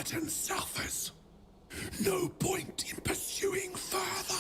skeleton suffers. No point in pursuing further.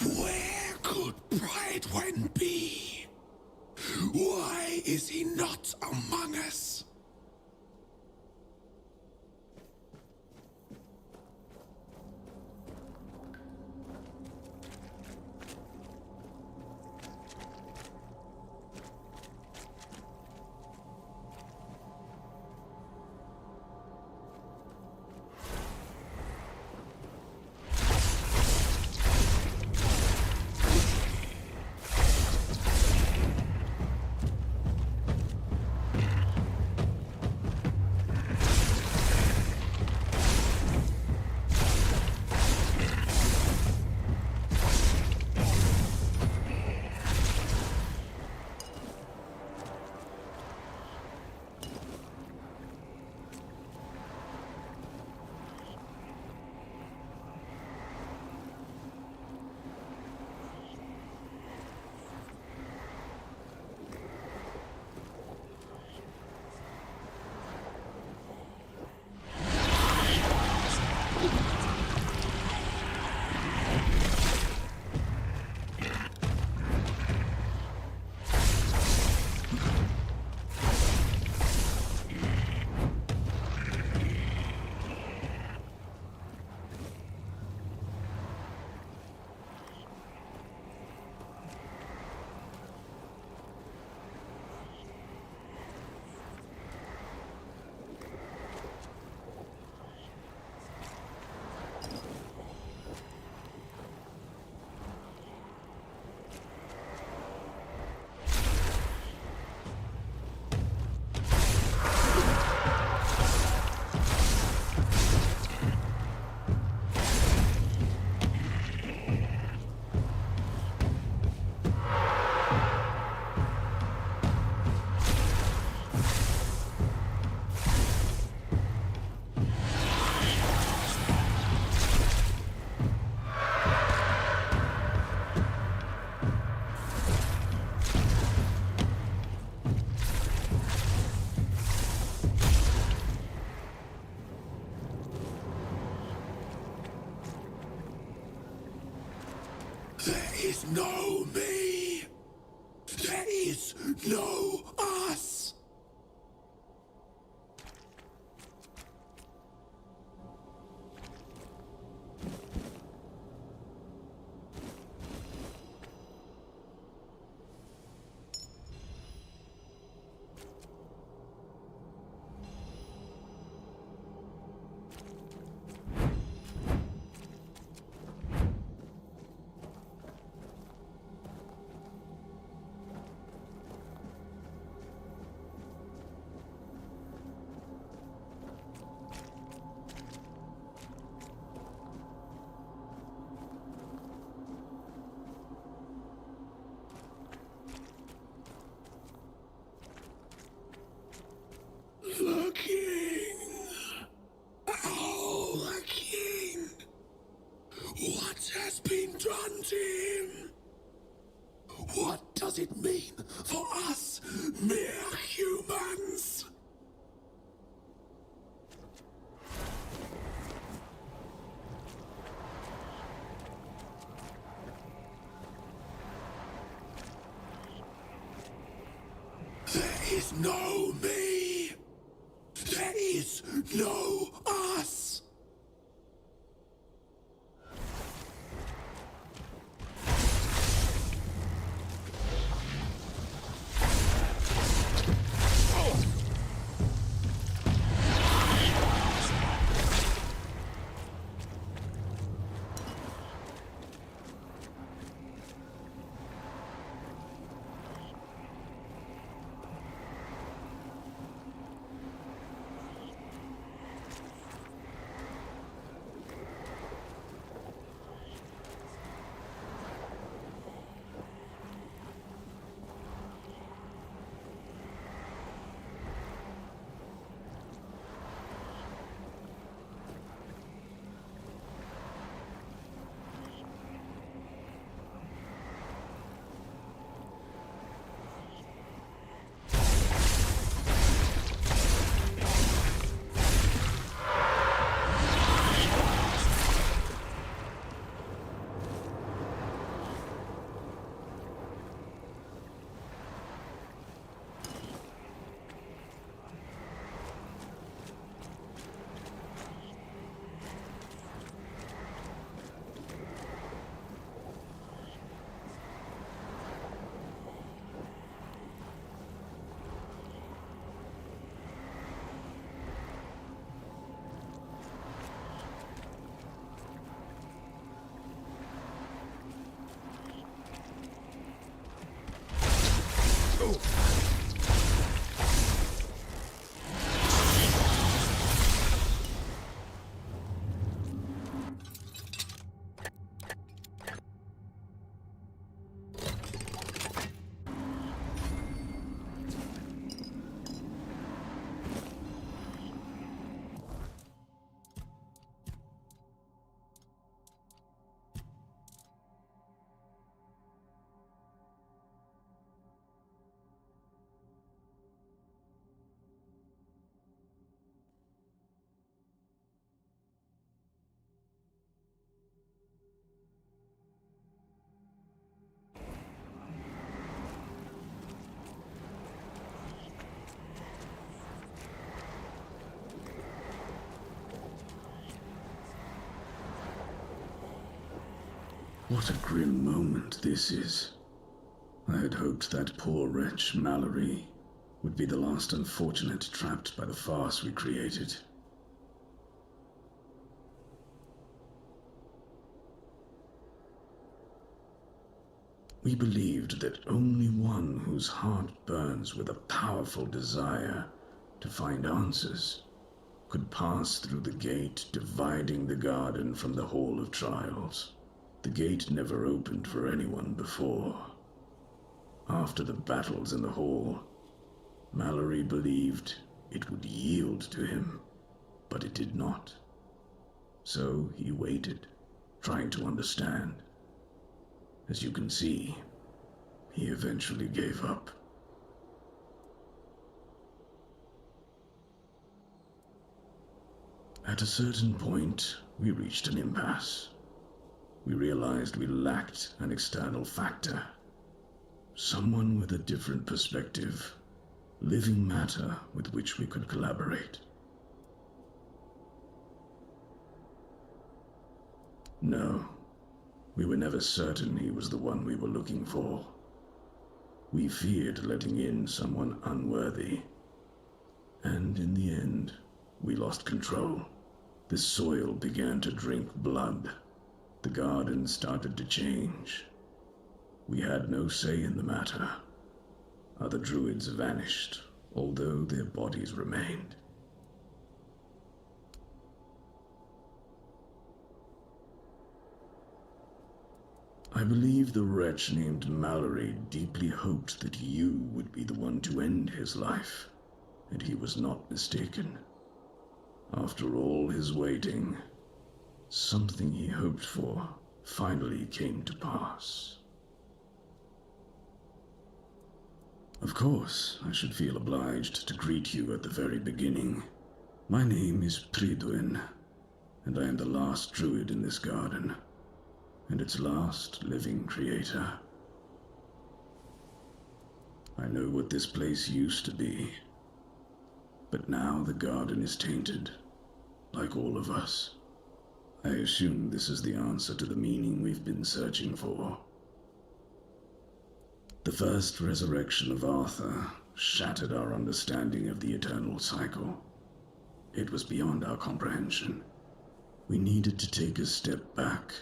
Where could Bridewin be? Why is he not among us? There is no me. There is no us. does it mean for us mere humans? There is no me. There is no us. What a grim moment this is. I had hoped that poor wretch, Mallory, would be the last unfortunate trapped by the farce we created. We believed that only one whose heart burns with a powerful desire to find answers could pass through the gate dividing the garden from the Hall of Trials. The gate never opened for anyone before. After the battles in the hall, Mallory believed it would yield to him, but it did not. So he waited, trying to understand. As you can see, he eventually gave up. At a certain point, we reached an impasse. We realized we lacked an external factor. Someone with a different perspective, living matter with which we could collaborate. No, we were never certain he was the one we were looking for. We feared letting in someone unworthy. And in the end, we lost control. The soil began to drink blood. The garden started to change. We had no say in the matter. Other druids vanished, although their bodies remained. I believe the wretch named Mallory deeply hoped that you would be the one to end his life, and he was not mistaken. After all his waiting, something he hoped for finally came to pass. course, I should feel obliged to greet you at the very beginning. My name is Prydwen, and I am the last druid in this garden, and its last living creator. I know what this place used to be, but now the garden is tainted, like all of us. I assume this is the answer to the meaning we've been searching for. The first resurrection of Arthur shattered our understanding of the eternal cycle. It was beyond our comprehension. We needed to take a step back,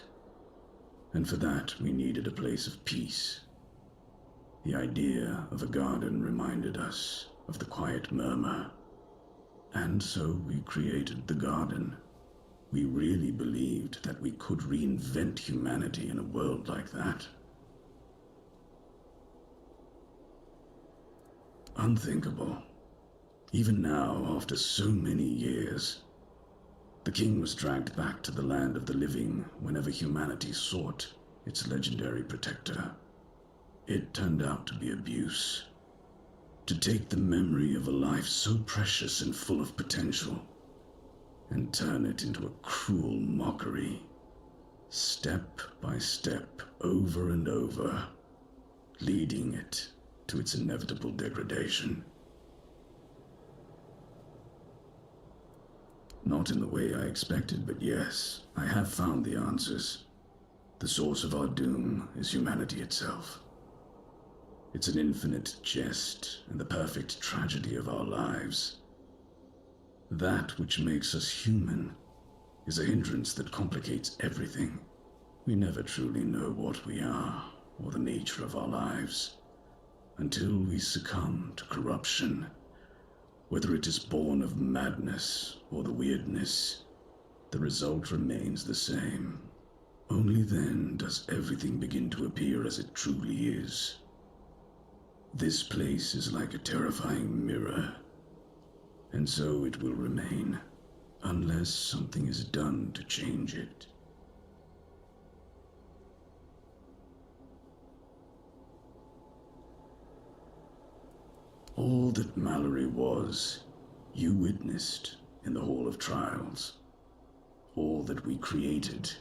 and for that we needed a place of peace. The idea of a garden reminded us of the quiet murmur, and so we created the garden. We really believed that we could reinvent humanity in a world like that. Unthinkable. Even now, after so many years, the king was dragged back to the land of the living whenever humanity sought its legendary protector. It turned out to be abuse. To take the memory of a life so precious and full of potential and turn it into a cruel mockery, step by step, over and over, leading it to its inevitable degradation. Not in the way I expected, but yes, I have found the answers. The source of our doom is humanity itself. It's an infinite jest and the perfect tragedy of our lives. That which makes us human is a hindrance that complicates everything. We never truly know what we are or the nature of our lives until we succumb to corruption. Whether it is born of madness or the weirdness, the result remains the same. Only then does everything begin to appear as it truly is. This place is like a terrifying mirror, and so it will remain, unless something is done to change it. All that Mallory was, you witnessed in the Hall of Trials. All that we created,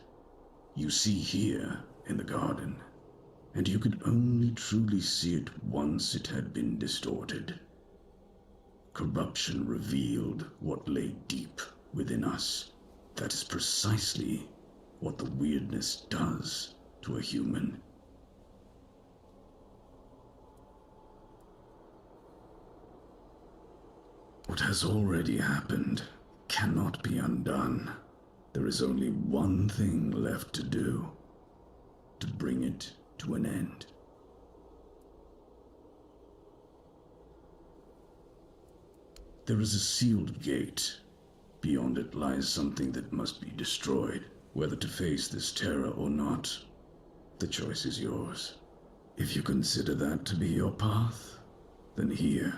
you see here in the garden. And you could only truly see it once it had been distorted. Corruption revealed what lay deep within us. That is precisely what the weirdness does to a human. What has already happened cannot be undone. There is only one thing left to do, to bring it to an end. There is a sealed gate. Beyond it lies something that must be destroyed. Whether to face this terror or not, the choice is yours. If you consider that to be your path, then here,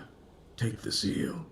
take the seal.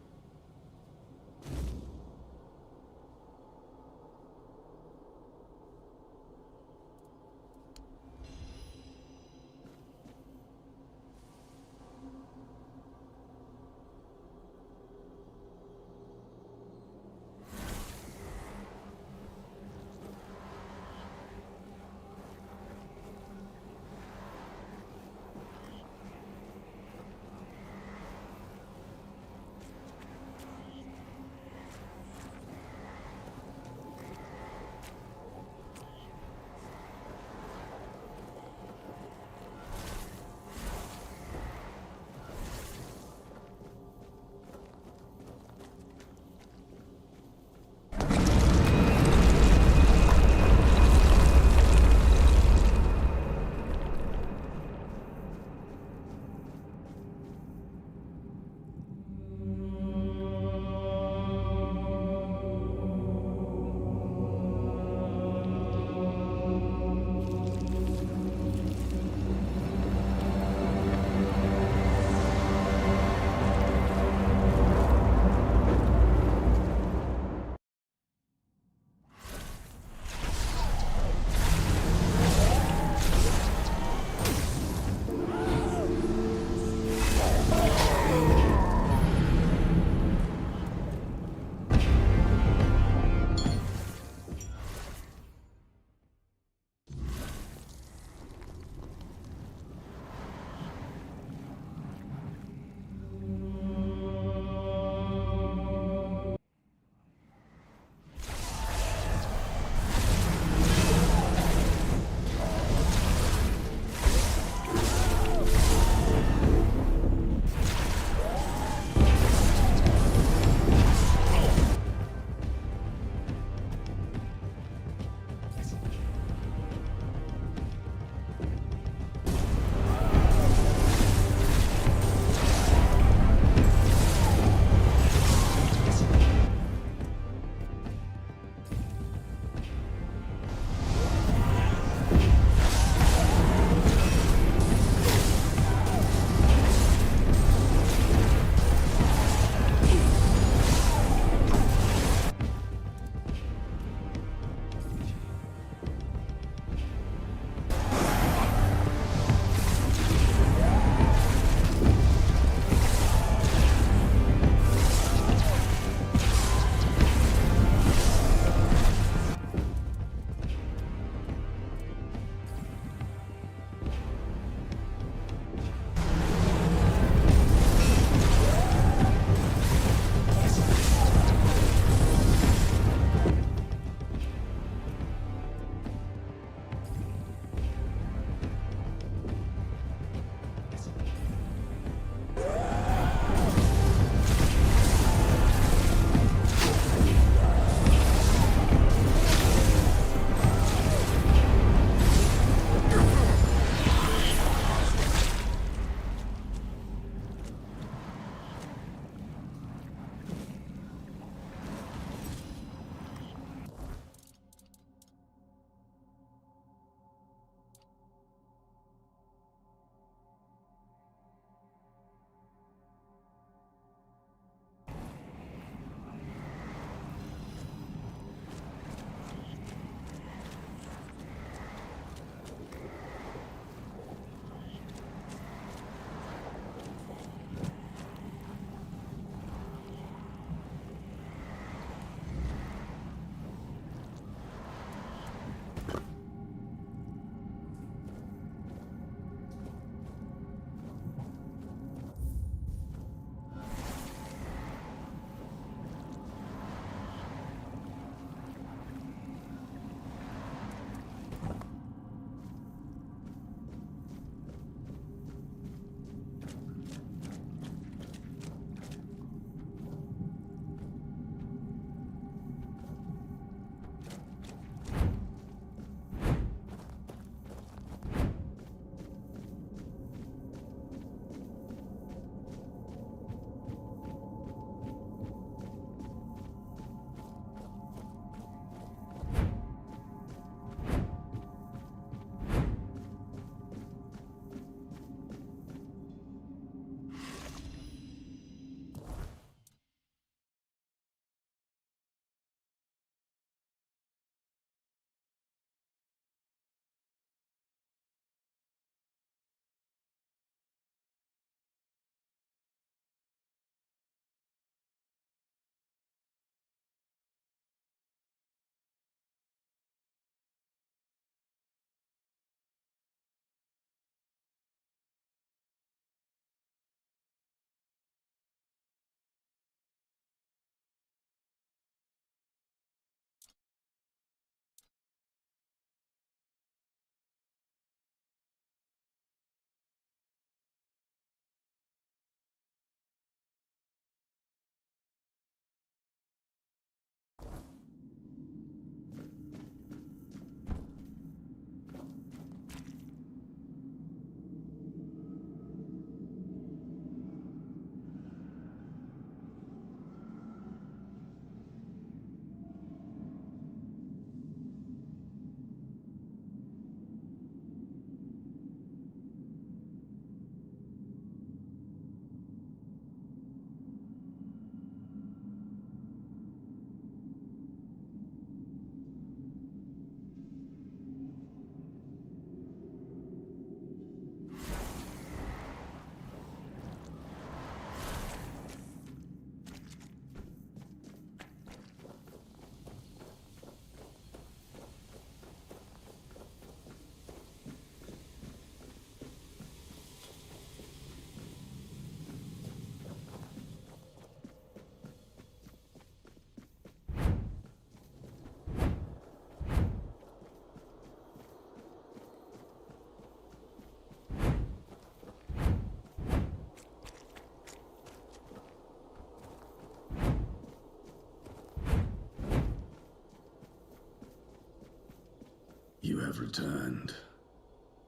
you have returned.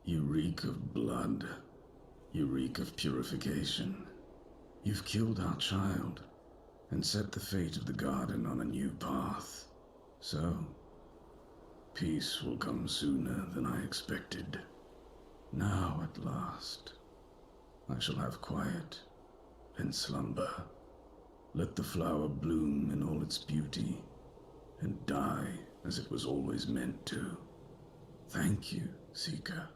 You reek of blood. You reek of purification. You've killed our child and set the fate of the garden on a new path. So, peace will come sooner than I expected. Now, at last, I shall have quiet and slumber. Let the flower bloom in all its beauty and die as it was always meant to. Thank you, Seeker.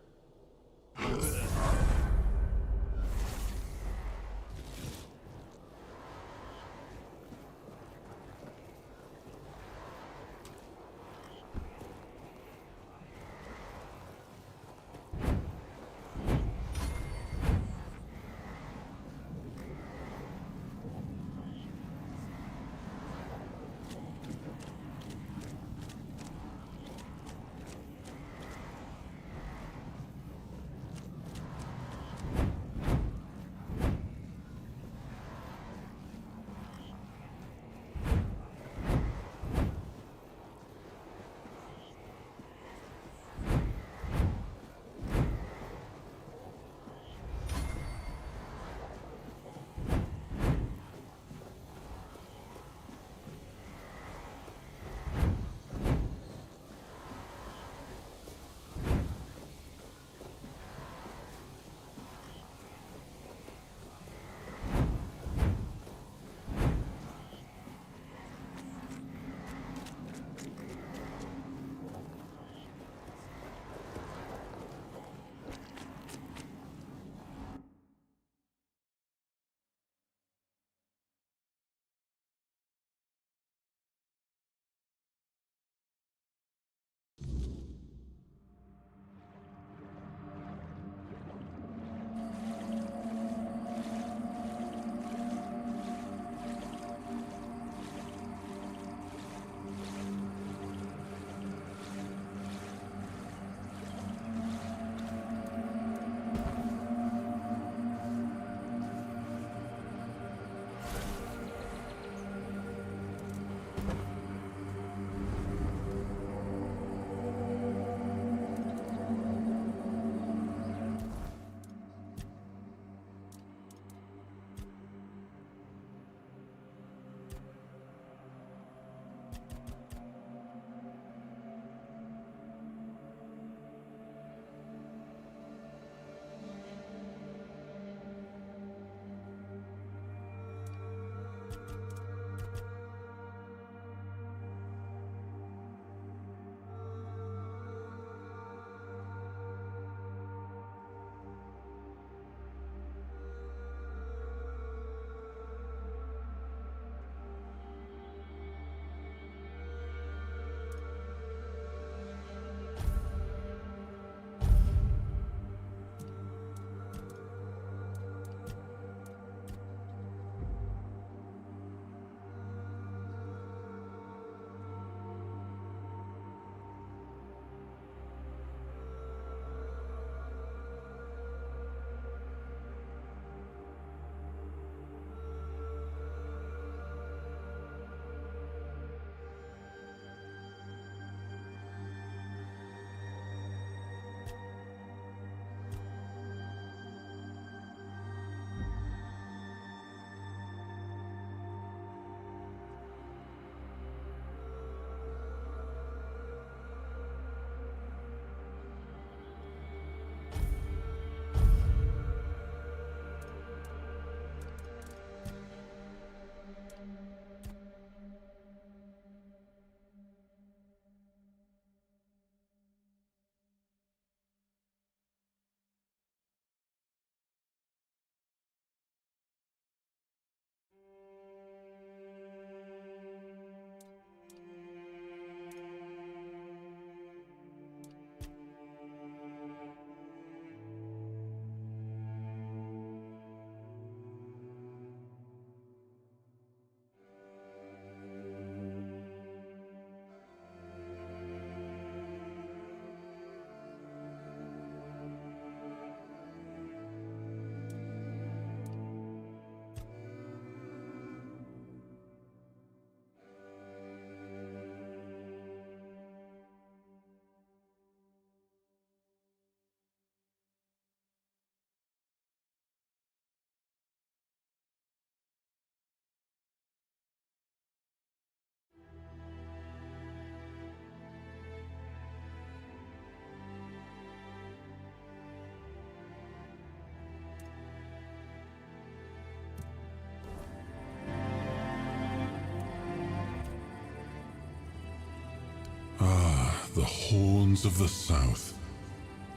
the horns of the south,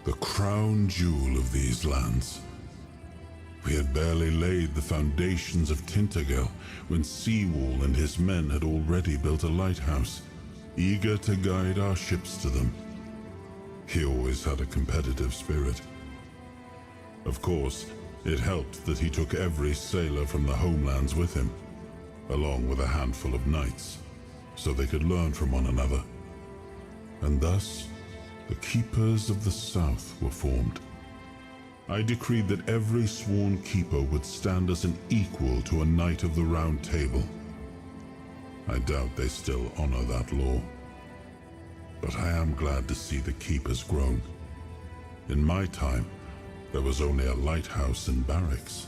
the crown jewel of these lands. We had barely laid the foundations of Tintagel when Seawall and his men had already built a lighthouse, eager to guide our ships to them. He always had a competitive spirit. Of course, it helped that he took every sailor from the homelands with him, along with a handful of knights, so they could learn from one another. And thus, the Keepers of the South were formed. I decreed that every sworn keeper would stand as an equal to a Knight of the Round Table. I doubt they still honor that law. But I am glad to see the keepers grown. In my time, there was only a lighthouse and barracks.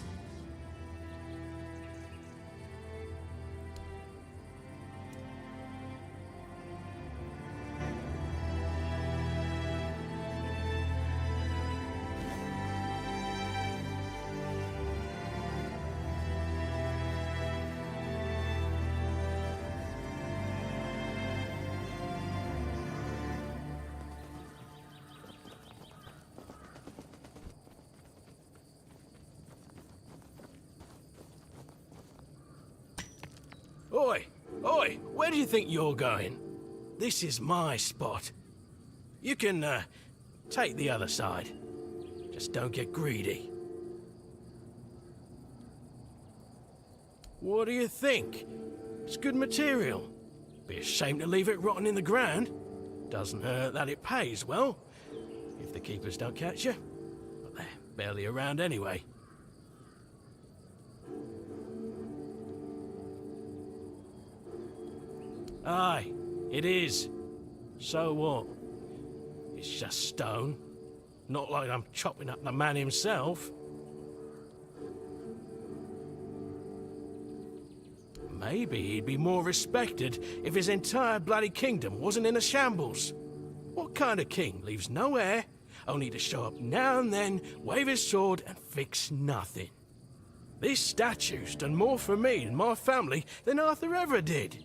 Oi! Oi! Where do you think you're going? This is my spot. You can, take the other side. Just don't get greedy. What do you think? It's good material. Be a shame to leave it rotting in the ground. Doesn't hurt that it pays well, if the keepers don't catch you. But they're barely around anyway. Aye, it is. So what? It's just stone. Not like I'm chopping up the man himself. Maybe he'd be more respected if his entire bloody kingdom wasn't in a shambles. What kind of king leaves no heir, only to show up now and then, wave his sword and fix nothing? This statue's done more for me and my family than Arthur ever did.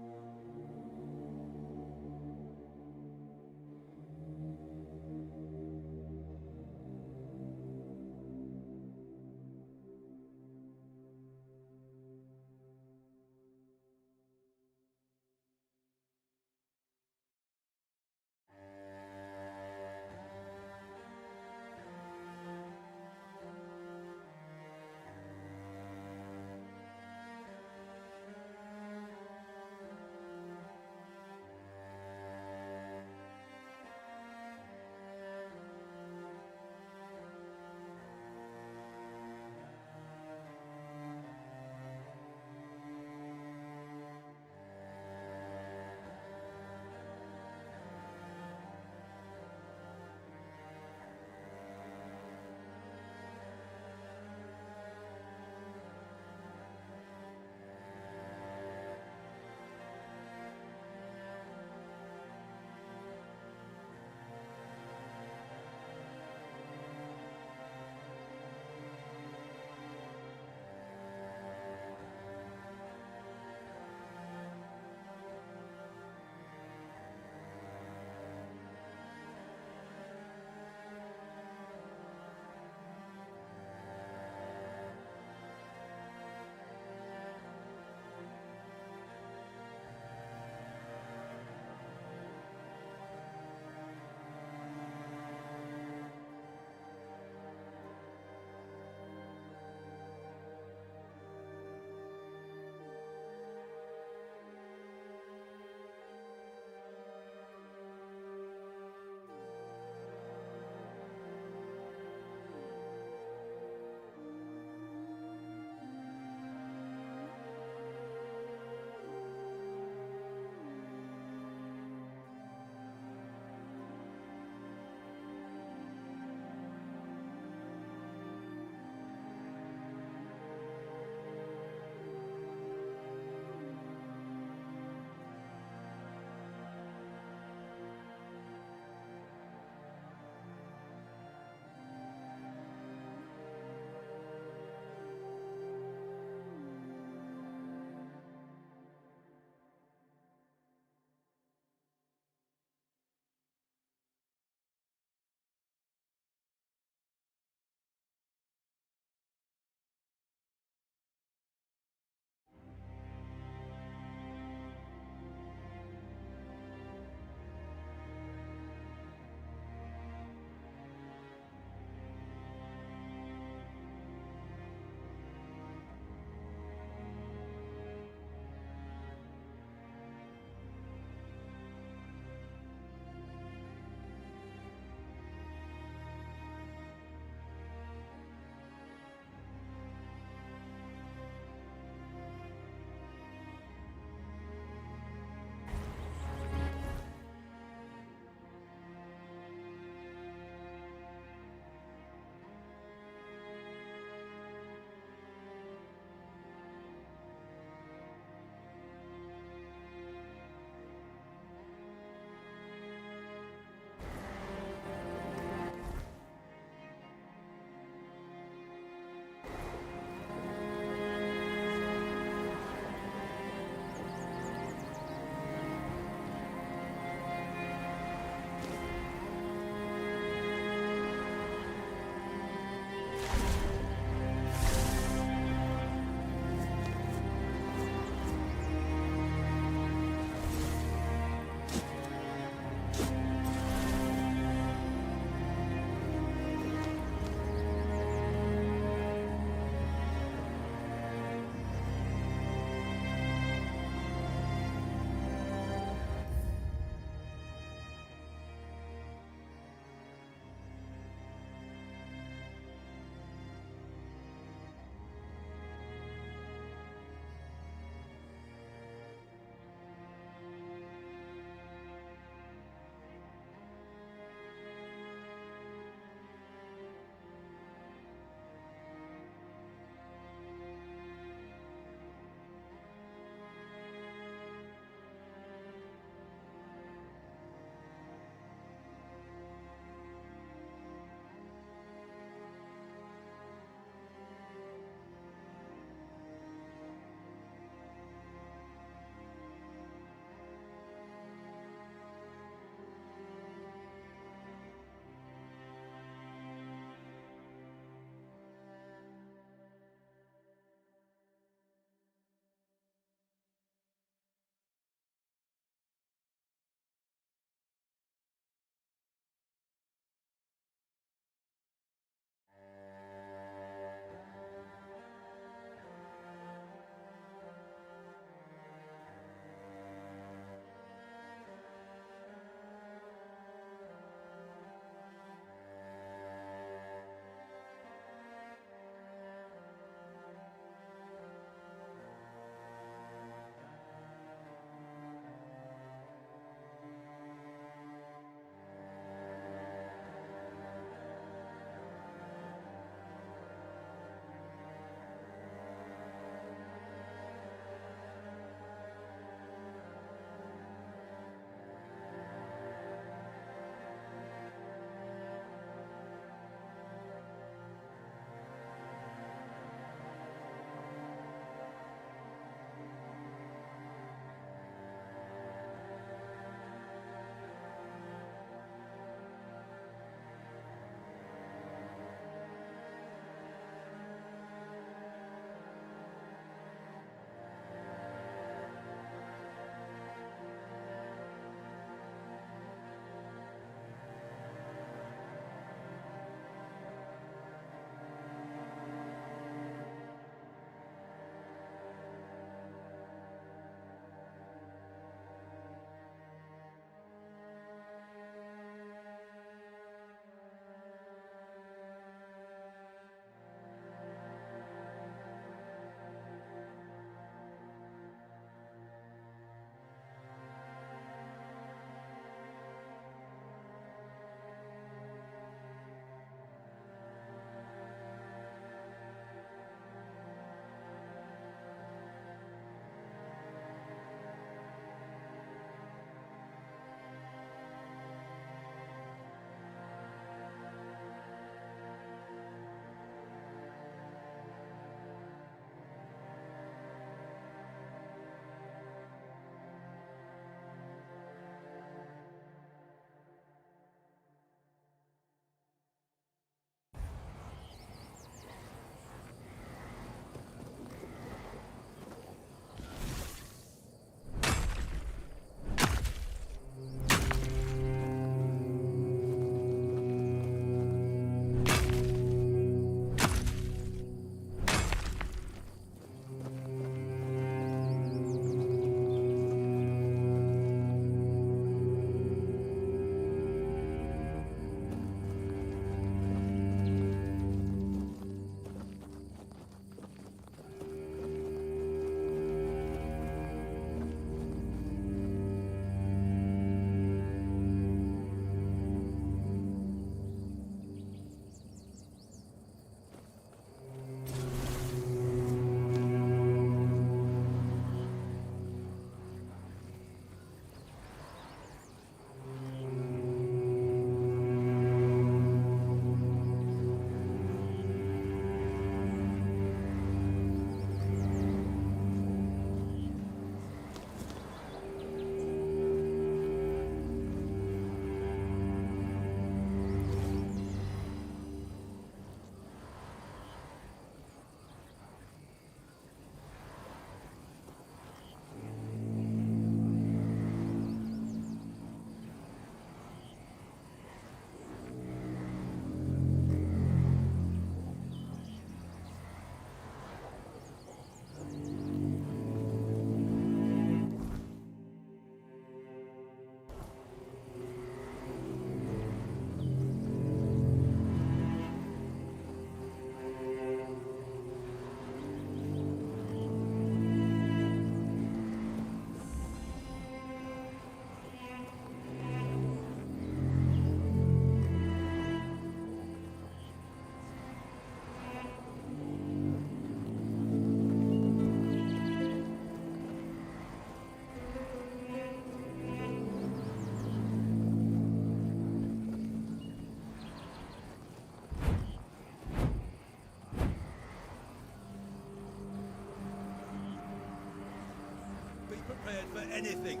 for anything.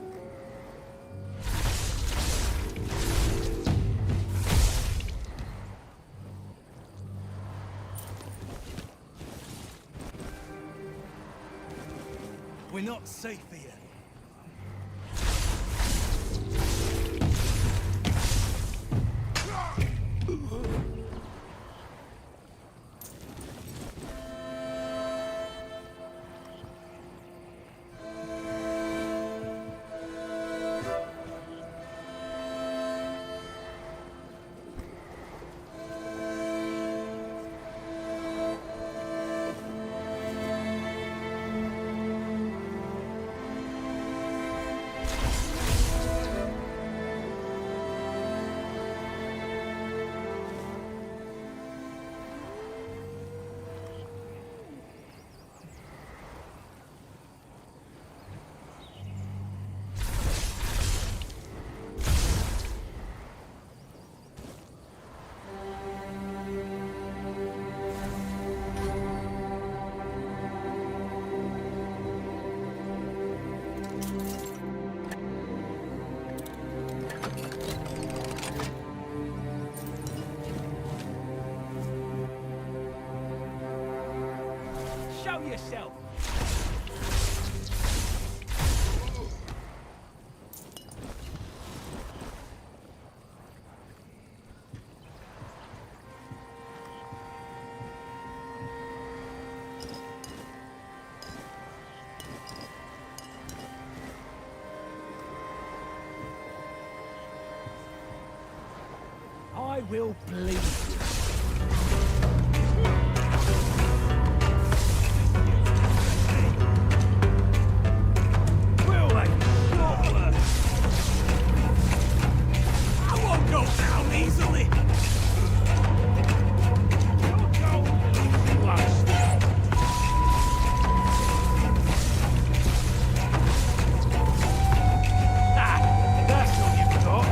We're not safe here. Show yourself! I will bleed you. Will they? Lawless! I won't go down easily! You'll go last. Ah, that's all you've got.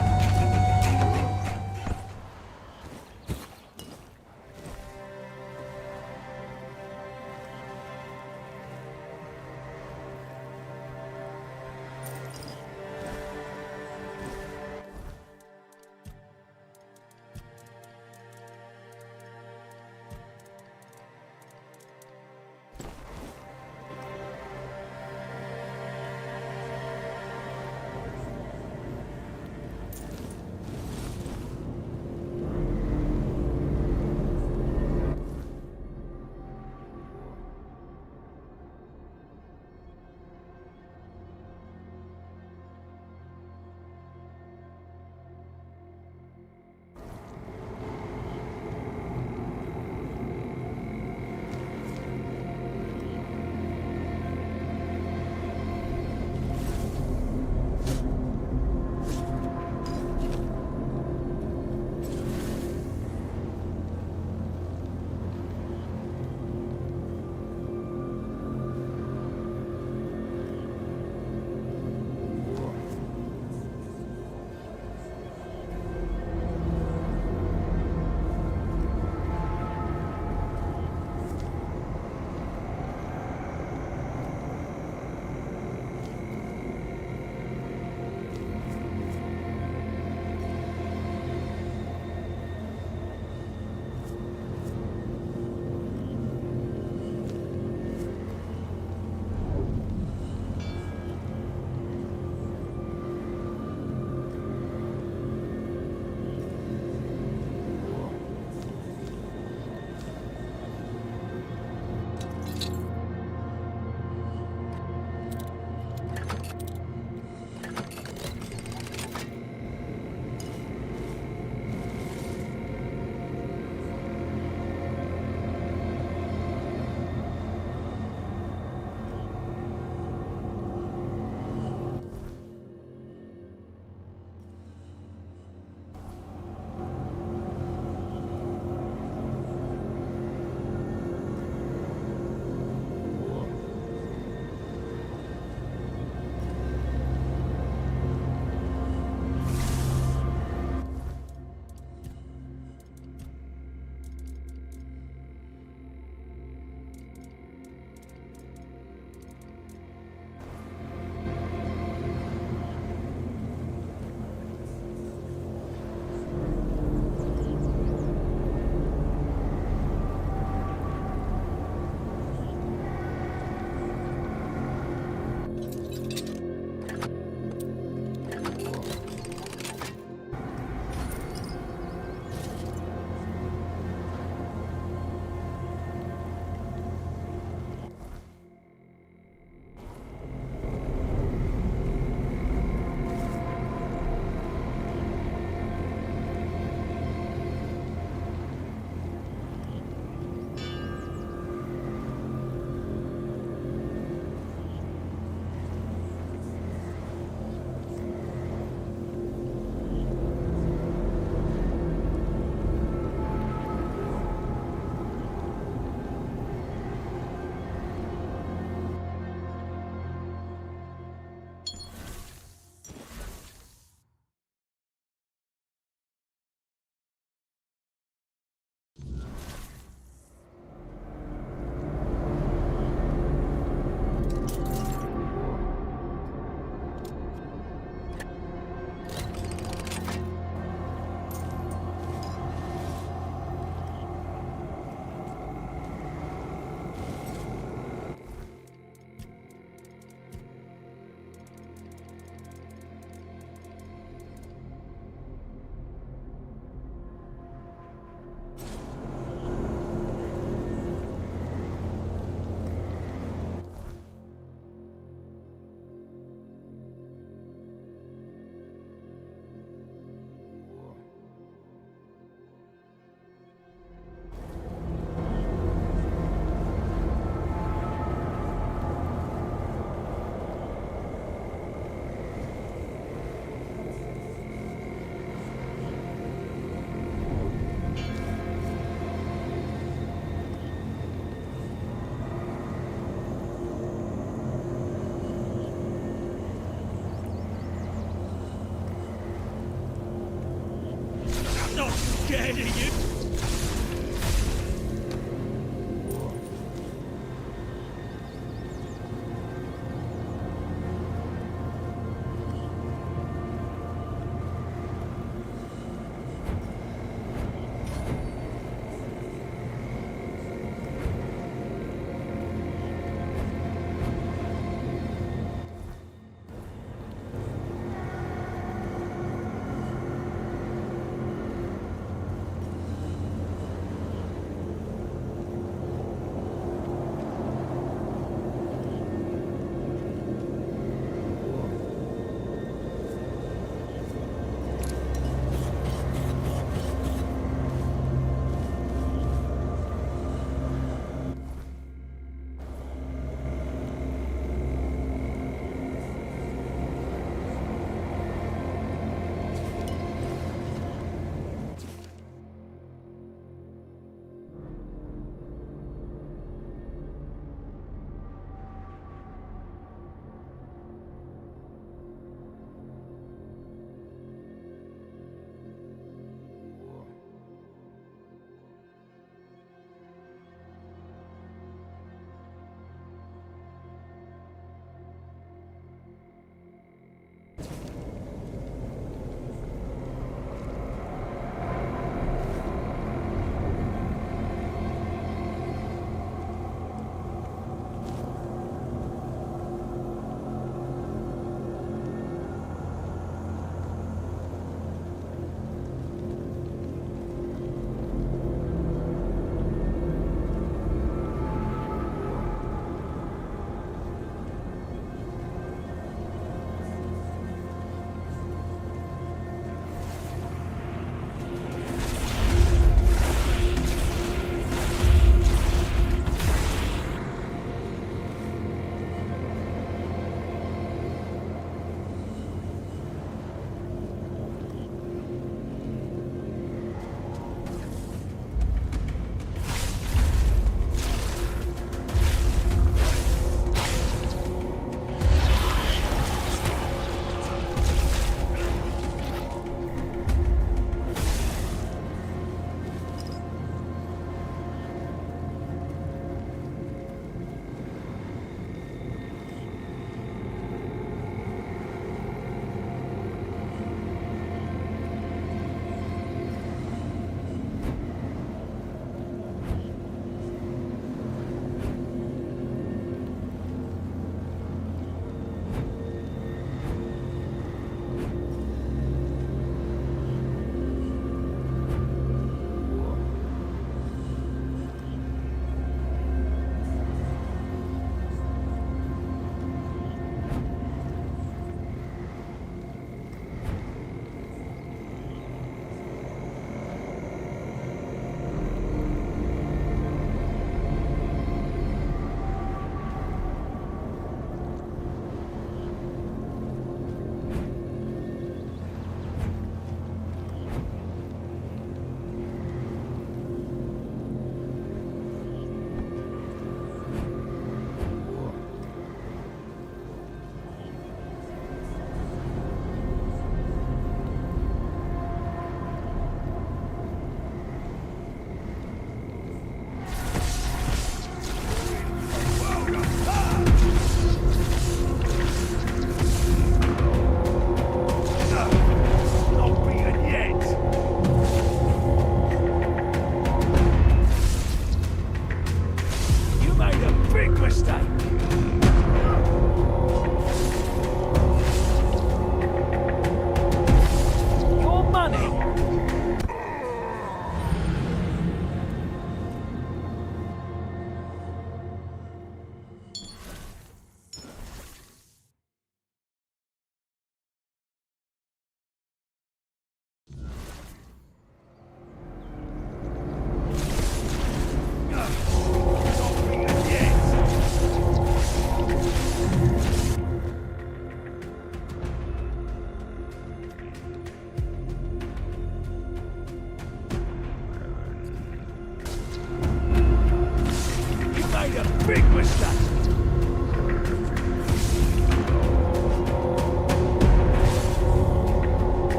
made a big mistake.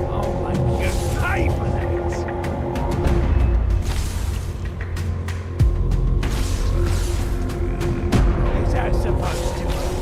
I'll make you pay for that. Is that supposed to work?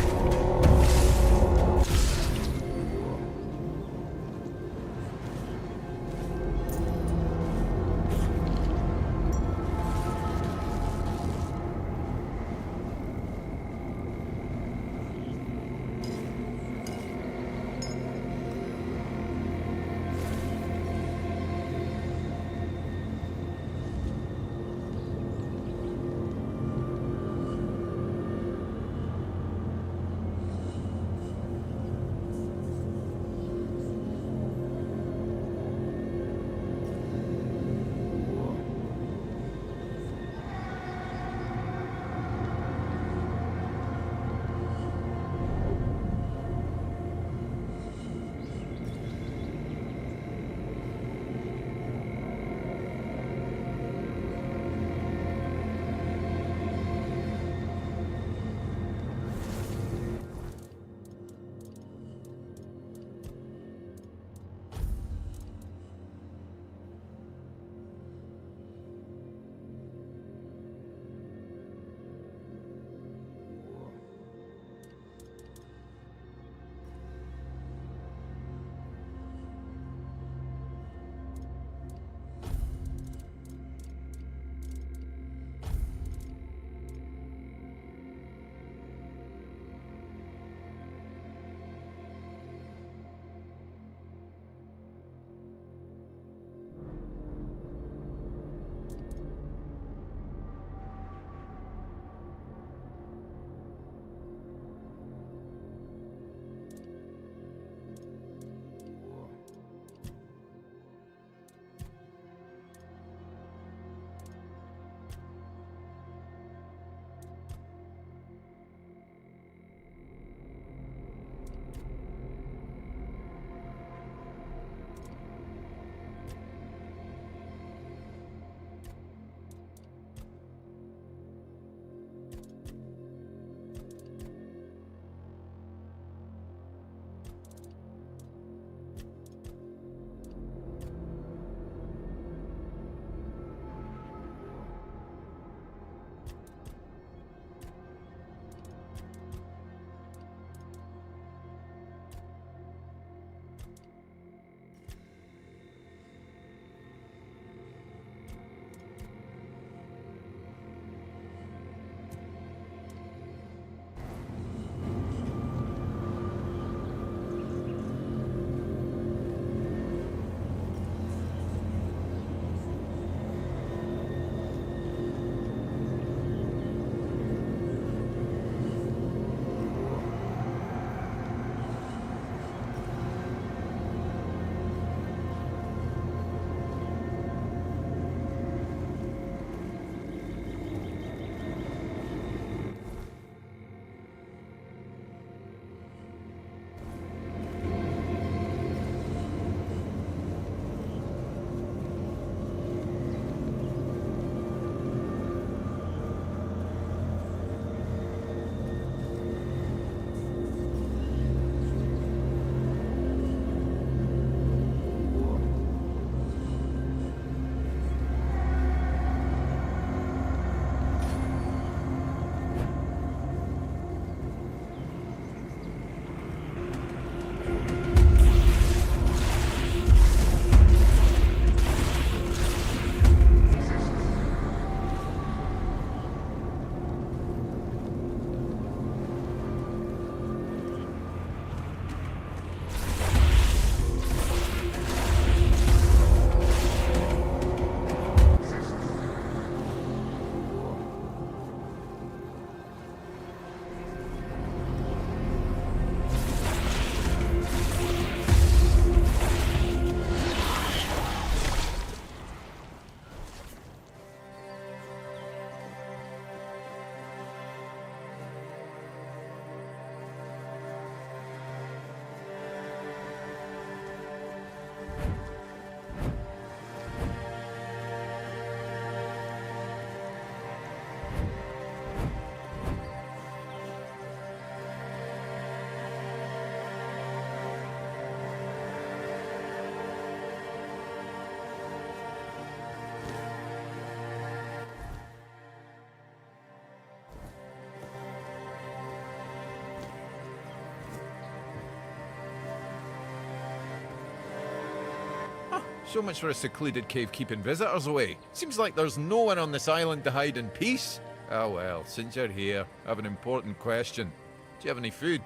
So much for a secluded cave keeping visitors away. Seems like there's no one on this island to hide in peace. Ah well, since you're here, I have an important question. Do you have any food?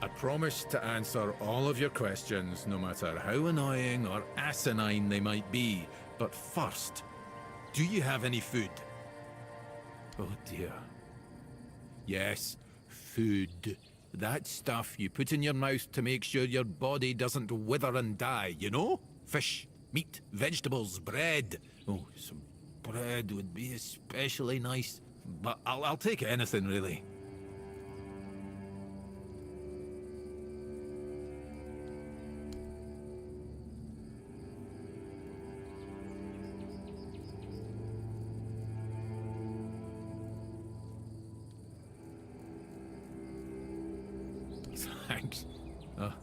I promise to answer all of your questions, no matter how annoying or asinine they might be. But first, do you have any food? Oh dear. Yes, food. That stuff you put in your mouth to make sure your body doesn't wither and die, you know? Fish, meat, vegetables, bread. Oh, some bread would be especially nice. But I'll take anything, really. Thanks.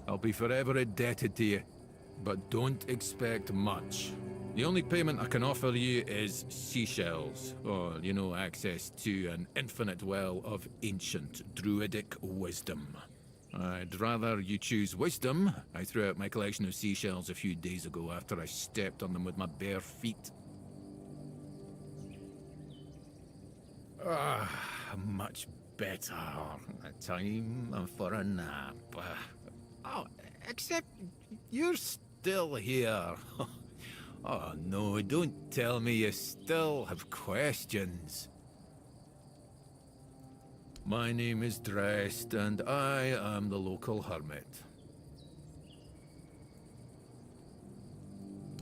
I'll be forever indebted to you. But don't expect much. The only payment I can offer you is seashells, or, you know, access to an infinite well of ancient druidic wisdom. I'd rather you choose wisdom. I threw out my collection of seashells a few days ago after I stepped on them with my bare feet. Much better. Time for a nap. Oh, except you're still here. Oh no, don't tell me you still have questions. My name is Drest, and I am the local hermit.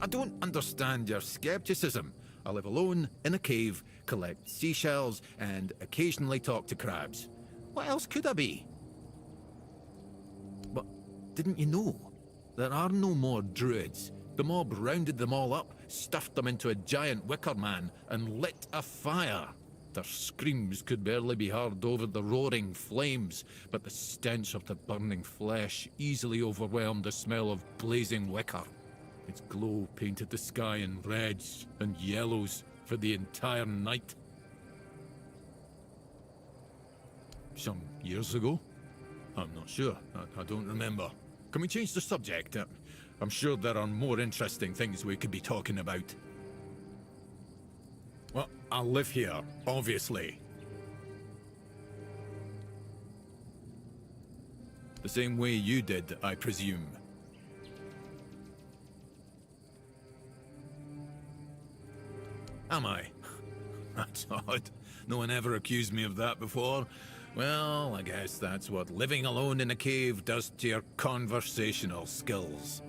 I don't understand your skepticism. I live alone, in a cave, collect seashells, and occasionally talk to crabs. What else could I be? But didn't you know? There are no more druids. The mob rounded them all up, stuffed them into a giant wicker man, and lit a fire. Their screams could barely be heard over the roaring flames, but the stench of the burning flesh easily overwhelmed the smell of blazing wicker. Its glow painted the sky in reds and yellows for the entire night. Some years ago? I'm not sure. I don't remember. Can we change the subject? I'm sure there are more interesting things we could be talking about. Well, I live here, obviously. The same way you did, I presume. Am I? That's odd. No one ever accused me of that before. Well, I guess that's what living alone in a cave does to your conversational skills.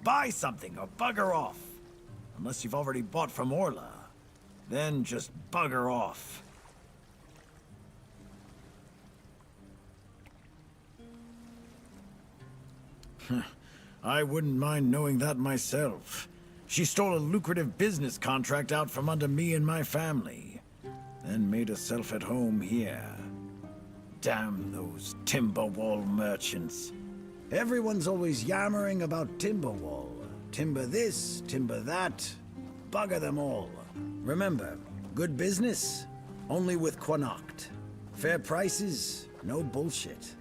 buy something or bugger off. Unless you've already bought from Orla. Then just bugger off. I wouldn't mind knowing that myself. She stole a lucrative business contract out from under me and my family, then made herself at home here. Damn those Timberwall merchants. Everyone's always yammering about Timberwall. Timber this, timber that. Bugger them all. Remember, good business, only with Connacht. Fair prices, no bullshit.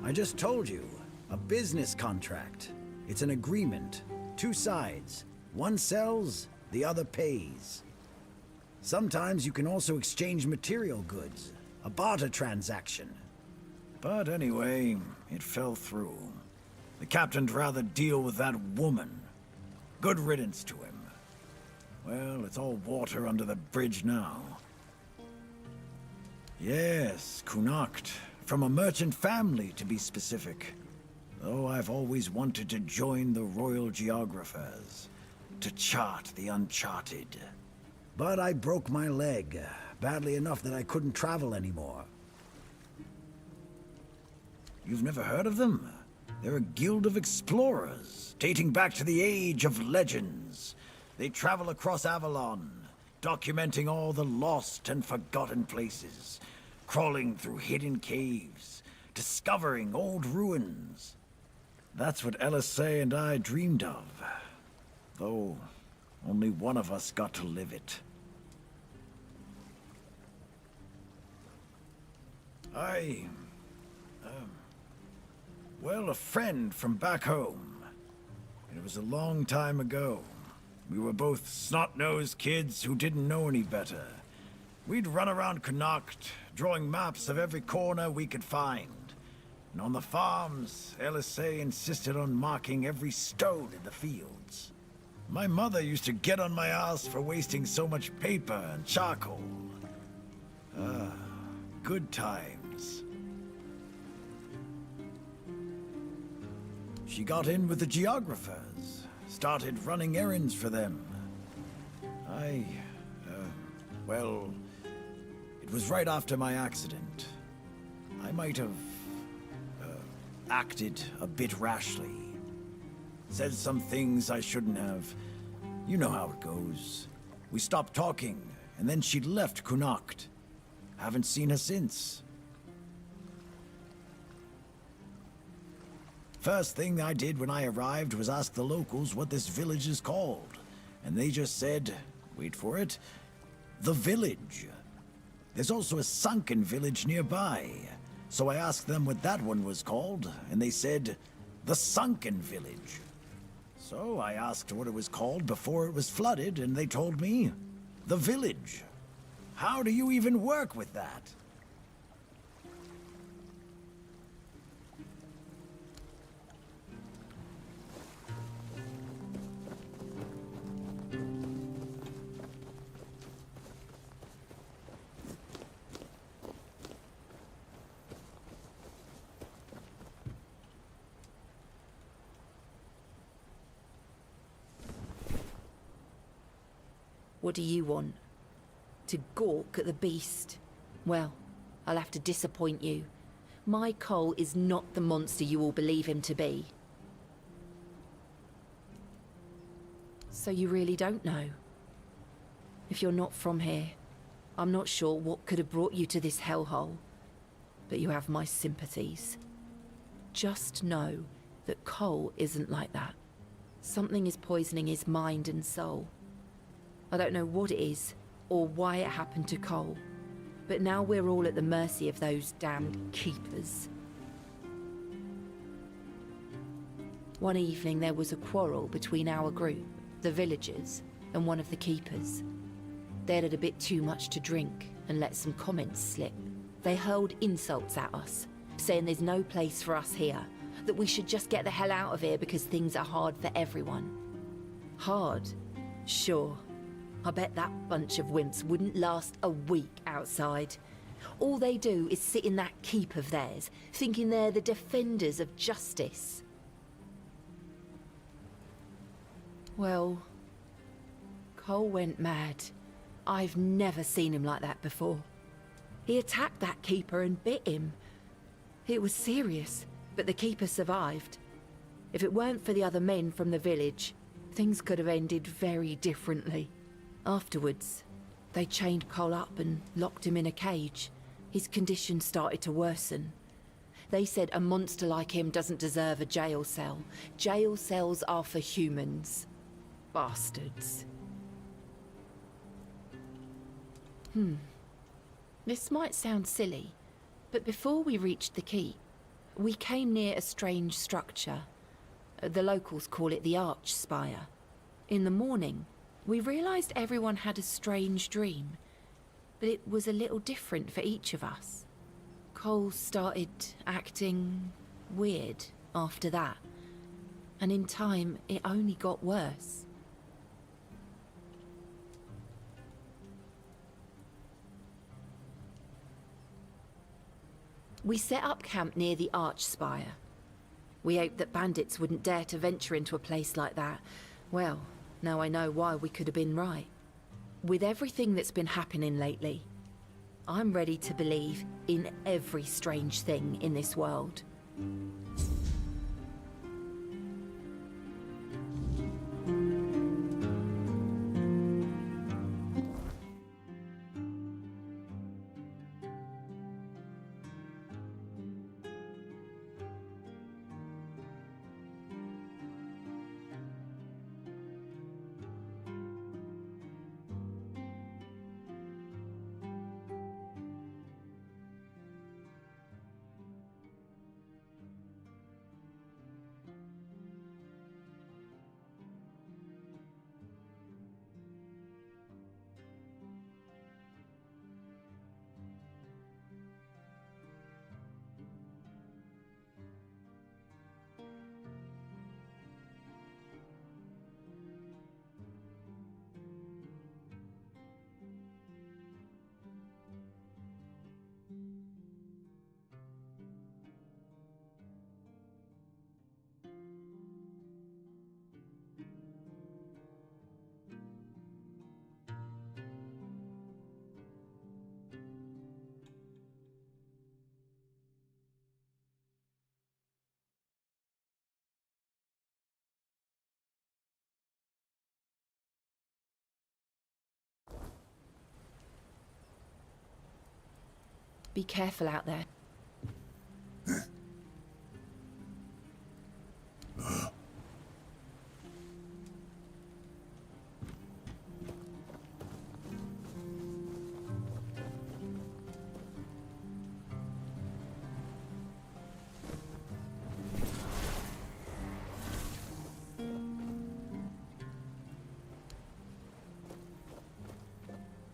I just told you, a business contract. It's an agreement. Two sides. One sells, the other pays. Sometimes you can also exchange material goods. A barter transaction. But anyway, it fell through. The captain'd rather deal with that woman. Good riddance to him. Well, it's all water under the bridge now. Yes, Connacht. From a merchant family, to be specific. Though I've always wanted to join the Royal Geographers. To chart the uncharted. But I broke my leg. Badly enough that I couldn't travel anymore. You've never heard of them? They're a guild of explorers, dating back to the Age of Legends. They travel across Avalon, documenting all the lost and forgotten places. Crawling through hidden caves, discovering old ruins. That's what LSA and I dreamed of. Though, only one of us got to live it. Well, a friend from back home. It was a long time ago. We were both snot-nosed kids who didn't know any better. We'd run around Connacht, drawing maps of every corner we could find. And on the farms, LSA insisted on marking every stone in the fields. My mother used to get on my ass for wasting so much paper and charcoal. Good times. She got in with the geographers, started running errands for them. Well, it was right after my accident. I might have acted a bit rashly. Said some things I shouldn't have. You know how it goes. We stopped talking, and then she left Connacht. Haven't seen her since. First thing I did when I arrived was ask the locals what this village is called. And they just said, wait for it, the village. There's also a sunken village nearby. So I asked them what that one was called, and they said, the Sunken Village. So I asked what it was called before it was flooded, and they told me, the village. How do you even work with that? What do you want? To gawk at the beast? Well, I'll have to disappoint you. My Cole is not the monster you all believe him to be. So you really don't know? If you're not from here, I'm not sure what could have brought you to this hellhole. But you have my sympathies. Just know that Cole isn't like that. Something is poisoning his mind and soul. I don't know what it is, or why it happened to Cole, but now we're all at the mercy of those damned keepers. One evening there was a quarrel between our group, the villagers, and one of the keepers. They'd had a bit too much to drink and let some comments slip. They hurled insults at us, saying there's no place for us here, that we should just get the hell out of here because things are hard for everyone. Hard? Sure. I bet that bunch of wimps wouldn't last a week outside. All they do is sit in that keep of theirs, thinking they're the defenders of justice. Well, Cole went mad. I've never seen him like that before. He attacked that keeper and bit him. It was serious, but the keeper survived. If it weren't for the other men from the village, things could have ended very differently. Afterwards, they chained Cole up and locked him in a cage. His condition started to worsen. They said a monster like him doesn't deserve a jail cell. Jail cells are for humans. Bastards. This might sound silly, but before we reached the keep, we came near a strange structure. The locals call it the Arch Spire. In the morning, we realized everyone had a strange dream, but it was a little different for each of us. Cole started acting weird after that, and in time, it only got worse. We set up camp near the Arch Spire. We hoped that bandits wouldn't dare to venture into a place like that. Well, now I know why we could have been right. With everything that's been happening lately, I'm ready to believe in every strange thing in this world. Be careful out there.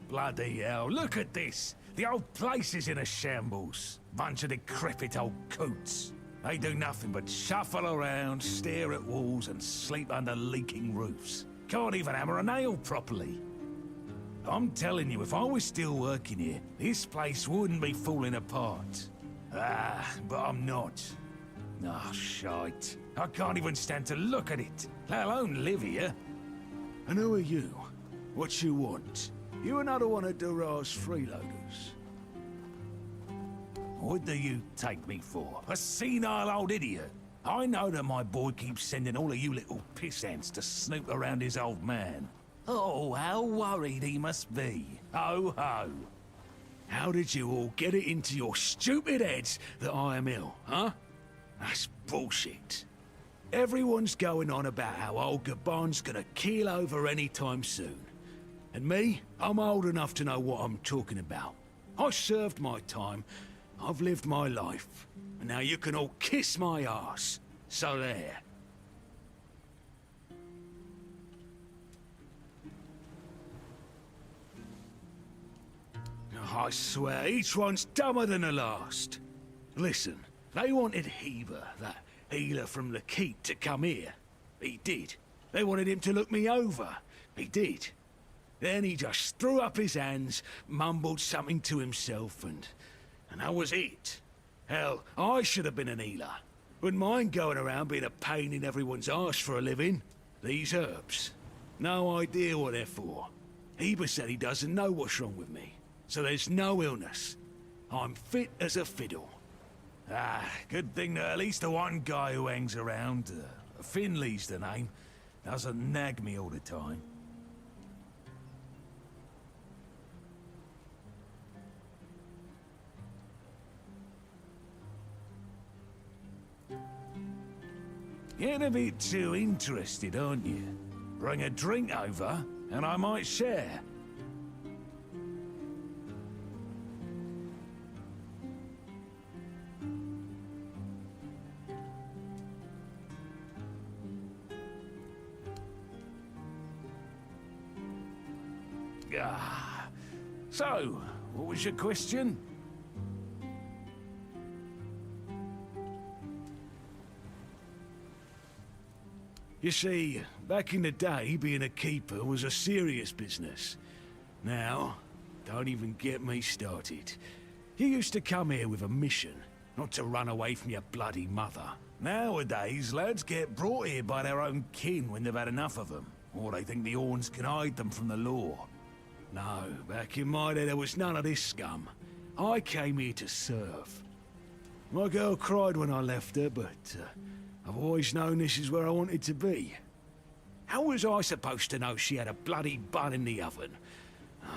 Bloody hell, look at this! The old place is in a shambles. Bunch of decrepit old coots. They do nothing but shuffle around, stare at walls, and sleep under leaking roofs. Can't even hammer a nail properly. I'm telling you, if I was still working here, this place wouldn't be falling apart. But I'm not. Oh, shite. I can't even stand to look at it, let alone live here. And who are you? What you want? You another one of Durar's freeloaders? What do you take me for? A senile old idiot? I know that my boy keeps sending all of you little pissants to snoop around his old man. Oh, how worried he must be. Ho ho. How did you all get it into your stupid heads that I am ill, huh? That's bullshit. Everyone's going on about how old Gabon's gonna keel over any time soon. And me, I'm old enough to know what I'm talking about. I served my time, I've lived my life, and now you can all kiss my ass. So there. I swear, each one's dumber than the last. Listen, they wanted Heber, that healer from the keep, to come here. He did. They wanted him to look me over. He did. Then he just threw up his hands, mumbled something to himself, and that was it. Hell, I should have been an healer. Wouldn't mind going around being a pain in everyone's arse for a living. These herbs, no idea what they're for. Heber said he doesn't know what's wrong with me, so there's no illness. I'm fit as a fiddle. Good thing that at least the one guy who hangs around, Finley's the name, doesn't nag me all the time. Getting a bit too interested, aren't you? Bring a drink over, and I might share. So, what was your question? You see, back in the day, being a keeper was a serious business. Now, don't even get me started. You used to come here with a mission, not to run away from your bloody mother. Nowadays, lads get brought here by their own kin when they've had enough of them, or they think the Orns can hide them from the law. No, back in my day there was none of this scum. I came here to serve. My girl cried when I left her, but I've always known this is where I wanted to be. How was I supposed to know she had a bloody bun in the oven?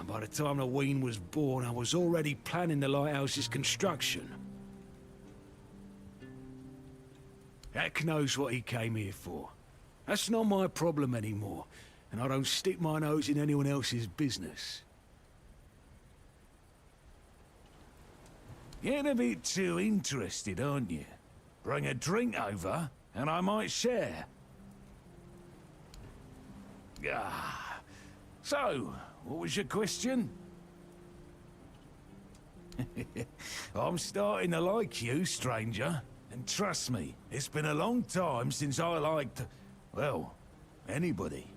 By the time the wean was born, I was already planning the lighthouse's construction. Heck knows what he came here for. That's not my problem anymore, and I don't stick my nose in anyone else's business. Getting a bit too interested, aren't you? Bring a drink over, and I might share. So, what was your question? I'm starting to like you, stranger. And trust me, it's been a long time since I liked, well, anybody.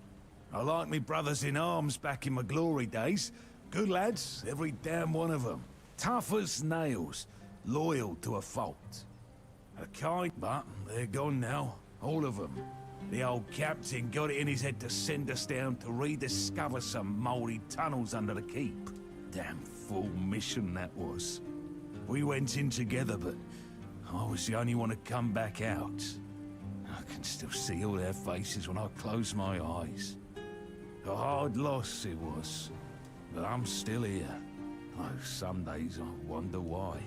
I liked me brothers in arms back in my glory days. Good lads, every damn one of them. Tough as nails, loyal to a fault. A kind, but they're gone now, all of them. The old captain got it in his head to send us down to rediscover some mouldy tunnels under the keep. Damn fool mission that was. We went in together, but I was the only one to come back out. I can still see all their faces when I close my eyes. A hard loss it was, but I'm still here. Oh, some days I wonder why.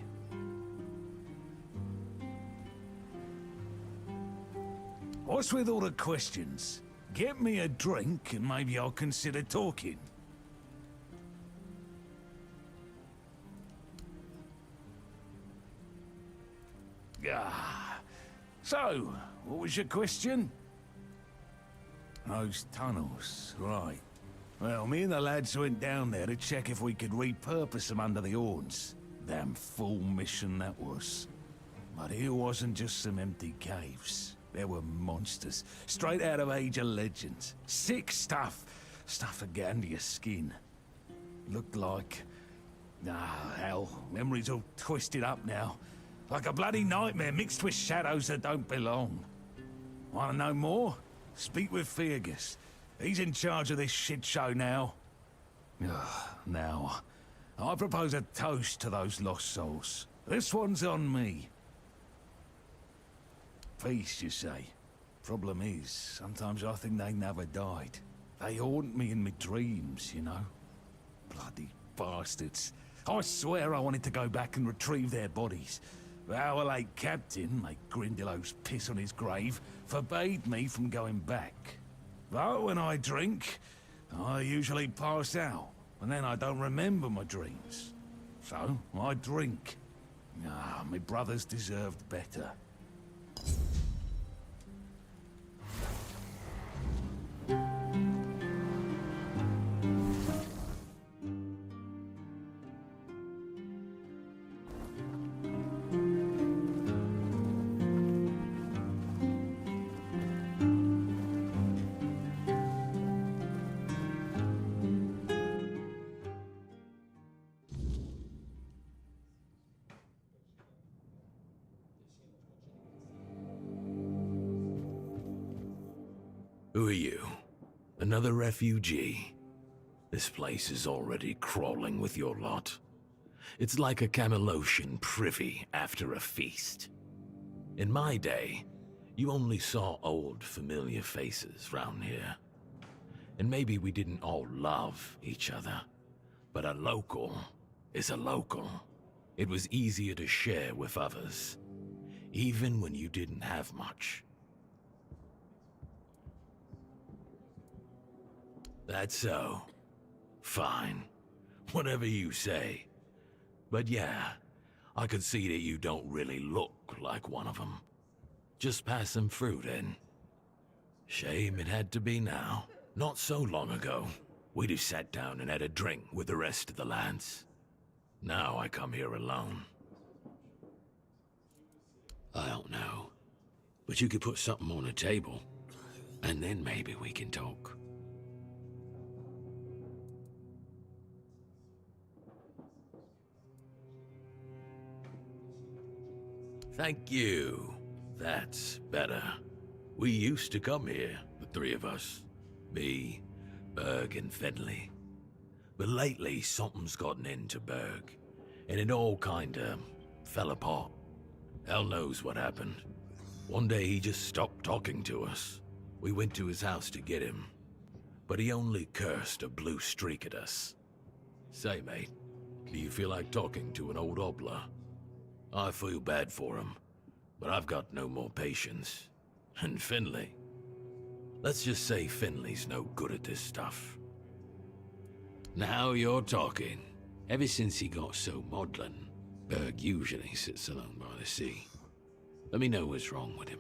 What's with all the questions? Get me a drink and maybe I'll consider talking. So, what was your question? Those tunnels, right. Well, me and the lads went down there to check if we could repurpose them under the Orns. Damn fool mission that was. But here wasn't just some empty caves. There were monsters, straight out of Age of Legends. Sick stuff. Stuff to get under your skin. Looked like... hell, memory's all twisted up now. Like a bloody nightmare mixed with shadows that don't belong. Want to know more? Speak with Fergus. He's in charge of this shit show now. Now, I propose a toast to those lost souls. This one's on me. Peace, you say. Problem is, sometimes I think they never died. They haunt me in my dreams, you know. Bloody bastards. I swear I wanted to go back and retrieve their bodies. But our late captain, like Grindelows piss on his grave, forbade me from going back. But when I drink, I usually pass out, and then I don't remember my dreams. So, I drink. My brothers deserved better. Who are you? Another refugee? This place is already crawling with your lot. It's like a Camelosian privy after a feast. In my day, you only saw old familiar faces round here. And maybe we didn't all love each other, but a local is a local. It was easier to share with others, even when you didn't have much. That's so. Fine. Whatever you say. But yeah, I could see that you don't really look like one of them. Just pass them through then. Shame it had to be now. Not so long ago, we just sat down and had a drink with the rest of the lads. Now I come here alone. I don't know. But you could put something on the table, and then maybe we can talk. Thank you. That's better. We used to come here, the three of us. Me, Berg, and Finley. But lately, something's gotten into Berg, and it all kinda fell apart. Hell knows what happened. One day he just stopped talking to us. We went to his house to get him, but he only cursed a blue streak at us. Say, mate, do you feel like talking to an old obla? I feel bad for him, but I've got no more patience. And Finley? Let's just say Finley's no good at this stuff. Now you're talking. Ever since he got so maudlin, Berg usually sits alone by the sea. Let me know what's wrong with him.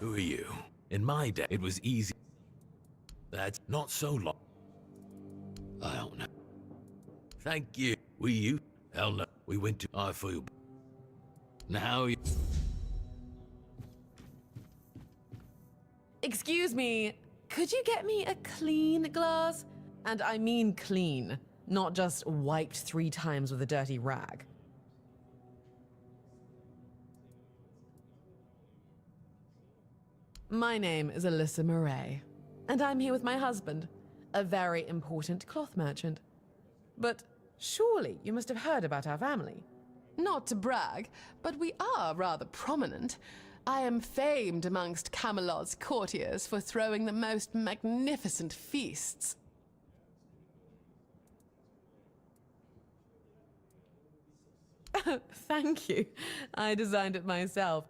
Who are you? In my day, it was easy. That's not so long. I don't know. Thank you. Hell no. We went to... I feel... Now you... Excuse me, could you get me a clean glass? And I mean clean, not just wiped 3 times with a dirty rag. My name is Alyssa Murray, and I'm here with my husband, a very important cloth merchant. But surely you must have heard about our family. Not to brag, but we are rather prominent. I am famed amongst Camelot's courtiers for throwing the most magnificent feasts. Thank you. I designed it myself.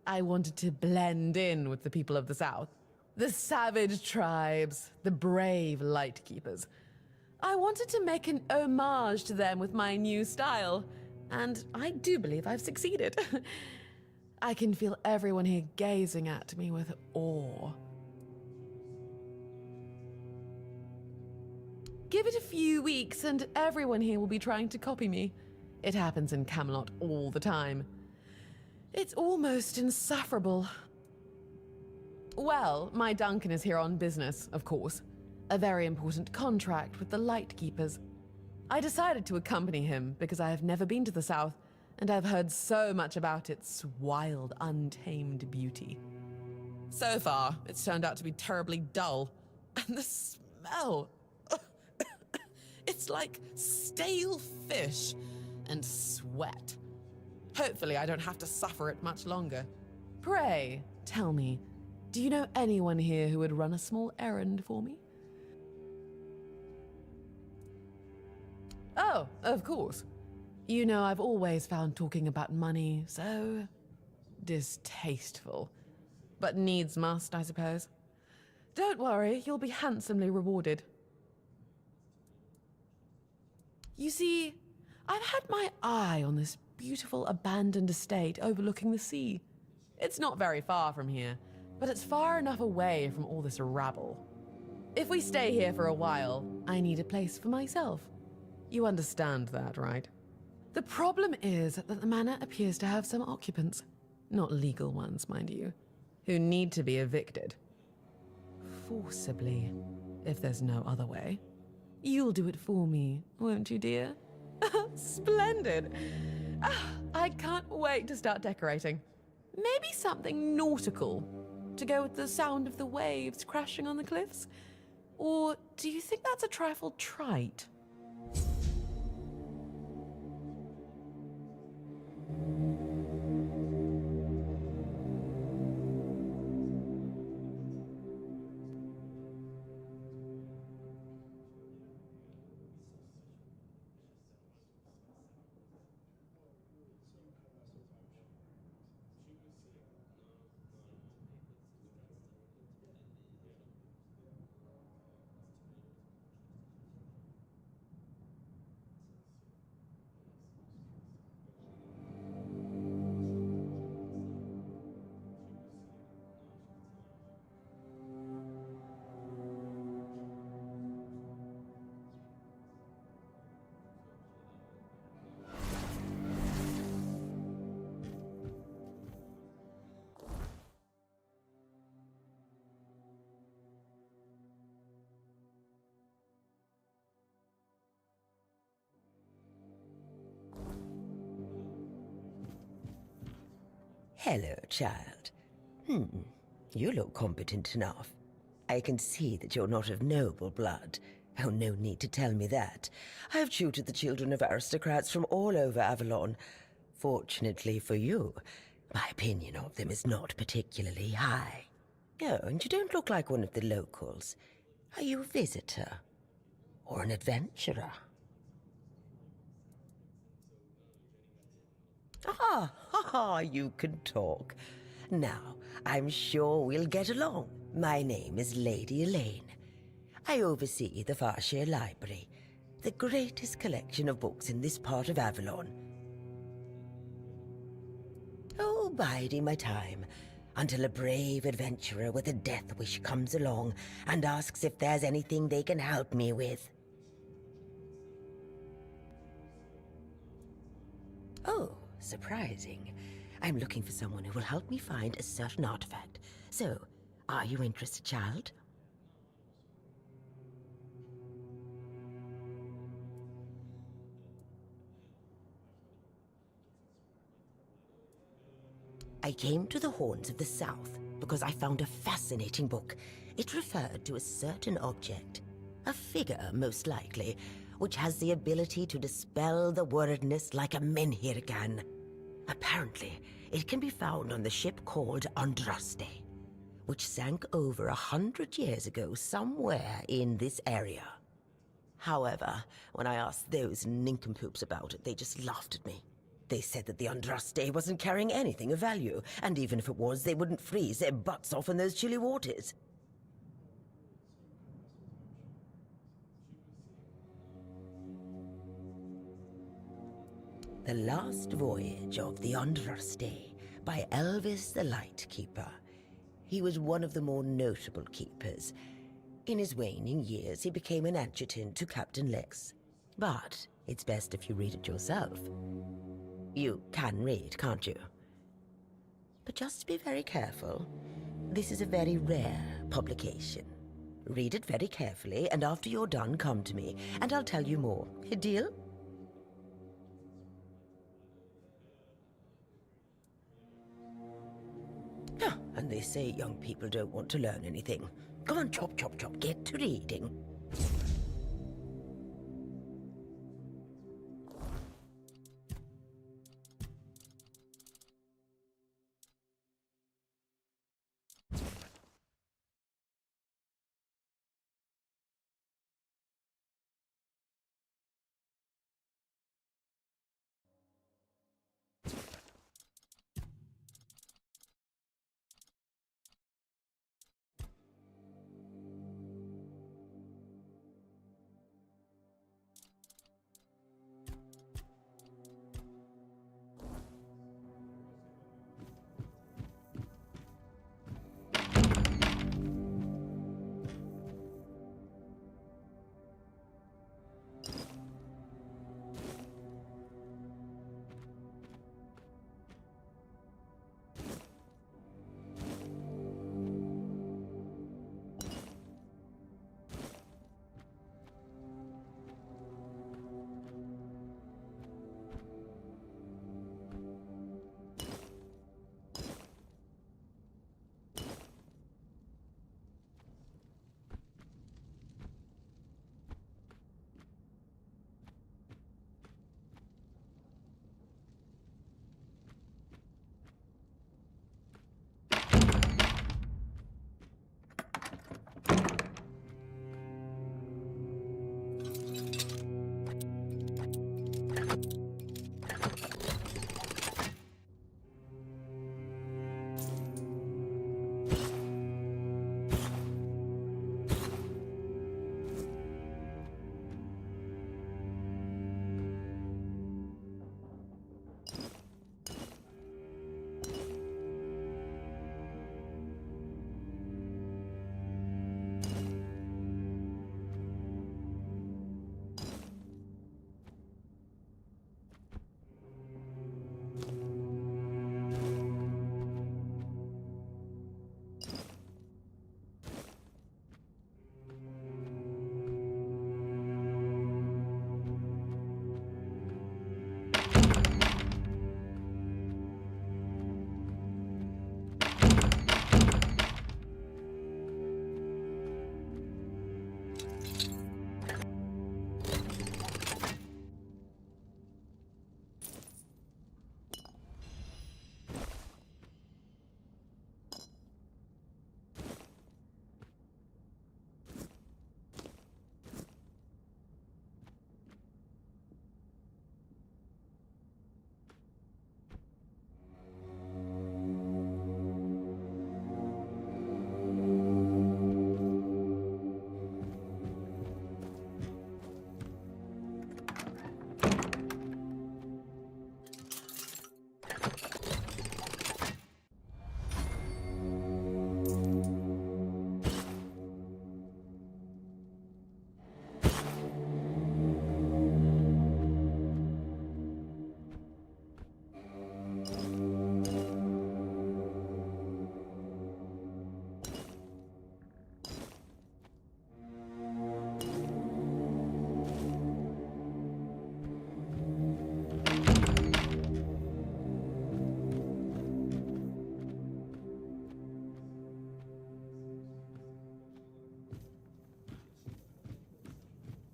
I wanted to blend in with the people of the South. The savage tribes, the brave lightkeepers. I wanted to make an homage to them with my new style, and I do believe I've succeeded. I can feel everyone here gazing at me with awe. Give it a few weeks and everyone here will be trying to copy me. It happens in Camelot all the time. It's almost insufferable. Well, my Duncan is here on business, of course. A very important contract with the Lightkeepers. I decided to accompany him because I have never been to the South, and I've heard so much about its wild, untamed beauty. So far, it's turned out to be terribly dull. And the smell! It's like stale fish and sweat. Hopefully I don't have to suffer it much longer. Pray, tell me, do you know anyone here who would run a small errand for me? Oh, of course. You know, I've always found talking about money so distasteful. But needs must, I suppose. Don't worry, you'll be handsomely rewarded. You see, I've had my eye on this beautiful abandoned estate overlooking the sea. It's not very far from here, but it's far enough away from all this rabble. If we stay here for a while, I need a place for myself. You understand that, right? The problem is that the manor appears to have some occupants, not legal ones, mind you, who need to be evicted. Forcibly, if there's no other way. You'll do it for me, won't you, dear? Splendid! I can't wait to start decorating. Maybe something nautical, to go with the sound of the waves crashing on the cliffs? Or do you think that's a trifle trite? Hello, child. You look competent enough. I can see that you're not of noble blood. Oh, no need to tell me that. I've tutored the children of aristocrats from all over Avalon. Fortunately for you, my opinion of them is not particularly high. Oh, and you don't look like one of the locals. Are you a visitor? Or an adventurer? You can talk. Now, I'm sure we'll get along. My name is Lady Elaine. I oversee the Farshire Library, the greatest collection of books in this part of Avalon. Oh, biding my time, until a brave adventurer with a death wish comes along and asks if there's anything they can help me with. Oh, surprising. I'm looking for someone who will help me find a certain artifact. So, are you interested, child? I came to the Horns of the South because I found a fascinating book. It referred to a certain object, a figure most likely, which has the ability to dispel the worriedness like a menhir can. Apparently, it can be found on the ship called Andraste, which sank over 100 years ago somewhere in this area. However, when I asked those nincompoops about it, they just laughed at me. They said that the Andraste wasn't carrying anything of value, and even if it was, they wouldn't freeze their butts off in those chilly waters. The Last Voyage of the Andraste by Elvis the Lightkeeper. He was one of the more notable keepers. In his waning years, he became an adjutant to Captain Lex. But it's best if you read it yourself. You can read, can't you? But just be very careful. This is a very rare publication. Read it very carefully, and after you're done, come to me, and I'll tell you more. A deal? And they say young people don't want to learn anything. Come on, chop, chop, chop, get to reading.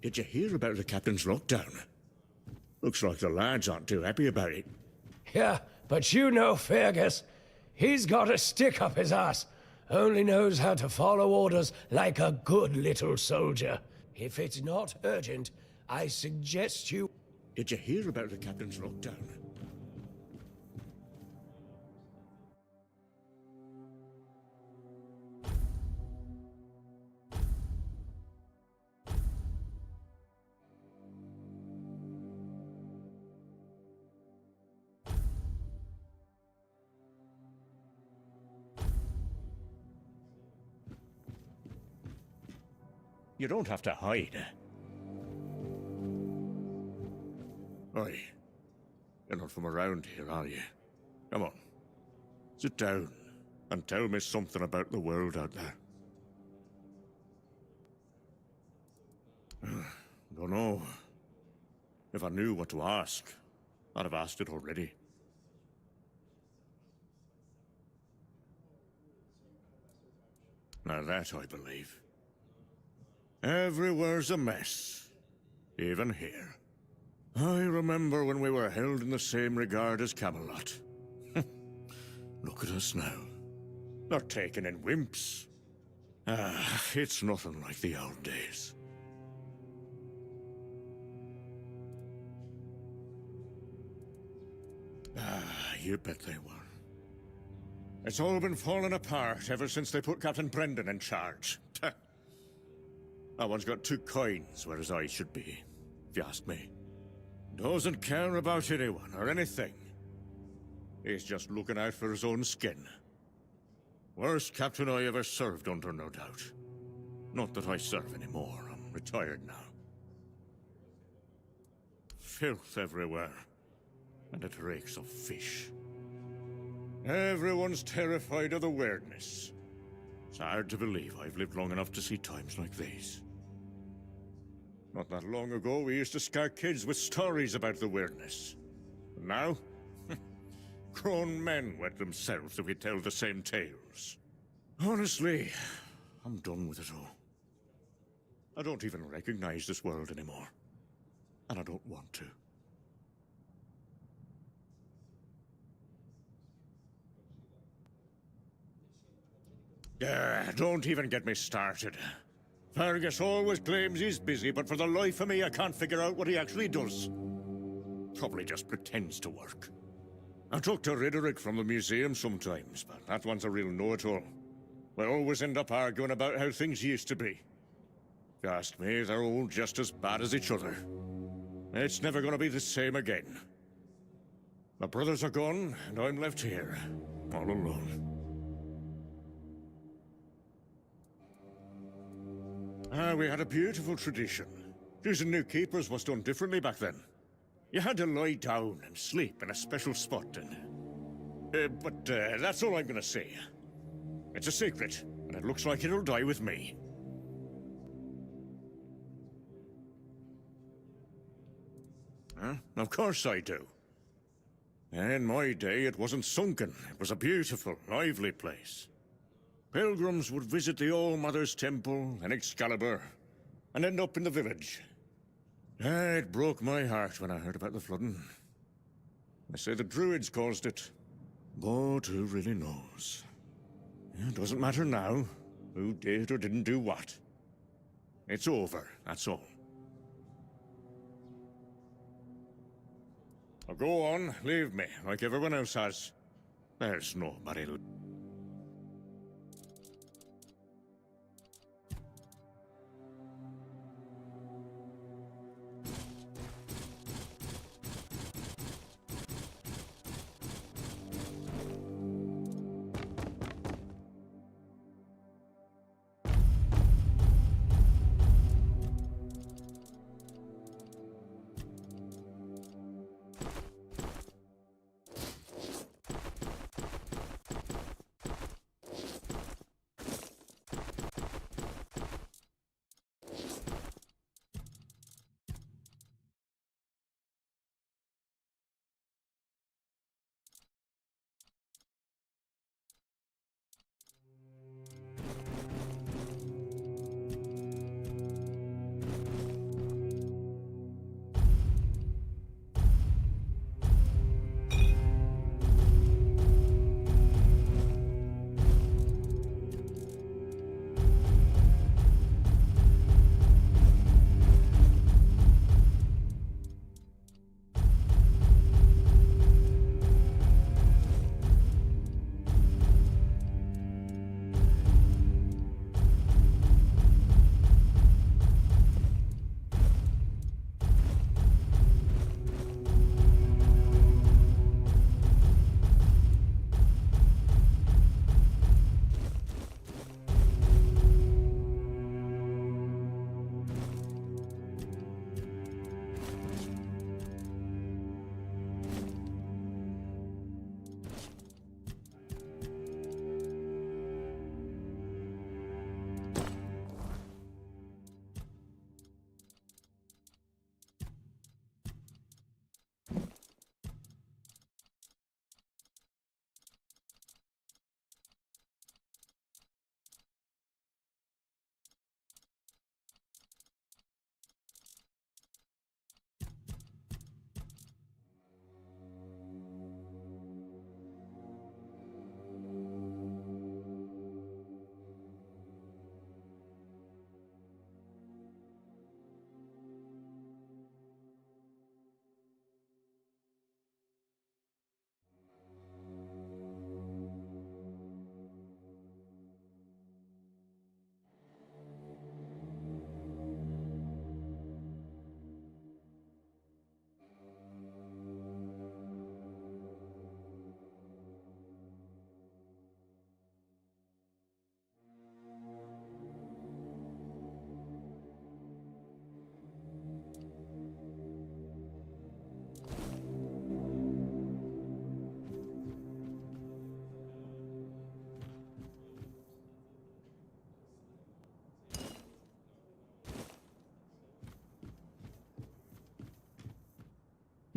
Did you hear about the captain's lockdown? Looks like the lads aren't too happy about it. Yeah, but you know Fergus. He's got a stick up his ass. Only knows how to follow orders like a good little soldier. If it's not urgent, I suggest you... Did you hear about the captain's lockdown? You don't have to hide. Oi, you're not from around here, are you? Come on, sit down and tell me something about the world out there. Don't know. If I knew what to ask, I'd have asked it already. Now that I believe. Everywhere's a mess, even here. I remember when we were held in the same regard as Camelot. Look at us now. They're taken in wimps. It's nothing like the old days. You bet they were. It's all been falling apart ever since they put Captain Brendan in charge. That one's got two coins where his eyes should be, if you ask me. Doesn't care about anyone or anything. He's just looking out for his own skin. Worst captain I ever served under, no doubt. Not that I serve anymore, I'm retired now. Filth everywhere, and it reeks of fish. Everyone's terrified of the weirdness. It's hard to believe I've lived long enough to see times like these. Not that long ago, we used to scare kids with stories about the weirdness. But now, grown men wet themselves if we tell the same tales. Honestly, I'm done with it all. I don't even recognize this world anymore. And I don't want to. Don't even get me started. Fergus always claims he's busy, but for the life of me, I can't figure out what he actually does. Probably just pretends to work. I talk to Riderick from the museum sometimes, but that one's a real know-it-all. We always end up arguing about how things used to be. If you ask me, they're all just as bad as each other. It's never gonna be the same again. My brothers are gone, and I'm left here, all alone. We had a beautiful tradition. Choosing new keepers was done differently back then. You had to lie down and sleep in a special spot, but that's all I'm gonna say. It's a secret, and it looks like it'll die with me. Huh? Of course I do. In my day, it wasn't sunken. It was a beautiful, lively place. Pilgrims would visit the All-Mother's Temple and Excalibur, and end up in the village. It broke my heart when I heard about the flooding. They say the Druids caused it, but who really knows? It doesn't matter now, who did or didn't do what. It's over, that's all. Now go on, leave me, like everyone else has. There's nobody...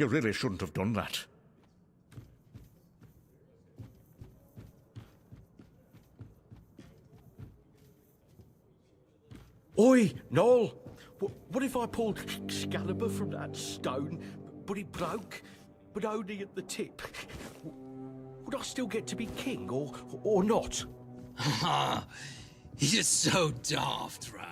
You really shouldn't have done that. Oi, Noel! What if I pulled Excalibur from that stone, but it broke, but only at the tip? Would I still get to be king, or not? Ha! You're so daft, Ran.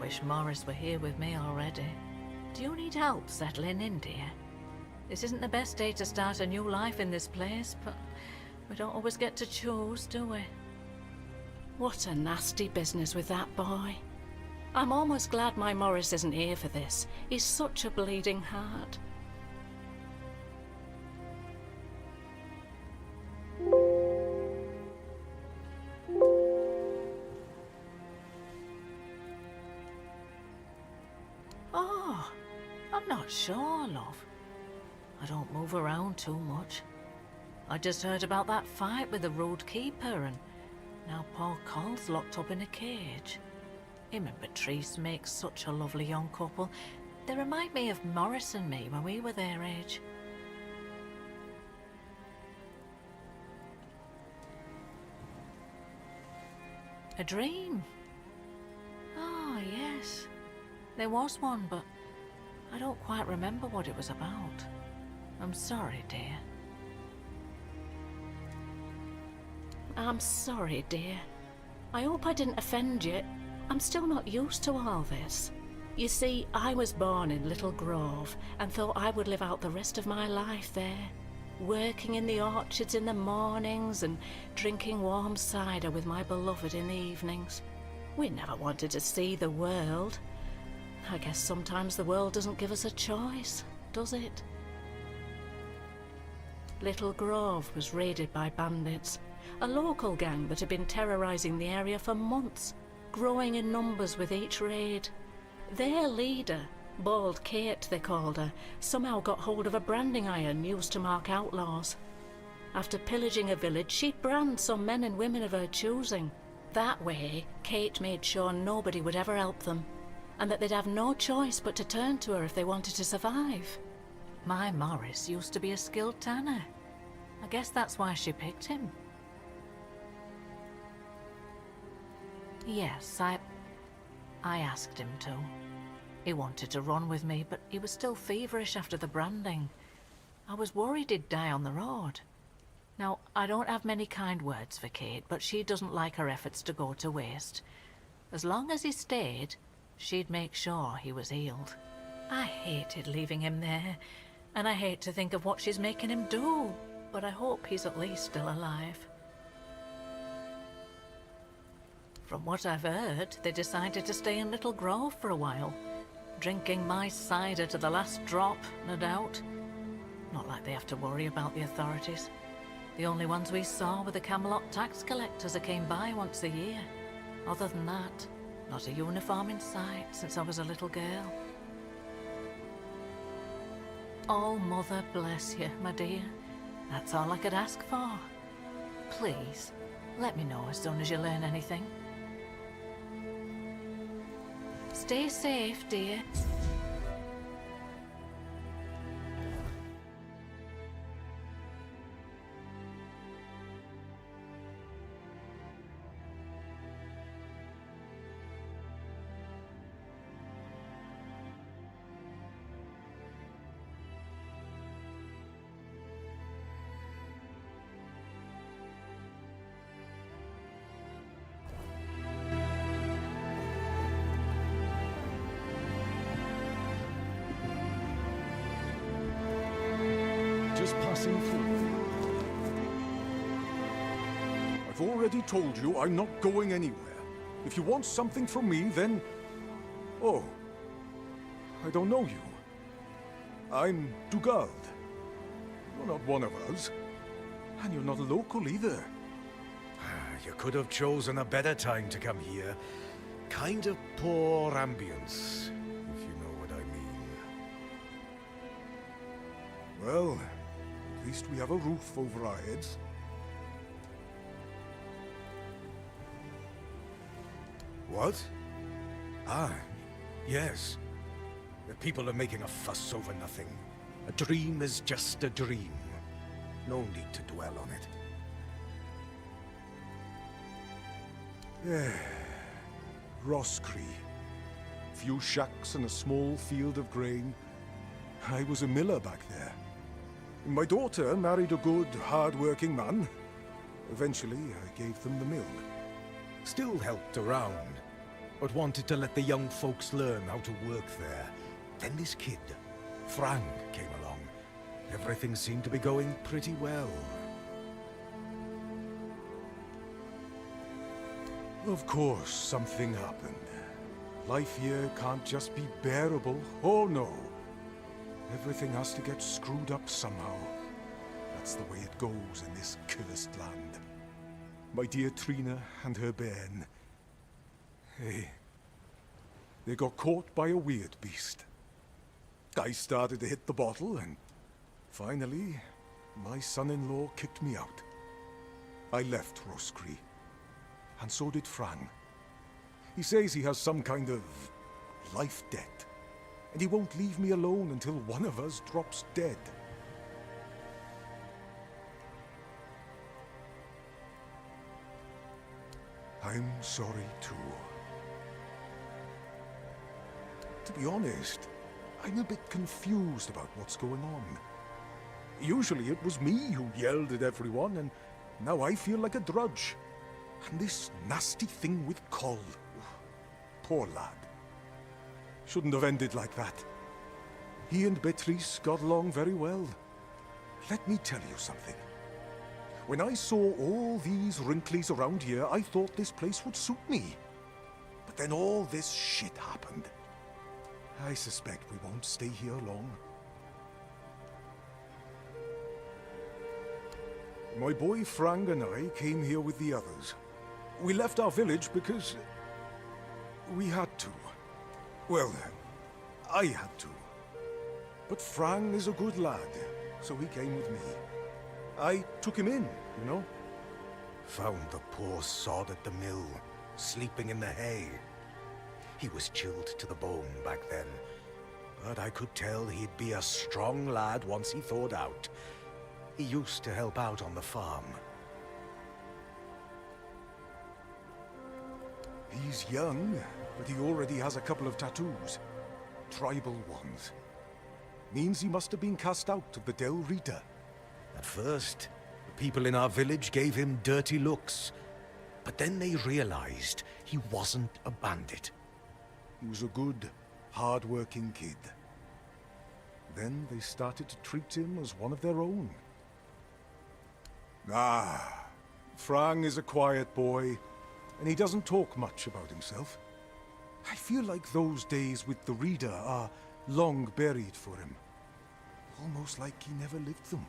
Wish Morris were here with me already. Do you need help settling in, dear? This isn't the best day to start a new life in this place, but we don't always get to choose, do we? What a nasty business with that boy. I'm almost glad my Morris isn't here for this. He's such a bleeding heart. Oh, I'm not sure, love. I don't move around too much. I just heard about that fight with the road keeper, and now poor Cole's locked up in a cage. Him and Patrice make such a lovely young couple. They remind me of Morris and me when we were their age. A dream? Oh, yes. There was one, but I don't quite remember what it was about. I'm sorry, dear. I'm sorry, dear. I hope I didn't offend you. I'm still not used to all this. You see, I was born in Little Grove and thought I would live out the rest of my life there, working in the orchards in the mornings and drinking warm cider with my beloved in the evenings. We never wanted to see the world. I guess sometimes the world doesn't give us a choice, does it? Little Grove was raided by bandits, a local gang that had been terrorizing the area for months, growing in numbers with each raid. Their leader, Bald Kate they called her, somehow got hold of a branding iron used to mark outlaws. After pillaging a village, she'd brand some men and women of her choosing. That way, Kate made sure nobody would ever help them, and that they'd have no choice but to turn to her if they wanted to survive. My Morris used to be a skilled tanner. I guess that's why she picked him. Yes, I asked him to. He wanted to run with me, but he was still feverish after the branding. I was worried he'd die on the road. Now, I don't have many kind words for Kate, but she doesn't like her efforts to go to waste. As long as he stayed, she'd make sure he was healed. I hated leaving him there, and I hate to think of what she's making him do, but I hope he's at least still alive. From what I've heard, they decided to stay in Little Grove for a while, drinking my cider to the last drop, no doubt. Not like they have to worry about the authorities. The only ones we saw were the Camelot tax collectors that came by once a year. Other than that, not a uniform in sight since I was a little girl. Oh, Mother bless you, my dear. That's all I could ask for. Please, let me know as soon as you learn anything. Stay safe, dear. Just passing through. I've already told you I'm not going anywhere. If you want something from me, then... Oh. I don't know you. I'm Dugald. You're not one of us. And you're not a local either. You could have chosen a better time to come here. Kind of poor ambience, if you know what I mean. Well, at least we have a roof over our heads. What? Ah, yes. The people are making a fuss over nothing. A dream is just a dream. No need to dwell on it. Yeah. Roscree. Few shacks and a small field of grain. I was a miller back there. My daughter married a good, hard-working man. Eventually, I gave them the mill. Still helped around, but wanted to let the young folks learn how to work there. Then this kid, Frank, came along. Everything seemed to be going pretty well. Of course, something happened. Life here can't just be bearable. Oh no. Everything has to get screwed up somehow. That's the way it goes in this cursed land. My dear Trina and her bairn. They got caught by a weird beast. I started to hit the bottle and finally, my son-in-law kicked me out. I left Roscree. And so did Fran. He says he has some kind of life debt, and he won't leave me alone until one of us drops dead. I'm sorry too. To be honest, I'm a bit confused about what's going on. Usually it was me who yelled at everyone, and now I feel like a drudge. And this nasty thing with Coll. Poor lad. Shouldn't have ended like that. He and Beatrice got along very well. Let me tell you something. When I saw all these wrinklies around here, I thought this place would suit me. But then all this shit happened. I suspect we won't stay here long. My boy Frang and I came here with the others. We left our village because we had to. Well, I had to. But Frang is a good lad, so he came with me. I took him in, you know. Found the poor sod at the mill, sleeping in the hay. He was chilled to the bone back then, but I could tell he'd be a strong lad once he thawed out. He used to help out on the farm. He's young, but he already has a couple of tattoos. Tribal ones. Means he must have been cast out of the Del Rita. At first, the people in our village gave him dirty looks, but then they realized he wasn't a bandit. He was a good, hard-working kid. Then they started to treat him as one of their own. Frang is a quiet boy, and he doesn't talk much about himself. I feel like those days with the Reader are long buried for him. Almost like he never lived them.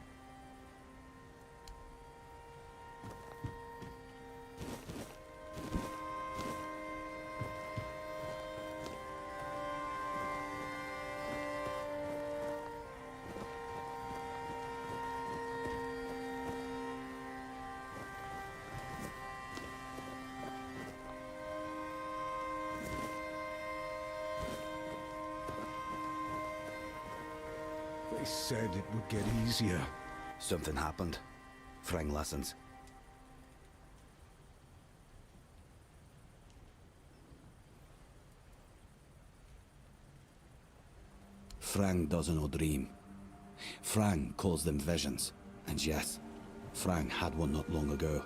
They said it would get easier. Something happened. Frang listens. Frang doesn't know dream. Frang calls them visions. And yes, Frang had one not long ago.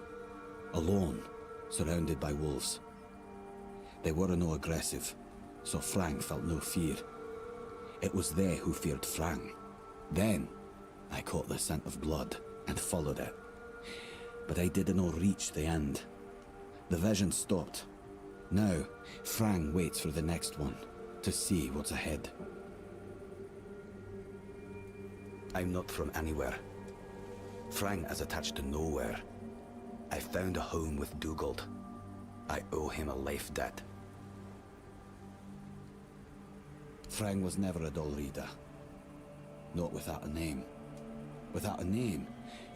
Alone, surrounded by wolves. They were no aggressive, so Frang felt no fear. It was they who feared Frang. Then, I caught the scent of blood and followed it. But I didn't reach the end. The vision stopped. Now, Frang waits for the next one, to see what's ahead. I'm not from anywhere. Frang is attached to nowhere. I found a home with Dugald. I owe him a life debt. Frang was never a dull reader. Not without a name. Without a name,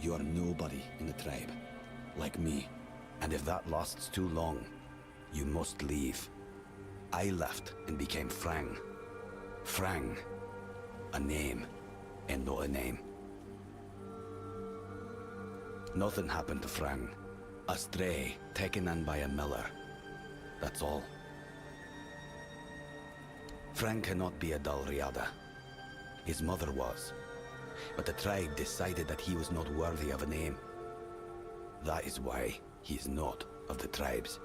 you are nobody in the tribe. Like me. And if that lasts too long, you must leave. I left and became Frang. Frang. A name, and not a name. Nothing happened to Frang. A stray taken in by a miller. That's all. Frang cannot be a dull riada. His mother was. But the tribe decided that he was not worthy of a name. That is why he is not of the tribes.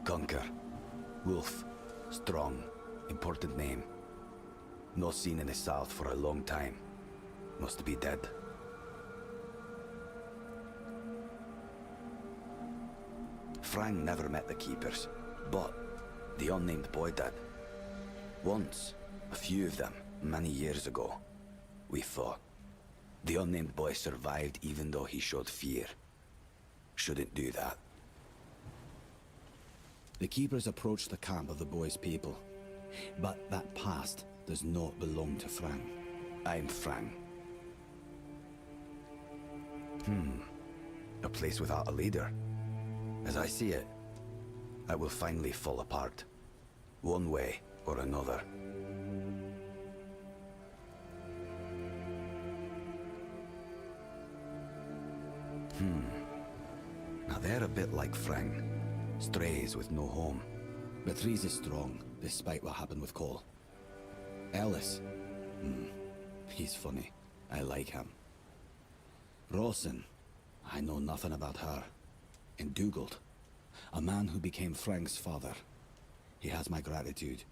Conquer. Wolf. Strong. Important name. Not seen in the south for a long time. Must be dead. Frang never met the keepers, but the unnamed boy did. Once, a few of them, many years ago, we fought. The unnamed boy survived even though he showed fear. Shouldn't do that. The keepers approached the camp of the boy's people, but that past does not belong to Frang. I'm Frang. A place without a leader. As I see it, I will finally fall apart. One way or another. Now they're a bit like Frang. Strays with no home. But Threes is strong, despite what happened with Cole. Ellis? He's funny. I like him. Rawson? I know nothing about her. And Dugald? A man who became Frang's father. He has my gratitude.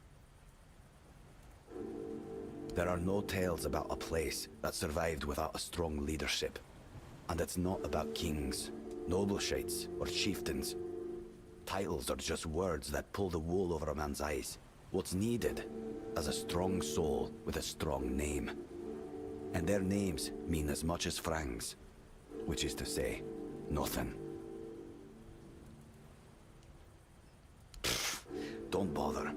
There are no tales about a place that survived without a strong leadership. And it's not about kings, nobleshites, or chieftains. Titles are just words that pull the wool over a man's eyes. What's needed is a strong soul with a strong name. And their names mean as much as Frang's. Which is to say, nothing. Pfft, don't bother.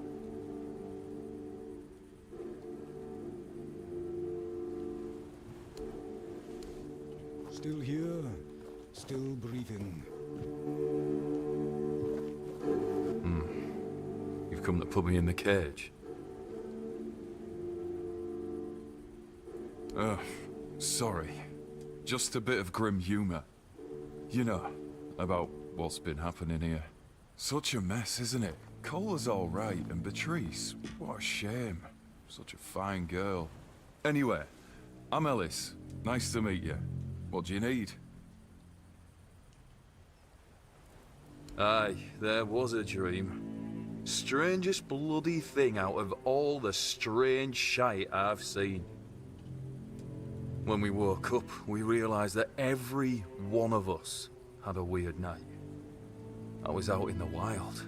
Still here, still breathing. You've come to put me in the cage. Sorry. Just a bit of grim humor. You know, about what's been happening here. Such a mess, isn't it? Cola's all right, and Beatrice, what a shame. Such a fine girl. Anyway, I'm Ellis. Nice to meet you. What do you need? Aye, there was a dream. Strangest bloody thing out of all the strange shite I've seen. When we woke up, we realized that every one of us had a weird night. I was out in the wild.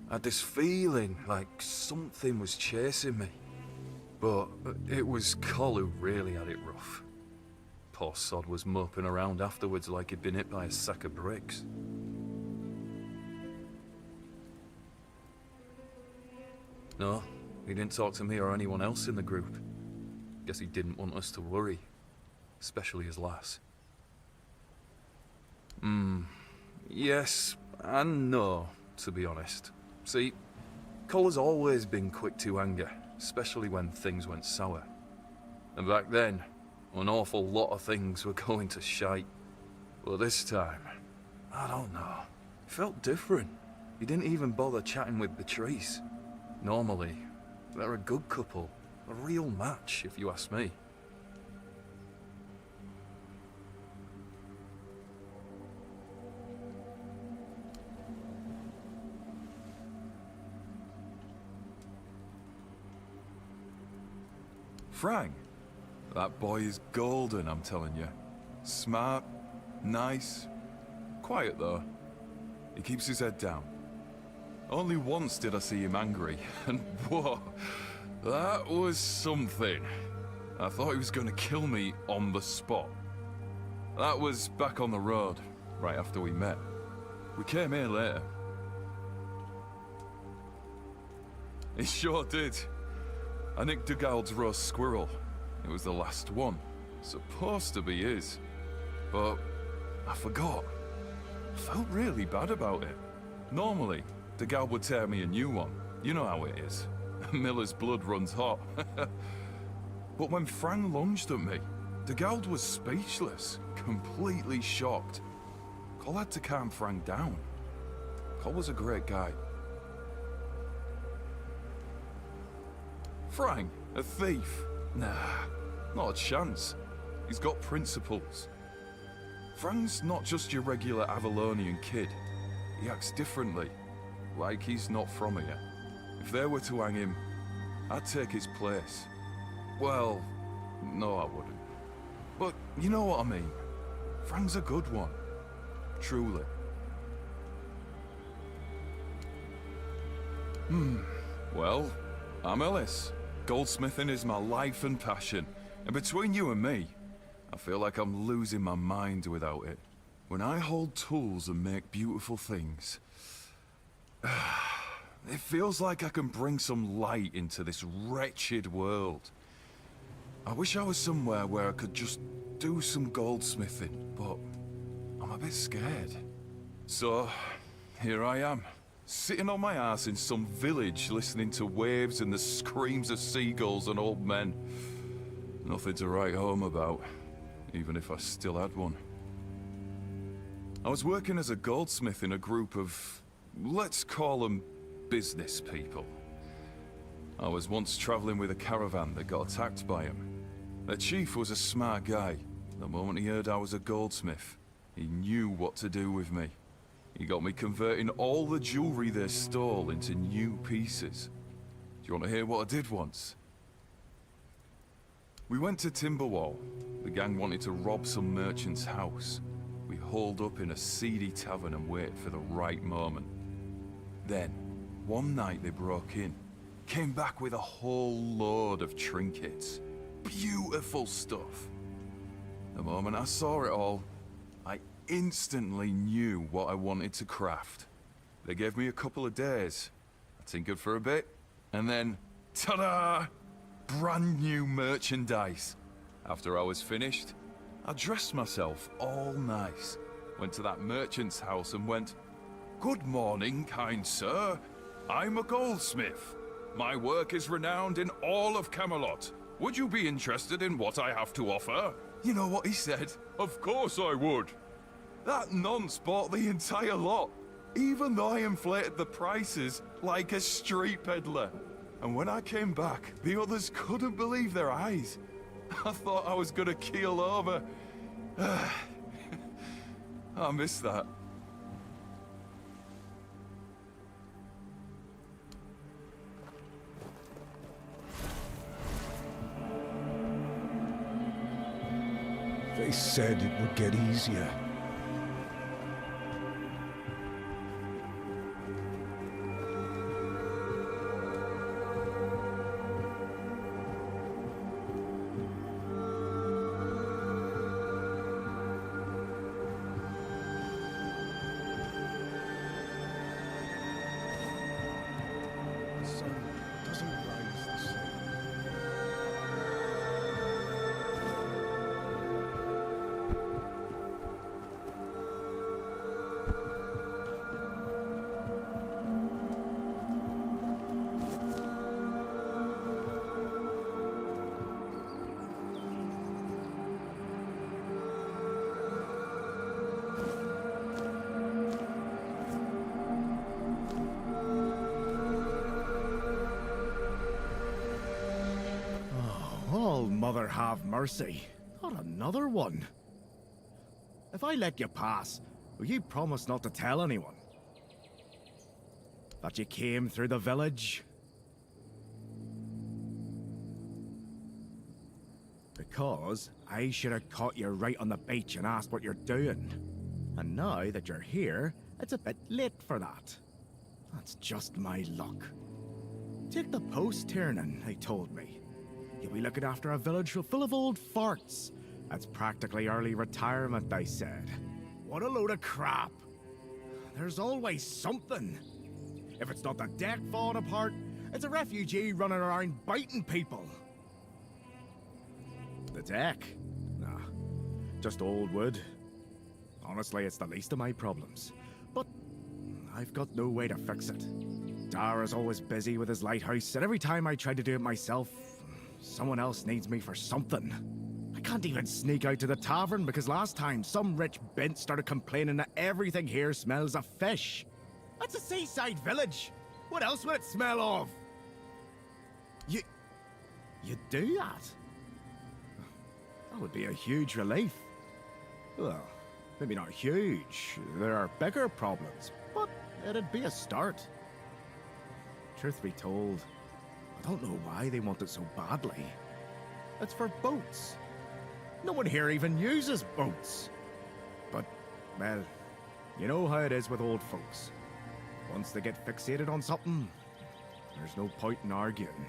I had this feeling like something was chasing me. But it was Col who really had it rough. Poor sod was moping around afterwards like he'd been hit by a sack of bricks. No, he didn't talk to me or anyone else in the group. Guess he didn't want us to worry. Especially his lass. Yes and no, to be honest. See, Cole has always been quick to anger, especially when things went sour. And back then, an awful lot of things were going to shite. But this time, I don't know. It felt different. He didn't even bother chatting with Beatrice. Normally, they're a good couple. A real match, if you ask me. Frank, that boy is golden, I'm telling you. Smart, nice, quiet though. He keeps his head down. Only once did I see him angry, and whoa, that was something. I thought he was going to kill me on the spot. That was back on the road, right after we met. We came here later. He sure did. I nicked Dugald's roast squirrel. It was the last one. Supposed to be his. But I forgot. I felt really bad about it. Normally, Dugald would tear me a new one. You know how it is. Miller's blood runs hot. But when Frank lunged at me, Dugald was speechless, completely shocked. Cole had to calm Frank down. Cole was a great guy. Frank, a thief? Nah, not a chance. He's got principles. Frank's not just your regular Avalonian kid. He acts differently, like he's not from here. If they were to hang him, I'd take his place. Well, no I wouldn't. But you know what I mean. Frank's a good one. Truly. Well, I'm Ellis. Goldsmithing is my life and passion. And between you and me, I feel like I'm losing my mind without it. When I hold tools and make beautiful things, it feels like I can bring some light into this wretched world. I wish I was somewhere where I could just do some goldsmithing, but I'm a bit scared. So, here I am, sitting on my ass in some village listening to waves and the screams of seagulls and old men. Nothing to write home about, even if I still had one. I was working as a goldsmith in a group of, let's call them business people. I was once traveling with a caravan that got attacked by him. Their chief was a smart guy. The moment he heard I was a goldsmith, he knew what to do with me. He got me converting all the jewelry they stole into new pieces. Do you want to hear what I did once? We went to Timberwall. The gang wanted to rob some merchant's house. We holed up in a seedy tavern and waited for the right moment. Then, one night they broke in. Came back with a whole load of trinkets. Beautiful stuff. The moment I saw it all, I instantly knew what I wanted to craft. They gave me a couple of days. I tinkered for a bit, and then, ta-da! Brand new merchandise. After I was finished, I dressed myself all nice, went to that merchant's house and went, "Good morning, kind sir. I'm a goldsmith. My work is renowned in all of Camelot. Would you be interested in what I have to offer?" You know what he said? "Of course I would." That nonce bought the entire lot, even though I inflated the prices like a street peddler. And when I came back, the others couldn't believe their eyes. I thought I was gonna keel over. I miss that. They said it would get easier. The sun doesn't rise the same. Oh, Mother have mercy. Not another one. If I let you pass, will you promise not to tell anyone? That you came through the village? Because I should have caught you right on the beach and asked what you're doing. And now that you're here, it's a bit late for that. That's just my luck. Take the post turning, they told me. You'll be looking after a village full of old farts. That's practically early retirement, they said. What a load of crap. There's always something. If it's not the deck falling apart, it's a refugee running around biting people. The deck? Nah, just old wood. Honestly, it's the least of my problems. But I've got no way to fix it. Dara's always busy with his lighthouse, and every time I try to do it myself, someone else needs me for something. I can't even sneak out to the tavern because last time some rich bint started complaining that everything here smells of fish. That's a seaside village. What else would it smell of? You do that? That would be a huge relief. Well, maybe not huge. There are bigger problems, but it'd be a start. Truth be told, I don't know why they want it so badly. It's for boats. No one here even uses boats. But, well, you know how it is with old folks. Once they get fixated on something, there's no point in arguing.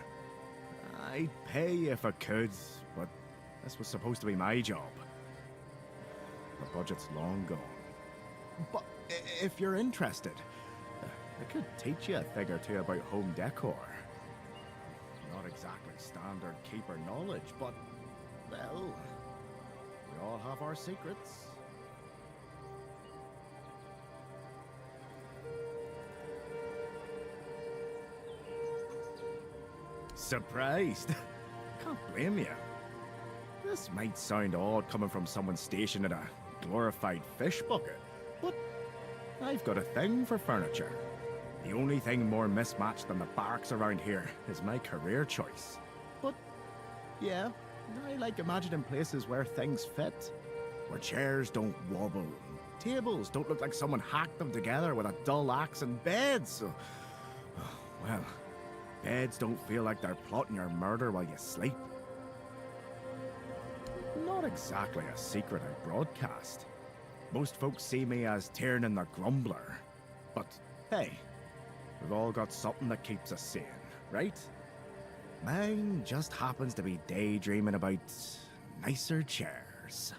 I'd pay if I could, but this was supposed to be my job. The budget's long gone. But if you're interested, I could teach you a thing or two about home decor. Not exactly standard keeper knowledge, but, well, we all have our secrets. Surprised? Can't blame you. This might sound odd coming from someone stationed in a glorified fish bucket, but I've got a thing for furniture. The only thing more mismatched than the barracks around here is my career choice. But, yeah, I like imagining places where things fit. Where chairs don't wobble, tables don't look like someone hacked them together with a dull axe, and beds, well, beds don't feel like they're plotting your murder while you sleep. Not exactly a secret I broadcast. Most folks see me as Tiernan the Grumbler. But hey, we've all got something that keeps us sane, right? Mine just happens to be daydreaming about nicer chairs.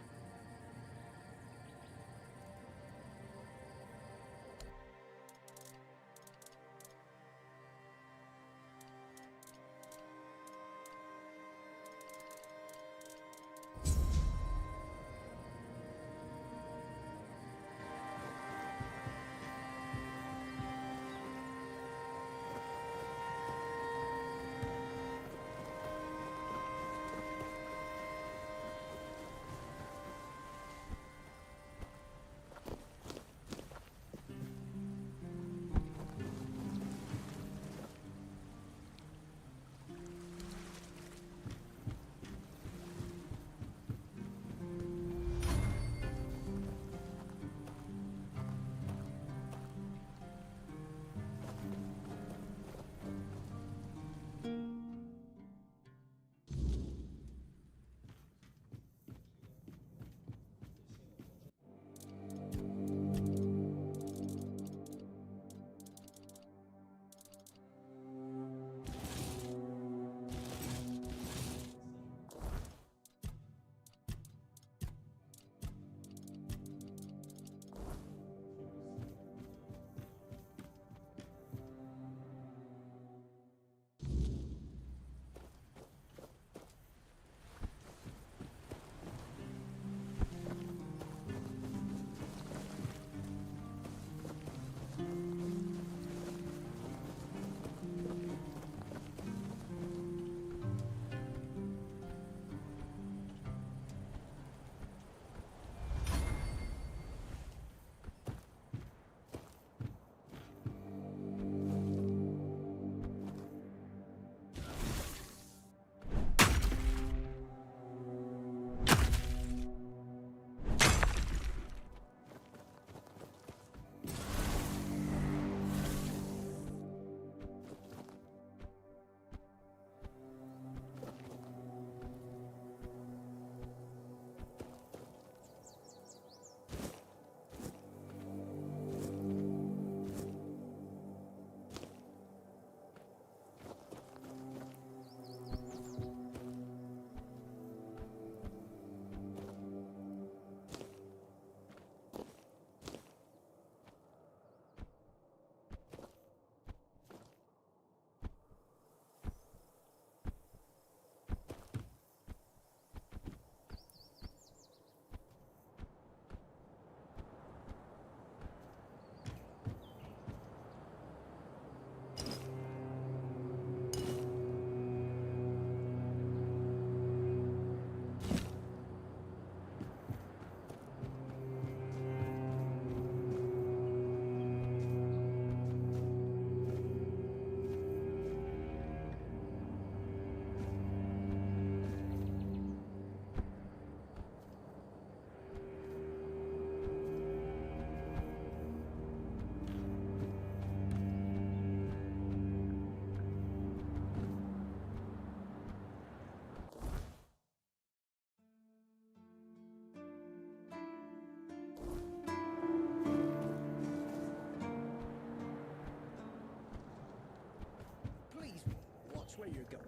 Where you're going.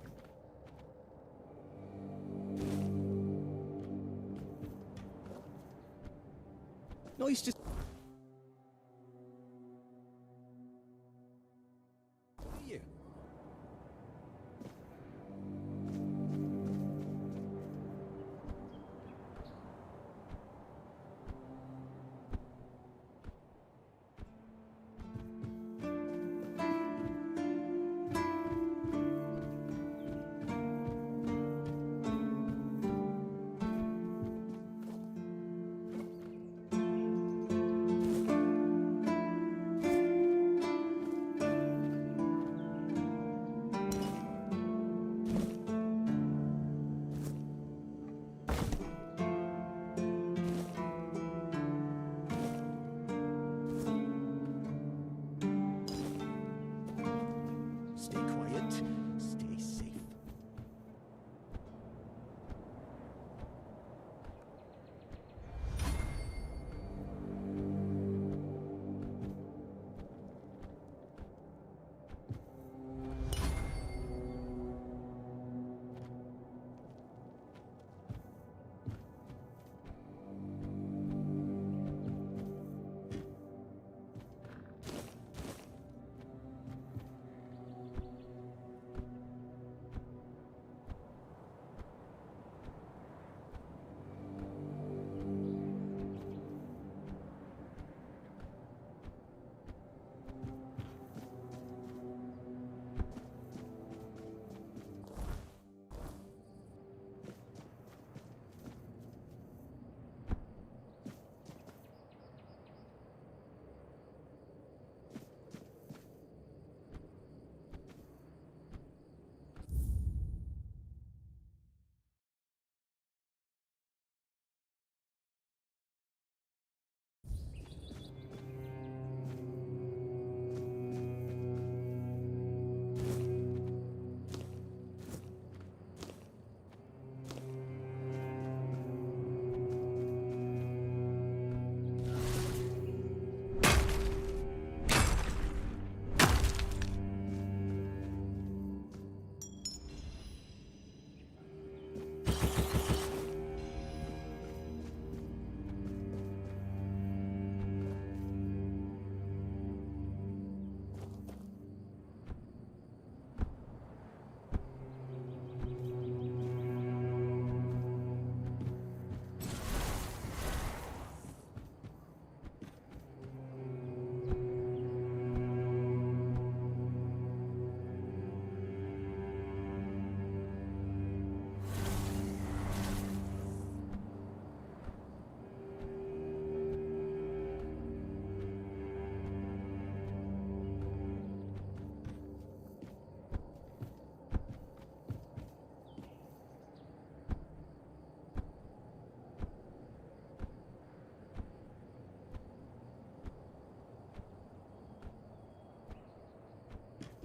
No, he's just... You. Stay quiet. Stay safe.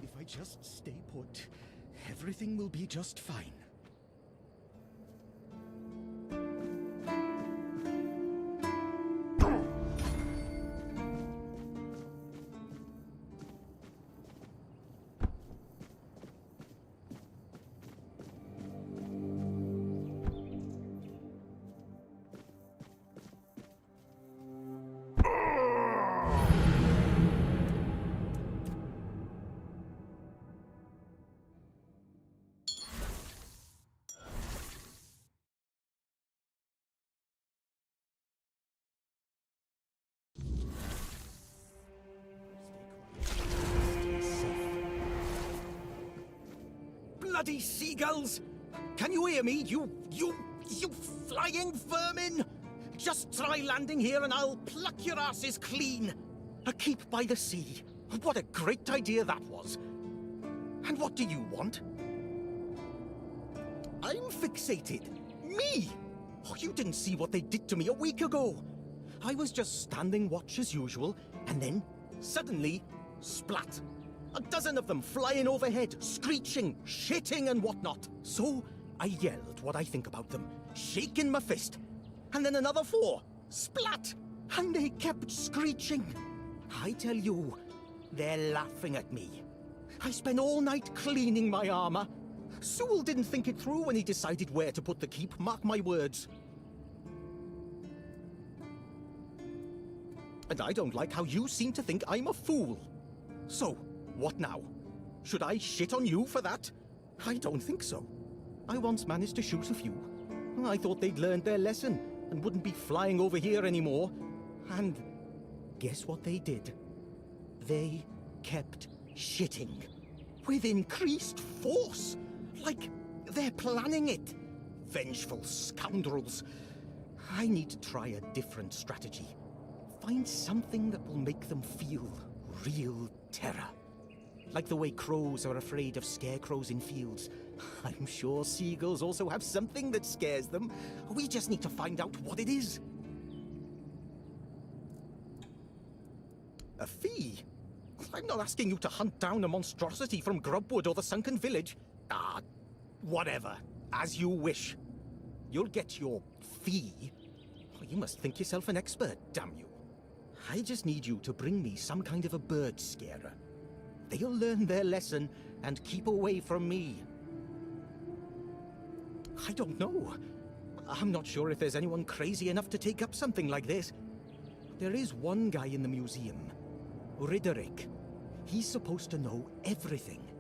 If I just stay put, everything will be just fine. Bloody seagulls! Can you hear me, you flying vermin? Just try landing here and I'll pluck your asses clean. A keep by the sea. What a great idea that was. And what do you want? I'm fixated. Me! Oh, you didn't see what they did to me a week ago. I was just standing watch as usual, and then, suddenly, splat. A dozen of them flying overhead, screeching, shitting and whatnot. So, I yelled what I think about them, shaking my fist. And then another 4, splat! And they kept screeching. I tell you, they're laughing at me. I spent all night cleaning my armor. Sewell didn't think it through when he decided where to put the keep, mark my words. And I don't like how you seem to think I'm a fool. So, what now? Should I shit on you for that? I don't think so. I once managed to shoot a few. I thought they'd learned their lesson and wouldn't be flying over here anymore. And guess what they did? They kept shitting. With increased force. Like they're planning it. Vengeful scoundrels. I need to try a different strategy. Find something that will make them feel real terror. Like the way crows are afraid of scarecrows in fields. I'm sure seagulls also have something that scares them. We just need to find out what it is. A fee? I'm not asking you to hunt down a monstrosity from Grubwood or the Sunken Village. Ah, whatever. As you wish. You'll get your fee. Oh, you must think yourself an expert, damn you. I just need you to bring me some kind of a bird scarer. They'll learn their lesson and keep away from me. I don't know. I'm not sure if there's anyone crazy enough to take up something like this. There is one guy in the museum, Riderick. He's supposed to know everything.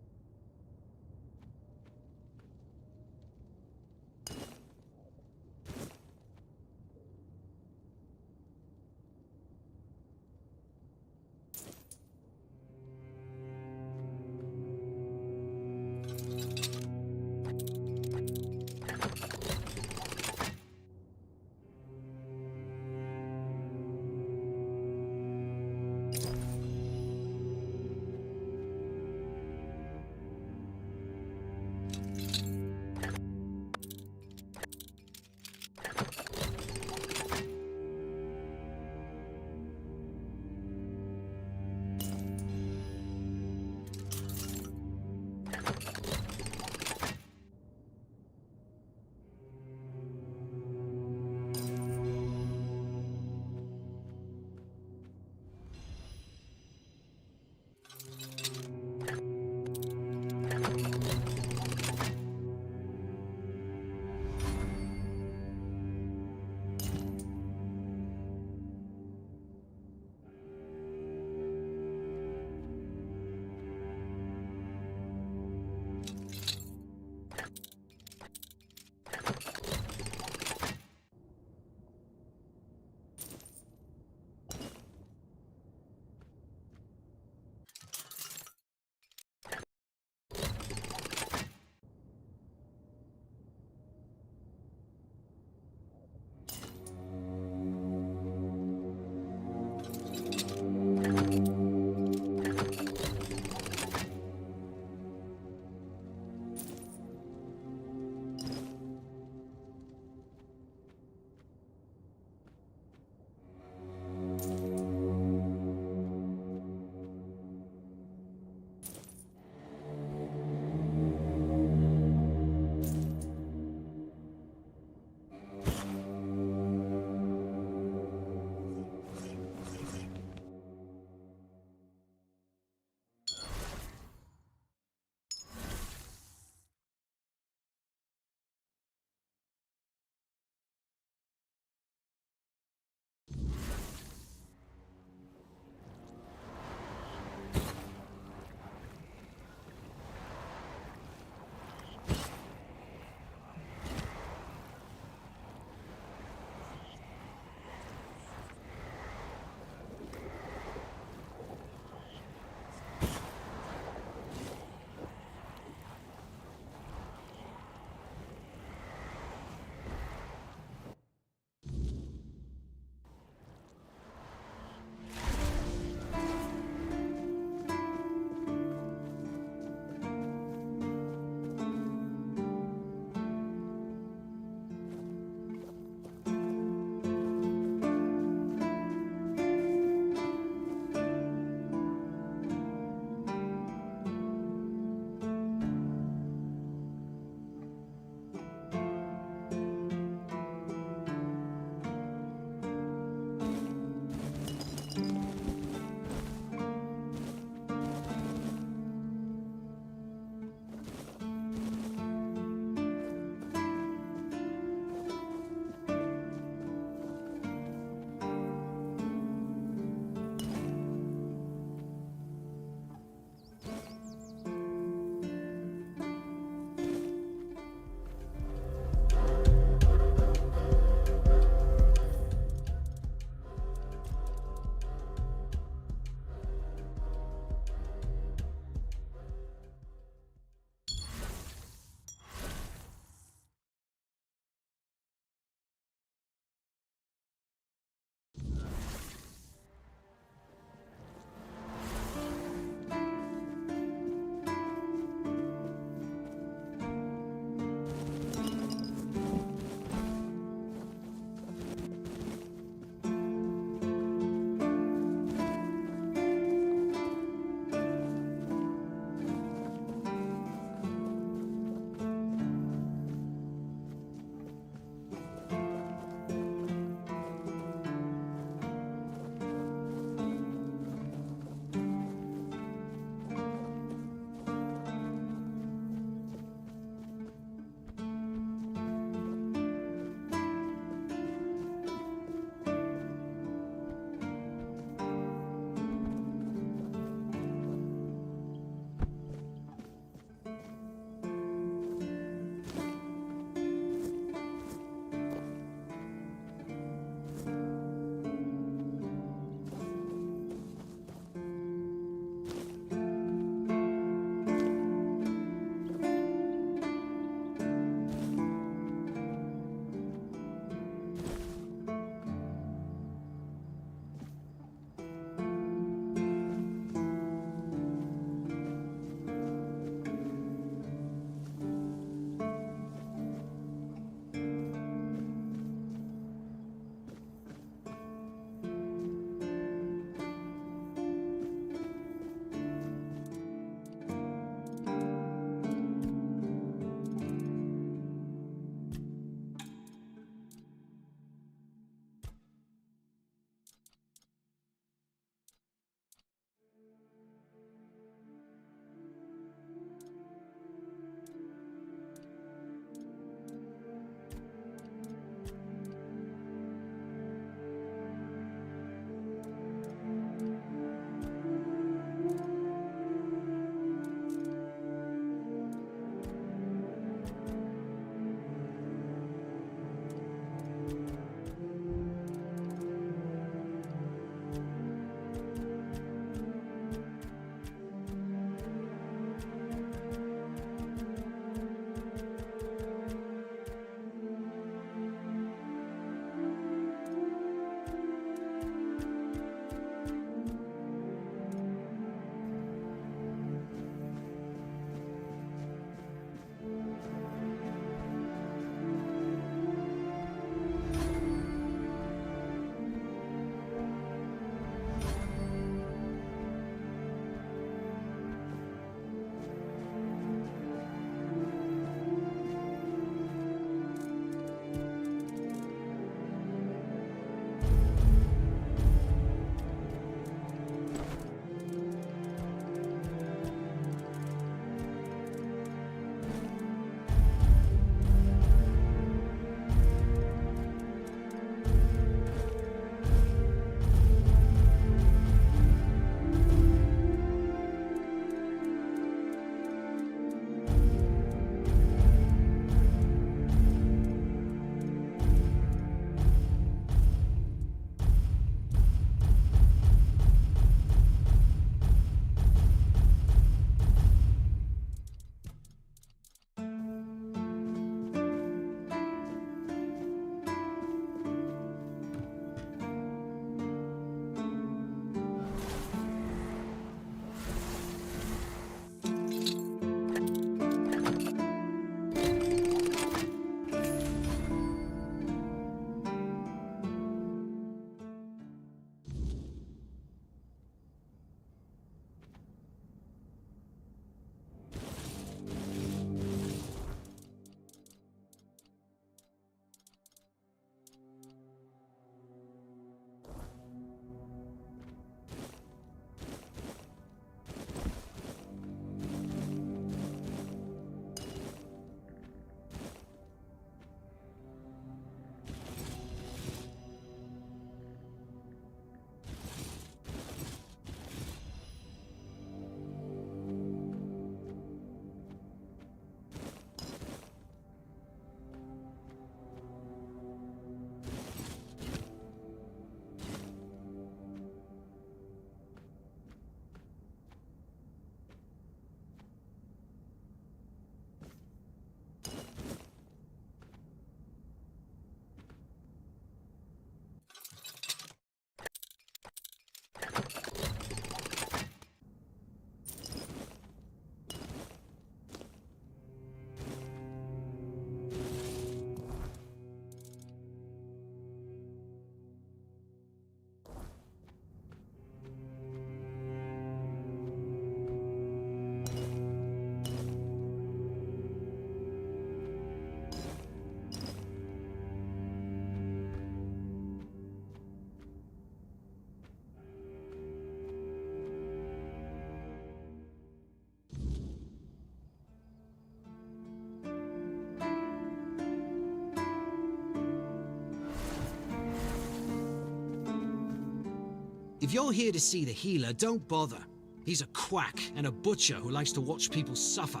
If you're here to see the healer, don't bother. He's a quack and a butcher who likes to watch people suffer.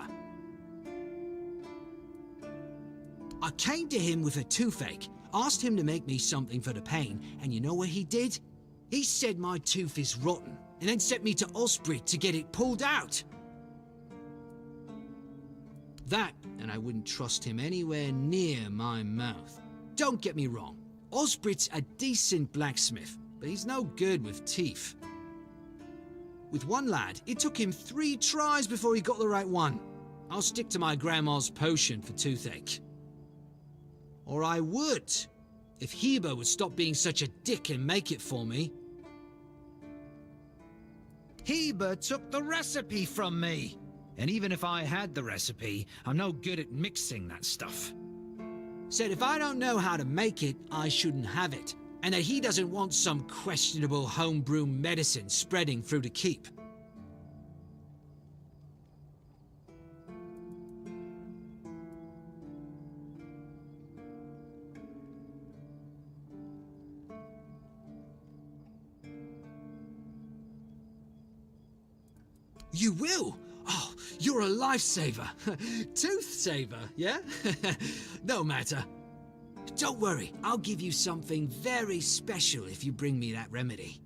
I came to him with a toothache, asked him to make me something for the pain, and you know what he did? He said my tooth is rotten, and then sent me to Osbrit to get it pulled out. That, and I wouldn't trust him anywhere near my mouth. Don't get me wrong, Osbrit's a decent blacksmith, but he's no good with teeth. With one lad, it took him 3 tries before he got the right one. I'll stick to my grandma's potion for toothache. Or I would, if Heber would stop being such a dick and make it for me. Heber took the recipe from me. And even if I had the recipe, I'm no good at mixing that stuff. Said if I don't know how to make it, I shouldn't have it. And that he doesn't want some questionable homebrew medicine spreading through the keep. You will? Oh, you're a lifesaver. Tooth saver, yeah? No matter. Don't worry, I'll give you something very special if you bring me that remedy.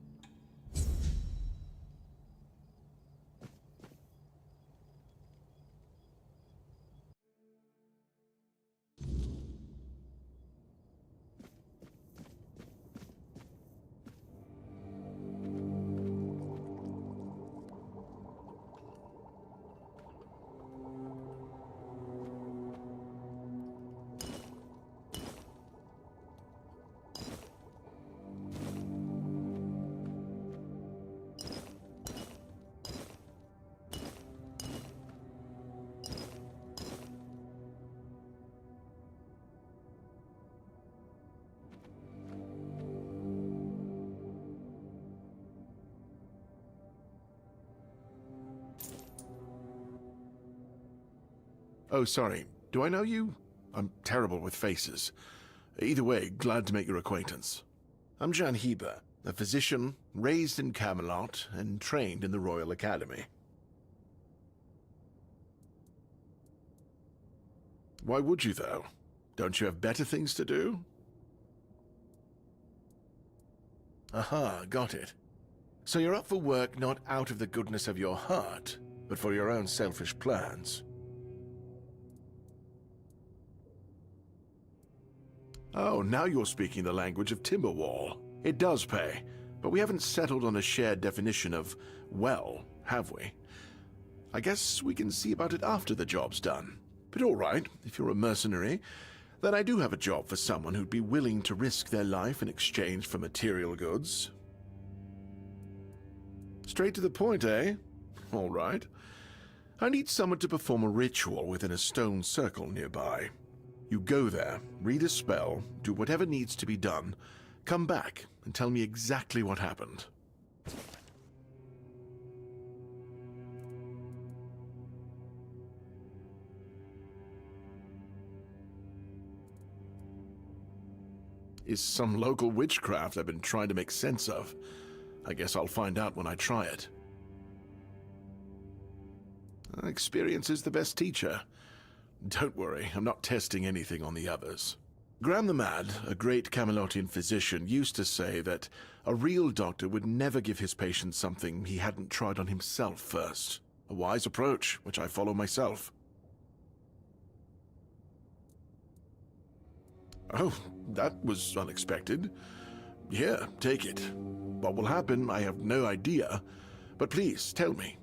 Oh, sorry. Do I know you? I'm terrible with faces. Either way, glad to make your acquaintance. I'm Jan Heber, a physician raised in Camelot and trained in the Royal Academy. Why would you, though? Don't you have better things to do? Aha, got it. So you're up for work not out of the goodness of your heart, but for your own selfish plans. Oh, now you're speaking the language of Timberwall. It does pay, but we haven't settled on a shared definition of well, have we? I guess we can see about it after the job's done. But all right, if you're a mercenary, then I do have a job for someone who'd be willing to risk their life in exchange for material goods. Straight to the point, eh? All right. I need someone to perform a ritual within a stone circle nearby. You go there, read a spell, do whatever needs to be done, come back and tell me exactly what happened. Is some local witchcraft I've been trying to make sense of. I guess I'll find out when I try it. Experience is the best teacher. Don't worry, I'm not testing anything on the others. Graham the Mad, a great Camelotian physician, used to say that a real doctor would never give his patients something he hadn't tried on himself first. A wise approach, which I follow myself. Oh, that was unexpected. Here, take it. What will happen, I have no idea, but please tell me,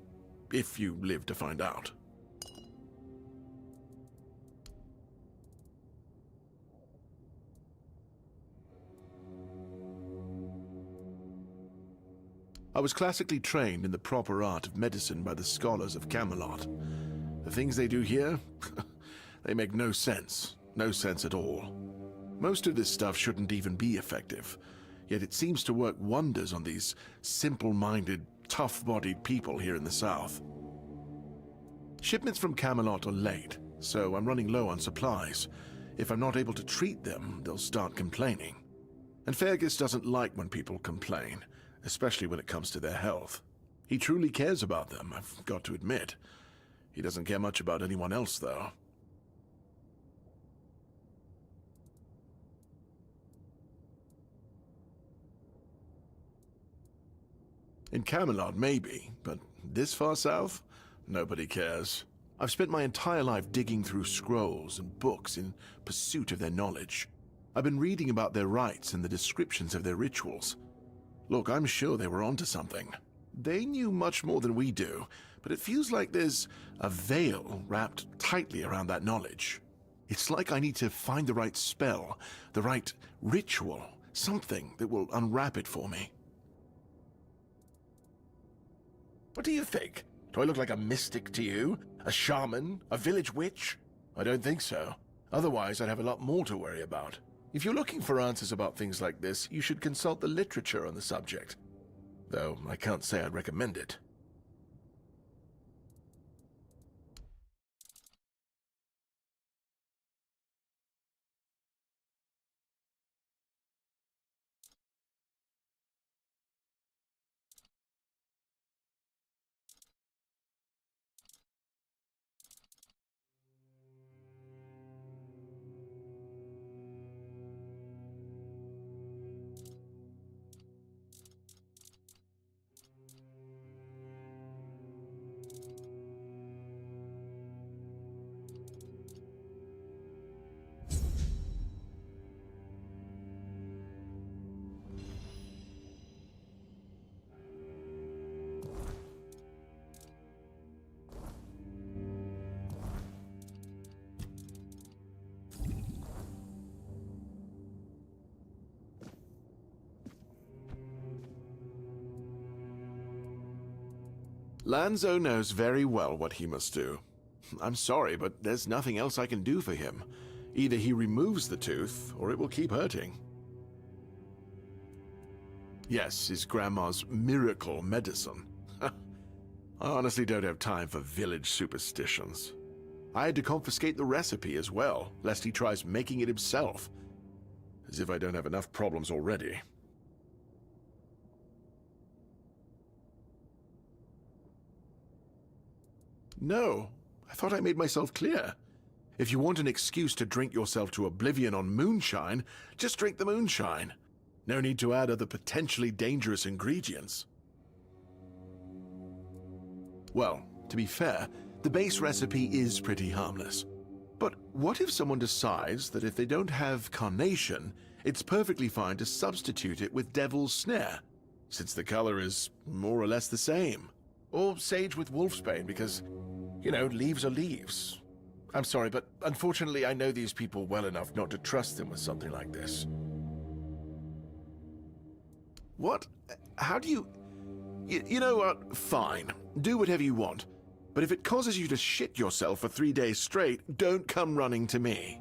if you live to find out. I was classically trained in the proper art of medicine by the scholars of Camelot. The things they do here, they make no sense. No sense at all. Most of this stuff shouldn't even be effective, yet it seems to work wonders on these simple-minded, tough-bodied people here in the south. Shipments from Camelot are late, so I'm running low on supplies. If I'm not able to treat them, they'll start complaining. And Fergus doesn't like when people complain, especially when it comes to their health. He truly cares about them, I've got to admit. He doesn't care much about anyone else, though. In Camelot, maybe, but this far south? Nobody cares. I've spent my entire life digging through scrolls and books in pursuit of their knowledge. I've been reading about their rites and the descriptions of their rituals. Look, I'm sure they were onto something. They knew much more than we do, but it feels like there's a veil wrapped tightly around that knowledge. It's like I need to find the right spell, the right ritual, something that will unwrap it for me. What do you think? Do I look like a mystic to you? A shaman? A village witch? I don't think so. Otherwise, I'd have a lot more to worry about. If you're looking for answers about things like this, you should consult the literature on the subject. Though I can't say I'd recommend it. Lanzo knows very well what he must do. I'm sorry, but there's nothing else I can do for him. Either he removes the tooth, or it will keep hurting. Yes, his grandma's miracle medicine. I honestly don't have time for village superstitions. I had to confiscate the recipe as well, lest he tries making it himself. As if I don't have enough problems already. No, I thought I made myself clear. If you want an excuse to drink yourself to oblivion on moonshine, just drink the moonshine. No need to add other potentially dangerous ingredients. Well, to be fair, the base recipe is pretty harmless. But what if someone decides that if they don't have carnation, it's perfectly fine to substitute it with devil's snare, since the color is more or less the same? Or sage with wolfsbane, because, you know, leaves are leaves. I'm sorry, but unfortunately I know these people well enough not to trust them with something like this. What? How do you... You know what? Fine. Do whatever you want. But if it causes you to shit yourself for 3 days straight, don't come running to me.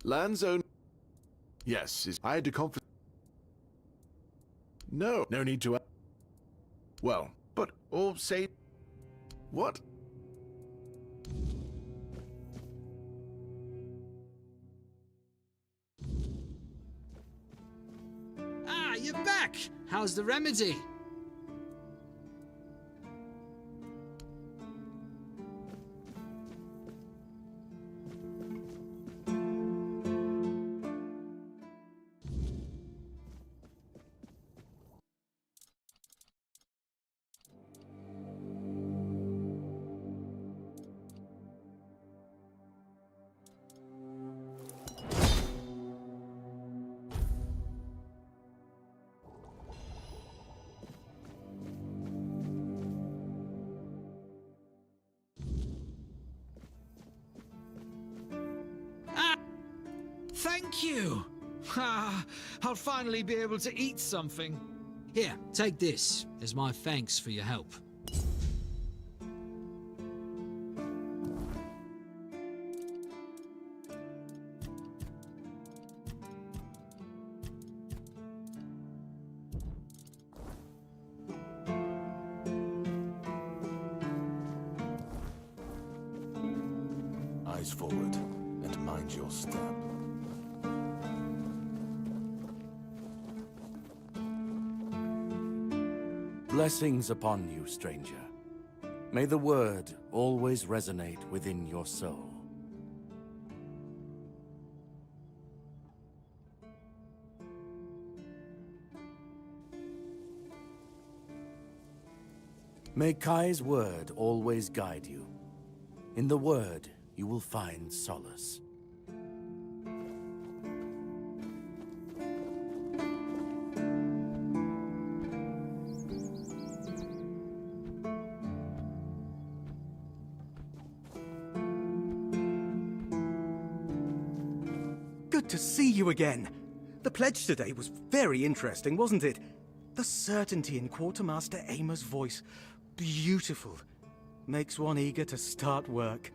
Lanzo... Yes, I had to No, no need to... Well, but... Or say... What? you're back. How's the remedy? Thank you! I'll finally be able to eat something. Here, take this as my thanks for your help. Eyes forward, and mind your step. Blessings upon you, stranger. May the word always resonate within your soul. May Kai's word always guide you. In the word, you will find solace. Good to see you again. The pledge today was very interesting, wasn't it? The certainty in Quartermaster Aimer's voice. Beautiful. Makes one eager to start work.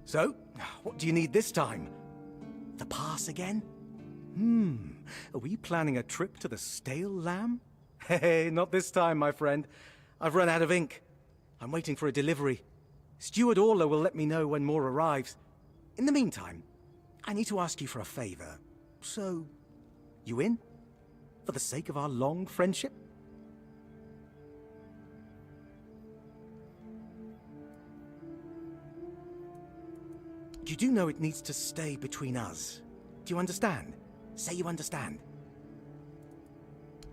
So, what do you need this time? The pass again? Are we planning a trip to the Stale Lamb? Hey, not this time, my friend. I've run out of ink. I'm waiting for a delivery. Steward Orla will let me know when more arrives. In the meantime, I need to ask you for a favor. So, you in? For the sake of our long friendship? You do know it needs to stay between us. Do you understand? Say you understand.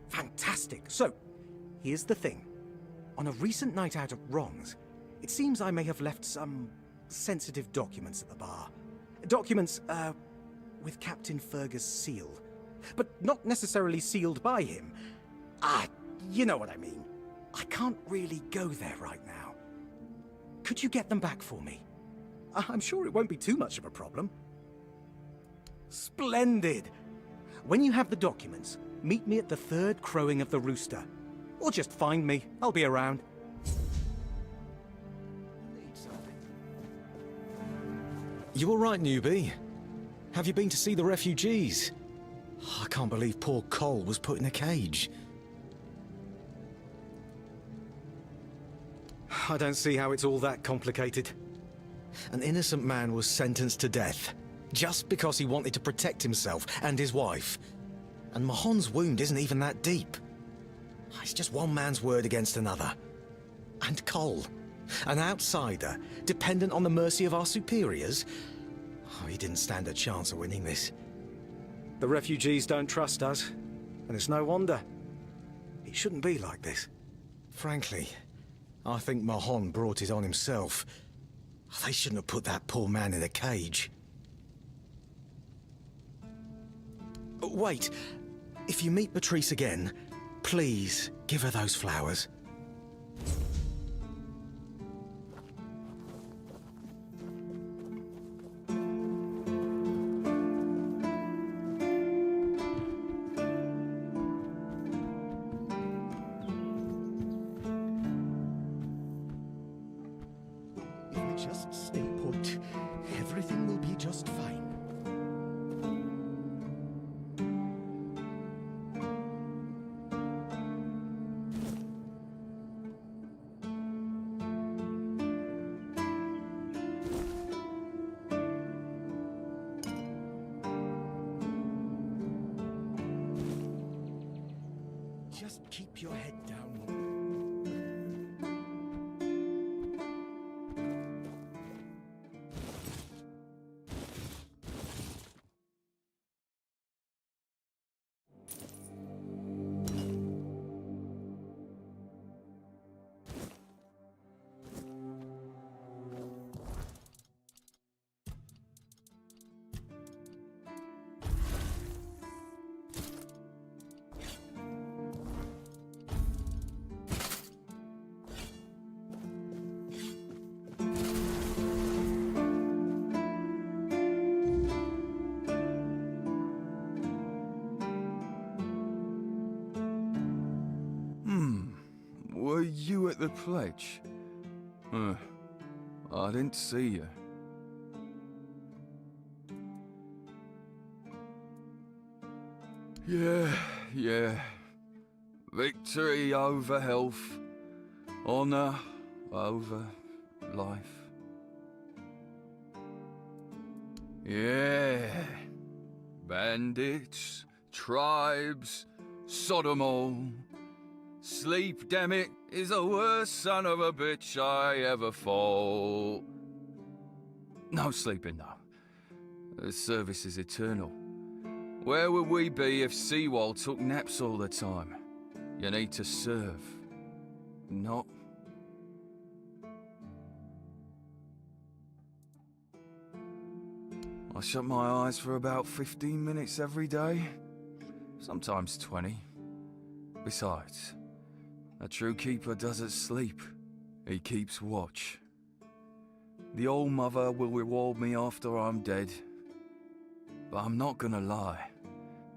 Fantastic. So, here's the thing. On a recent night out at Ron's, it seems I may have left some sensitive documents at the bar. Documents, with Captain Fergus' seal. But not necessarily sealed by him. You know what I mean. I can't really go there right now. Could you get them back for me? I'm sure it won't be too much of a problem. Splendid! When you have the documents, meet me at the third crowing of the rooster. Or just find me. I'll be around. You all right, newbie? Have you been to see the refugees? I can't believe poor Cole was put in a cage. I don't see how it's all that complicated. An innocent man was sentenced to death, just because he wanted to protect himself and his wife. And Mahon's wound isn't even that deep. It's just one man's word against another. And Cole, an outsider, dependent on the mercy of our superiors? He didn't stand a chance of winning this. The refugees don't trust us, and it's no wonder. It shouldn't be like this. Frankly, I think Mahon brought it on himself. They shouldn't have put that poor man in a cage. Wait, if you meet Patrice again, please give her those flowers. Just stay put. Everything will be just fine. Were you at the pledge? I didn't see you. Yeah. Victory over health. Honor over life. Yeah. Bandits, tribes, Sodom all. Sleep, damn it, is the worst son of a bitch I ever fought. No sleeping, though. The service is eternal. Where would we be if Seawall took naps all the time? You need to serve, not... I shut my eyes for about 15 minutes every day, sometimes 20. Besides, a true keeper doesn't sleep. He keeps watch. The Old Mother will reward me after I'm dead. But I'm not gonna lie.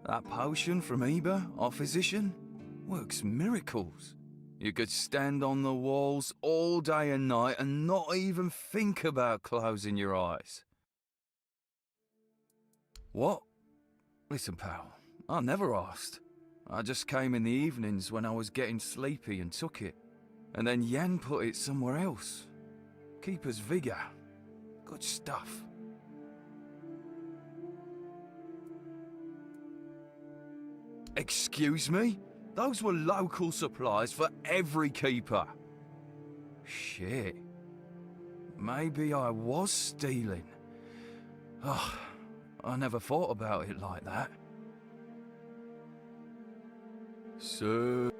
That potion from Eber, our physician, works miracles. You could stand on the walls all day and night and not even think about closing your eyes. What? Listen, pal, I never asked. I just came in the evenings when I was getting sleepy and took it. And then Jan put it somewhere else. Keeper's Vigor. Good stuff. Excuse me? Those were local supplies for every keeper. Shit. Maybe I was stealing. Oh, I never thought about it like that. So...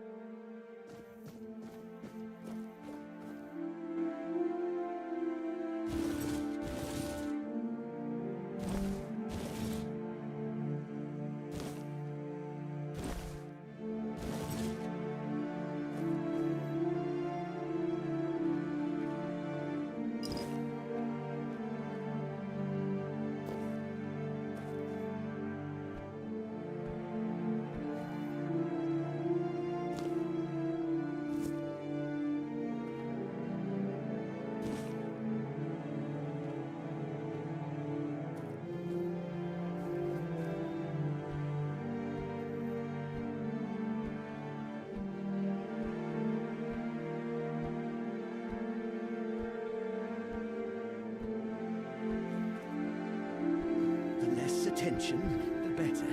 Attention, the better.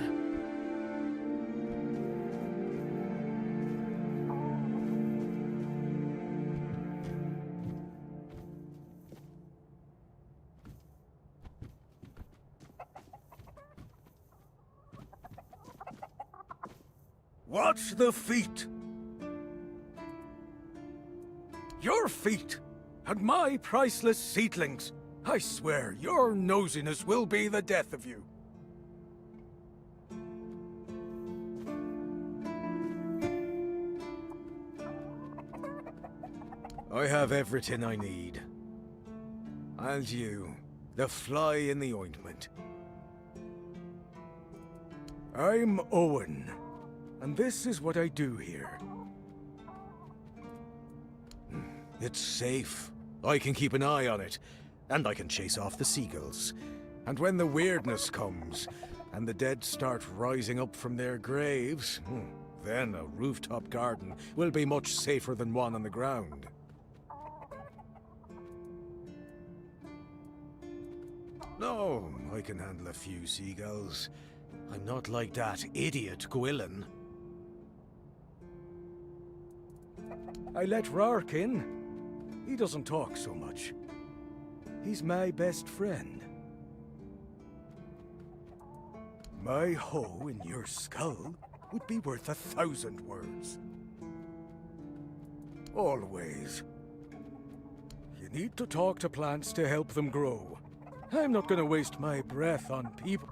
Watch the feet! Your feet! And my priceless seedlings! I swear, your nosiness will be the death of you. I have everything I need. And you, the fly in the ointment. I'm Owen, and this is what I do here. It's safe. I can keep an eye on it, and I can chase off the seagulls. And when the weirdness comes, and the dead start rising up from their graves, then a rooftop garden will be much safer than one on the ground. No, I can handle a few seagulls. I'm not like that idiot Gwilyn. I let Rark in. He doesn't talk so much. He's my best friend. My hoe in your skull would be worth 1,000 words. Always. You need to talk to plants to help them grow. I'm not gonna waste my breath on people.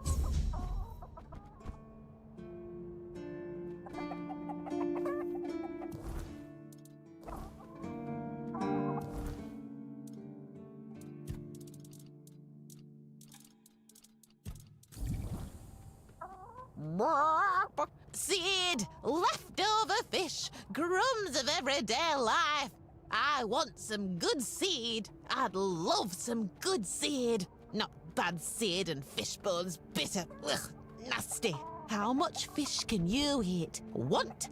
Sid! Leftover fish! crumbs of everyday life. I want some good seed. I'd love some good seed. Not bad seed and fish bones, bitter. Ugh, nasty. How much fish can you eat? Want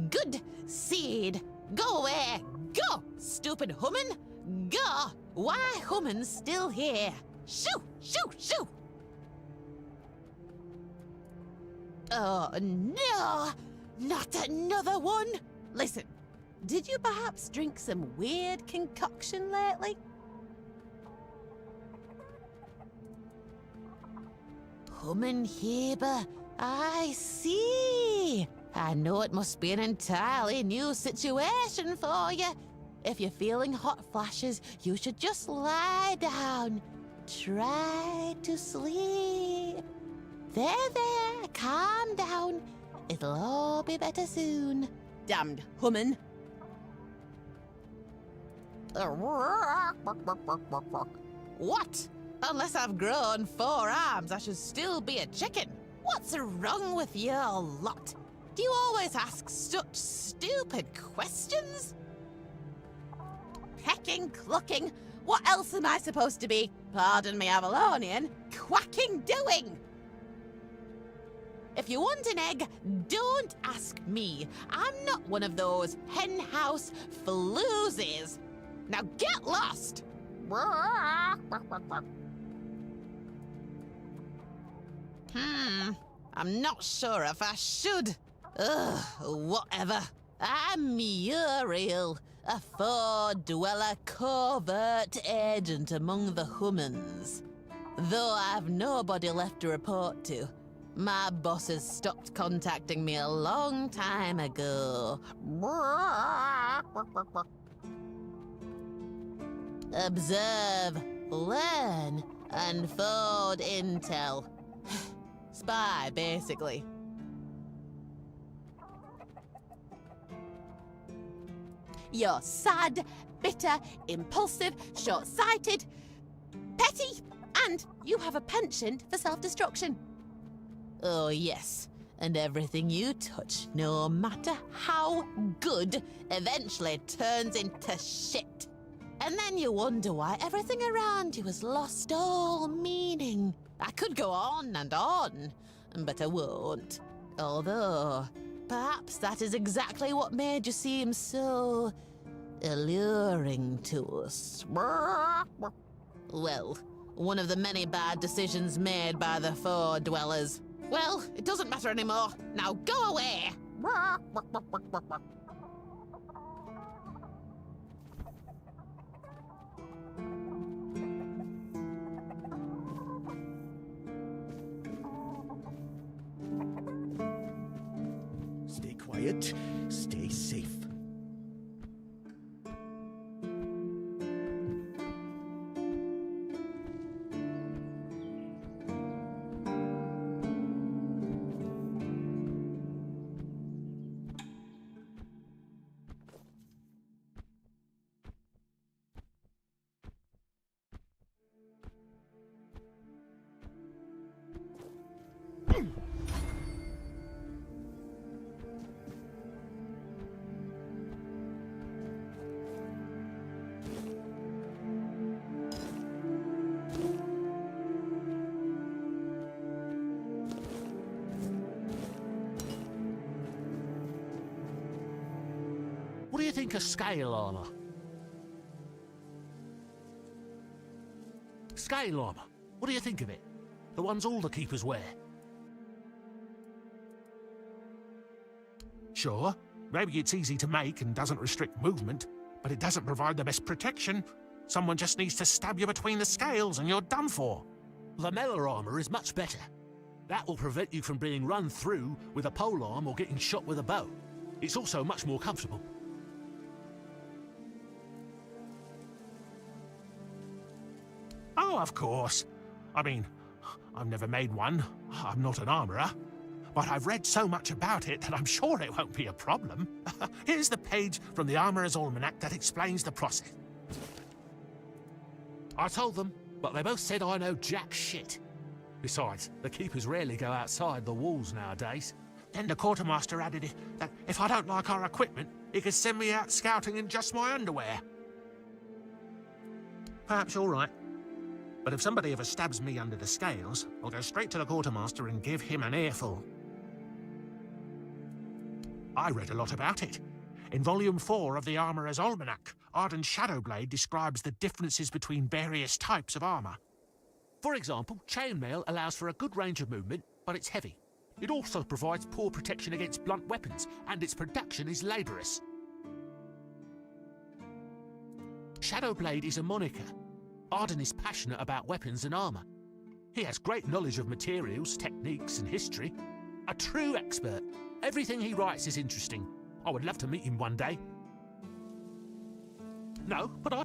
good seed. Go away. Go, stupid human. Go. Why human's still here? Shoo, shoo, shoo. Oh, no. Not another one. Listen, did you perhaps drink some weird concoction lately? Human Heber, I see. I know it must be an entirely new situation for you. If you're feeling hot flashes, you should just lie down. Try to sleep. There, calm down. It'll all be better soon. Damned human. What? Unless I've grown 4 arms, I should still be a chicken. What's wrong with you lot? Do you always ask such stupid questions? Pecking, clucking. What else am I supposed to be? Pardon me, Avalonian. Quacking doing. If you want an egg, don't ask me. I'm not one of those henhouse floozies. Now get lost! I'm not sure if I should. Ugh, whatever. I'm Muriel, a four-dweller covert agent among the humans. Though I've nobody left to report to. My bosses stopped contacting me a long time ago. Observe, learn, and forward intel. Spy, basically. You're sad, bitter, impulsive, short-sighted, petty, and you have a penchant for self-destruction. Oh, yes. And everything you touch, no matter how good, eventually turns into shit. And then you wonder why everything around you has lost all meaning. I could go on and on, but I won't. Although, perhaps that is exactly what made you seem so alluring to us. Well, one of the many bad decisions made by the Four Dwellers. Well, it doesn't matter anymore. Now go away! Stay quiet, stay safe. What do you think of scale armor? Scale armor. What do you think of it? The ones all the keepers wear. Sure, maybe it's easy to make and doesn't restrict movement, but it doesn't provide the best protection. Someone just needs to stab you between the scales and you're done for. The melee armor is much better. That will prevent you from being run through with a polearm or getting shot with a bow. It's also much more comfortable. Oh, of course. I mean, I've never made one. I'm not an armorer. But I've read so much about it that I'm sure it won't be a problem. Here's the page from the Armorer's Almanac that explains the process. I told them, but they both said I know jack shit. Besides, the keepers rarely go outside the walls nowadays. Then the quartermaster added that if I don't like our equipment, he could send me out scouting in just my underwear. Perhaps you're right. But if somebody ever stabs me under the scales, I'll go straight to the quartermaster and give him an earful. I read a lot about it. In Volume 4 of the Armourer's Almanac, Arden Shadowblade describes the differences between various types of armour. For example, chainmail allows for a good range of movement, but it's heavy. It also provides poor protection against blunt weapons, and its production is laborious. Shadowblade is a moniker. Arden is passionate about weapons and armour. He has great knowledge of materials, techniques, and history. A true expert. Everything he writes is interesting. I would love to meet him one day. No, but I...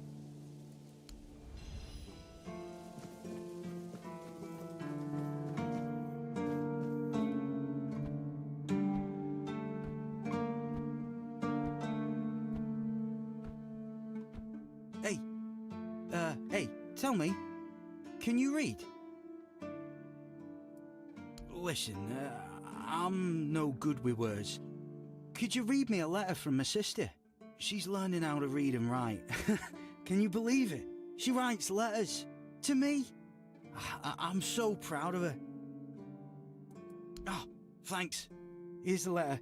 Hey, tell me, can you read? Listen, I'm no good with words. Could you read me a letter from my sister? She's learning how to read and write. Can you believe it? She writes letters to me. I'm so proud of her. Oh, thanks. Here's the letter.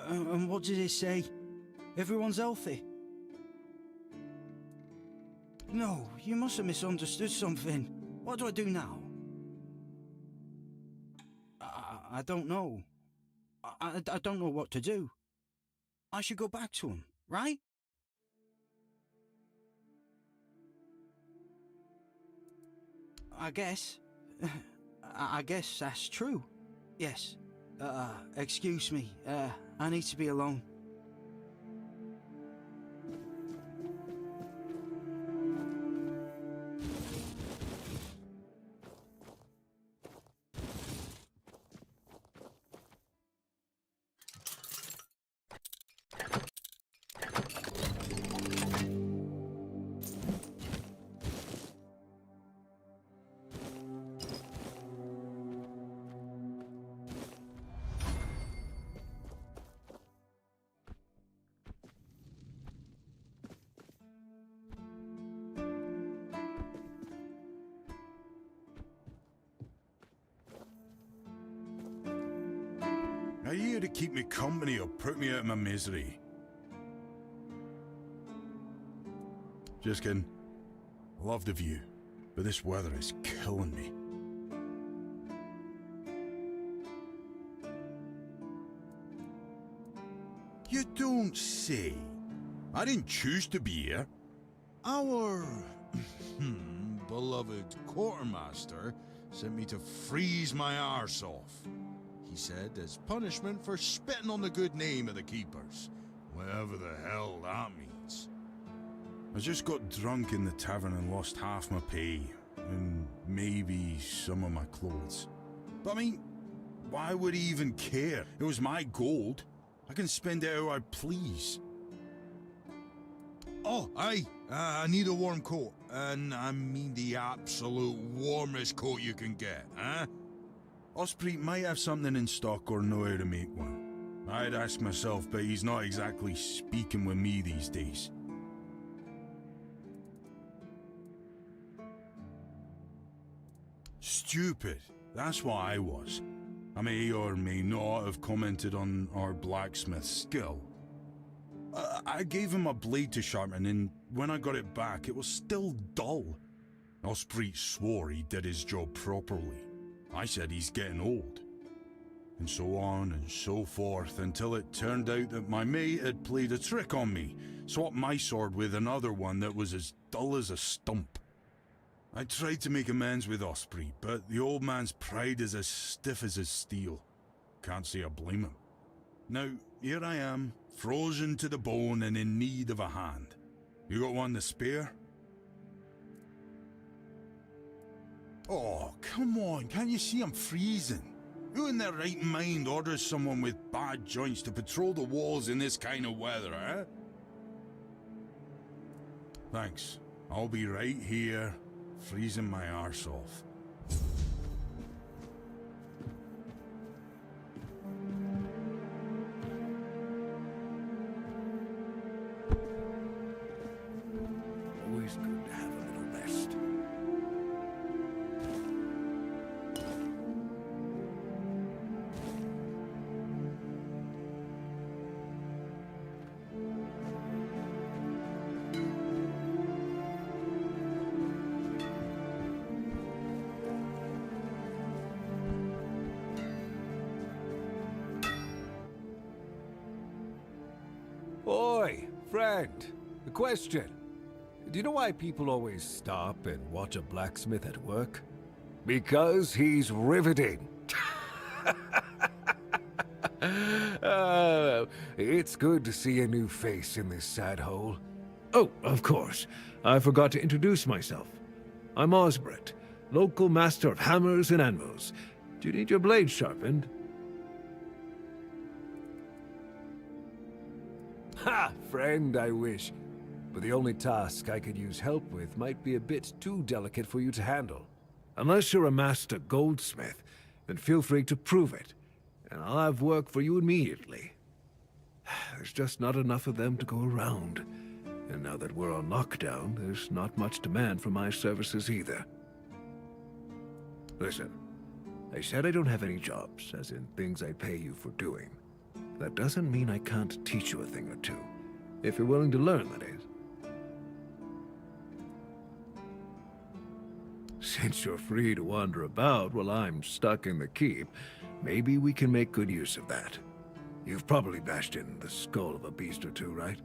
And what did it say? Everyone's healthy? No, you must have misunderstood something. What do I do now? I don't know. I don't know what to do. I should go back to him, right? I guess. I guess that's true. Yes. Excuse me. I need to be alone. Are you here to keep me company or put me out of my misery? Just kidding. I love the view, but this weather is killing me. You don't say. I didn't choose to be here. Our beloved quartermaster sent me to freeze my arse off. He said, as punishment for spitting on the good name of the keepers. Whatever the hell that means. I just got drunk in the tavern and lost half my pay. And maybe some of my clothes. But I mean, why would he even care? It was my gold. I can spend it how I please. Oh, aye. I need a warm coat. And I mean the absolute warmest coat you can get, huh? Osprey might have something in stock or know how to make one. I'd ask myself, but he's not exactly speaking with me these days. Stupid. That's what I was. I may or may not have commented on our blacksmith's skill. I gave him a blade to sharpen, and when I got it back, it was still dull. Osprey swore he did his job properly. I said he's getting old. And so on and so forth, until it turned out that my mate had played a trick on me, swapped my sword with another one that was as dull as a stump. I tried to make amends with Osprey, but the old man's pride is as stiff as his steel. Can't say I blame him. Now, here I am, frozen to the bone and in need of a hand. You got one to spare? Oh, come on, can't you see I'm freezing? Who in their right mind orders someone with bad joints to patrol the walls in this kind of weather, eh? Thanks. I'll be right here, freezing my arse off. Always good to have a little rest. Oi, friend. A question. Do you know why people always stop and watch a blacksmith at work? Because he's riveting. It's good to see a new face in this sad hole. Oh, of course. I forgot to introduce myself. I'm Osbert, local master of hammers and anvils. Do you need your blade sharpened? Ha! Friend, I wish. But the only task I could use help with might be a bit too delicate for you to handle. Unless you're a master goldsmith, then feel free to prove it, and I'll have work for you immediately. There's just not enough of them to go around, and now that we're on lockdown, there's not much demand for my services either. Listen, I said I don't have any jobs, as in things I pay you for doing. That doesn't mean I can't teach you a thing or two, if you're willing to learn, that is. Since you're free to wander about while I'm stuck in the keep, maybe we can make good use of that. You've probably bashed in the skull of a beast or two, right?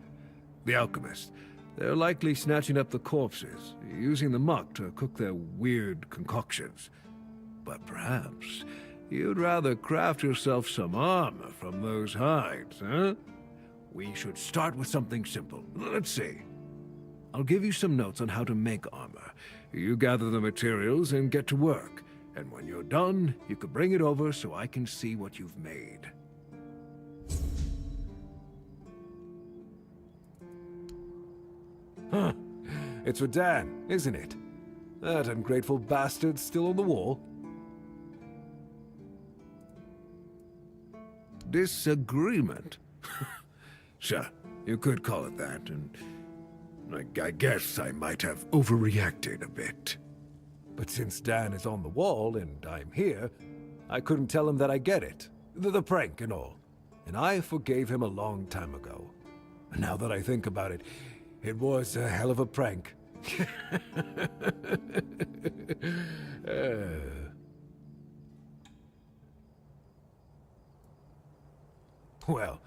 The alchemists. They're likely snatching up the corpses, using the muck to cook their weird concoctions. But perhaps you'd rather craft yourself some armor from those hides, huh? We should start with something simple. Let's see. I'll give you some notes on how to make armor. You gather the materials and get to work. And when you're done, you can bring it over so I can see what you've made. Huh. It's for Dan, isn't it? That ungrateful bastard's still on the wall. Disagreement? Sure, you could call it that, and I guess I might have overreacted a bit. But since Dan is on the wall and I'm here, I couldn't tell him that I get it. The prank and all. And I forgave him a long time ago. Now that I think about it, it was a hell of a prank. Well,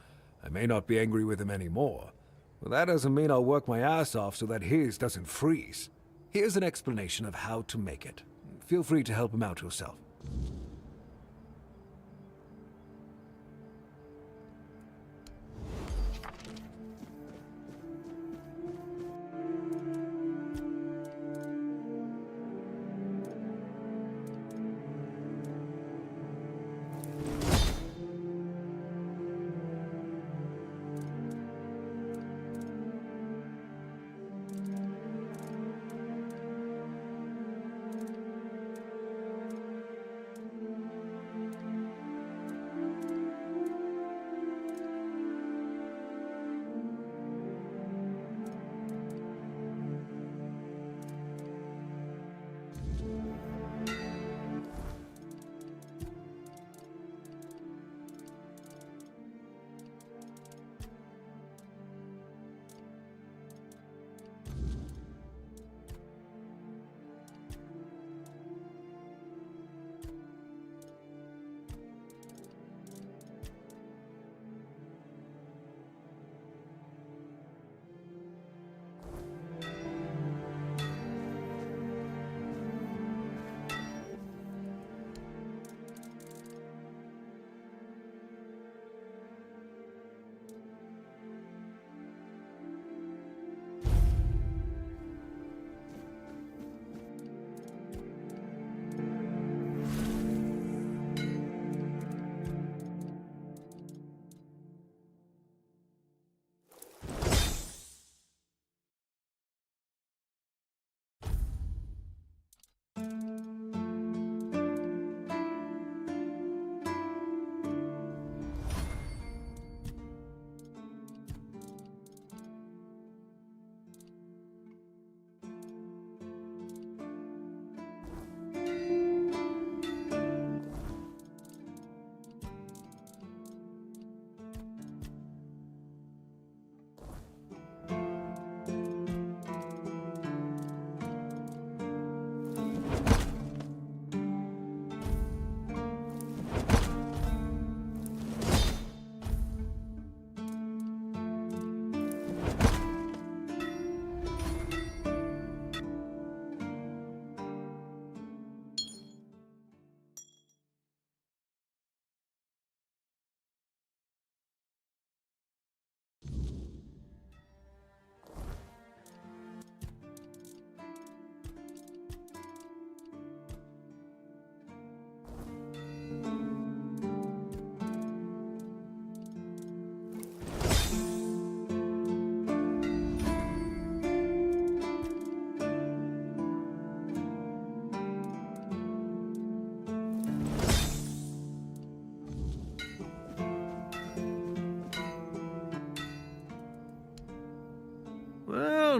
I may not be angry with him anymore, but that doesn't mean I'll work my ass off so that his doesn't freeze. Here's an explanation of how to make it. Feel free to help him out yourself.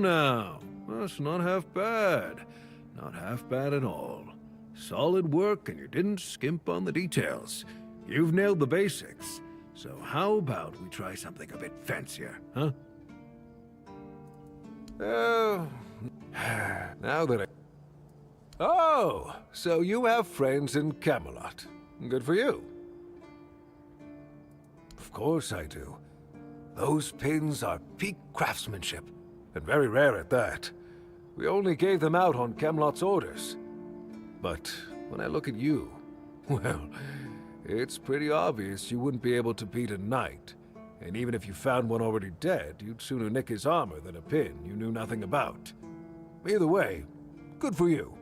now. That's not half bad. Not half bad at all. Solid work, and you didn't skimp on the details. You've nailed the basics. So how about we try something a bit fancier, huh? Oh, now that I... Oh, so you have friends in Camelot. Good for you. Of course I do. Those pins are peak craftsmanship, and very rare at that. We only gave them out on Camelot's orders. But when I look at you, well, it's pretty obvious you wouldn't be able to beat a knight. And even if you found one already dead, you'd sooner nick his armor than a pin you knew nothing about. Either way, good for you.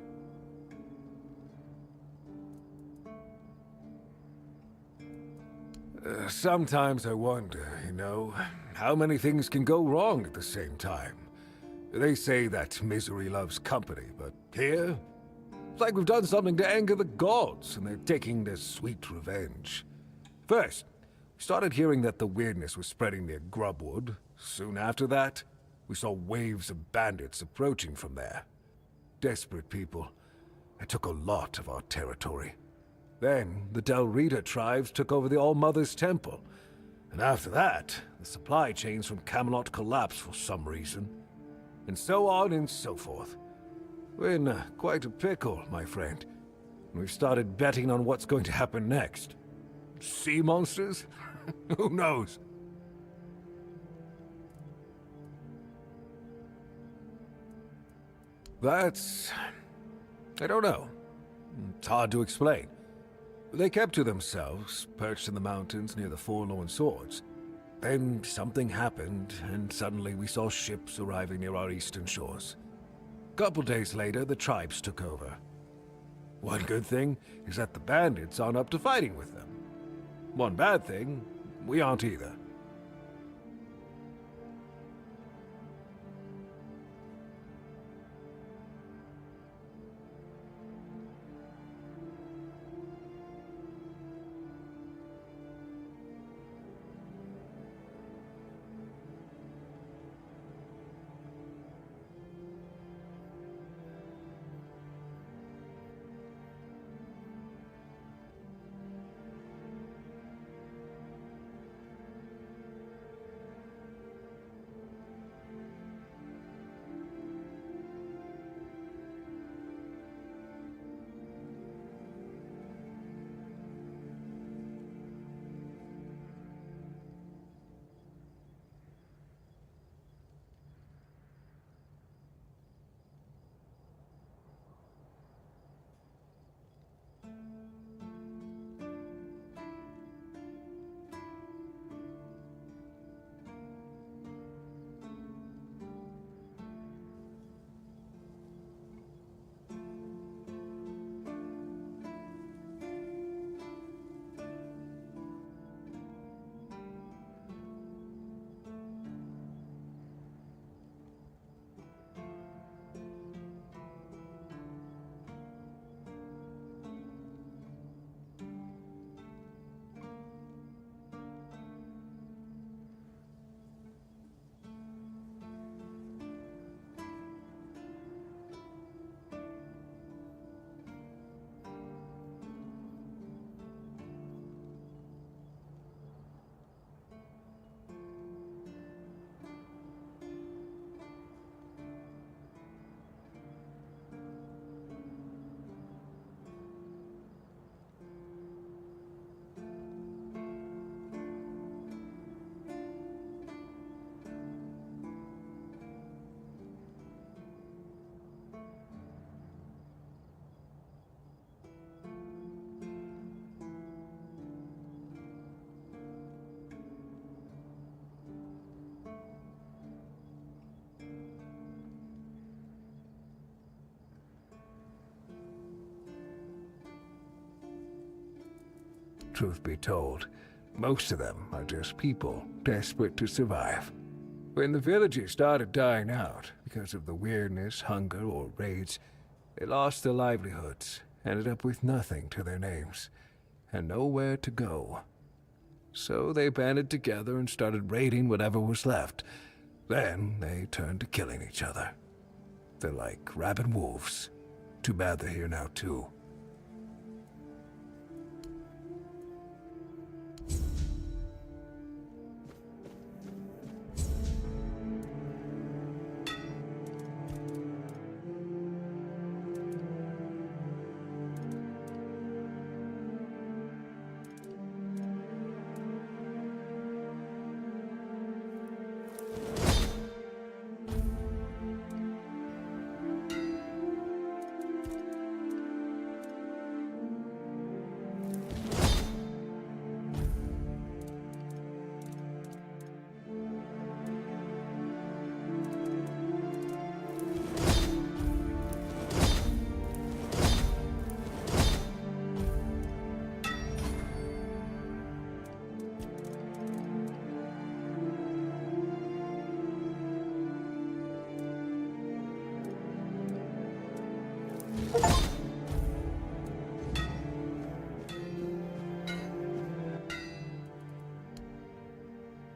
Sometimes I wonder, you know, how many things can go wrong at the same time. They say that misery loves company, but here, it's like we've done something to anger the gods, and they're taking their sweet revenge. First, we started hearing that the weirdness was spreading near Grubwood. Soon after that, we saw waves of bandits approaching from there. Desperate people. It took a lot of our territory. Then, the Del Rita tribes took over the All-Mother's Temple. And after that, the supply chains from Camelot collapsed for some reason. And so on and so forth. We're in quite a pickle, my friend. We've started betting on what's going to happen next. Sea monsters? Who knows? That's... I don't know. It's hard to explain. They kept to themselves, perched in the mountains near the Forlorn Swords. Then something happened, and suddenly we saw ships arriving near our eastern shores. A couple days later, the tribes took over. One good thing is that the bandits aren't up to fighting with them. One bad thing, we aren't either. Truth be told, most of them are just people desperate to survive. When the villages started dying out because of the weirdness, hunger, or raids, they lost their livelihoods, ended up with nothing to their names, and nowhere to go. So they banded together and started raiding whatever was left. Then they turn to killing each other. They're like rabid wolves. Too bad they're here now, too.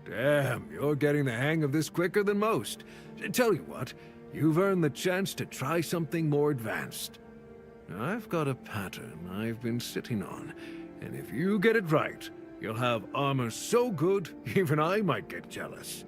Damn, you're getting the hang of this quicker than most. Tell you what, you've earned the chance to try something more advanced. I've got a pattern I've been sitting on, and if you get it right, you'll have armor so good, even I might get jealous.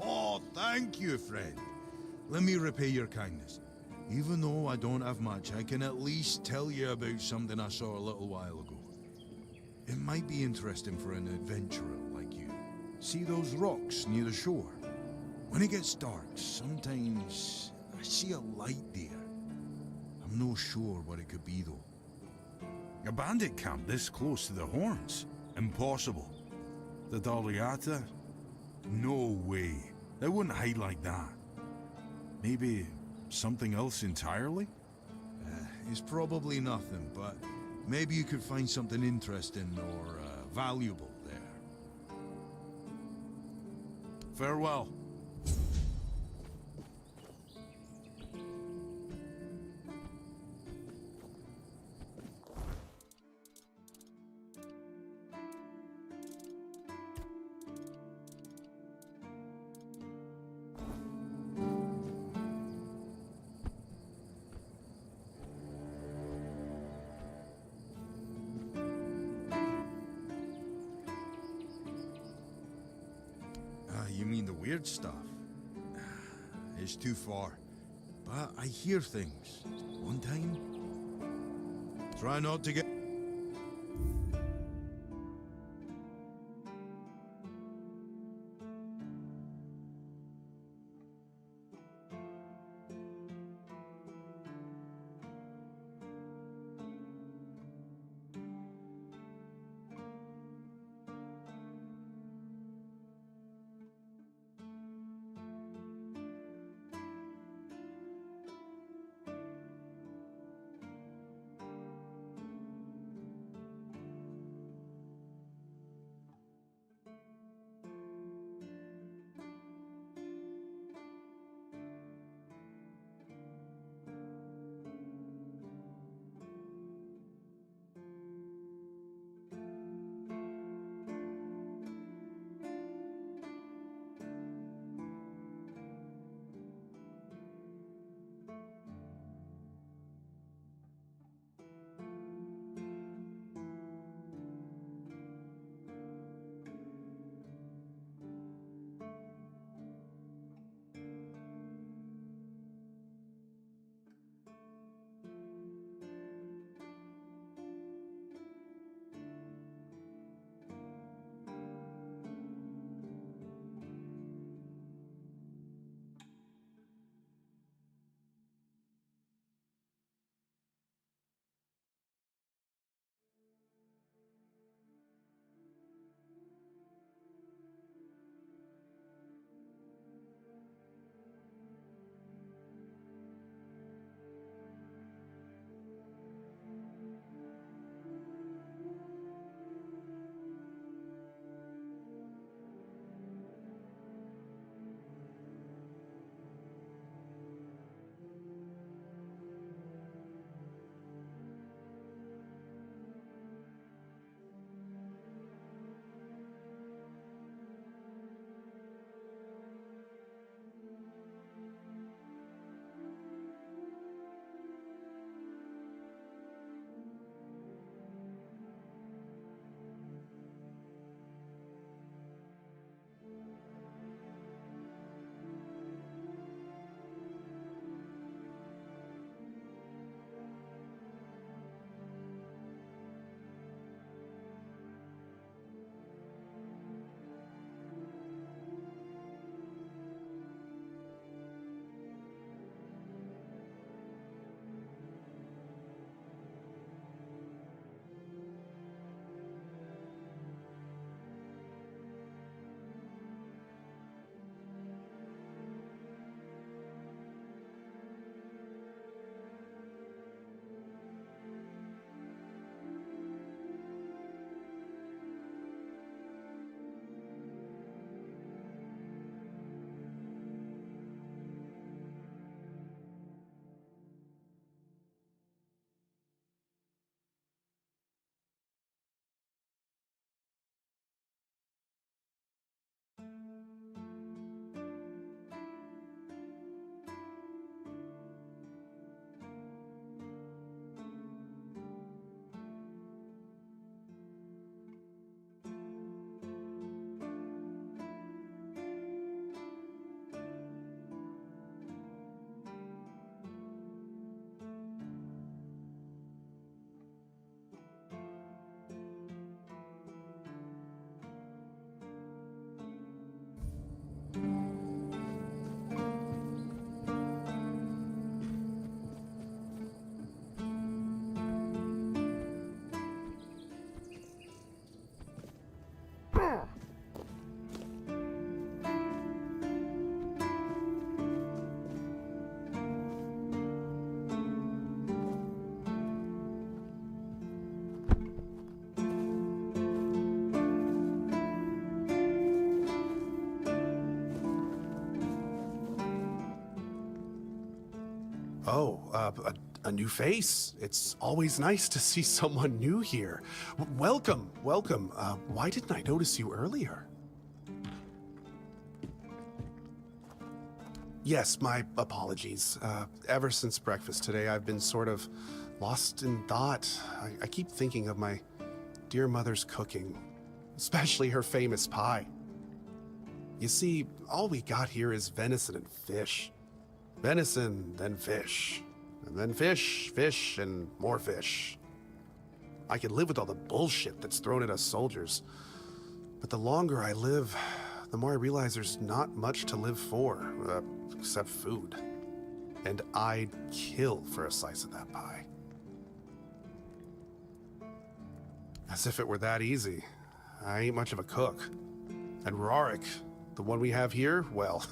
Oh, thank you, friend. Let me repay your kindness. Even though I don't have much, I can at least tell you about something I saw a little while ago. It might be interesting for an adventurer like you. See those rocks near the shore? When it gets dark, sometimes I see a light there. I'm no sure what it could be, though. A bandit camp this close to the Horns? Impossible. The Daliata? No way. They wouldn't hide like that. Maybe something else entirely? It's probably nothing, but maybe you could find something interesting or valuable there. Farewell. You mean the weird stuff? It's too far. But I hear things. One time. Try not to get... A new face. It's always nice to see someone new here. Welcome, welcome. Why didn't I notice you earlier? Yes, my apologies. Ever since breakfast today, I've been sort of lost in thought. I keep thinking of my dear mother's cooking, especially her famous pie. You see, all we got here is venison and fish. Venison, then fish. And then fish, fish, and more fish. I can live with all the bullshit that's thrown at us soldiers. But the longer I live, the more I realize there's not much to live for, except food. And I'd kill for a slice of that pie. As if it were that easy. I ain't much of a cook. And Rorik, the one we have here, well,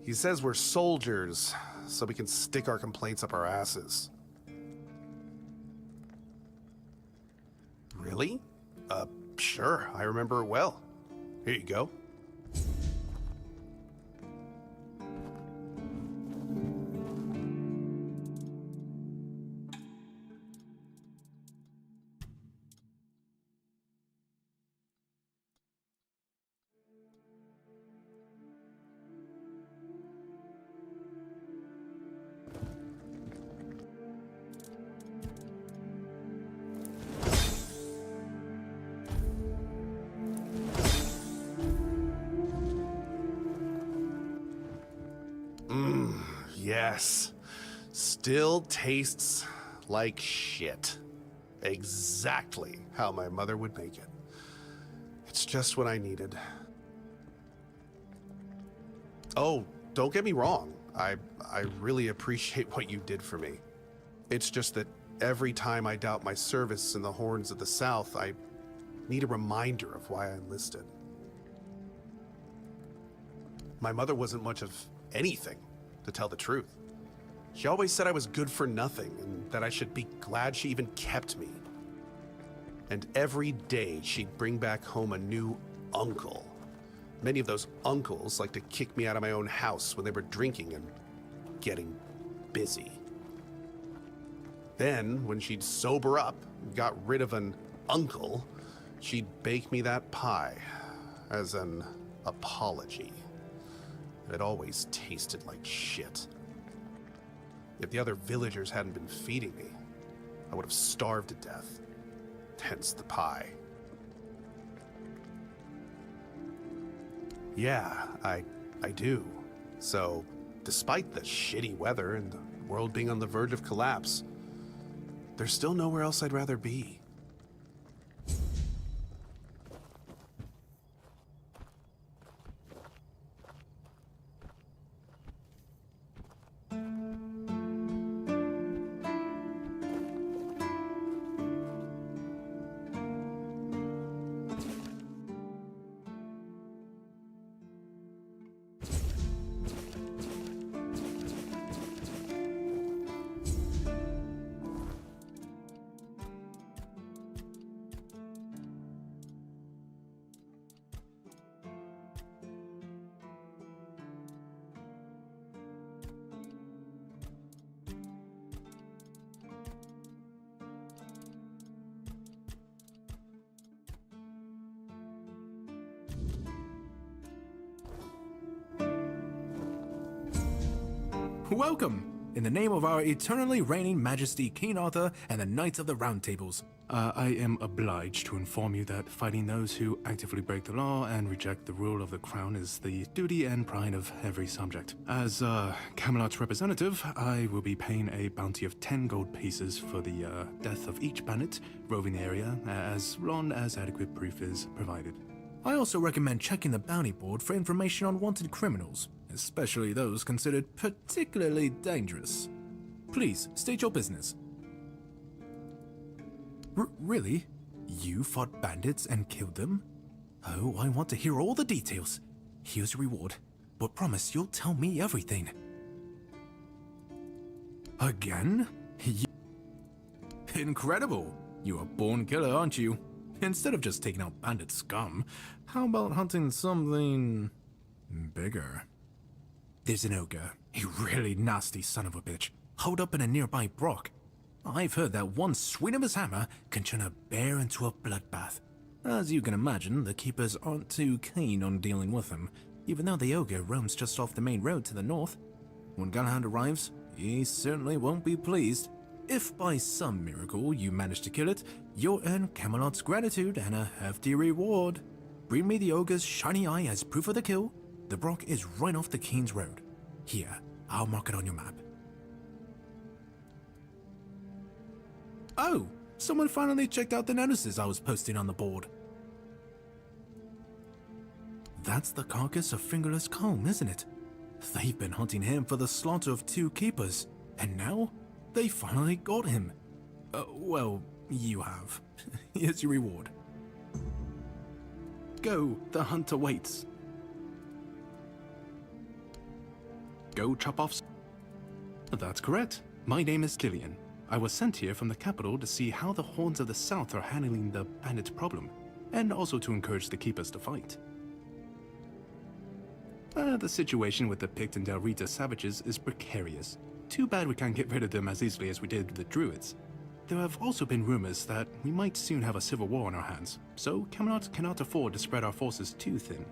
he says we're soldiers, so we can stick our complaints up our asses. Really? Sure, I remember it well. Here you go. Yes. Still tastes like shit. Exactly how my mother would make it. It's just what I needed. Oh, don't get me wrong. I really appreciate what you did for me. It's just that every time I doubt my service in the Horns of the South, I need a reminder of why I enlisted. My mother wasn't much of anything, to tell the truth. She always said I was good for nothing and that I should be glad she even kept me. And every day she'd bring back home a new uncle. Many of those uncles like to kick me out of my own house when they were drinking and getting busy. Then, when she'd sober up and got rid of an uncle, she'd bake me that pie as an apology. It always tasted like shit. If the other villagers hadn't been feeding me, I would have starved to death. Hence the pie. Yeah, I do. So, despite the shitty weather and the world being on the verge of collapse, there's still nowhere else I'd rather be. Welcome! In the name of our eternally reigning Majesty King Arthur and the Knights of the Round Tables. I am obliged to inform you that fighting those who actively break the law and reject the rule of the crown is the duty and pride of every subject. As Camelot's representative, I will be paying a bounty of 10 gold pieces for the death of each bandit roving the area, as long as adequate proof is provided. I also recommend checking the bounty board for information on wanted criminals, especially those considered particularly dangerous. Please, state your business. Really? You fought bandits and killed them? Oh, I want to hear all the details. Here's your reward, but promise you'll tell me everything. Again? Incredible! You're a born killer, aren't you? Instead of just taking out bandit scum, how about hunting something bigger? There's an ogre, a really nasty son of a bitch, holed up in a nearby brook. I've heard that one swing of his hammer can turn a bear into a bloodbath. As you can imagine, the keepers aren't too keen on dealing with him, even though the ogre roams just off the main road to the north. When Galahad arrives, he certainly won't be pleased. If by some miracle you manage to kill it, you'll earn Camelot's gratitude and a hefty reward. Bring me the ogre's shiny eye as proof of the kill. The brook is right off the King's Road. Here, I'll mark it on your map. Oh, someone finally checked out the notices I was posting on the board. That's the carcass of Fingerless Comb, isn't it? They've been hunting him for the slaughter of 2 keepers, and now they finally got him. Well, you have. Here's your reward. Go, the hunter waits. Go chop off. That's correct. My name is Killian. I was sent here from the capital to see how the horns of the south are handling the bandit problem, and also to encourage the keepers to fight. The situation with the Pict and Del Rita savages is precarious. Too bad we can't get rid of them as easily as we did the Druids. There have also been rumors that we might soon have a civil war on our hands, so Camelot cannot afford to spread our forces too thin.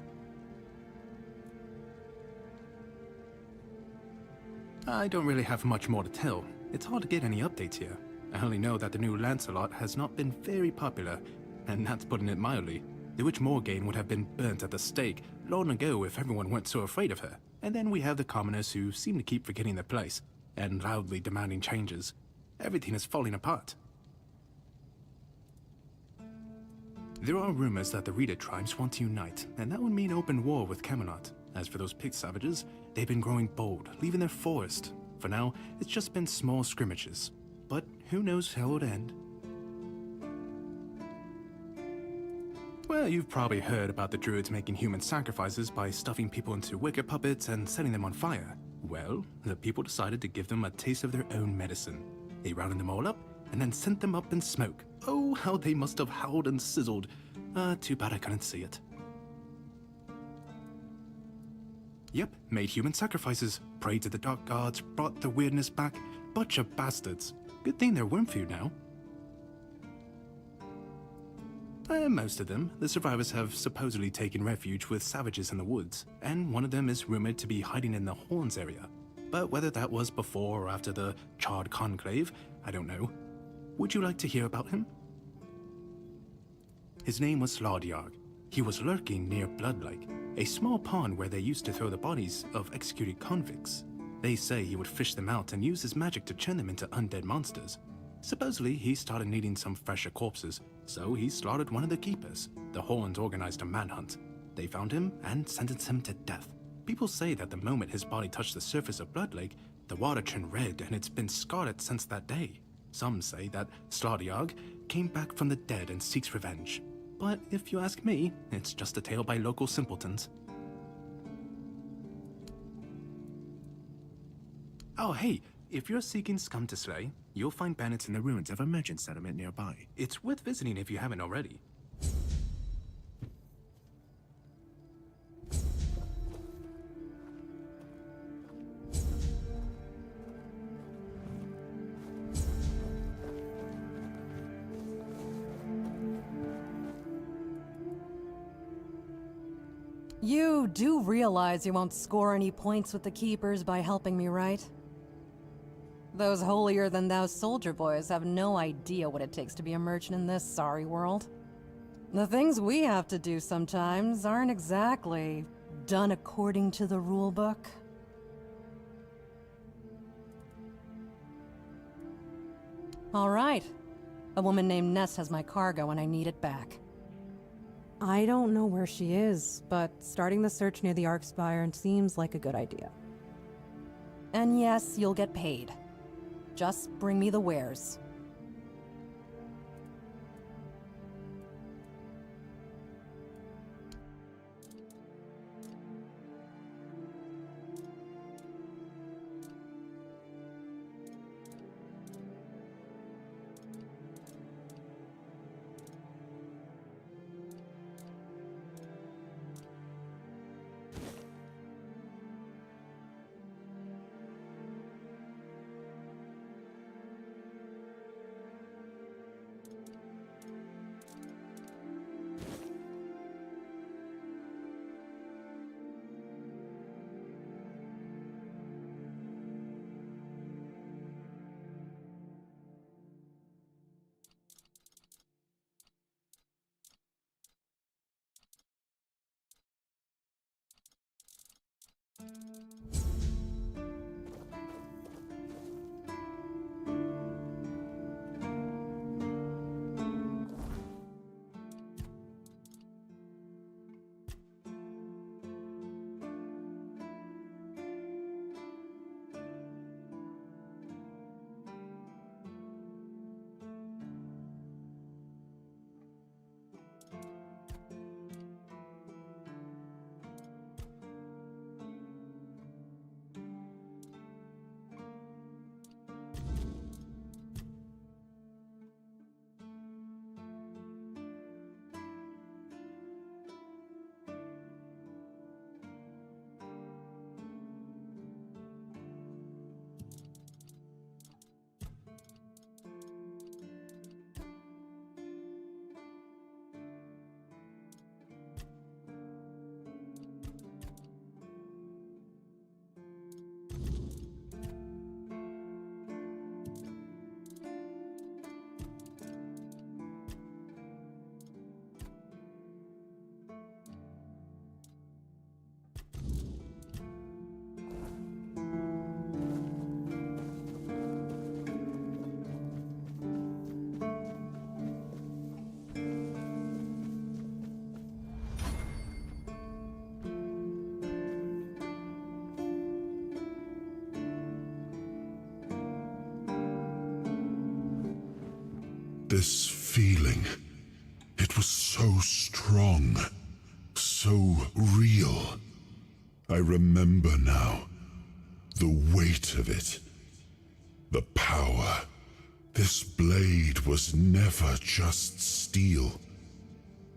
I don't really have much more to tell. It's hard to get any updates here. I only know that the new Lancelot has not been very popular, and that's putting it mildly. The Witch Morgaine would have been burnt at the stake long ago if everyone weren't so afraid of her. And then we have the commoners who seem to keep forgetting their place, and loudly demanding changes. Everything is falling apart. There are rumors that the Rita tribes want to unite, and that would mean open war with Camelot. As for those Pict savages, they've been growing bold, leaving their forest. For now, it's just been small scrimmages. But who knows how it would end? Well, you've probably heard about the Druids making human sacrifices by stuffing people into wicker puppets and setting them on fire. Well, the people decided to give them a taste of their own medicine. They rounded them all up and then sent them up in smoke. Oh, how they must have howled and sizzled. Too bad I couldn't see it. Yep, made human sacrifices, prayed to the dark gods, brought the weirdness back. Bunch of bastards. Good thing they're worm food now. Most of them, the survivors have supposedly taken refuge with savages in the woods, and one of them is rumored to be hiding in the Horns area. But whether that was before or after the Charred Conclave, I don't know. Would you like to hear about him? His name was Slaudiarg. He was lurking near Blood Lake, a small pond where they used to throw the bodies of executed convicts. They say he would fish them out and use his magic to turn them into undead monsters. Supposedly, he started needing some fresher corpses, so he slaughtered one of the keepers. The Horns organized a manhunt. They found him and sentenced him to death. People say that the moment his body touched the surface of Blood Lake, the water turned red and it's been scarred since that day. Some say that Slaudiarg came back from the dead and seeks revenge. But if you ask me, it's just a tale by local simpletons. Oh hey, if you're seeking scum to slay, you'll find bandits in the ruins of a merchant settlement nearby. It's worth visiting if you haven't already. You do realize you won't score any points with the Keepers by helping me, right? Those holier-than-thou soldier boys have no idea what it takes to be a merchant in this sorry world. The things we have to do sometimes aren't exactly done according to the rulebook. All right. A woman named Ness has my cargo and I need it back. I don't know where she is, but starting the search near the Arkspire seems like a good idea. And yes, you'll get paid. Just bring me the wares. This feeling, it was so strong, so real. I remember now. The weight of it. The power. This blade was never just steel.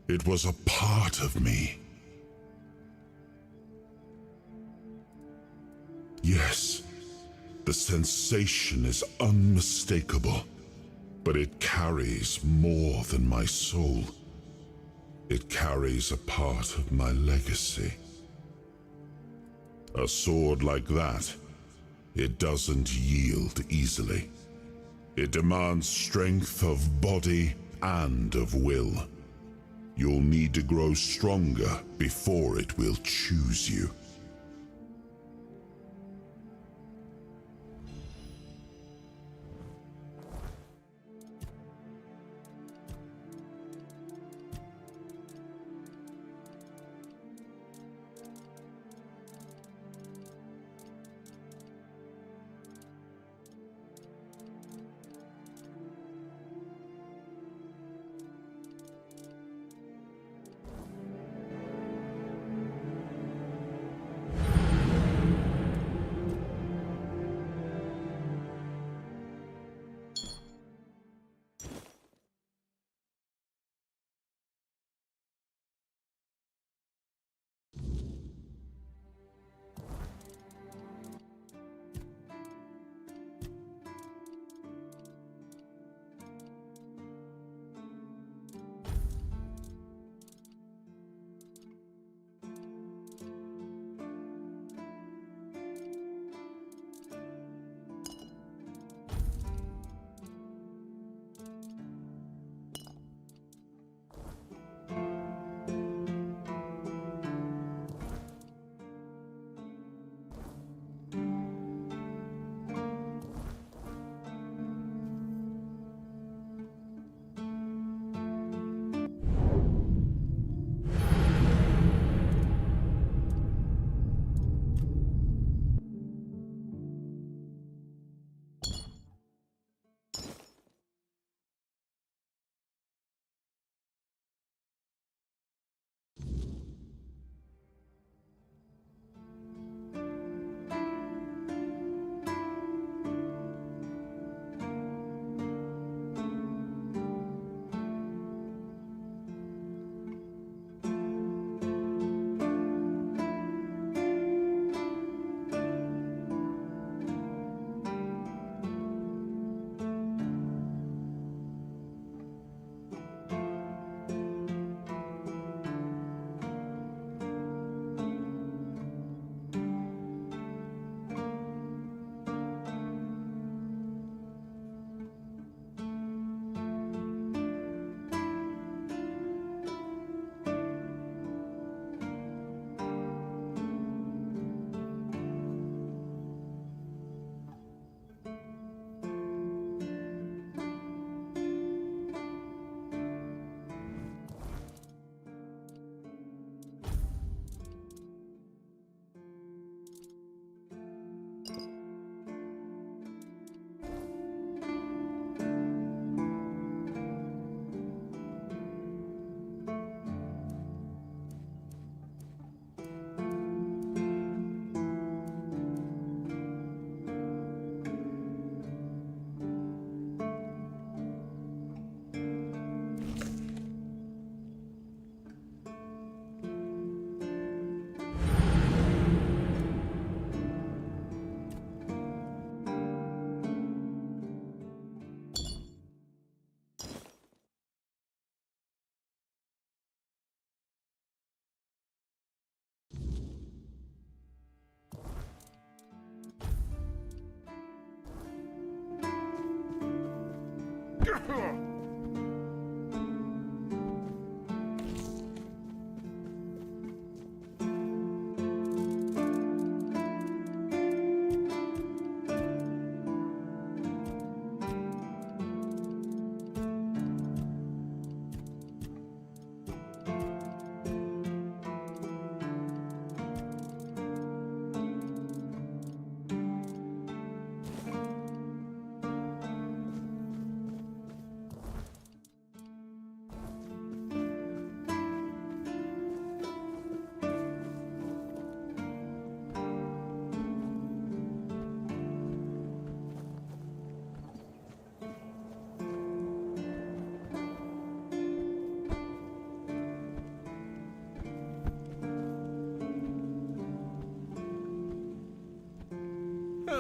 It was a part of me. Yes, the sensation is unmistakable, but it carries more than my soul. It carries a part of my legacy. A sword like that, it doesn't yield easily. It demands strength of body and of will. You'll need to grow stronger before it will choose you.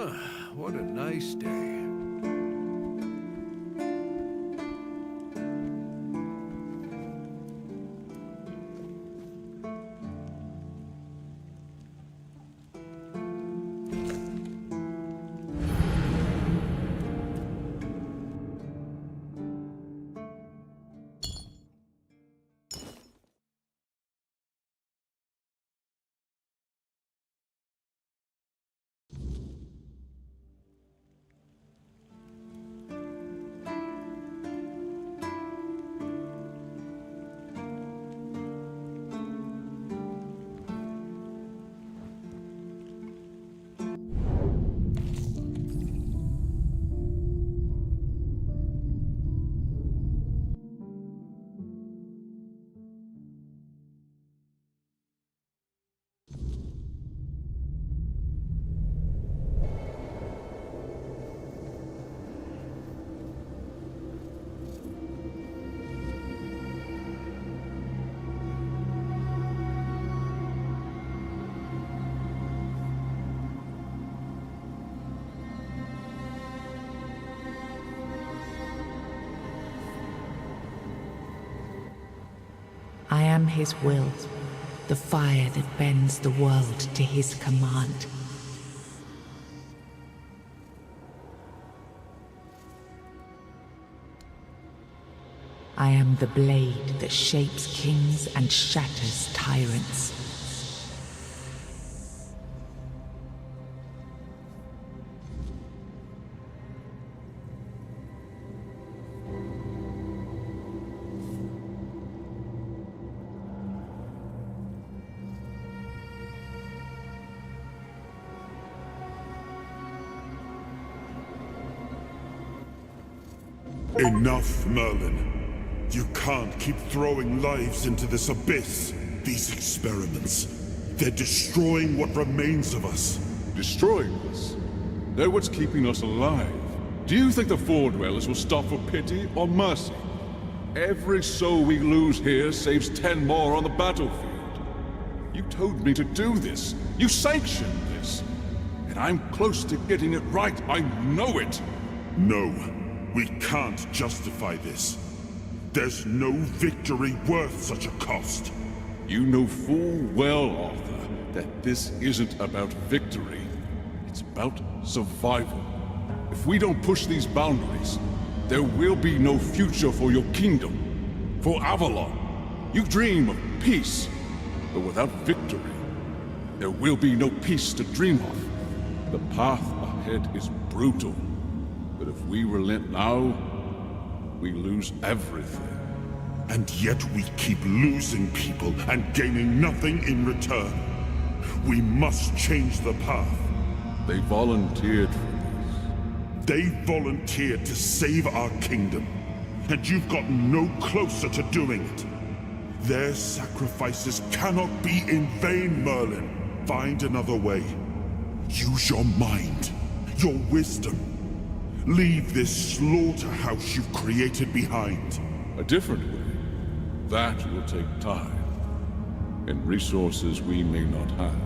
What a nice day. I am his will, the fire that bends the world to his command. I am the blade that shapes kings and shatters tyrants. Enough, Merlin. You can't keep throwing lives into this abyss. These experiments, they're destroying what remains of us. Destroying us? They're what's keeping us alive. Do you think the Four Dwellers will stop for pity or mercy? Every soul we lose here saves 10 more on the battlefield. You told me to do this. You sanctioned this. And I'm close to getting it right. I know it. No, we can't justify this. There's no victory worth such a cost. You know full well, Arthur, that this isn't about victory. It's about survival. If we don't push these boundaries, there will be no future for your kingdom, for Avalon. You dream of peace, but without victory, there will be no peace to dream of. The path ahead is brutal, but if we relent now, we lose everything. And yet we keep losing people and gaining nothing in return. We must change the path. They volunteered for this. They volunteered to save our kingdom, and you've gotten no closer to doing it. Their sacrifices cannot be in vain, Merlin. Find another way. Use your mind, your wisdom. Leave this slaughterhouse you've created behind. A different way. That will take time, and resources we may not have.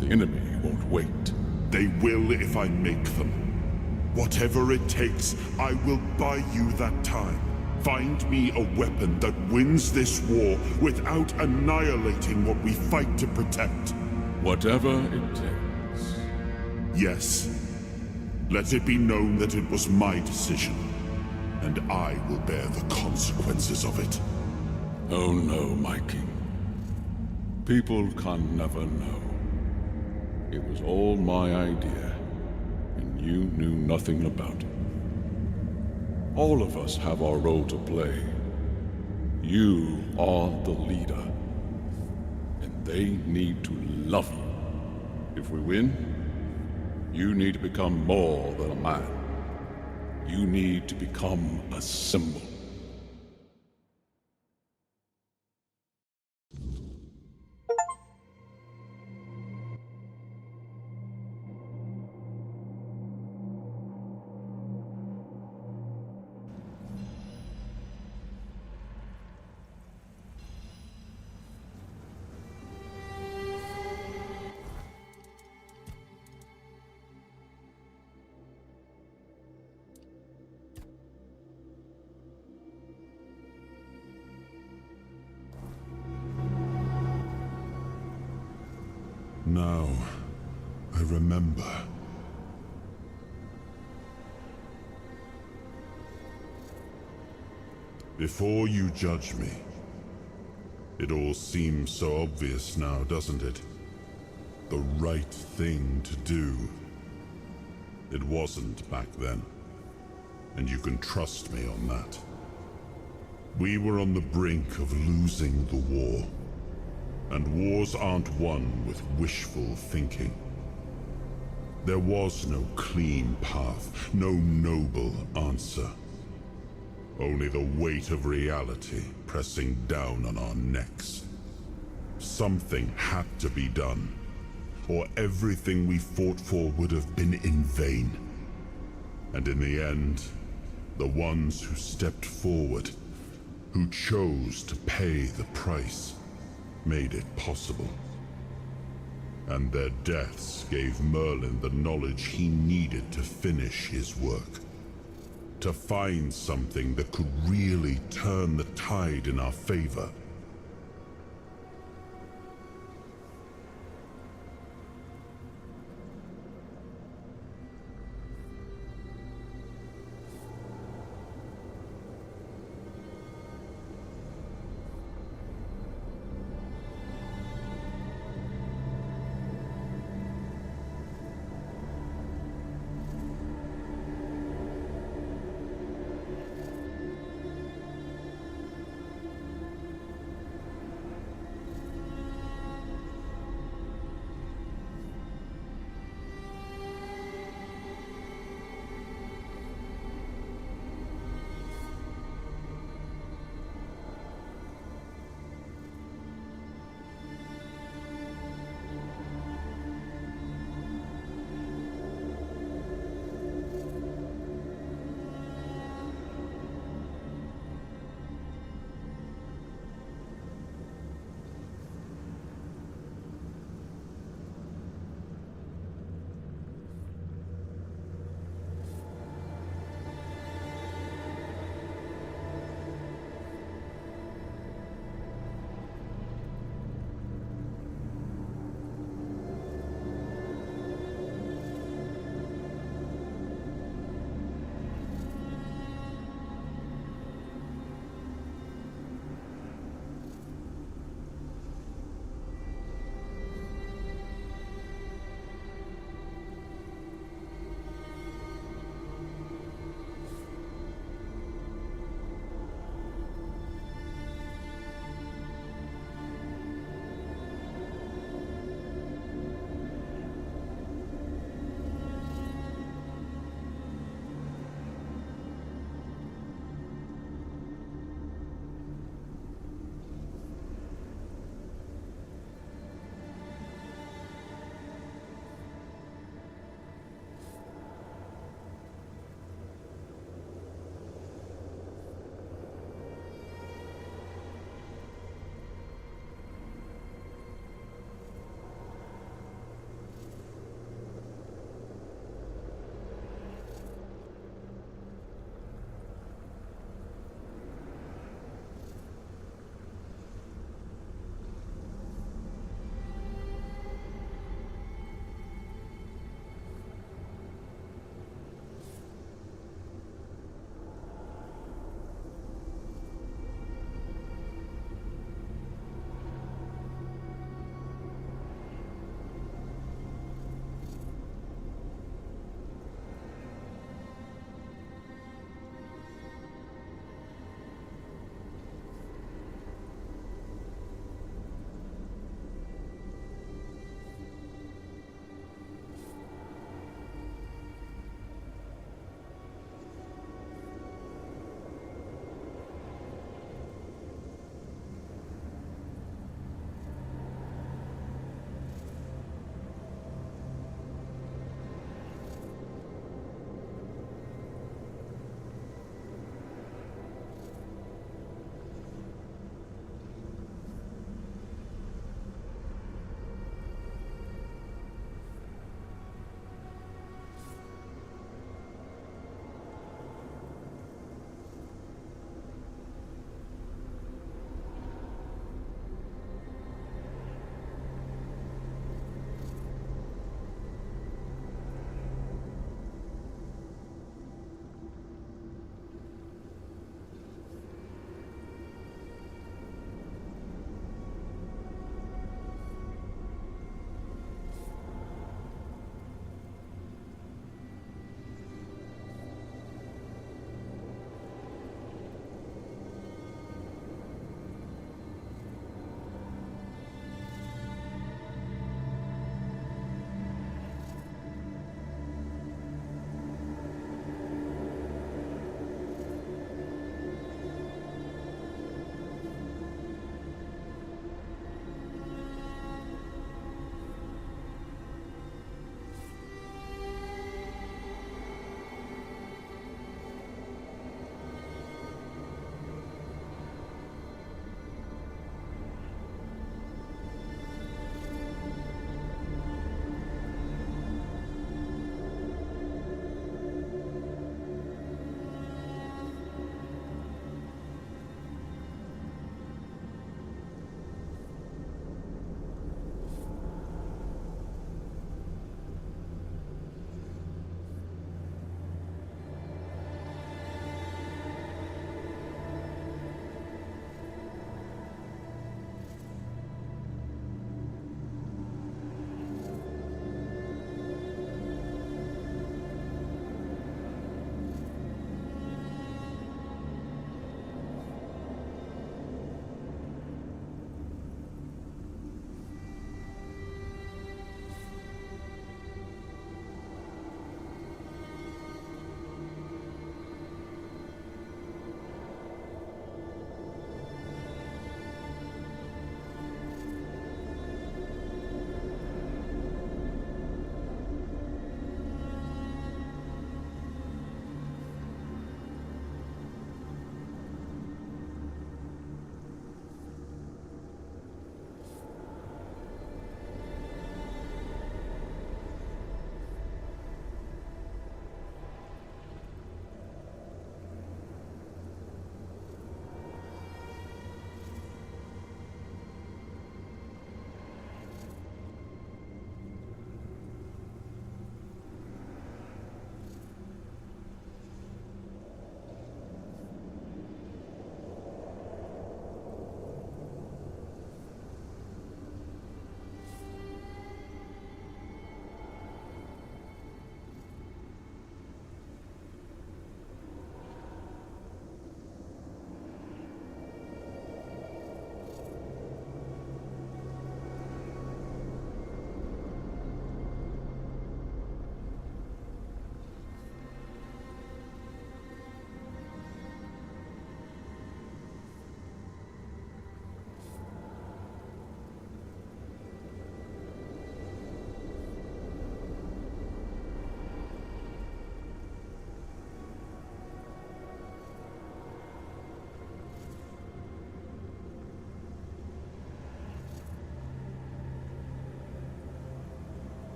The enemy won't wait. They will if I make them. Whatever it takes, I will buy you that time. Find me a weapon that wins this war without annihilating what we fight to protect. Whatever it takes. Yes. Let it be known that it was my decision, and I will bear the consequences of it. Oh no, my king. People can never know. It was all my idea, and you knew nothing about it. All of us have our role to play. You are the leader, and they need to love you. If we win, you need to become more than a man. You need to become a symbol. Now, I remember. Before you judge me, it all seems so obvious now, doesn't it? The right thing to do. It wasn't back then, and you can trust me on that. We were on the brink of losing the war, and wars aren't won with wishful thinking. There was no clean path, no noble answer. Only the weight of reality pressing down on our necks. Something had to be done, or everything we fought for would have been in vain. And in the end, the ones who stepped forward, who chose to pay the price, made it possible. And their deaths gave Merlin the knowledge he needed to finish his work. To find something that could really turn the tide in our favor.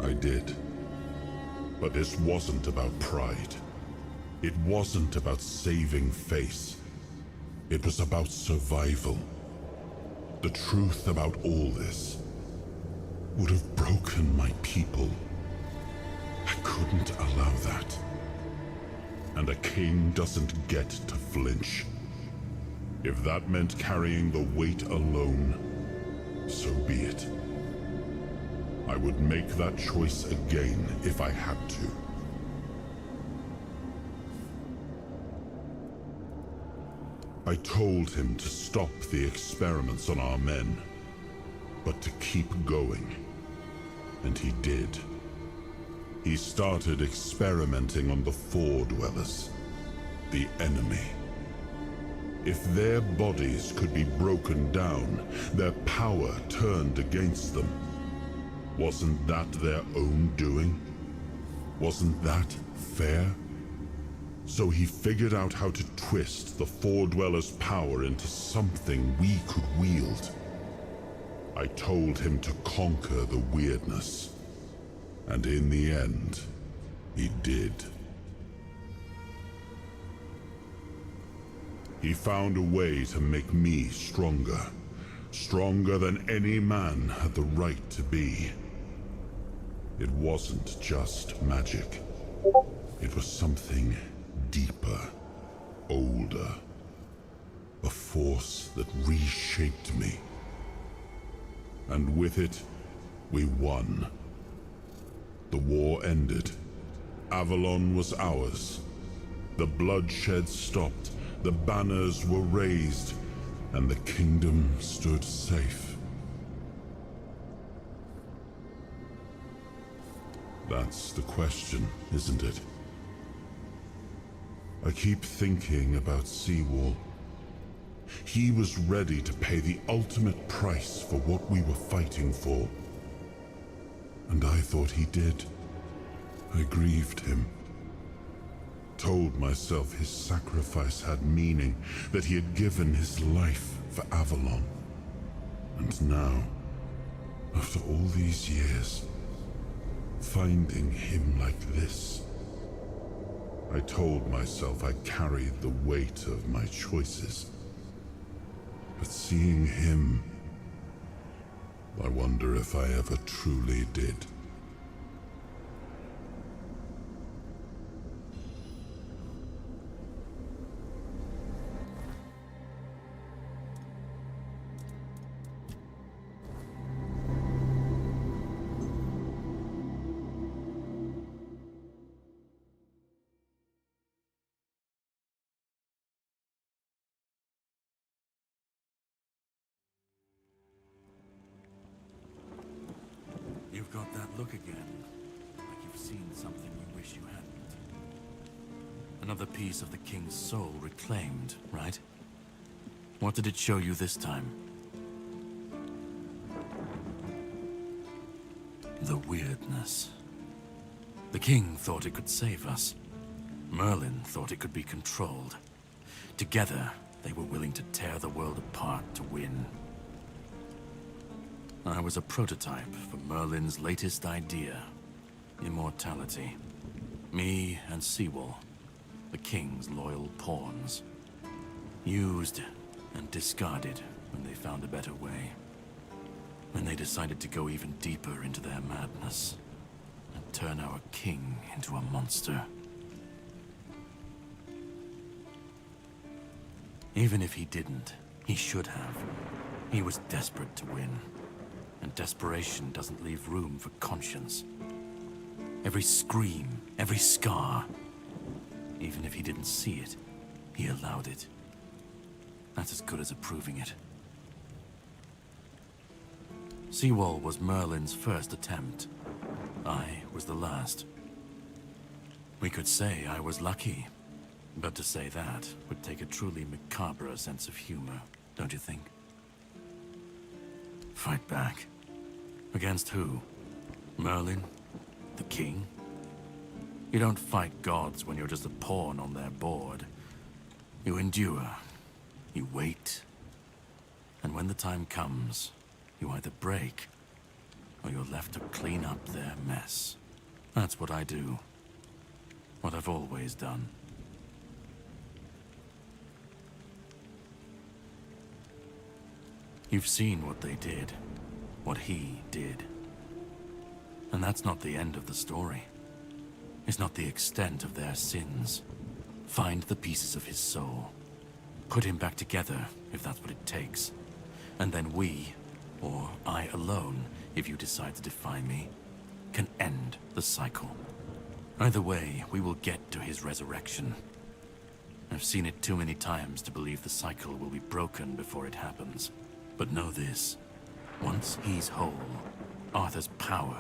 I did. But this wasn't about pride. It wasn't about saving face. It was about survival. The truth about all this would have broken my people. I couldn't allow that. And a king doesn't get to flinch. If that meant carrying the weight alone, so be it. I would make that choice again if I had to. I told him to stop the experiments on our men, but to keep going. And he did. He started experimenting on the Four Dwellers, the enemy. If their bodies could be broken down, their power turned against them, wasn't that their own doing? Wasn't that fair? So he figured out how to twist the Four Dwellers' power into something we could wield. I told him to conquer the weirdness. And in the end, he did. He found a way to make me stronger. Stronger than any man had the right to be. It wasn't just magic. It was something deeper, older. A force that reshaped me. And with it, we won. The war ended. Avalon was ours. The bloodshed stopped. The banners were raised. And the kingdom stood safe. That's the question, isn't it? I keep thinking about Seawall. He was ready to pay the ultimate price for what we were fighting for. And I thought he did. I grieved him. Told myself his sacrifice had meaning, that he had given his life for Avalon. And now, after all these years, finding him like this, I told myself I carried the weight of my choices. But seeing him, I wonder if I ever truly did. You've got that look again, like you've seen something you wish you hadn't. Another piece of the king's soul reclaimed, right? What did it show you this time? The weirdness. The king thought it could save us. Merlin thought it could be controlled. Together, they were willing to tear the world apart to win. I was a prototype for Merlin's latest idea, immortality. Me and Seawall, the king's loyal pawns. Used and discarded when they found a better way. When they decided to go even deeper into their madness and turn our king into a monster. Even if he didn't, he should have. He was desperate to win. And desperation doesn't leave room for conscience. Every scream, every scar, even if he didn't see it, he allowed it. That's as good as approving it. Seawall was Merlin's first attempt. I was the last. We could say I was lucky, but to say that would take a truly macabre sense of humor, don't you think? Fight back. Against who? Merlin? The king? You don't fight gods when you're just a pawn on their board. You endure. You wait. And when the time comes, you either break or you're left to clean up their mess. That's what I do. What I've always done. You've seen what they did, what he did. And that's not the end of the story. It's not the extent of their sins. Find the pieces of his soul. Put him back together, if that's what it takes. And then we, or I alone, if you decide to defy me, can end the cycle. Either way, we will get to his resurrection. I've seen it too many times to believe the cycle will be broken before it happens. But know this, once he's whole, Arthur's power,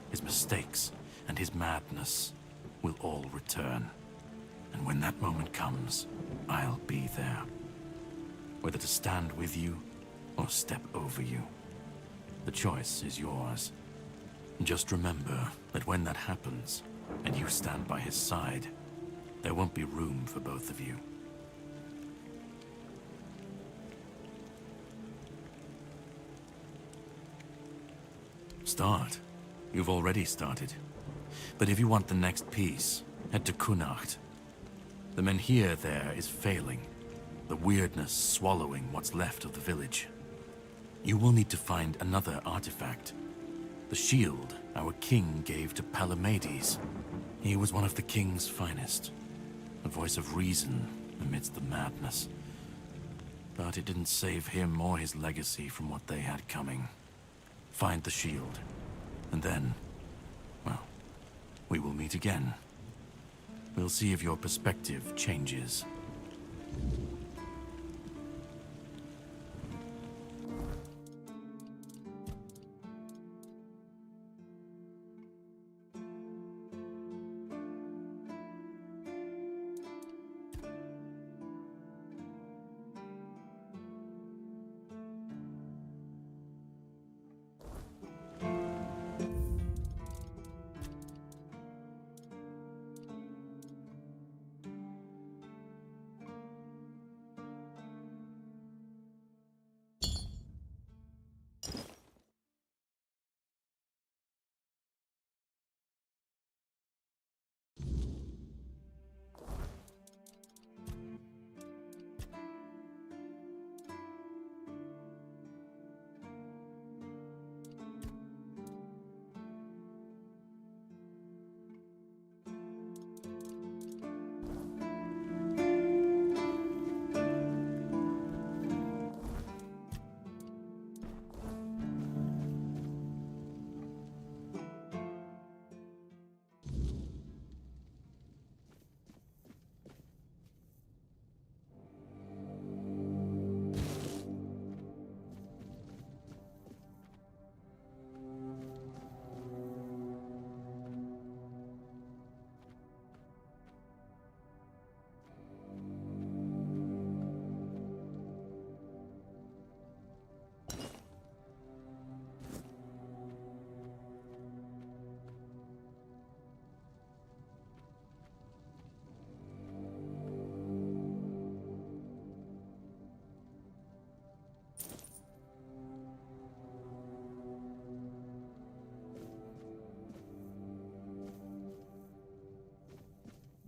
his mistakes, and his madness will all return. And when that moment comes, I'll be there. Whether to stand with you, or step over you. The choice is yours. Just remember that when that happens, and you stand by his side, there won't be room for both of you. Start. You've already started. But if you want the next piece, head to Kunacht. The Menhir there is failing, the weirdness swallowing what's left of the village. You will need to find another artifact. The shield our king gave to Palamedes. He was one of the king's finest. A voice of reason amidst the madness. But it didn't save him or his legacy from what they had coming. Find the shield. And then, well, we will meet again. We'll see if your perspective changes.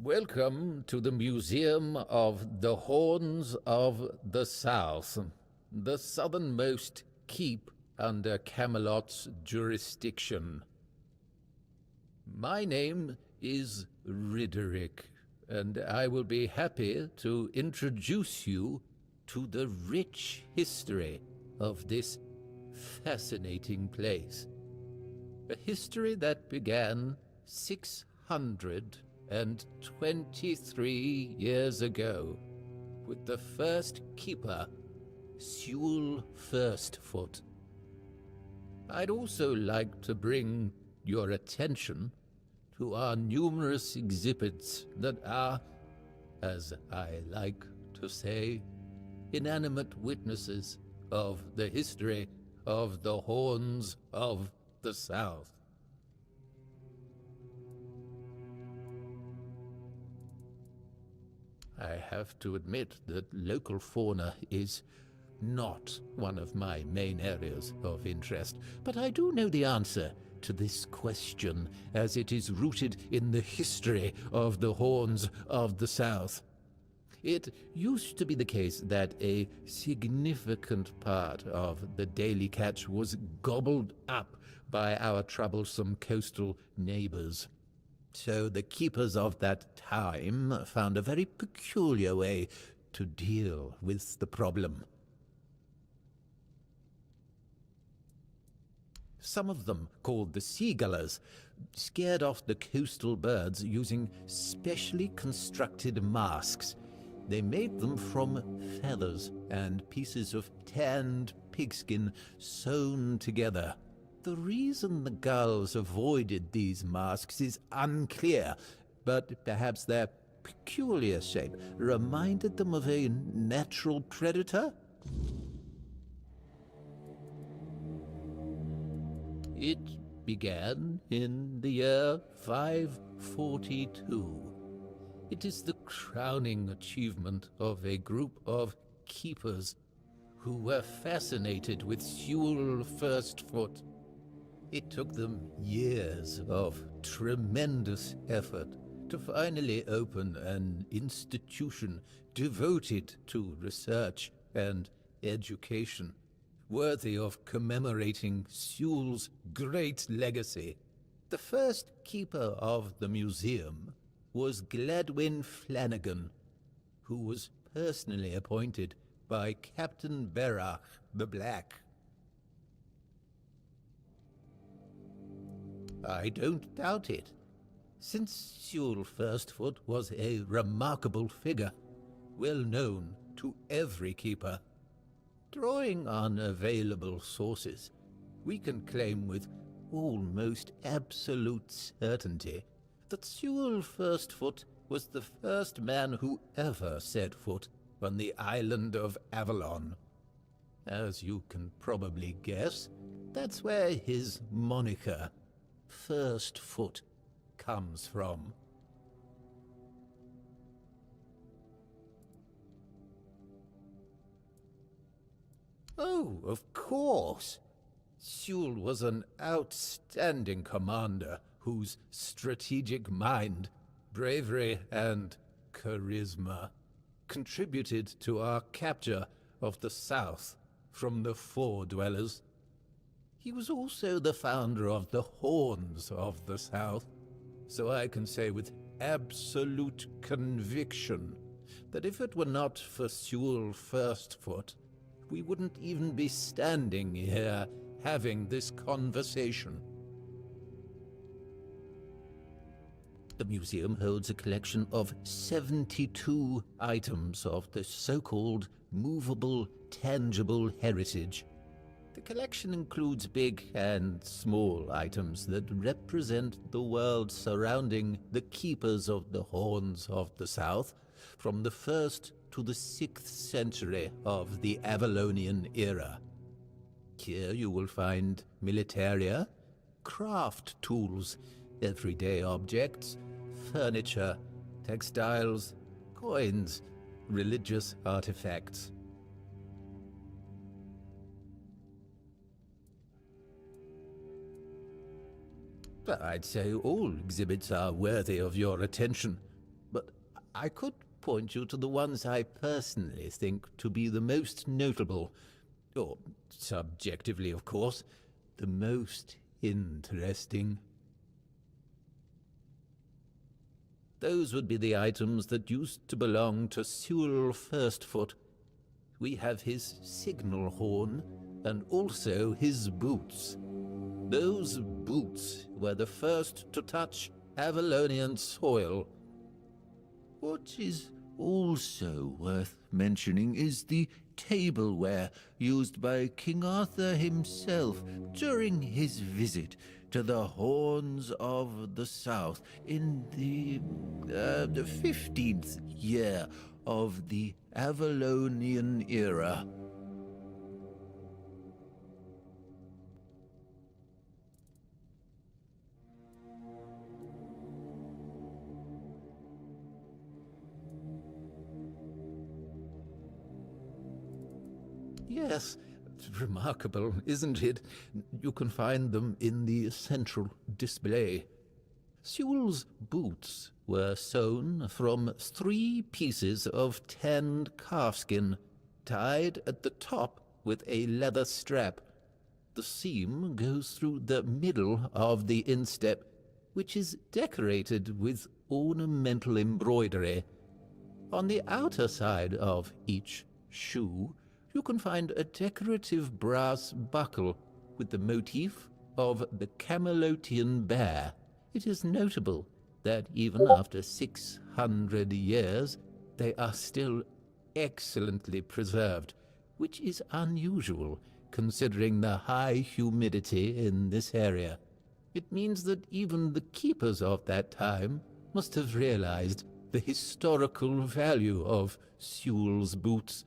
Welcome to the Museum of the Horns of the South, the southernmost keep under Camelot's jurisdiction. My name is Ridderick, and I will be happy to introduce you to the rich history of this fascinating place. A history that began 623 years ago, with the first keeper, Sewell Firstfoot. I'd also like to bring your attention to our numerous exhibits that are, as I like to say, inanimate witnesses of the history of the Horns of the South. I have to admit that local fauna is not one of my main areas of interest, but I do know the answer to this question, as it is rooted in the history of the Horns of the South. It used to be the case that a significant part of the daily catch was gobbled up by our troublesome coastal neighbors. So the keepers of that time found a very peculiar way to deal with the problem. Some of them, called the seagullers, scared off the coastal birds using specially constructed masks. They made them from feathers and pieces of tanned pigskin sewn together. The reason the gulls avoided these masks is unclear, but perhaps their peculiar shape reminded them of a natural predator? It began in the year 542. It is the crowning achievement of a group of keepers who were fascinated with Sewell Firstfoot. It took them years of tremendous effort to finally open an institution devoted to research and education, worthy of commemorating Sewell's great legacy. The first keeper of the museum was Gladwin Flanagan, who was personally appointed by Captain Berach the Black. I don't doubt it, since Sewell Firstfoot was a remarkable figure, well known to every keeper. Drawing on available sources, we can claim with almost absolute certainty that Sewell Firstfoot was the first man who ever set foot on the island of Avalon. As you can probably guess, that's where his moniker, Firstfoot, comes from. Oh, of course. Sewell was an outstanding commander whose strategic mind, bravery, and charisma contributed to our capture of the South from the Four Dwellers. He was also the founder of the Horns of the South, so I can say with absolute conviction that if it were not for Sewell Firstfoot, we wouldn't even be standing here having this conversation. The museum holds a collection of 72 items of the so-called movable, tangible heritage. The collection includes big and small items that represent the world surrounding the keepers of the Horns of the South from the 1st to the 6th century of the Avalonian era. Here you will find militaria, craft tools, everyday objects, furniture, textiles, coins, religious artifacts. I'd say all exhibits are worthy of your attention, but I could point you to the ones I personally think to be the most notable, or subjectively, of course, the most interesting. Those would be the items that used to belong to Sewell Firstfoot. We have his signal horn, and also his boots. Those boots were the first to touch Avalonian soil. What is also worth mentioning is the tableware used by King Arthur himself during his visit to the Horns of the South in the 15th year of the Avalonian era. Yes, remarkable, isn't it? You can find them in the central display. Sewell's boots were sewn from 3 pieces of tanned calfskin, tied at the top with a leather strap. The seam goes through the middle of the instep, which is decorated with ornamental embroidery. On the outer side of each shoe, you can find a decorative brass buckle with the motif of the Camelotian bear. It is notable that even after 600 years, they are still excellently preserved, which is unusual considering the high humidity in this area. It means that even the keepers of that time must have realized the historical value of Sewell's boots,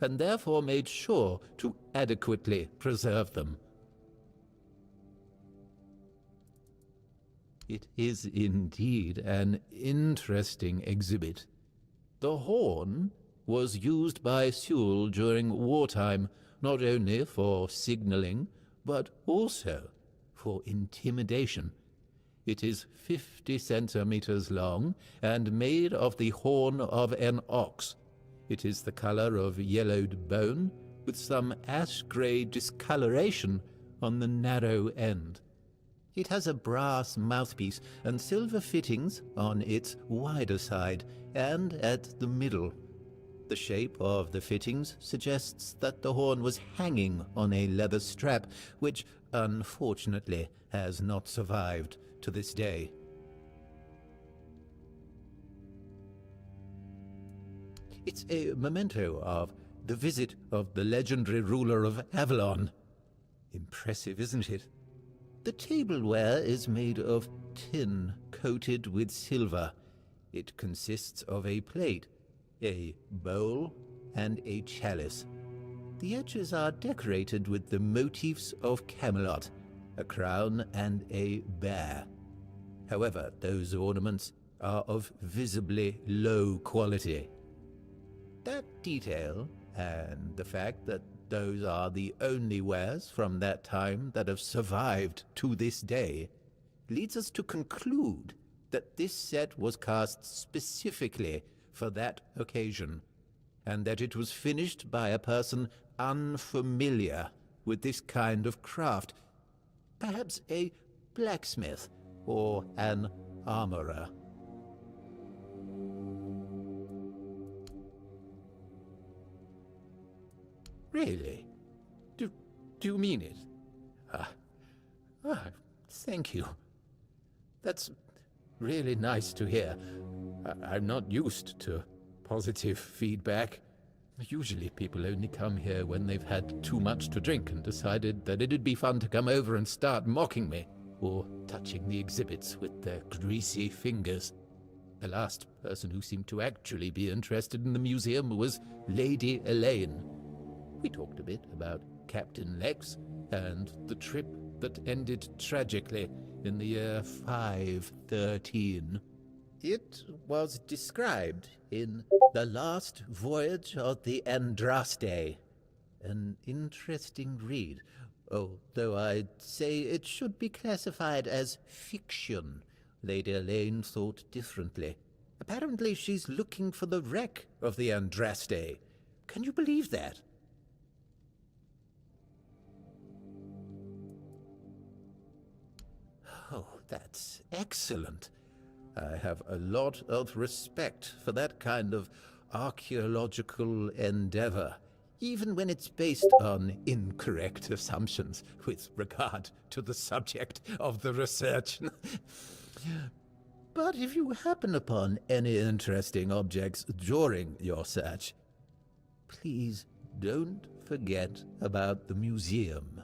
and therefore made sure to adequately preserve them. It is indeed an interesting exhibit. The horn was used by Sewell during wartime, not only for signaling, but also for intimidation. It is 50 centimeters long and made of the horn of an ox. It is the color of yellowed bone, with some ash-gray discoloration on the narrow end. It has a brass mouthpiece and silver fittings on its wider side and at the middle. The shape of the fittings suggests that the horn was hanging on a leather strap, which, unfortunately, has not survived to this day. It's a memento of the visit of the legendary ruler of Avalon. Impressive, isn't it? The tableware is made of tin coated with silver. It consists of a plate, a bowl, and a chalice. The edges are decorated with the motifs of Camelot, a crown and a bear. However, those ornaments are of visibly low quality. That detail, and the fact that those are the only wares from that time that have survived to this day, leads us to conclude that this set was cast specifically for that occasion, and that it was finished by a person unfamiliar with this kind of craft, perhaps a blacksmith or an armorer. Really? Do you mean it? Thank you. That's really nice to hear. I'm not used to positive feedback. Usually people only come here when they've had too much to drink and decided that it'd be fun to come over and start mocking me, or touching the exhibits with their greasy fingers. The last person who seemed to actually be interested in the museum was Lady Elaine. We talked a bit about Captain Lex and the trip that ended tragically in the year 513. It was described in The Last Voyage of the Andraste. An interesting read, although I'd say it should be classified as fiction. Lady Elaine thought differently. Apparently she's looking for the wreck of the Andraste. Can you believe that? Oh, that's excellent. I have a lot of respect for that kind of archaeological endeavor, even when it's based on incorrect assumptions with regard to the subject of the research. But if you happen upon any interesting objects during your search, please don't forget about the museum.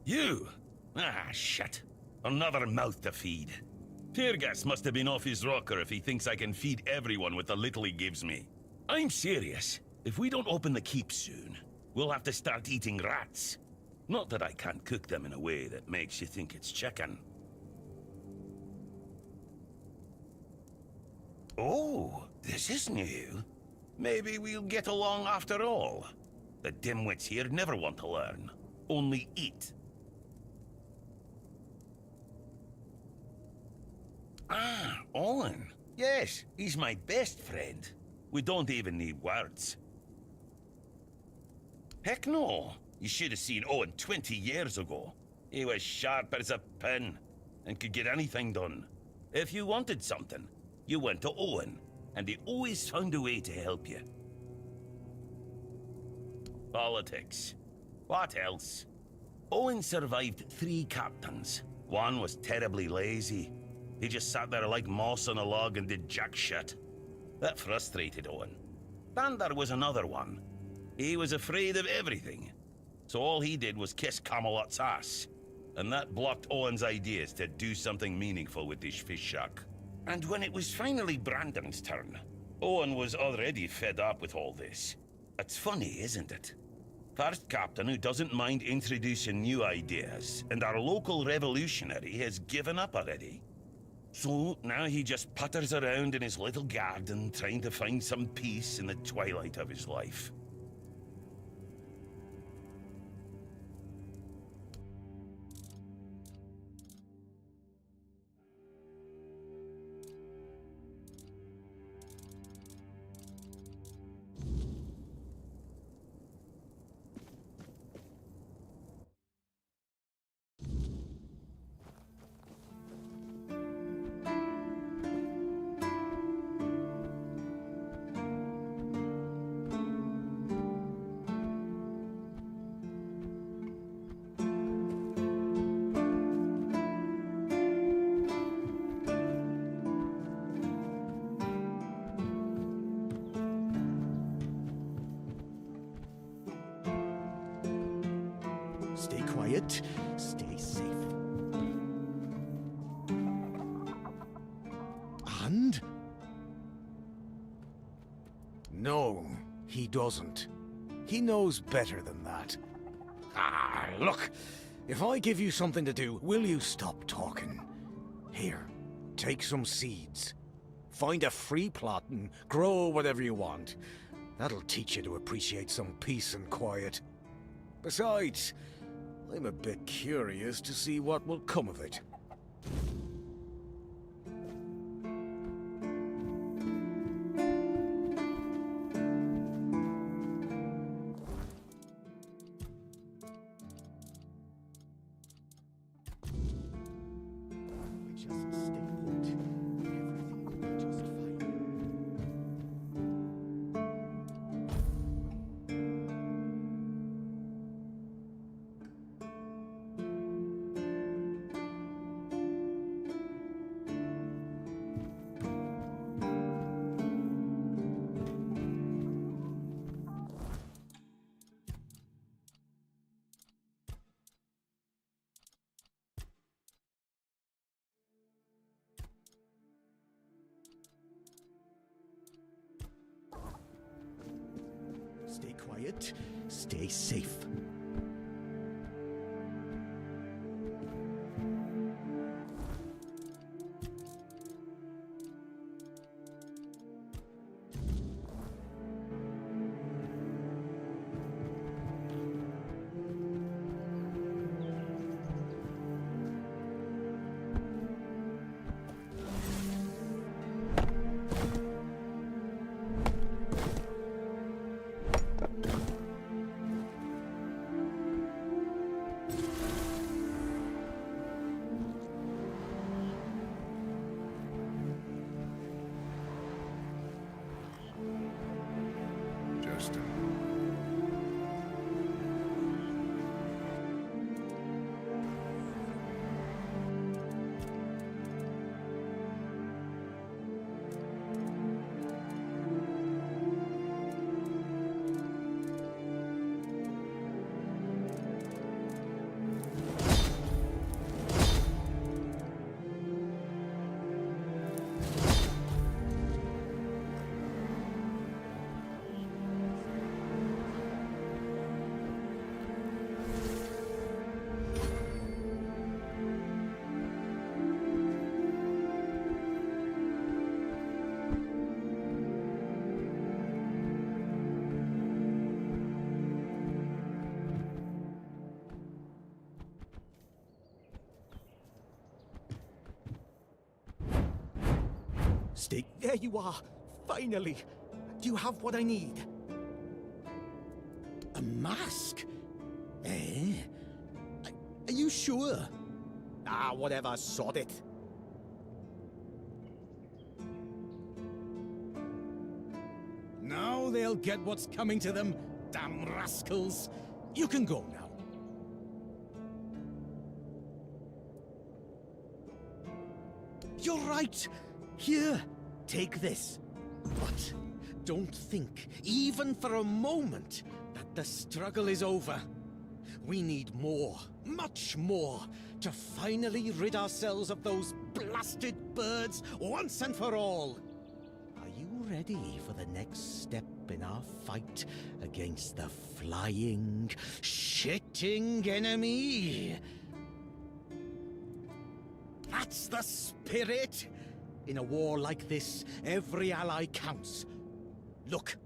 You? Ah, shit. Another mouth to feed. Fergus must have been off his rocker if he thinks I can feed everyone with the little he gives me. I'm serious. If we don't open the keep soon, we'll have to start eating rats. Not that I can't cook them in a way that makes you think it's chicken. Oh, this is new. Maybe we'll get along after all. The dimwits here never want to learn, only eat. Ah, Owen. Yes, he's my best friend. We don't even need words. Heck no. You should have seen Owen 20 years ago. He was sharp as a pin and could get anything done. If you wanted something, you went to Owen, and he always found a way to help you. Politics. What else? Owen survived 3 captains. One was terribly lazy. He just sat there like moss on a log and did jack shit. That frustrated Owen. Then there was another one. He was afraid of everything. So all he did was kiss Camelot's ass. And that blocked Owen's ideas to do something meaningful with his fish shack. And when it was finally Brandon's turn, Owen was already fed up with all this. It's funny, isn't it? First captain who doesn't mind introducing new ideas, and our local revolutionary has given up already. So now he just putters around in his little garden trying to find some peace in the twilight of his life. Stay quiet, stay safe. And? No, he doesn't. He knows better than that. Ah, look, if I give you something to do, will you stop talking? Here, take some seeds. Find a free plot and grow whatever you want. That'll teach you to appreciate some peace and quiet. Besides, I'm a bit curious to see what will come of it. Stay quiet, stay safe. mistake. There you are. Finally. Do you have what I need? A mask? Eh? Are you sure? Ah, whatever, sod it. Now they'll get what's coming to them, damn rascals. You can go now. You're right. Here, take this. But don't think, even for a moment, that the struggle is over. We need more, much more, to finally rid ourselves of those blasted birds once and for all. Are you ready for the next step in our fight against the flying, shitting enemy? That's the spirit! In a war like this, every ally counts. Look,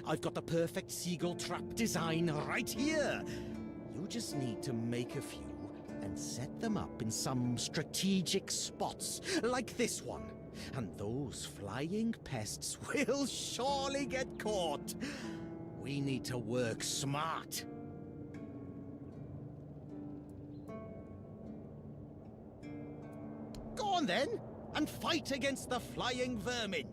I've got the perfect seagull trap design right here. You just need to make a few and set them up in some strategic spots, like this one. And those flying pests will surely get caught. We need to work smart. Go on then, and fight against the flying vermin.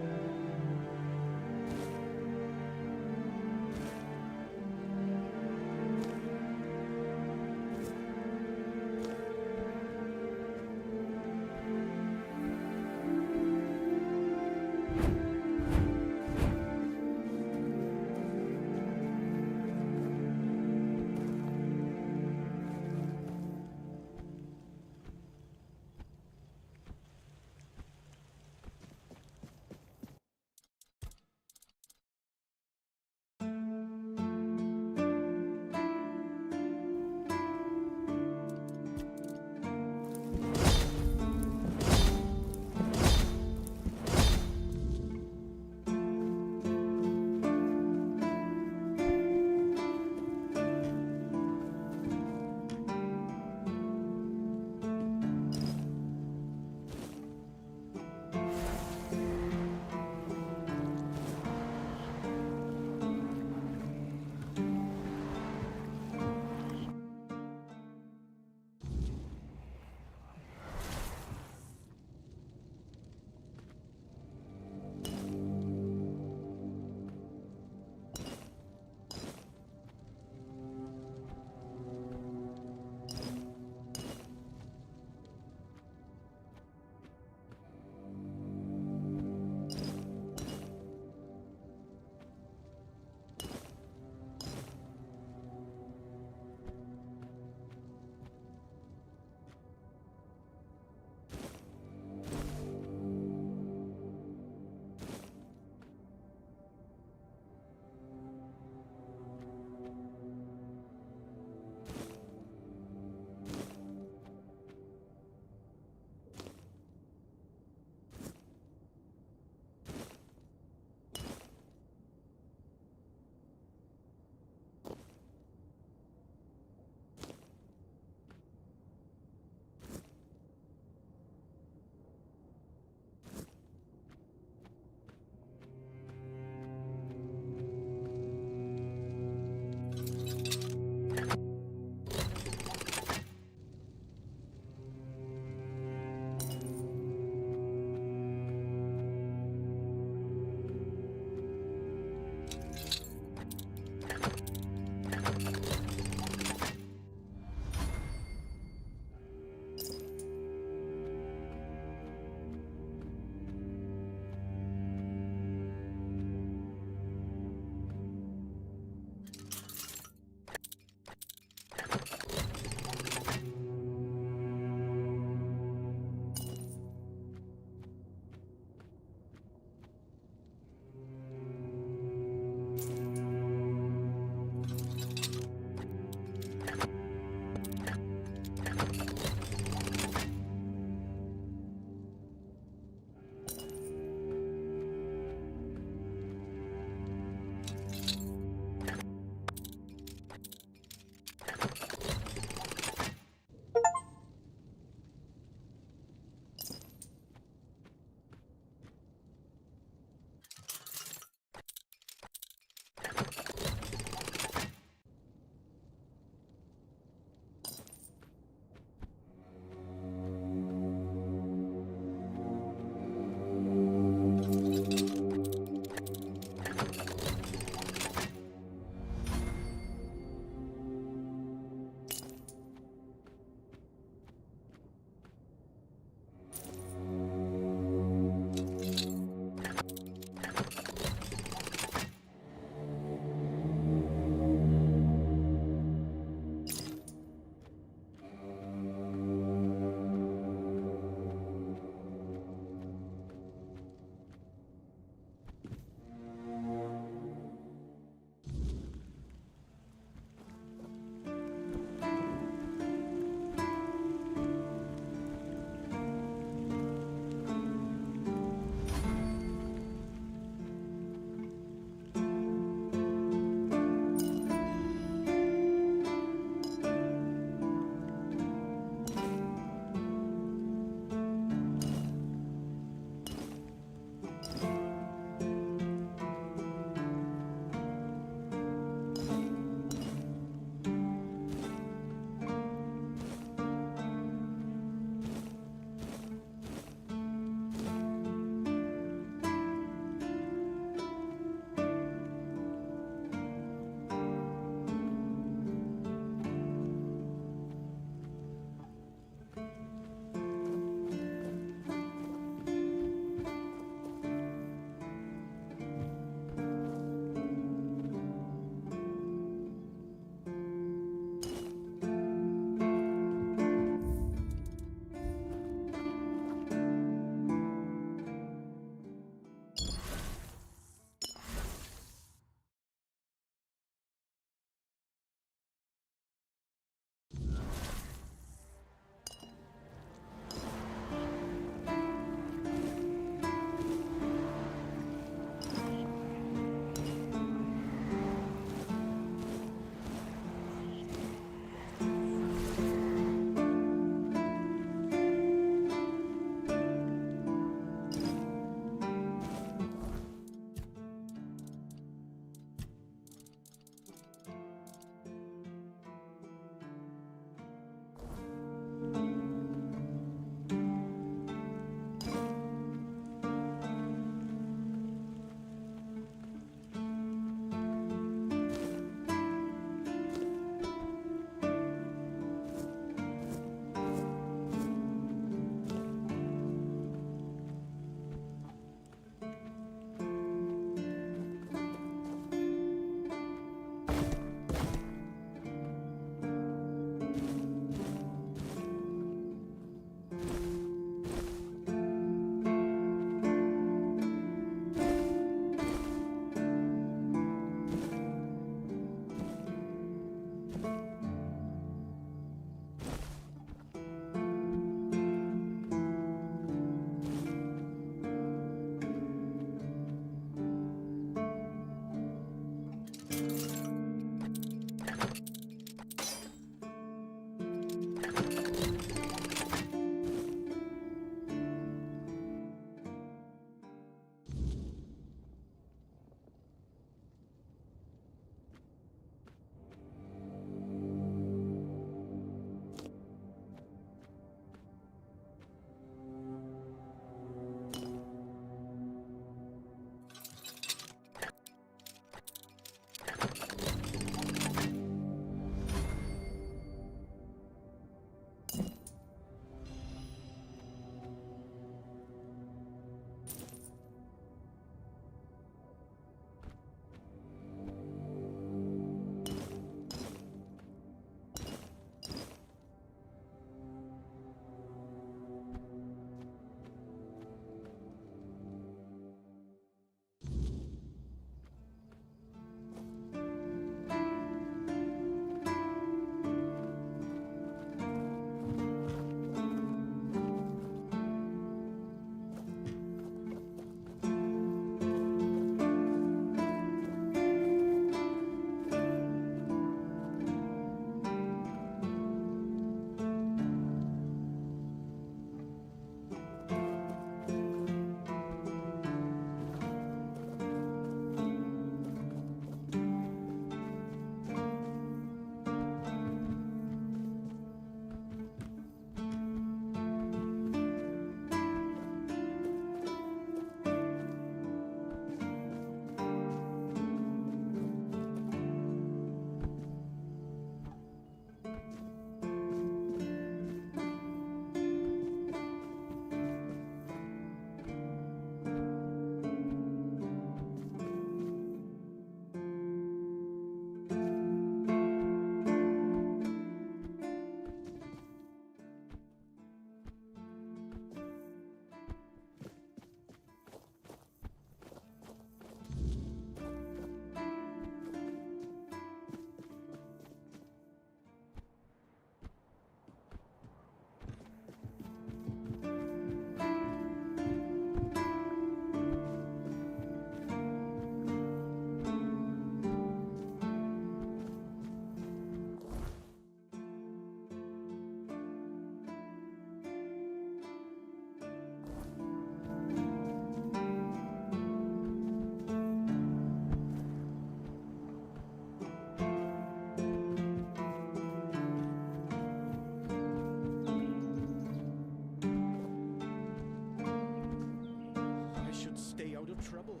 should stay out of trouble.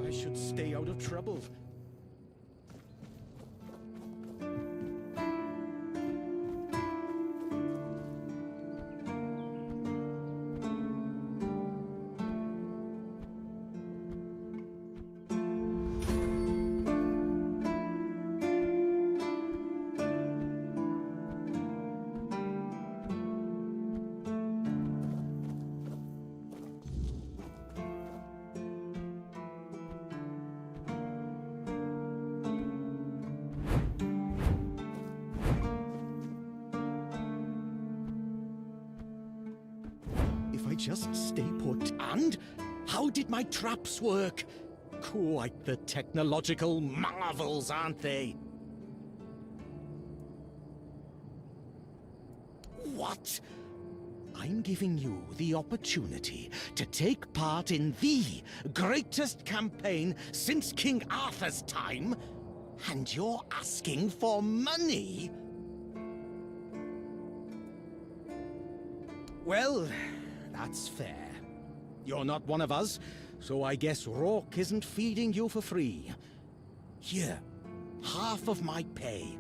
I should stay out of trouble. If I just stay put. And how did my traps work? Quite the technological marvels, aren't they? What? I'm giving you the opportunity to take part in the greatest campaign since King Arthur's time, and you're asking for money? Well, that's fair. You're not one of us, so I guess Rourke isn't feeding you for free. Here, half of my pay.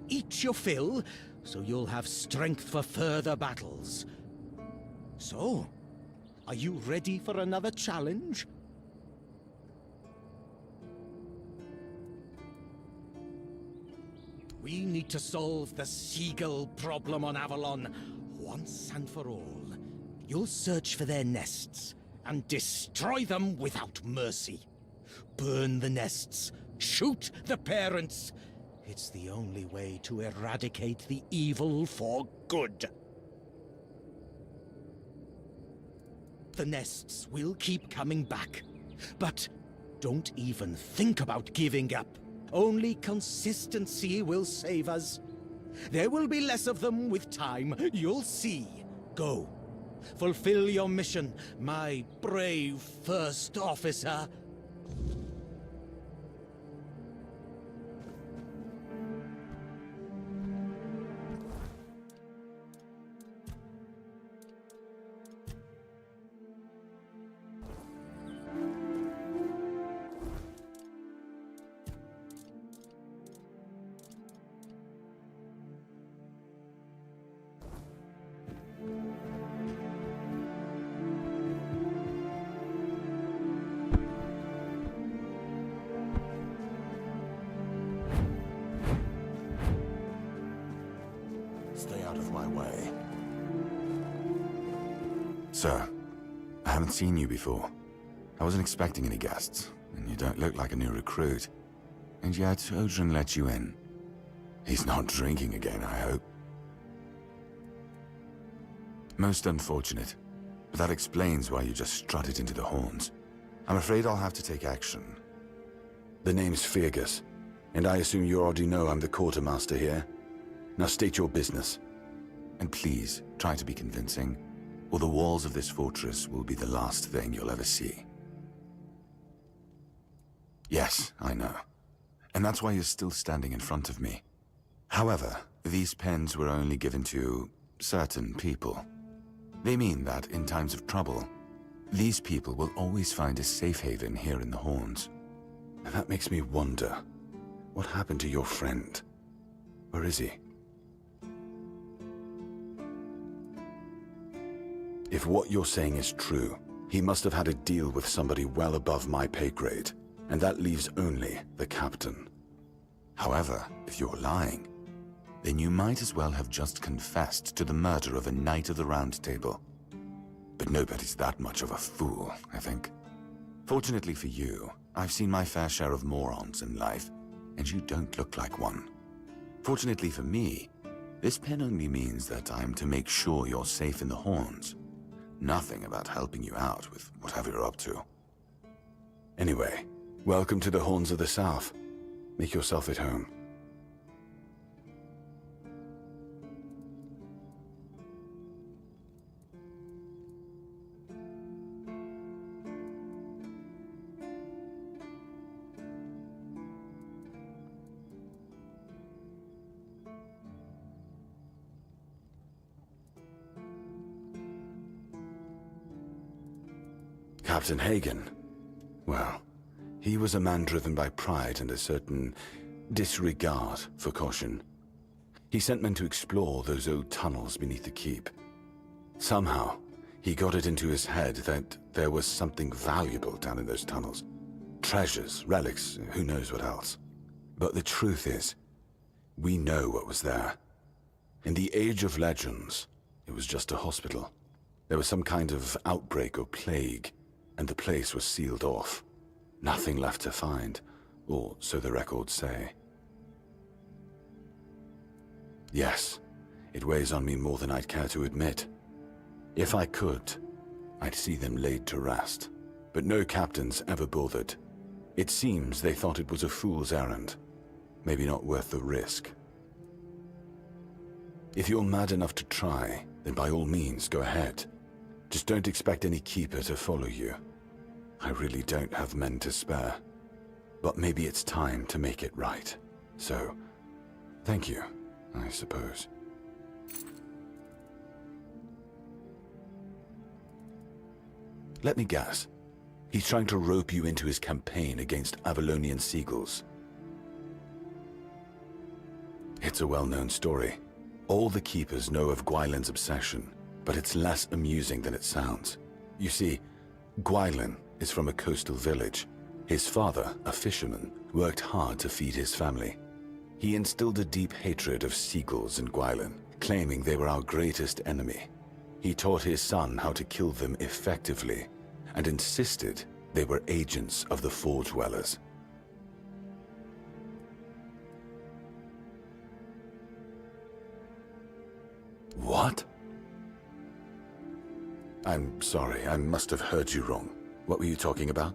Eat your fill, so you'll have strength for further battles. So, are you ready for another challenge? We need to solve the seagull problem on Avalon once and for all. You'll search for their nests and destroy them without mercy. Burn the nests, shoot the parents. It's the only way to eradicate the evil for good. The nests will keep coming back, but don't even think about giving up. Only consistency will save us. There will be less of them with time, you'll see. Go. Fulfill your mission, my brave first officer. Stay out of my way. Sir, I haven't seen you before. I wasn't expecting any guests, and you don't look like a new recruit. And yet, Odrin let you in. He's not drinking again, I hope. Most unfortunate, but that explains why you just strutted into the horns. I'm afraid I'll have to take action. The name's Fergus, and I assume you already know I'm the quartermaster here. Now state your business. And please, try to be convincing, or the walls of this fortress will be the last thing you'll ever see. Yes, I know. And that's why you're still standing in front of me. However, these pens were only given to certain people. They mean that in times of trouble, these people will always find a safe haven here in the Horns. And that makes me wonder, what happened to your friend? Where is he? If what you're saying is true, he must have had a deal with somebody well above my pay grade, and that leaves only the captain. However, if you're lying, then you might as well have just confessed to the murder of a Knight of the Round Table. But nobody's that much of a fool, I think. Fortunately for you, I've seen my fair share of morons in life, and you don't look like one. Fortunately for me, this pen only means that I'm to make sure you're safe in the Horns. Nothing about helping you out with whatever you're up to. Anyway, welcome to the Horns of the South. Make yourself at home. Captain Hagen. Well, he was a man driven by pride and a certain disregard for caution. He sent men to explore those old tunnels beneath the keep. Somehow, he got it into his head that there was something valuable down in those tunnels. Treasures, relics, who knows what else. But the truth is, we know what was there. In the Age of Legends, it was just a hospital. There was some kind of outbreak or plague, and the place was sealed off. Nothing left to find, or so the records say. Yes, it weighs on me more than I'd care to admit. If I could, I'd see them laid to rest. But no captains ever bothered. It seems they thought it was a fool's errand. Maybe not worth the risk. If you're mad enough to try, then by all means, go ahead. Just don't expect any keeper to follow you. I really don't have men to spare. But maybe it's time to make it right. So, thank you, I suppose. Let me guess. He's trying to rope you into his campaign against Avalonian seagulls. It's a well-known story. All the keepers know of Gwylin's obsession, but it's less amusing than it sounds. You see, Gwylin is from a coastal village. His father, a fisherman, worked hard to feed his family. He instilled a deep hatred of seagulls in Gwylin, claiming they were our greatest enemy. He taught his son how to kill them effectively, and insisted they were agents of the Forge Dwellers. What? I'm sorry, I must have heard you wrong. What were you talking about?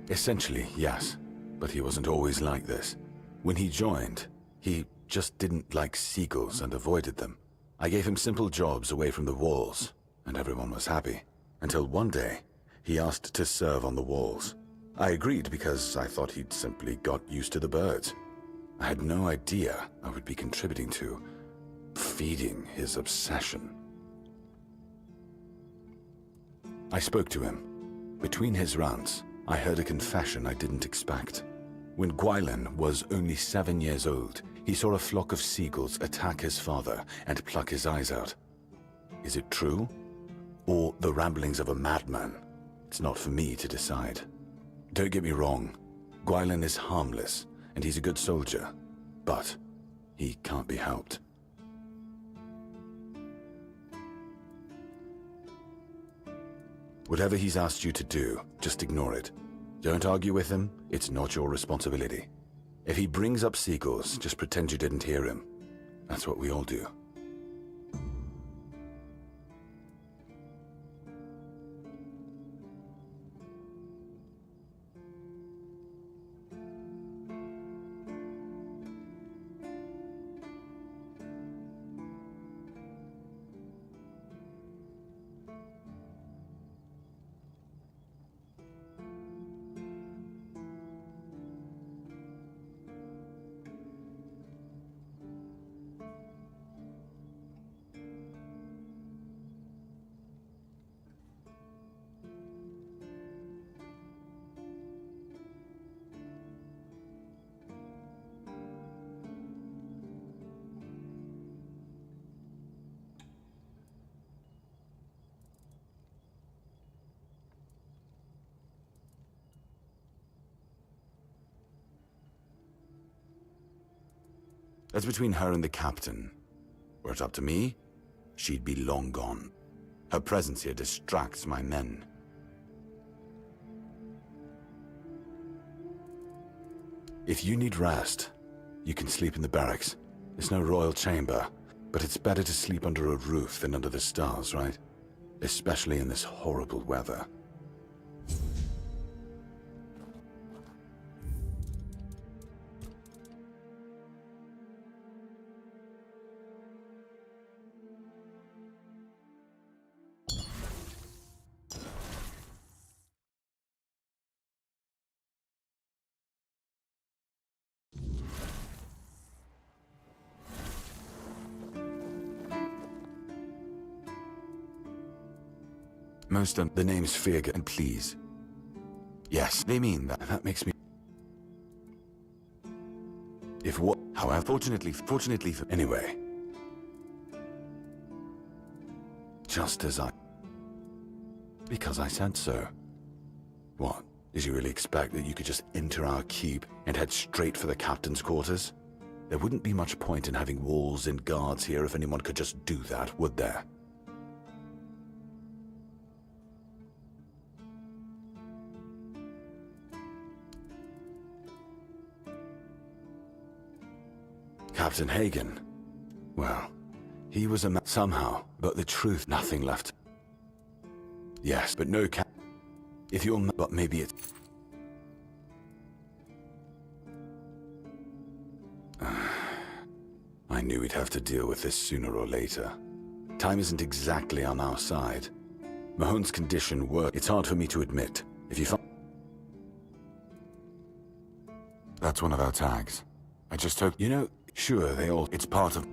Essentially, yes, but he wasn't always like this. When he joined, he just didn't like seagulls and avoided them. I gave him simple jobs away from the walls, and everyone was happy. Until one day, he asked to serve on the walls. I agreed because I thought he'd simply got used to the birds. I had no idea I would be contributing to feeding his obsession. I spoke to him. Between his rants, I heard a confession I didn't expect. When Gwylin was only 7 years old, he saw a flock of seagulls attack his father and pluck his eyes out. Is it true? Or the ramblings of a madman? It's not for me to decide. Don't get me wrong, Gwylin is harmless, and he's a good soldier, but he can't be helped. Whatever he's asked you to do, just ignore it. Don't argue with him, it's not your responsibility. If he brings up seagulls, just pretend you didn't hear him. That's what we all do. That's between her and the captain. Were it up to me, she'd be long gone. Her presence here distracts my men. If you need rest, you can sleep in the barracks. It's no royal chamber, but it's better to sleep under a roof than under the stars, right? Especially in this horrible weather. The name's Feargus, and please. Yes, they mean that. That makes me... If what... However, fortunately for... Anyway. Just as I... Because I said so. What? Did you really expect that you could just enter our keep and head straight for the captain's quarters? There wouldn't be much point in having walls and guards here if anyone could just do that, would there? Captain Hagen. Well, he was a man somehow, but the truth, nothing left. Yes, but no if you're but maybe it... I knew we'd have to deal with this sooner or later. Time isn't exactly on our side. Mahone's condition it's hard for me to admit. If you find... That's one of our tags. I just hope... You know, sure, it's part of...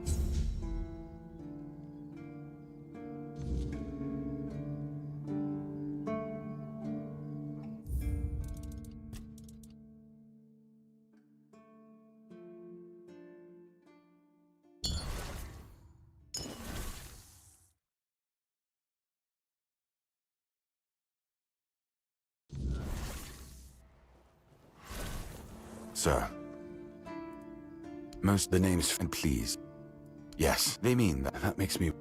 Sir. The name's... And please. Yes, they mean that. That makes me...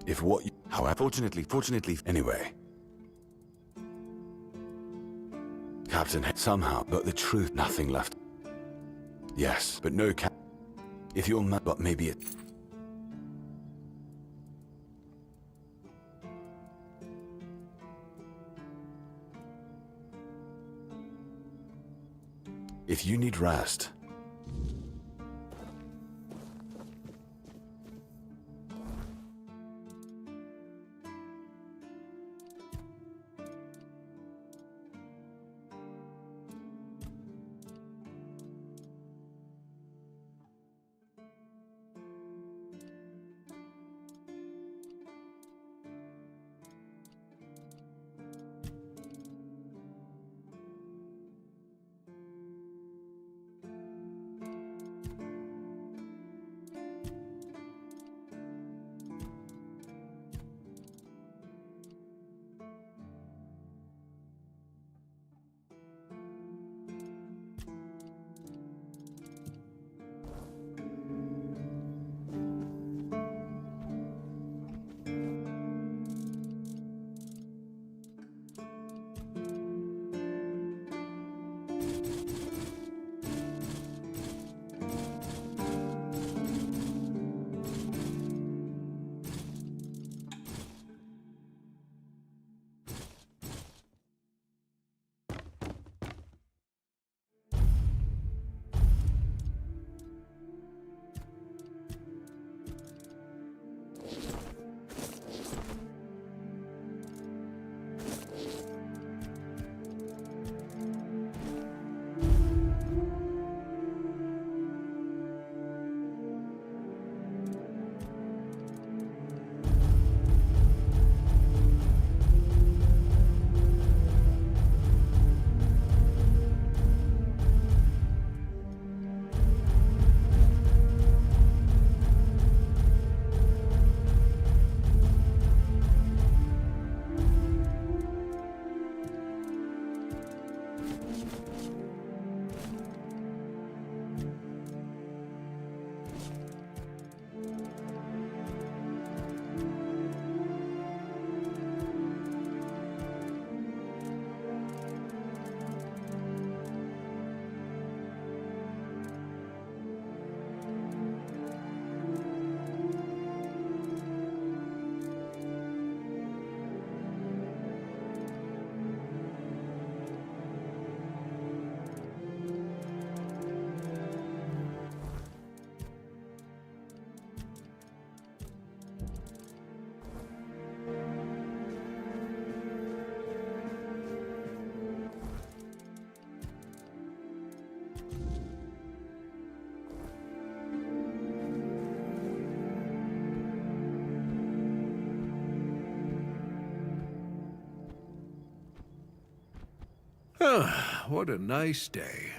If what you... However, fortunately... Anyway. Captain... Somehow, but the truth... Nothing left. Yes, but no if you're but maybe it... If you need rest... What a nice day.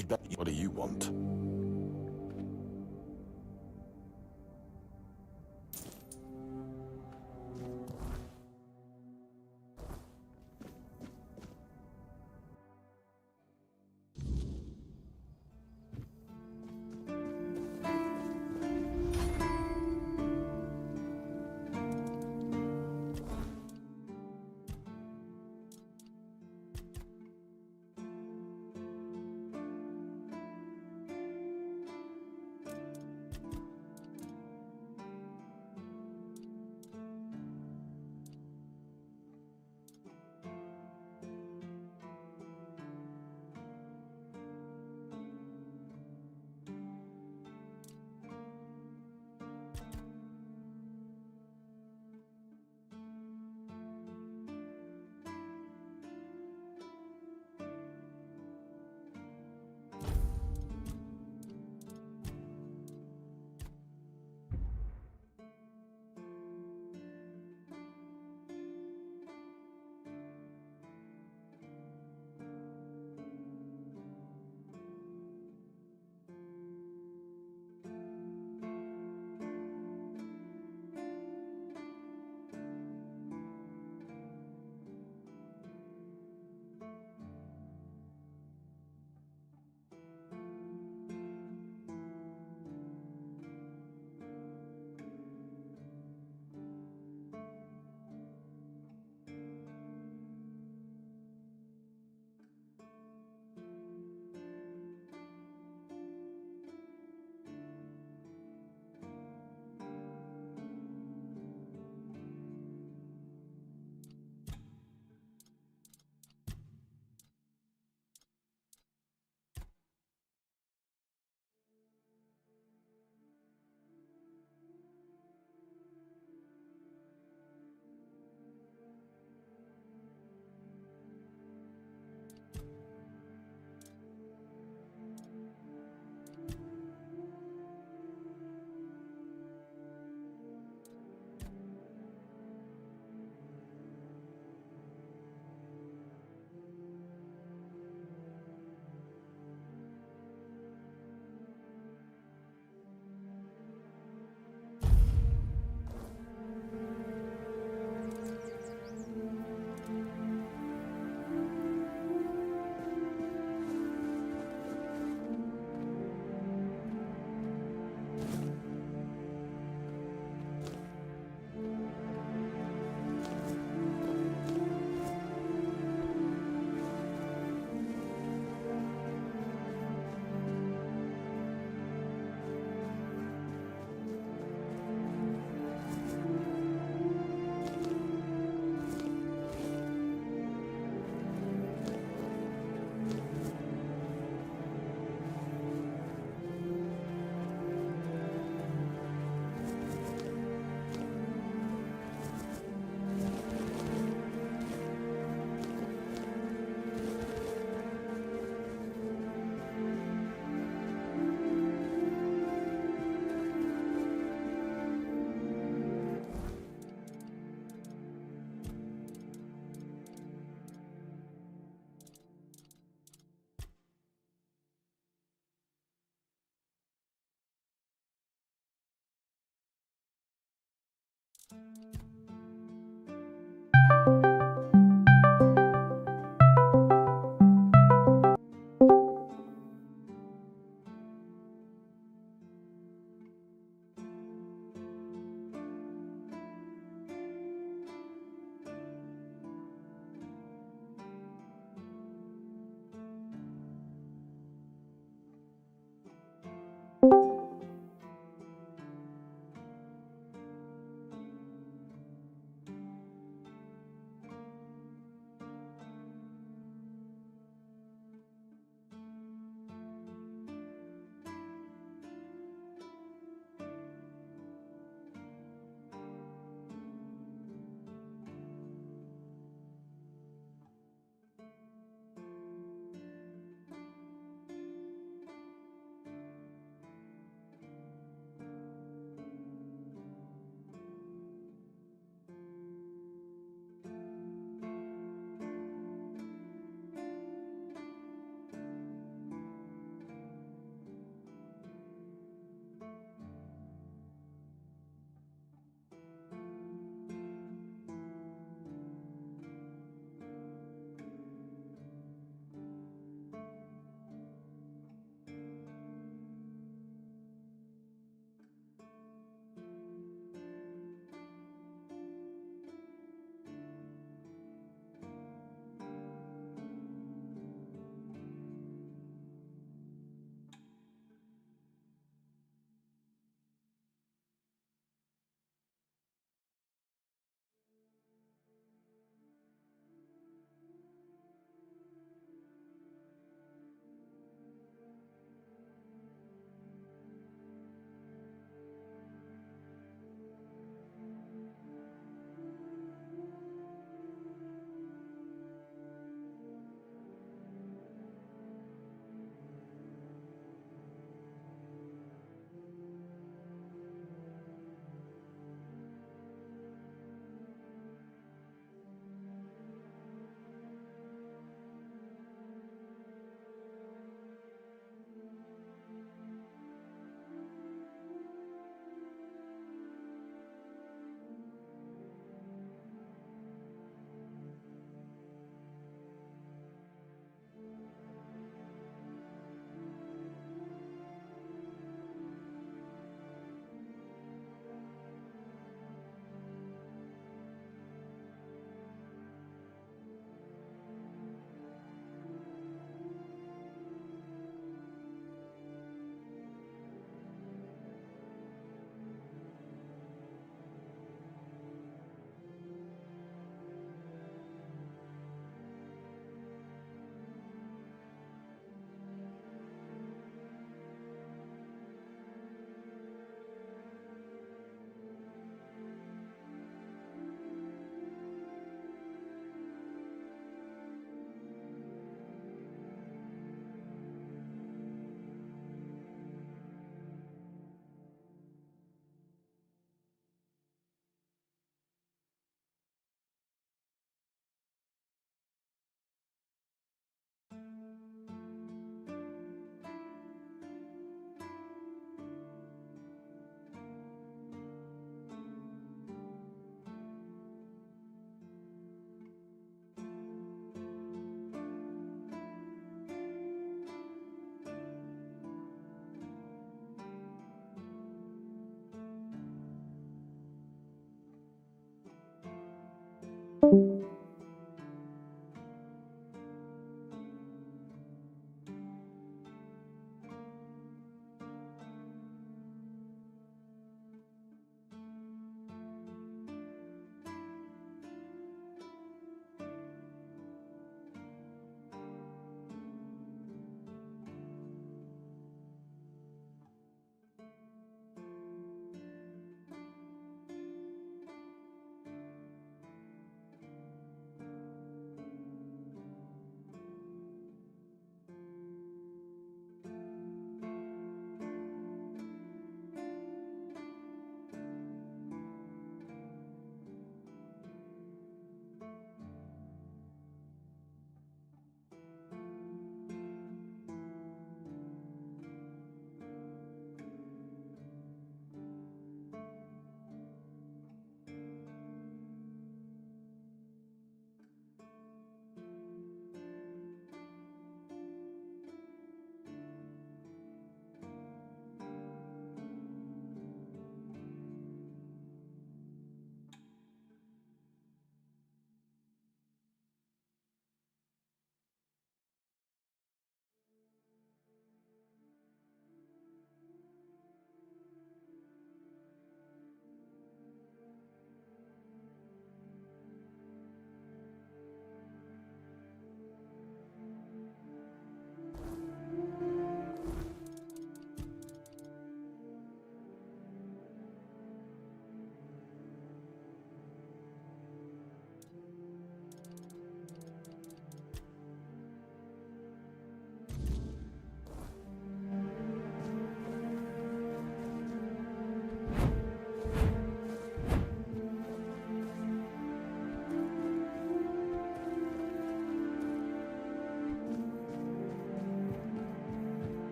You'd bet. What do you want?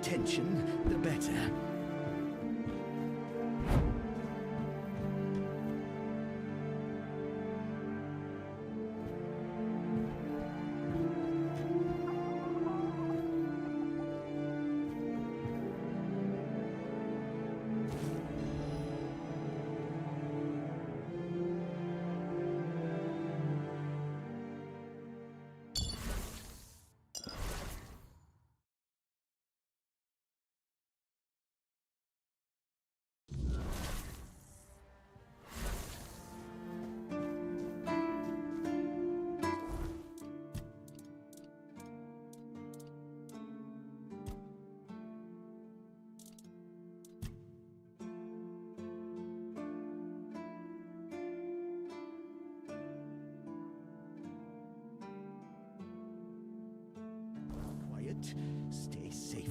attention, the better. Quiet, stay safe.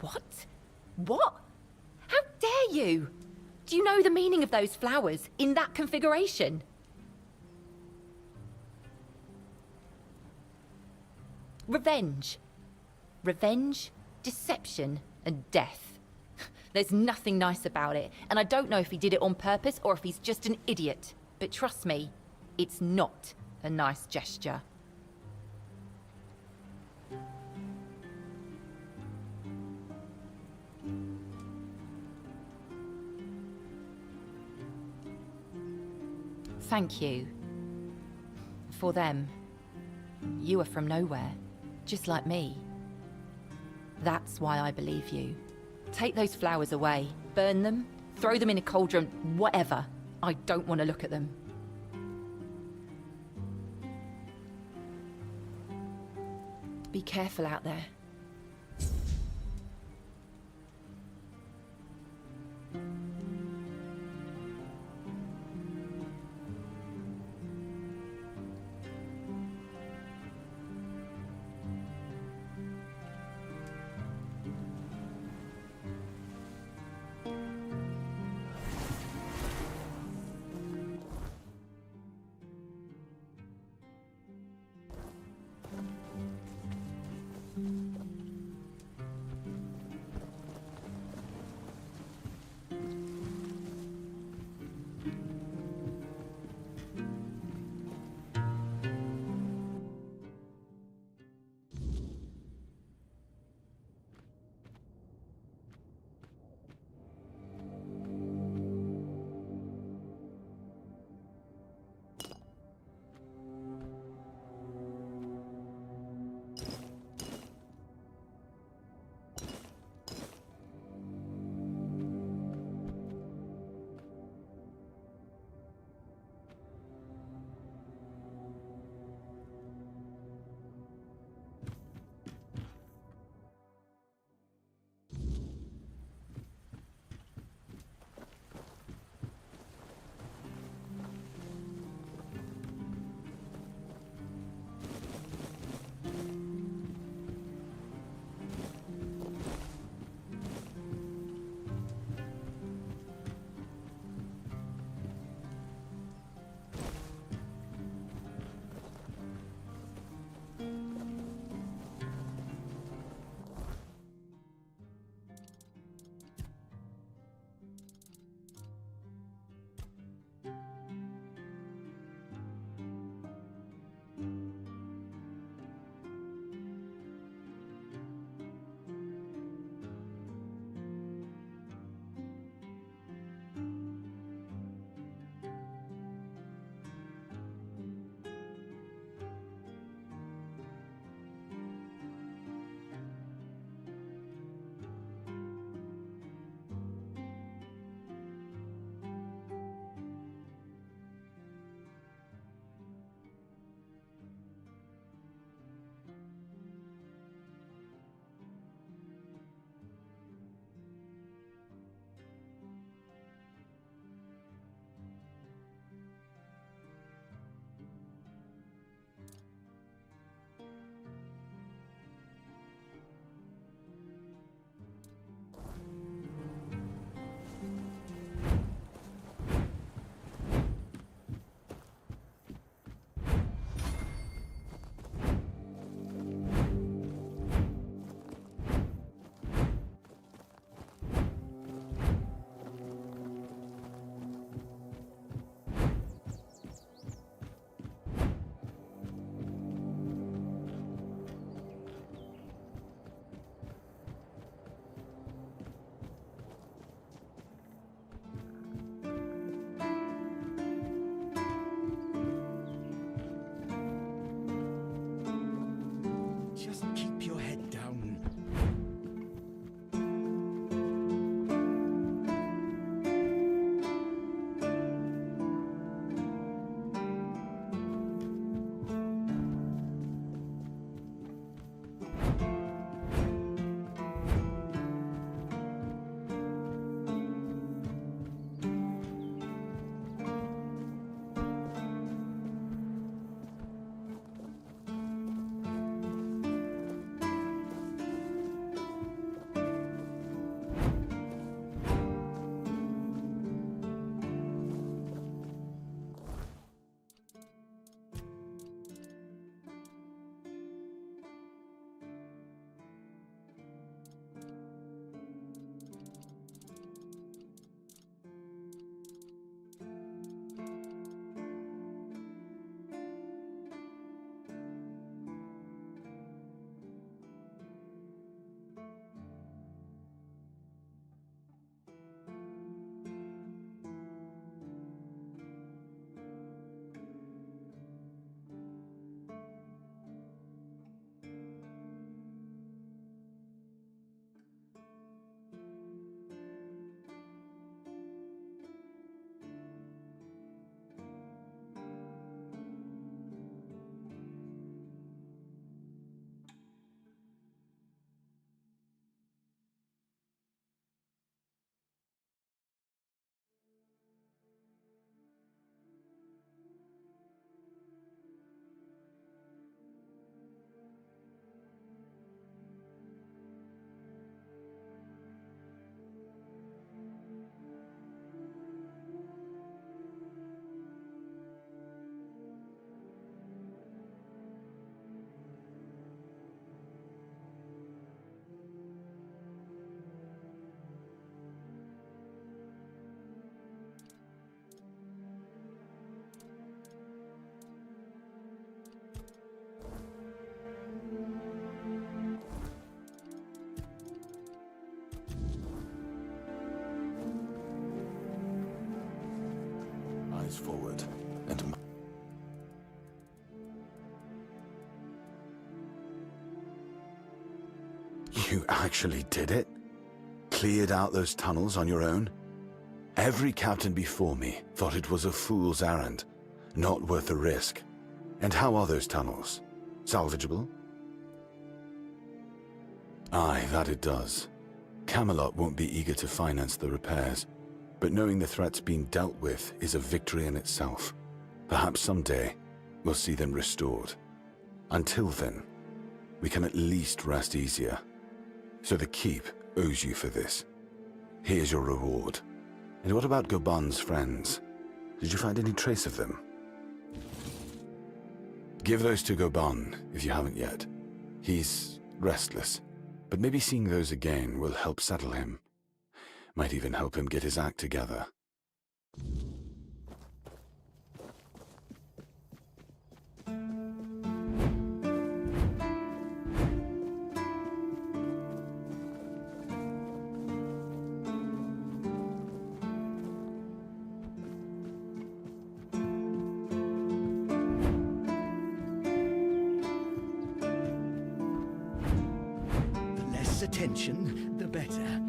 What? What? How dare you? Do you know the meaning of those flowers in that configuration? Revenge. Revenge, deception, and death. There's nothing nice about it, and I don't know if he did it on purpose or if he's just an idiot. But trust me, it's not a nice gesture. Thank you. For them. You are from nowhere, just like me. That's why I believe you. Take those flowers away, burn them, throw them in a cauldron, whatever. I don't want to look at them. Be careful out there. Just keep your head down. Eyes forward, and you actually did it? Cleared out those tunnels on your own? Every captain before me thought it was a fool's errand, not worth the risk. And how are those tunnels? Salvageable? Aye, that it does. Camelot won't be eager to finance the repairs, but knowing the threat's been dealt with is a victory in itself. Perhaps someday we'll see them restored. Until then, we can at least rest easier. So the Keep owes you for this. Here's your reward. And what about Goban's friends? Did you find any trace of them? Give those to Goban, if you haven't yet. He's restless, but maybe seeing those again will help settle him. Might even help him get his act together. The less attention, the better.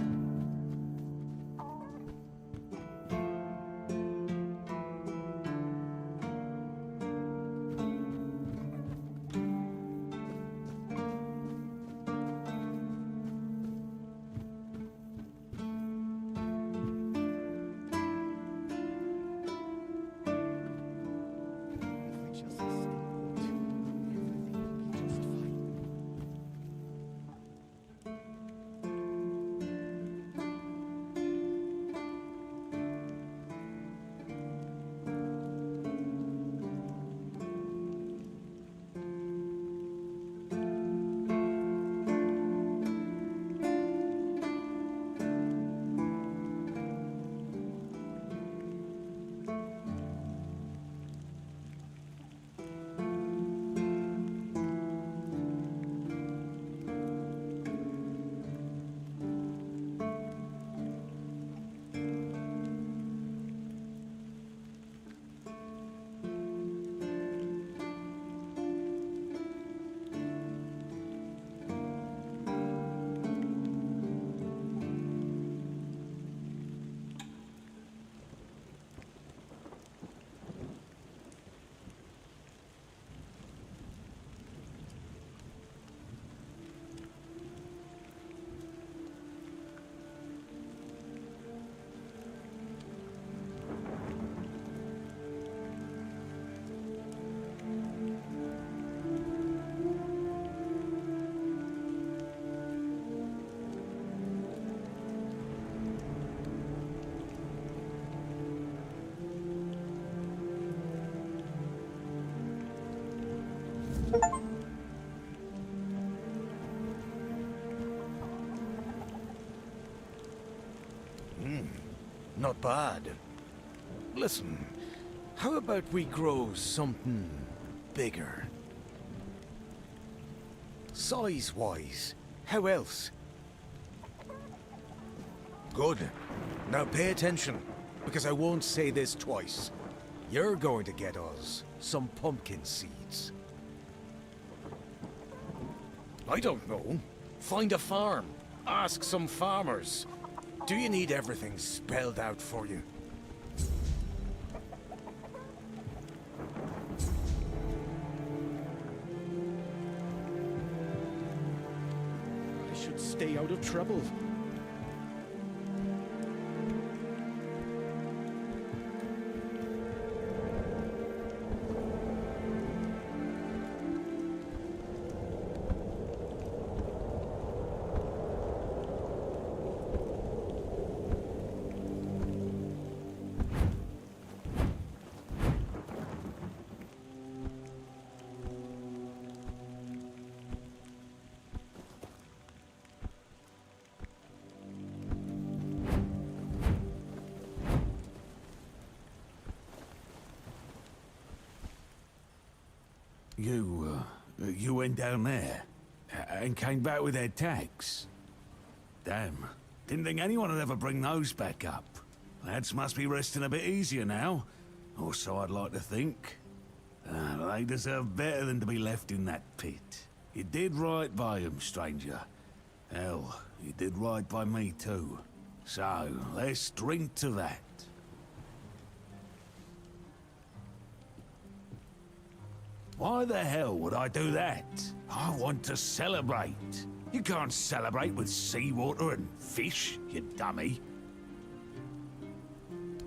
Not bad. Listen, how about we grow something bigger? Size-wise, how else? Good. Now pay attention, because I won't say this twice. You're going to get us some pumpkin seeds. I don't know. Find a farm. Ask some farmers. Do you need everything spelled out for you? I should stay out of trouble. You went down there and came back with their tags. Damn, didn't think anyone would ever bring those back up. Lads must be resting a bit easier now, or so I'd like to think. They deserve better than to be left in that pit. You did right by them, stranger. Hell, you did right by me too. So, let's drink to that. Why the hell would I do that? I want to celebrate. You can't celebrate with seawater and fish, you dummy.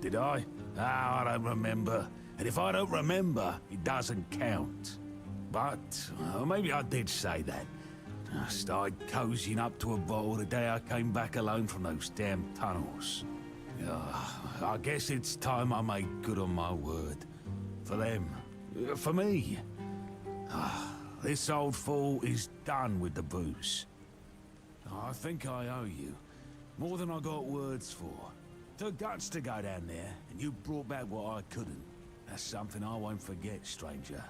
Did I? Ah, I don't remember. And if I don't remember, it doesn't count. But maybe I did say that. I started cozying up to a bottle the day I came back alone from those damn tunnels. I guess it's time I made good on my word. For them. For me. This old fool is done with the booze. I think I owe you. More than I got words for. Took guts to go down there, and you brought back what I couldn't. That's something I won't forget, stranger.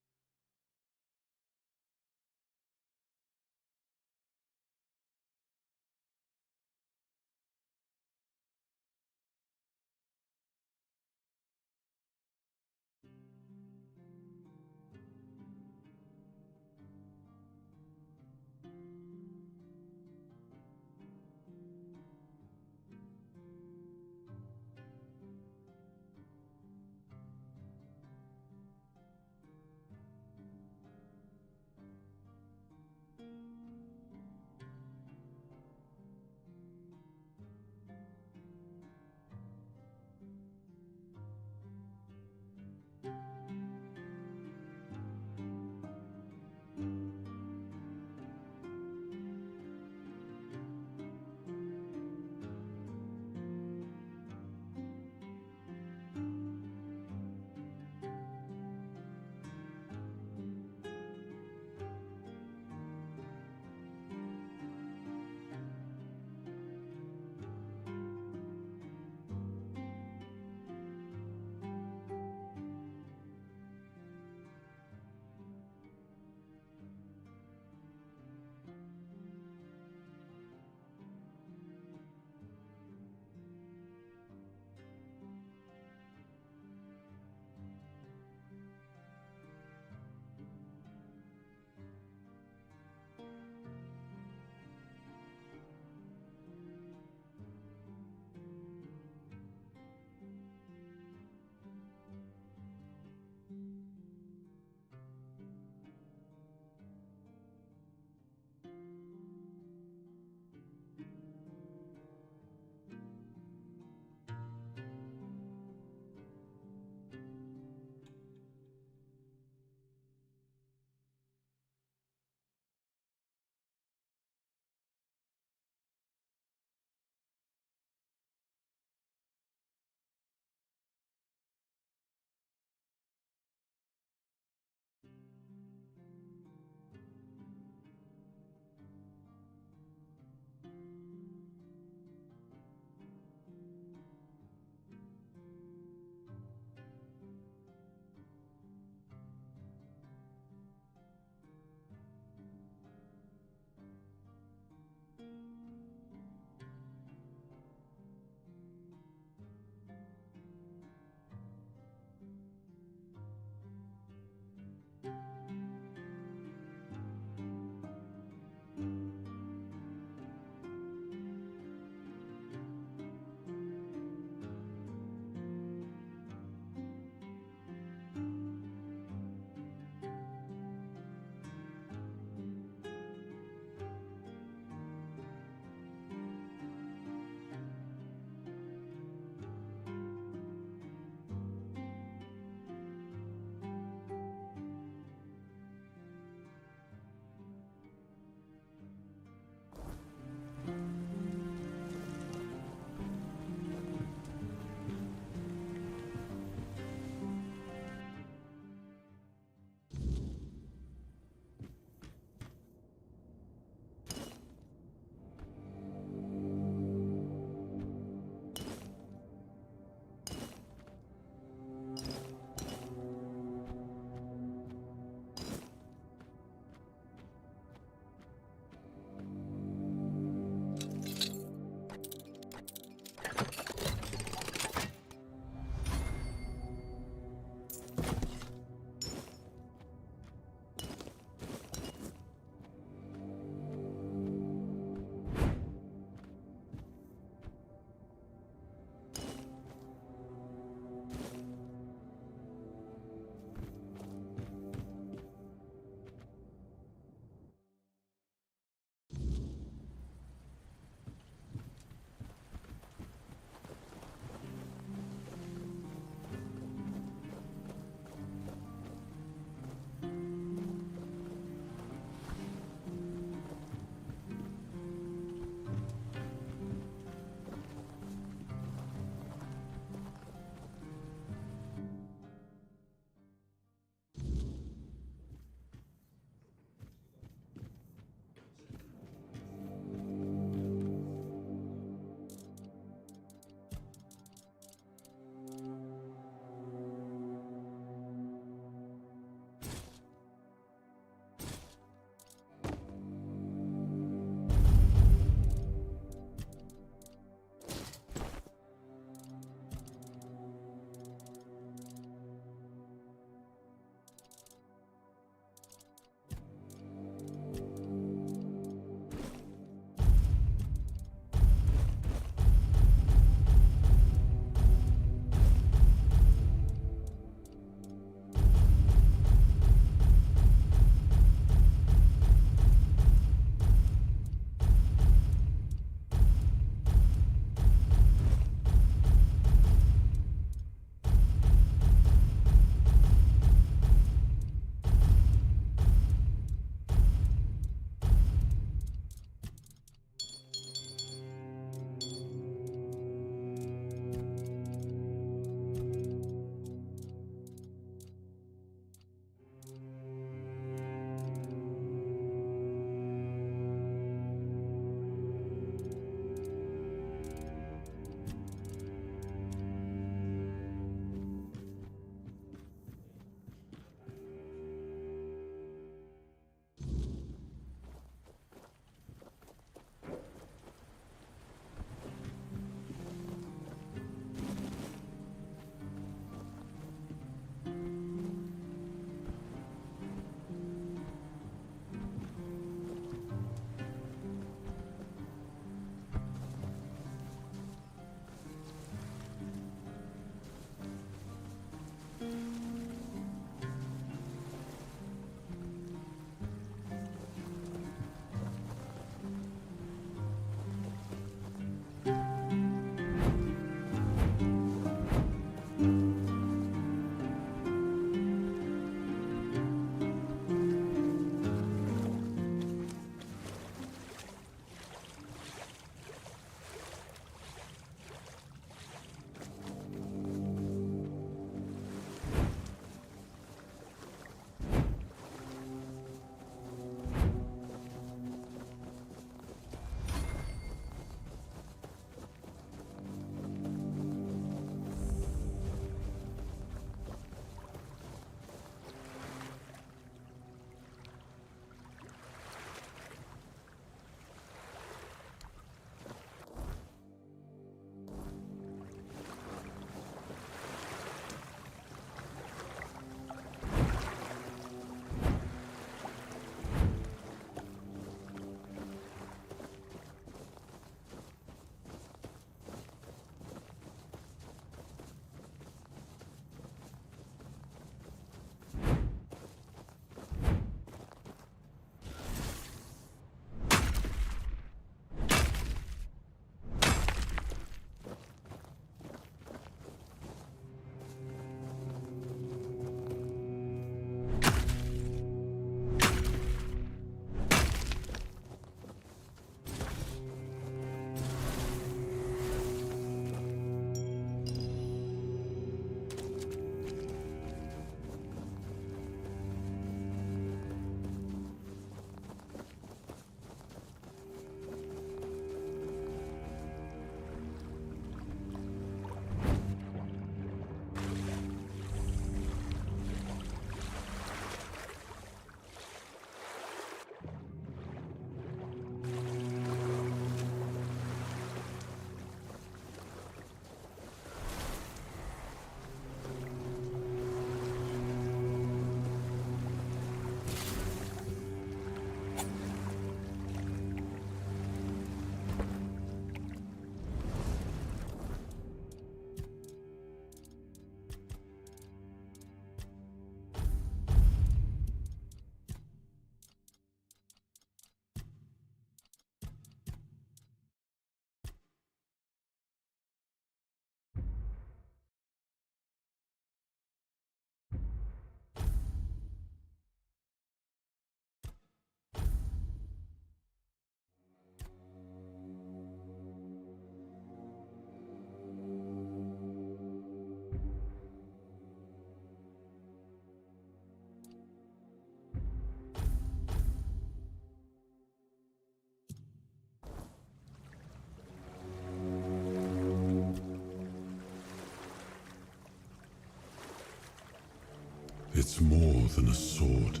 It's more than a sword.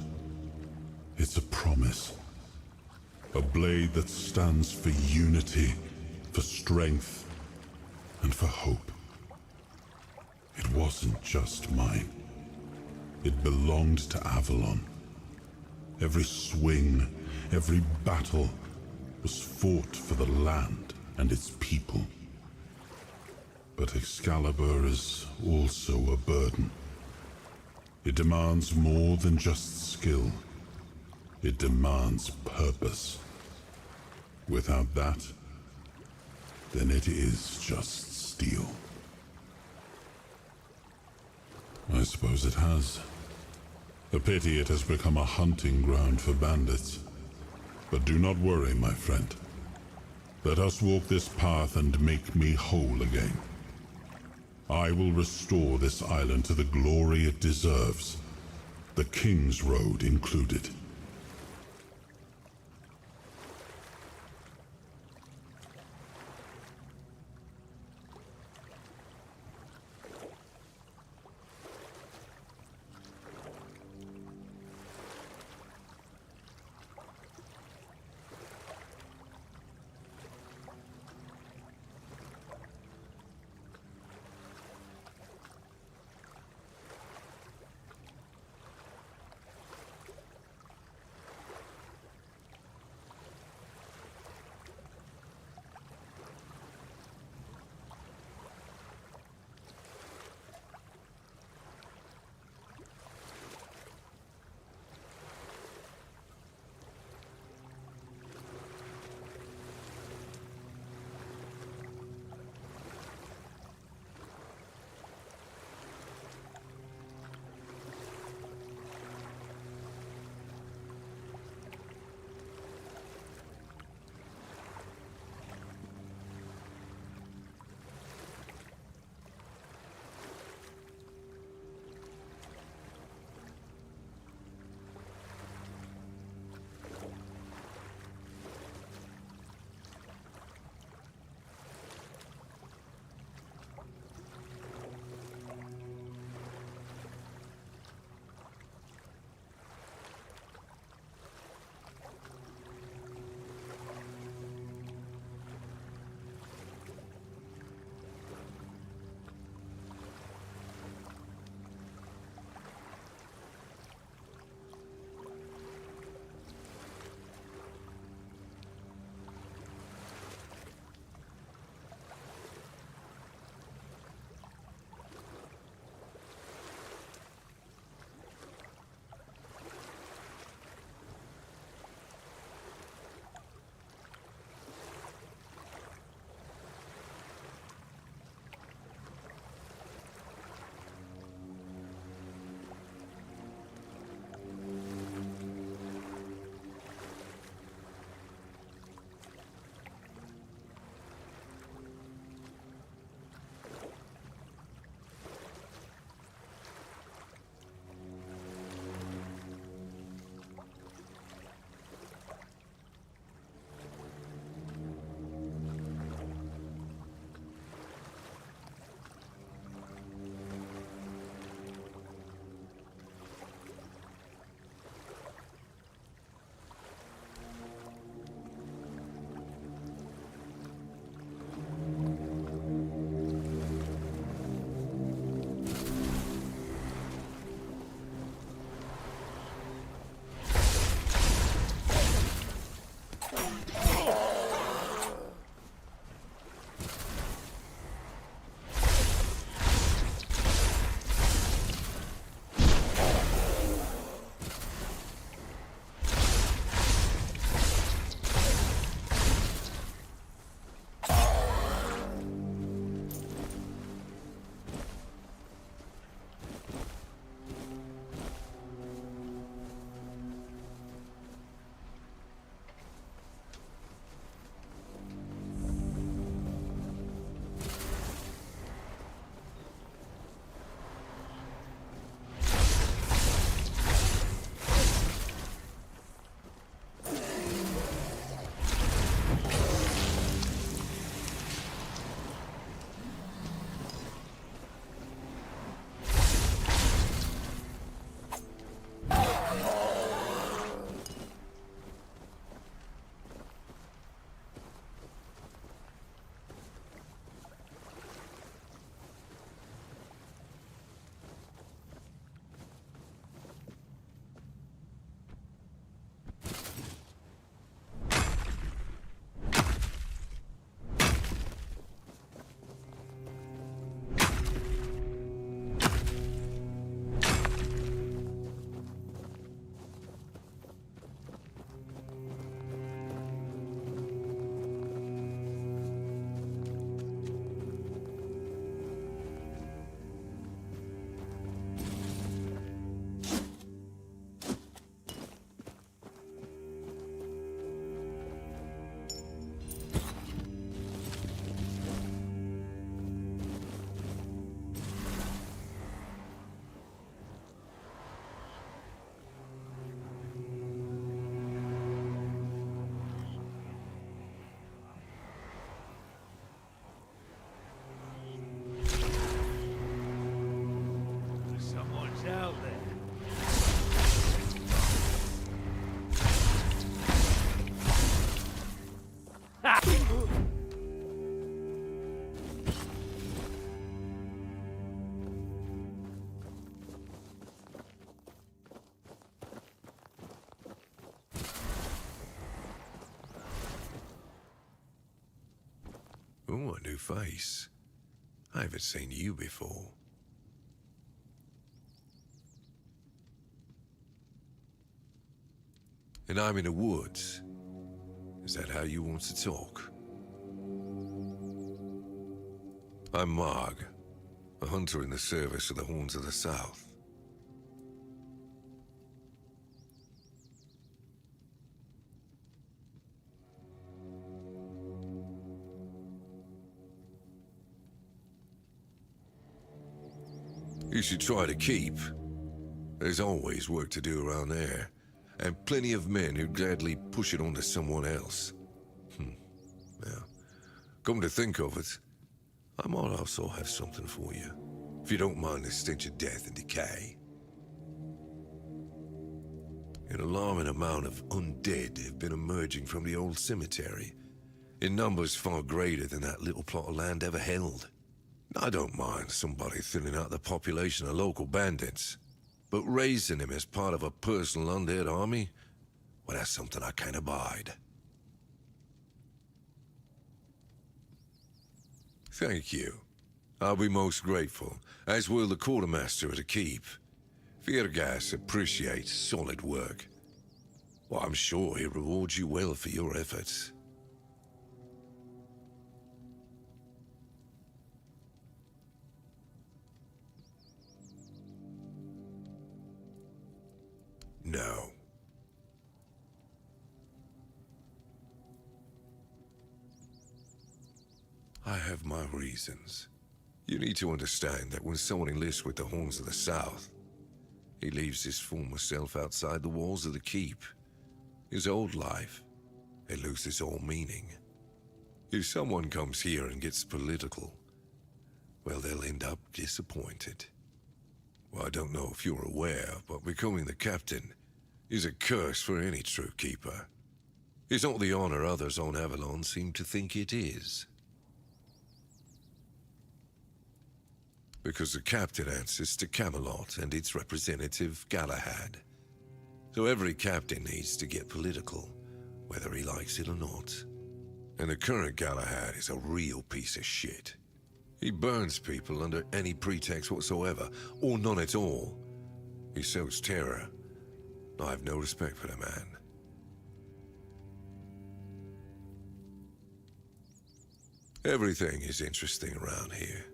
It's a promise. A blade that stands for unity, for strength, and for hope. It wasn't just mine. It belonged to Avalon. Every swing, every battle was fought for the land and its people. But Excalibur is also a burden. It demands more than just skill. It demands purpose. Without that, then it is just steel. I suppose it has. A pity it has become a hunting ground for bandits. But do not worry, my friend. Let us walk this path and make me whole again. I will restore this island to the glory it deserves, the King's Road included. Oh, a new face. I haven't seen you before. And I'm in the woods. Is that how you want to talk? I'm Marg, a hunter in the service of the Horns of the South. You should try to keep. There's always work to do around there, and plenty of men who'd gladly push it on to someone else. Now, come to think of it, I might also have something for you, if you don't mind the stench of death and decay. An alarming amount of undead have been emerging from the old cemetery, in numbers far greater than that little plot of land ever held. I don't mind somebody thinning out the population of local bandits, but raising them as part of a personal undead army, well, that's something I can't abide. Thank you. I'll be most grateful, as will the quartermaster of the keep. Firgas appreciates solid work. Well, I'm sure he rewards you well for your efforts. No. I have my reasons. You need to understand that when someone enlists with the Horns of the South, he leaves his former self outside the walls of the keep. His old life, it loses all meaning. If someone comes here and gets political, well, they'll end up disappointed. Well, I don't know if you're aware, but becoming the captain is a curse for any true keeper. It's not the honor others on Avalon seem to think it is. Because the captain answers to Camelot and its representative, Galahad. So every captain needs to get political, whether he likes it or not. And the current Galahad is a real piece of shit. He burns people under any pretext whatsoever, or none at all. He sows terror. I have no respect for the man. Everything is interesting around here.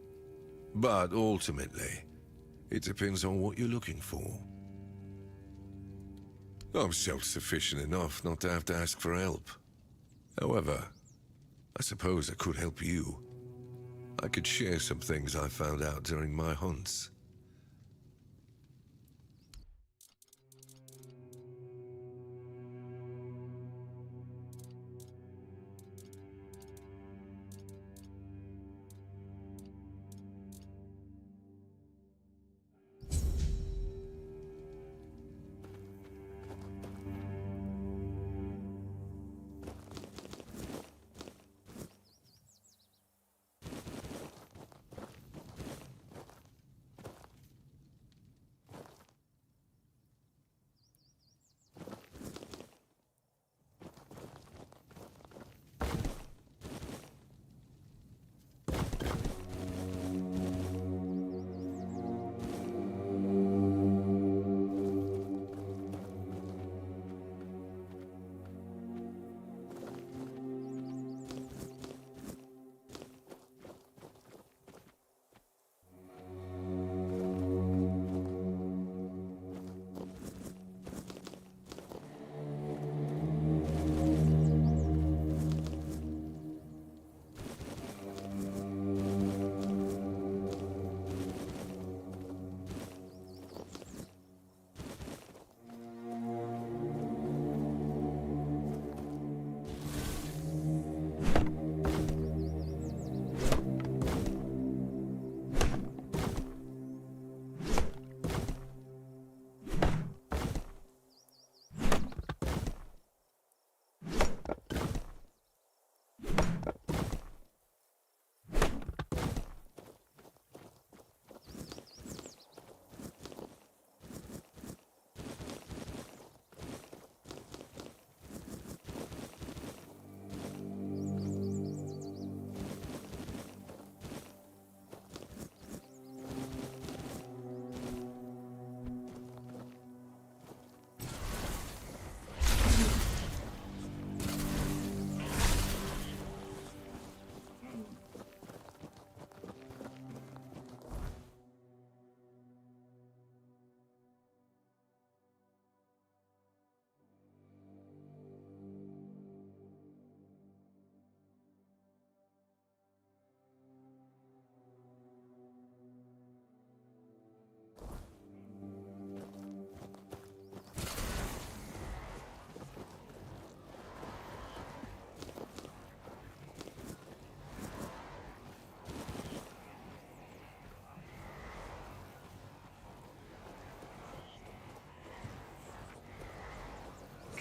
But ultimately, it depends on what you're looking for. I'm self-sufficient enough not to have to ask for help. However, I suppose I could help you. I could share some things I found out during my hunts.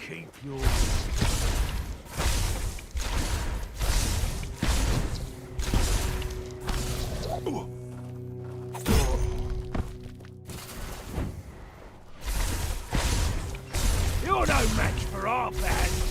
keep your... You're no match for our band.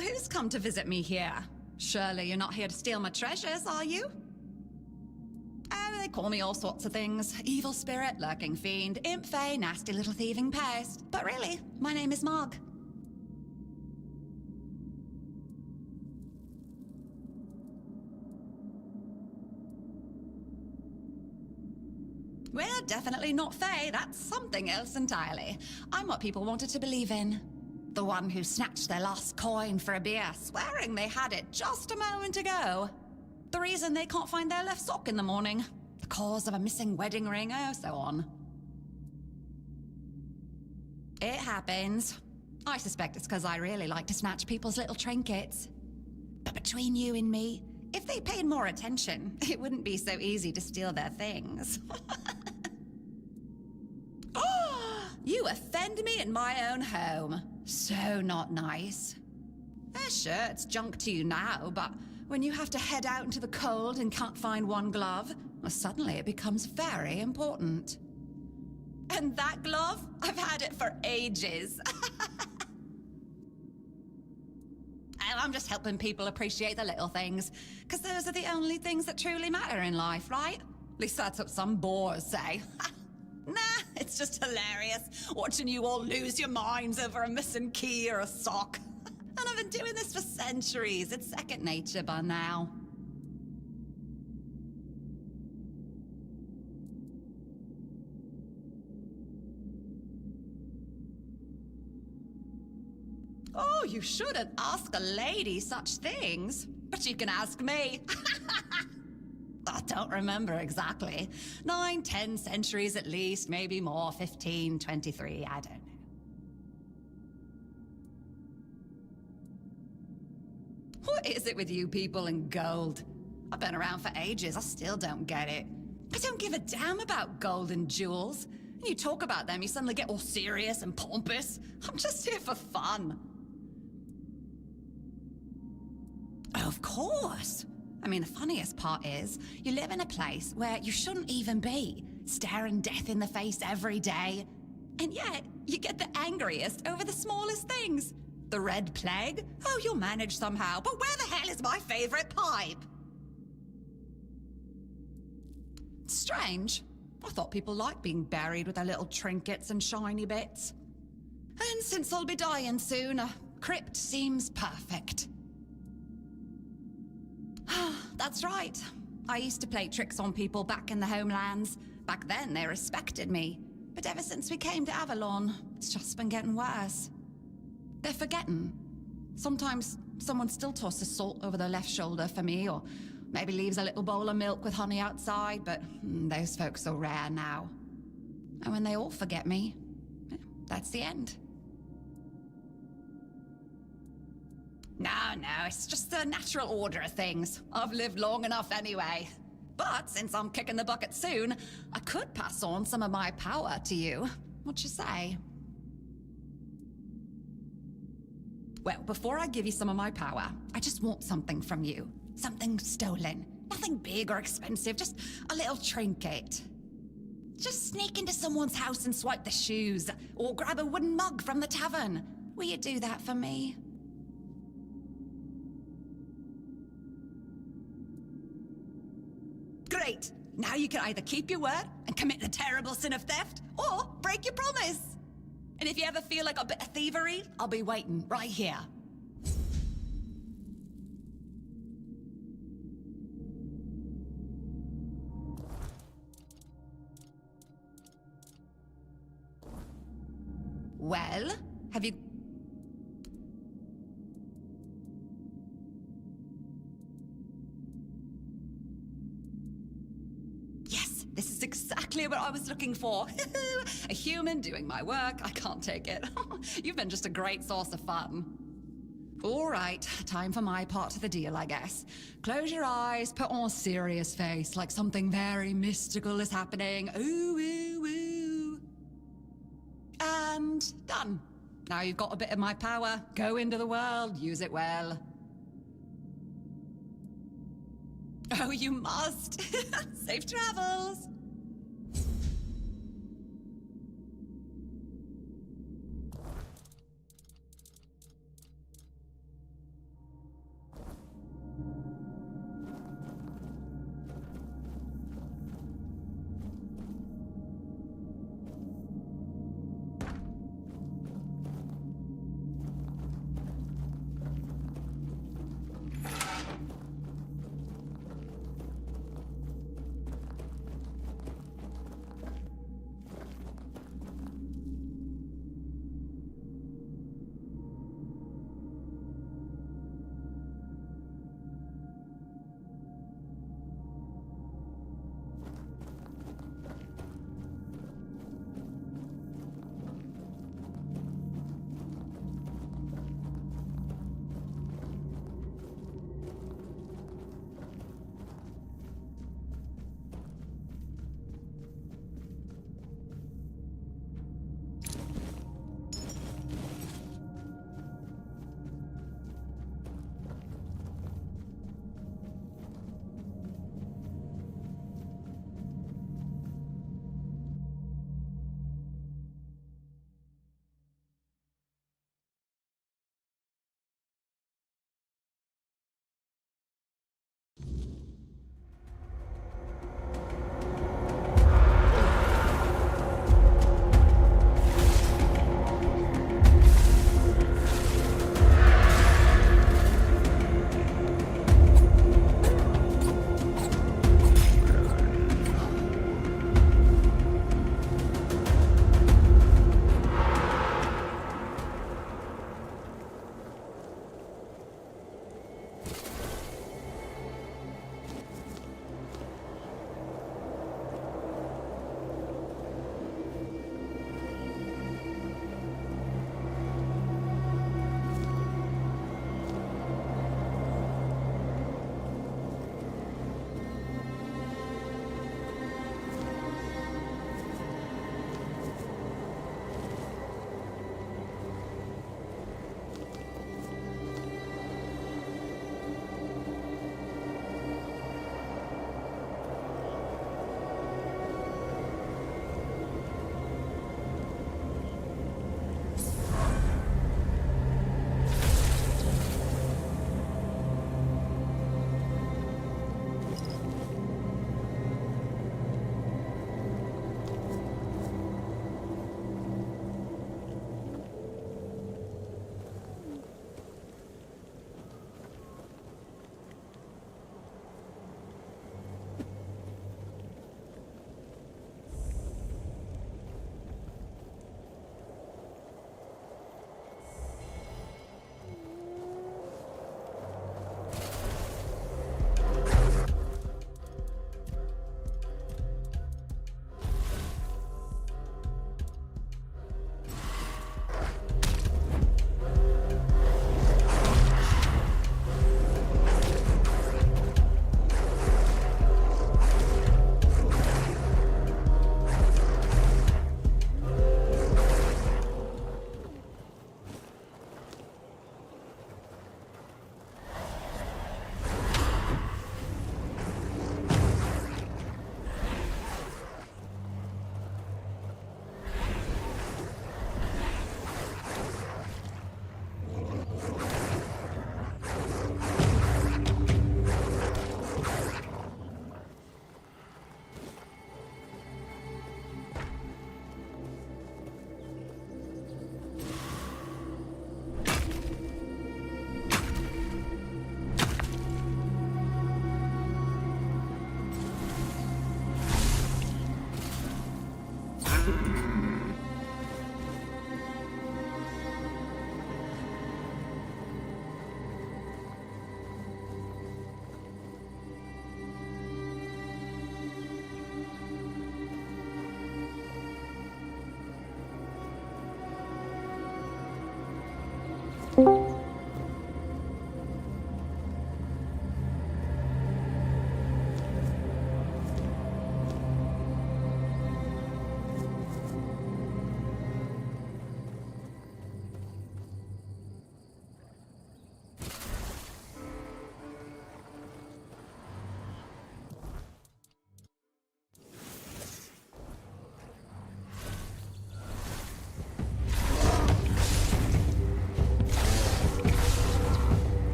who's come to visit me here? Surely you're not here to steal my treasures, are you? Oh, they call me all sorts of things. Evil spirit, lurking fiend, imp fae, nasty little thieving pest. But really, my name is Marg. We're definitely not fae, that's something else entirely. I'm what people wanted to believe in. The one who snatched their last coin for a beer, swearing they had it just a moment ago. The reason they can't find their left sock in the morning. The cause of a missing wedding ring, oh, so on. It happens. I suspect it's because I really like to snatch people's little trinkets. But between you and me, if they paid more attention, it wouldn't be so easy to steal their things. You offend me in my own home. So not nice. Sure, it's junk to you now, but when you have to head out into the cold and can't find one glove, well, suddenly it becomes very important. And that glove? I've had it for ages. I'm just helping people appreciate the little things, because those are the only things that truly matter in life, right? At least that's what some bores say. Nah, it's just hilarious, watching you all lose your minds over a missing key or a sock. And I've been doing this for centuries. It's second nature by now. Oh, you shouldn't ask a lady such things. But you can ask me. I don't remember exactly. 9, 10 centuries at least, maybe more, 15, 23, I don't know. What is it with you people and gold? I've been around for ages, I still don't get it. I don't give a damn about gold and jewels. When you talk about them, you suddenly get all serious and pompous. I'm just here for fun. Of course. I mean, the funniest part is, you live in a place where you shouldn't even be, staring death in the face every day. And yet, you get the angriest over the smallest things. The Red Plague? Oh, you'll manage somehow, but where the hell is my favorite pipe? Strange. I thought people liked being buried with their little trinkets and shiny bits. And since I'll be dying soon, a crypt seems perfect. That's right. I used to play tricks on people back in the homelands. Back then, they respected me. But ever since we came to Avalon, it's just been getting worse. They're forgetting. Sometimes someone still tosses salt over their left shoulder for me, or maybe leaves a little bowl of milk with honey outside, but those folks are rare now. And when they all forget me, that's the end. No, it's just the natural order of things. I've lived long enough anyway. But since I'm kicking the bucket soon, I could pass on some of my power to you. What you say? Well, before I give you some of my power, I just want something from you. Something stolen. Nothing big or expensive, just a little trinket. Just sneak into someone's house and swipe the shoes, or grab a wooden mug from the tavern. Will you do that for me? Great! Now you can either keep your word and commit the terrible sin of theft, or break your promise! And if you ever feel like a bit of thievery, I'll be waiting right here. Well, have you... Yes, this is exactly what I was looking for. A human doing my work, I can't take it. You've been just a great source of fun. All right, time for my part of the deal, I guess. Close your eyes, put on a serious face, like something very mystical is happening. Ooh, ooh, ooh. And done. Now you've got a bit of my power. Go into the world, use it well. Oh, you must. Safe travels.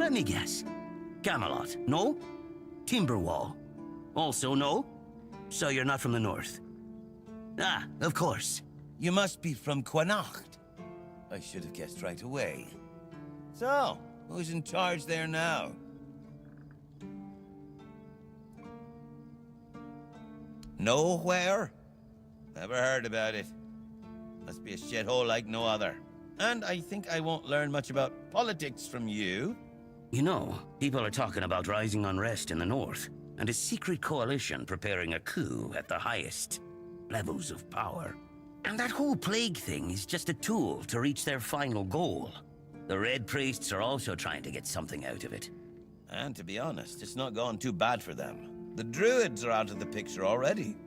Let me guess. Camelot, no? Timberwall, also no? So you're not from the north? Ah, of course. You must be from Connacht. I should have guessed right away. So, who's in charge there now? Nowhere? Never heard about it. Must be a shithole like no other. And I think I won't learn much about politics from you. You know, people are talking about rising unrest in the north, and a secret coalition preparing a coup at the highest levels of power. And that whole plague thing is just a tool to reach their final goal. The Red Priests are also trying to get something out of it. And to be honest, it's not gone too bad for them. The Druids are out of the picture already.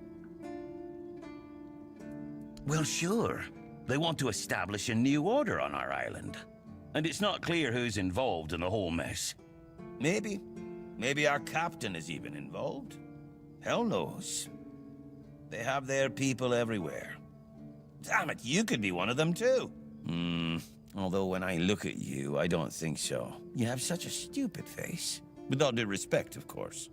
Well, sure. They want to establish a new order on our island. And it's not clear who's involved in the whole mess. Maybe. Maybe our captain is even involved. Hell knows. They have their people everywhere. Damn it, you could be one of them too. Although when I look at you, I don't think so. You have such a stupid face. With all due respect, of course.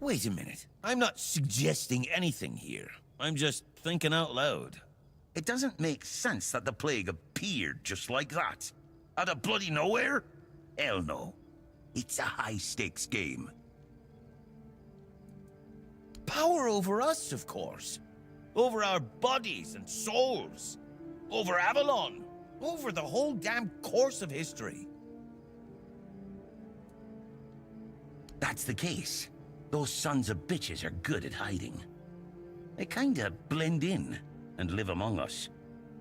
Wait a minute. I'm not suggesting anything here. I'm just thinking out loud. It doesn't make sense that the plague appeared just like that. Out of bloody nowhere? Hell no. It's a high-stakes game. Power over us, of course. Over our bodies and souls. Over Avalon. Over the whole damn course of history. That's the case. Those sons of bitches are good at hiding. They kinda blend in and live among us.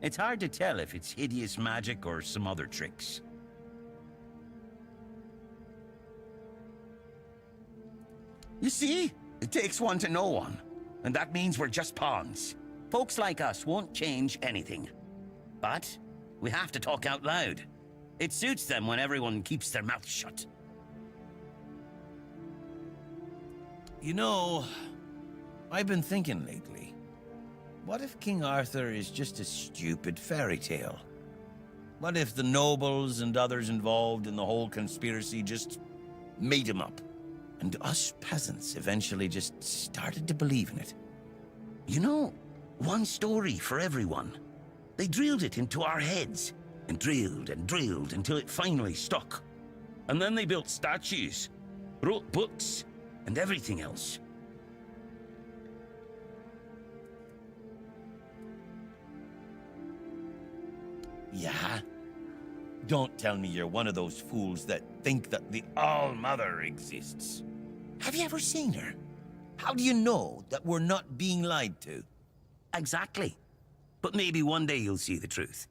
It's hard to tell if it's hideous magic or some other tricks. You see? It takes one to know one. And that means we're just pawns. Folks like us won't change anything. But we have to talk out loud. It suits them when everyone keeps their mouth shut. You know, I've been thinking lately. What if King Arthur is just a stupid fairy tale? What if the nobles and others involved in the whole conspiracy just made him up? And us peasants eventually just started to believe in it. You know, one story for everyone. They drilled it into our heads, and drilled until it finally stuck. And then they built statues, wrote books, and everything else. Yeah? Don't tell me you're one of those fools that think that the All-Mother exists. Have you ever seen her? How do you know that we're not being lied to? Exactly. But maybe one day you'll see the truth.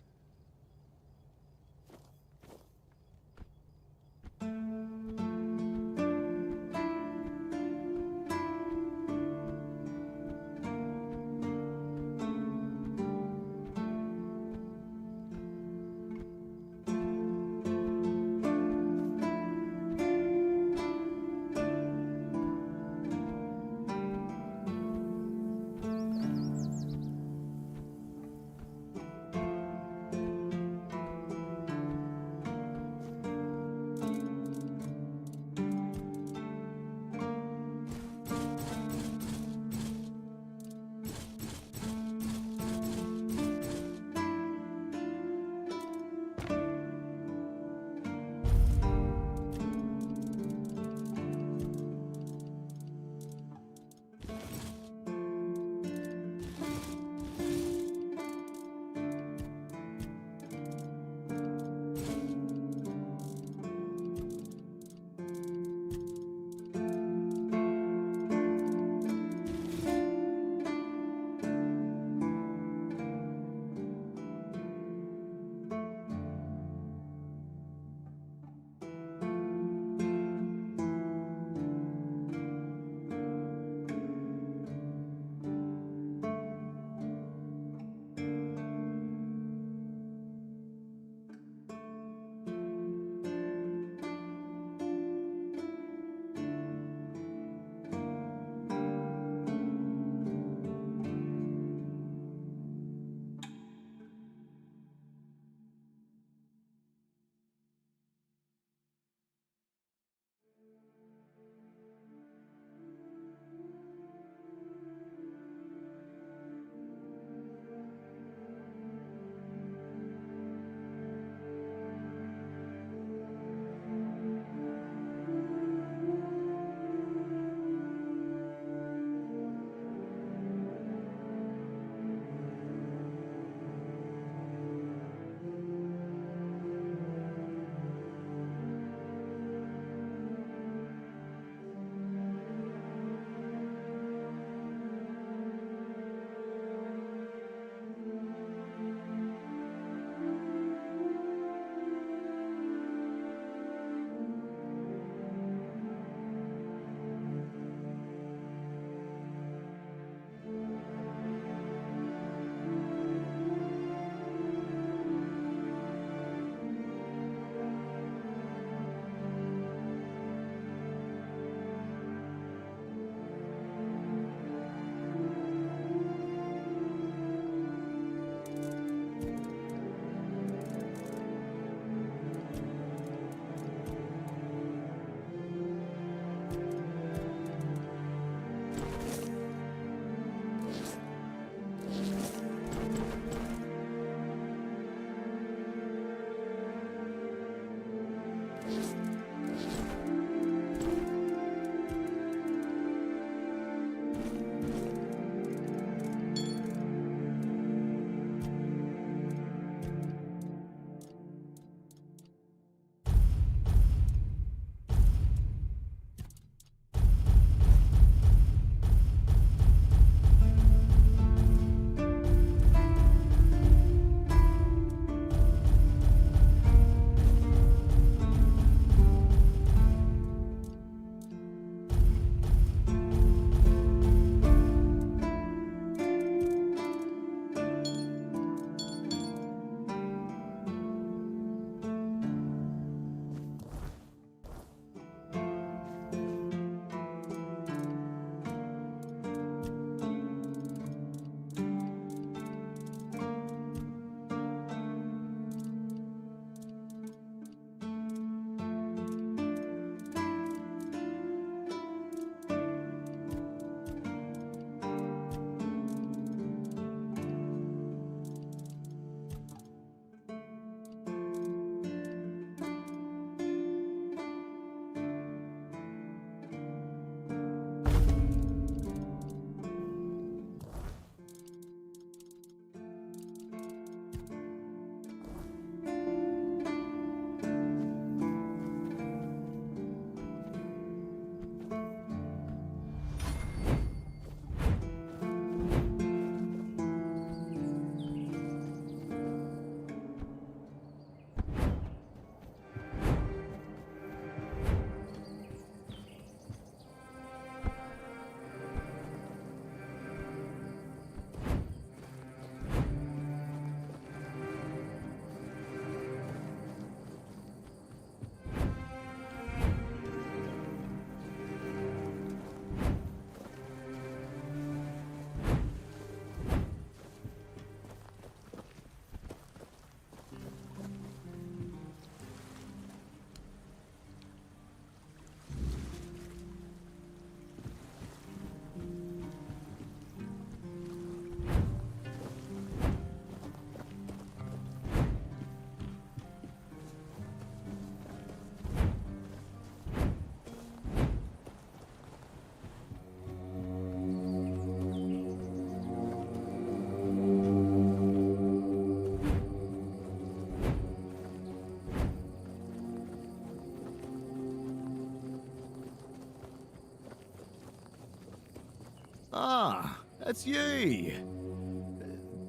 it's you!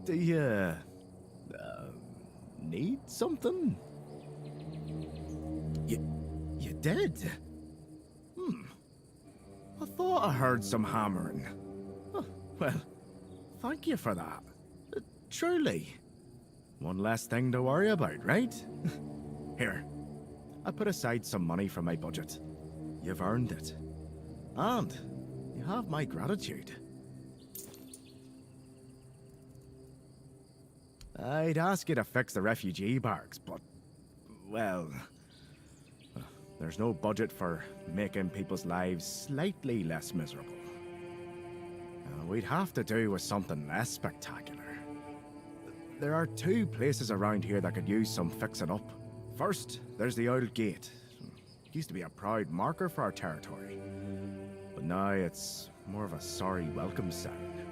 Do you... need something? You did? I thought I heard some hammering. Oh, well, thank you for that. Truly. One less thing to worry about, right? Here, I put aside some money from my budget. You've earned it. And you have my gratitude. I'd ask you to fix the refugee barracks, but, well, there's no budget for making people's lives slightly less miserable. We'd have to do with something less spectacular. There are two places around here that could use some fixing up. First, there's the old gate. It used to be a proud marker for our territory, but now it's more of a sorry welcome sign.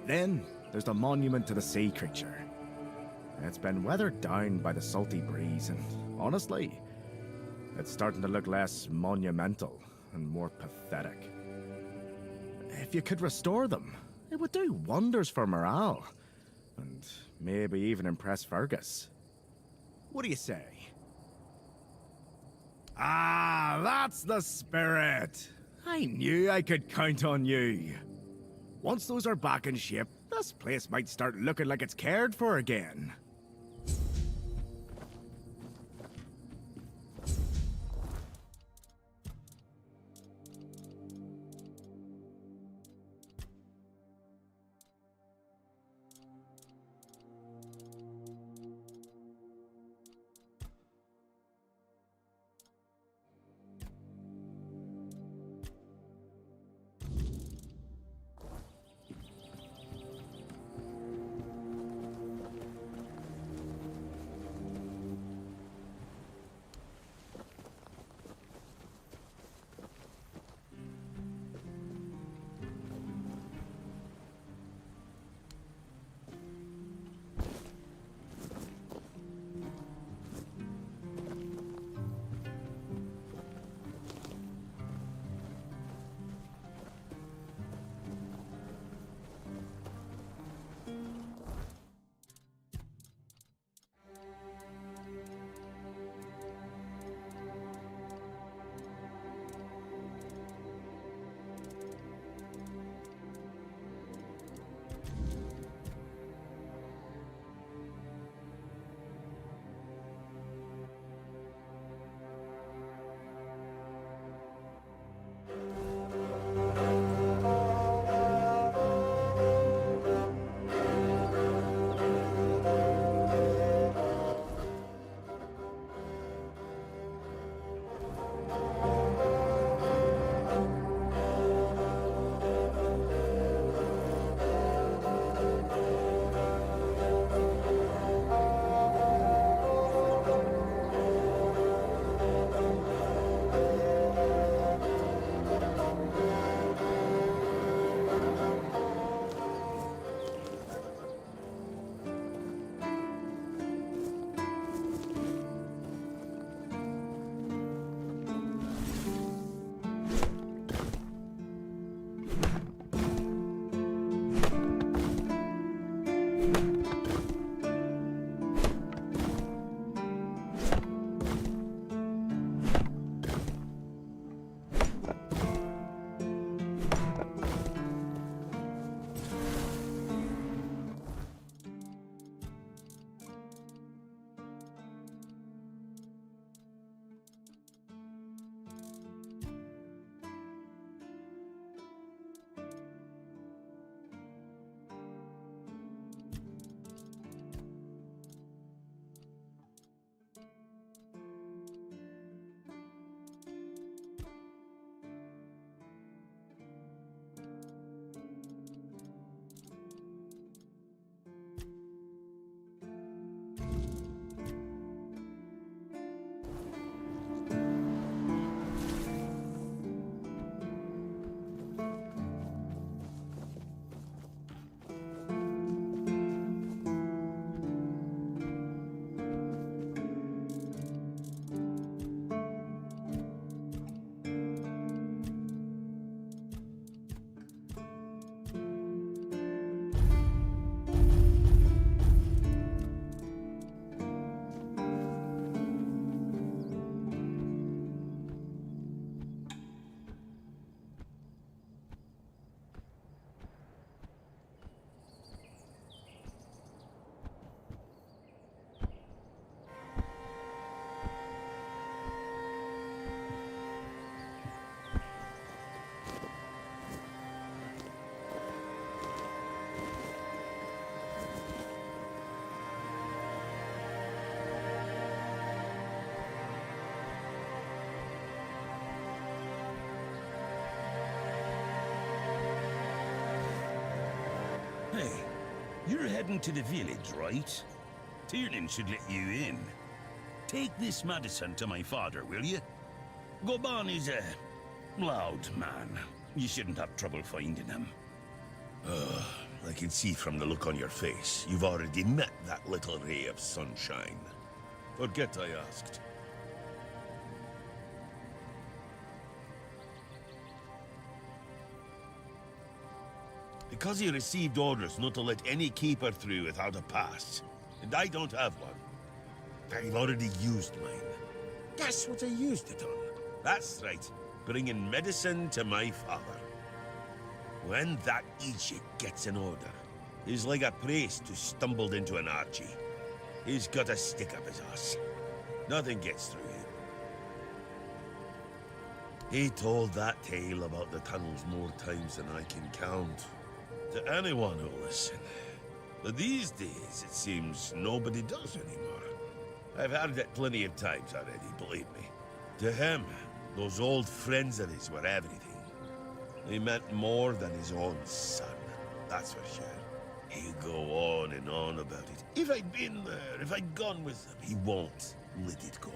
Then, there's the monument to the sea creature. It's been weathered down by the salty breeze, and honestly, it's starting to look less monumental and more pathetic. If you could restore them, it would do wonders for morale, and maybe even impress Fergus. What do you say? Ah, that's the spirit! I knew I could count on you. Once those are back in shape, this place might start looking like it's cared for again. You're heading to the village, right? Tiernan should let you in. Take this medicine to my father, will you? Goban is a loud man. You shouldn't have trouble finding him. I can see from the look on your face, you've already met that little ray of sunshine. Forget I asked. Because he received orders not to let any keeper through without a pass. And I don't have one. I've already used mine. Guess what I used it on? That's right, bringing medicine to my father. When that Egypt gets an order, he's like a priest who stumbled into an archie. He's got a stick up his ass. Nothing gets through him. He told that tale about the tunnels more times than I can count. To anyone who'll listen. But these days, it seems nobody does anymore. I've heard it plenty of times already, believe me. To him, those old friends of his were everything. They meant more than his own son, that's for sure. He'll go on and on about it. If I'd been there, if I'd gone with him, he won't let it go.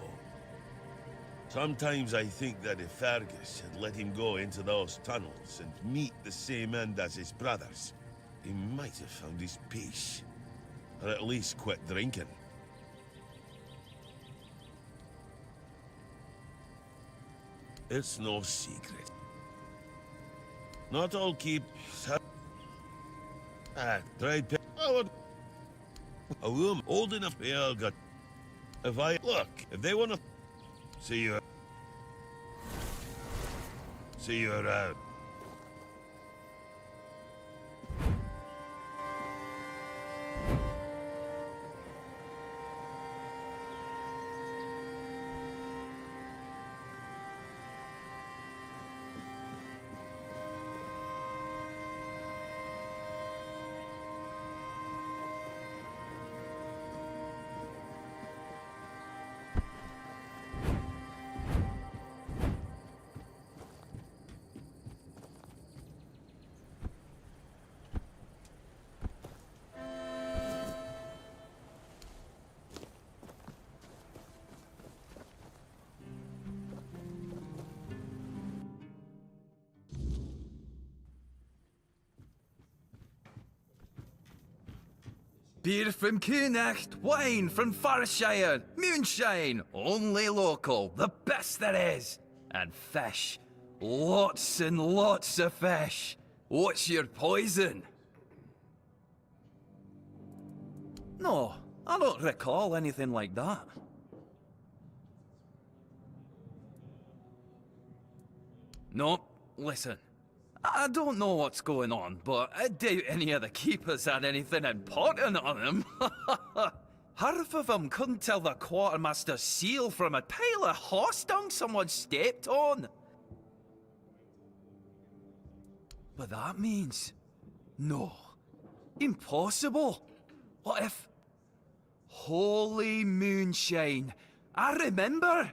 Sometimes I think that if Fergus had let him go into those tunnels and meet the same end as his brothers, he might have found his peace. Or at least quit drinking. It's no secret. Not all keepers have... tried to... A woman old enough to all got... If I... Look, if they want to... See you around. Beer from Kunacht, wine from Farshire, moonshine, only local, the best there is. And fish, lots and lots of fish. What's your poison? No, I don't recall anything like that. No, listen. I don't know what's going on, but I doubt any of the keepers had anything important on them. Half of them couldn't tell the quartermaster's seal from a pile of horse dung someone stepped on. But that means... no. Impossible. What if... Holy moonshine. I remember.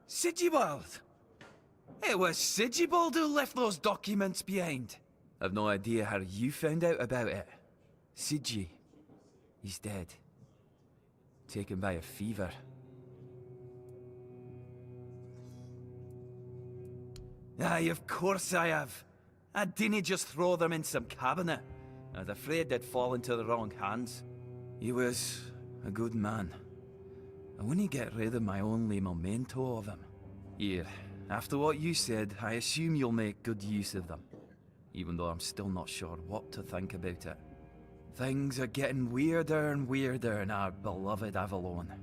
Sigibald. It was Sigibald who left those documents behind. I've no idea how you found out about it. Sigi. He's dead. Taken by a fever. Aye, of course I have. I didn't just throw them in some cabinet. I was afraid they'd fall into the wrong hands. He was a good man. I wouldn't get rid of my only memento of him. Here. After what you said, I assume you'll make good use of them. Even though I'm still not sure what to think about it. Things are getting weirder and weirder in our beloved Avalon.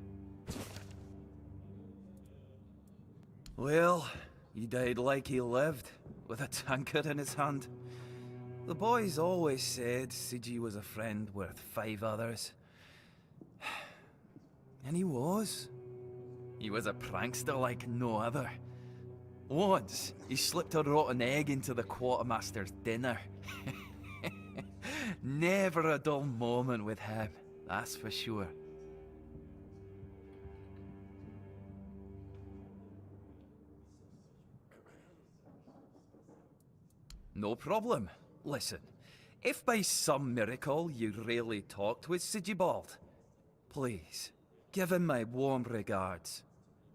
Well, he died like he lived, with a tankard in his hand. The boys always said Sigi was a friend worth 5 others. And he was. He was a prankster like no other. Once, he slipped a rotten egg into the quartermaster's dinner. Never a dull moment with him, that's for sure. No problem. Listen, If by some miracle you really talked with Sigibald, please, give him my warm regards.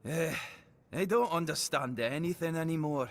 I don't understand anything anymore.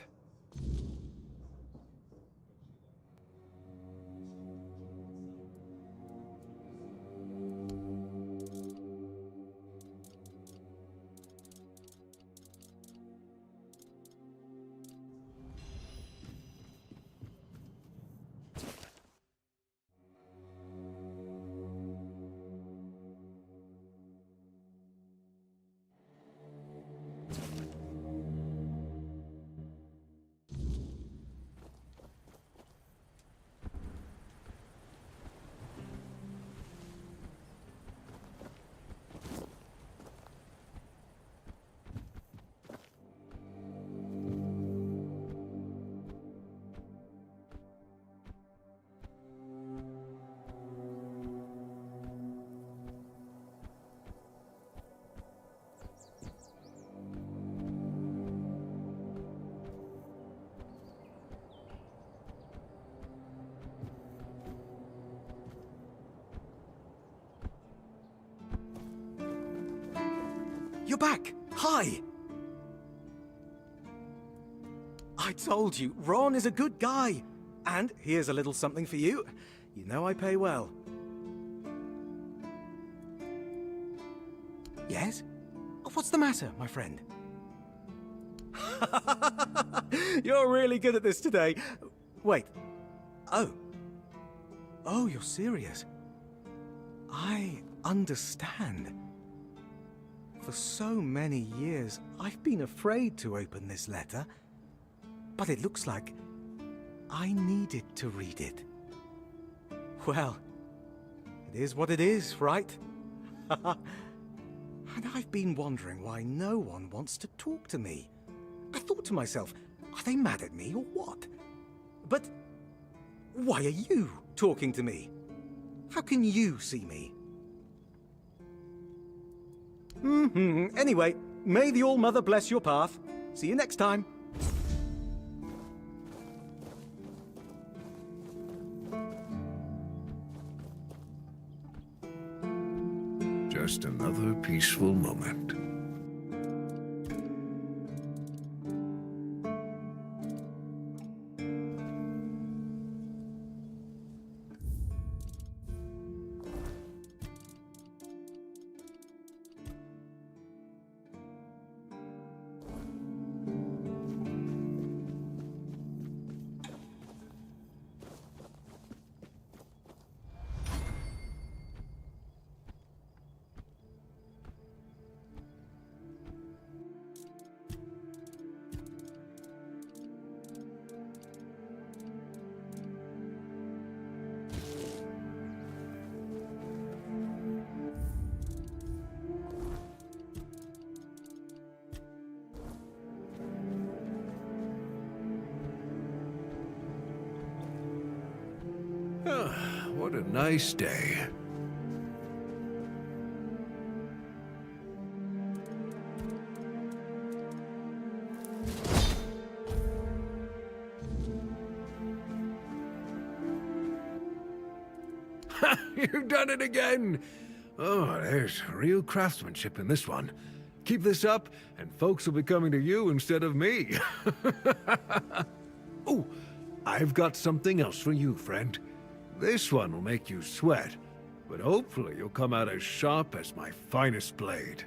You're back! Hi! I told you, Ron is a good guy. And here's a little something for you. You know I pay well. Yes? What's the matter, my friend? You're really good at this today. Wait. Oh. Oh, you're serious. I understand. For so many years, I've been afraid to open this letter. But it looks like I needed to read it. Well, it is what it is, right? And I've been wondering why no one wants to talk to me. I thought to myself, are they mad at me or what? But why are you talking to me? How can you see me? Anyway, may the All-Mother bless your path. See you next time. Just another peaceful moment. What a nice day. You've done it again! Oh, there's real craftsmanship in this one. Keep this up, and folks will be coming to you instead of me. Oh, I've got something else for you, friend. This one will make you sweat, but hopefully you'll come out as sharp as my finest blade.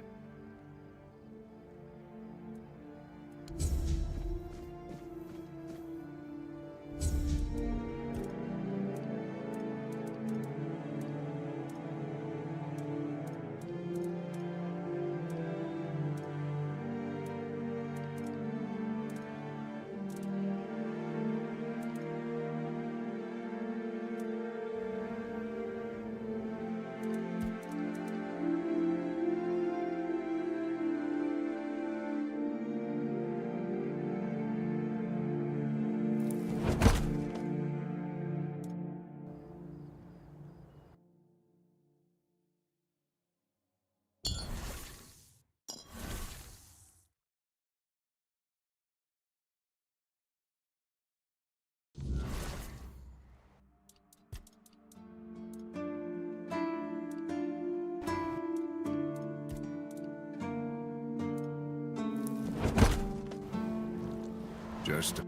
Just...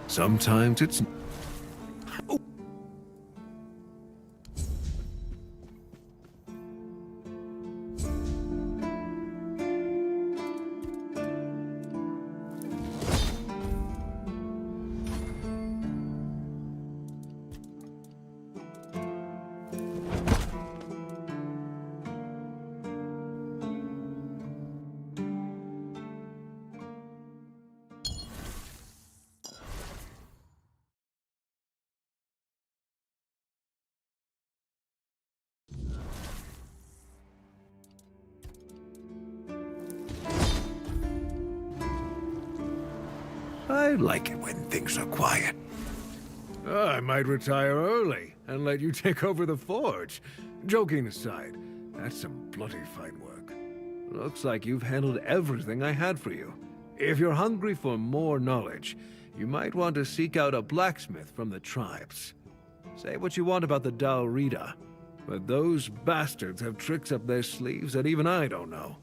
Sometimes it's... I like it when things are quiet. I might retire early and let you take over the forge. Joking aside, that's some bloody fine work. Looks like you've handled everything I had for you. If you're hungry for more knowledge, you might want to seek out a blacksmith from the tribes. Say what you want about the Dalrida, but those bastards have tricks up their sleeves that even I don't know.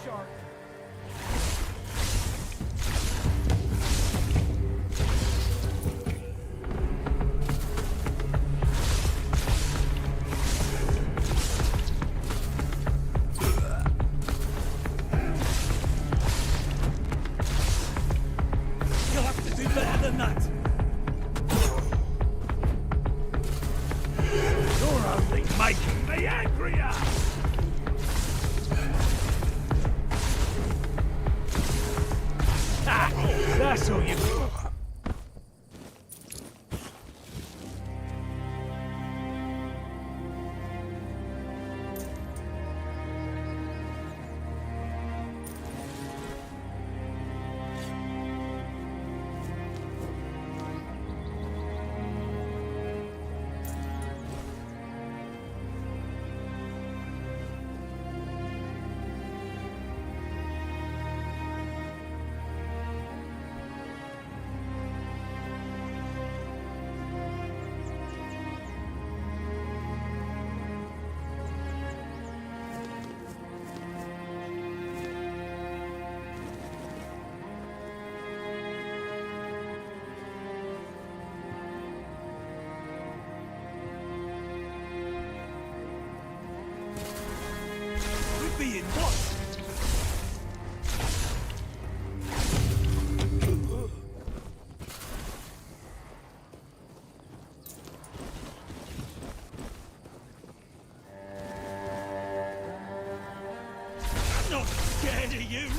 shark. You'll have to do better than that. You're only making me angrier. That's all you. We're being watched. I'm not scared of you.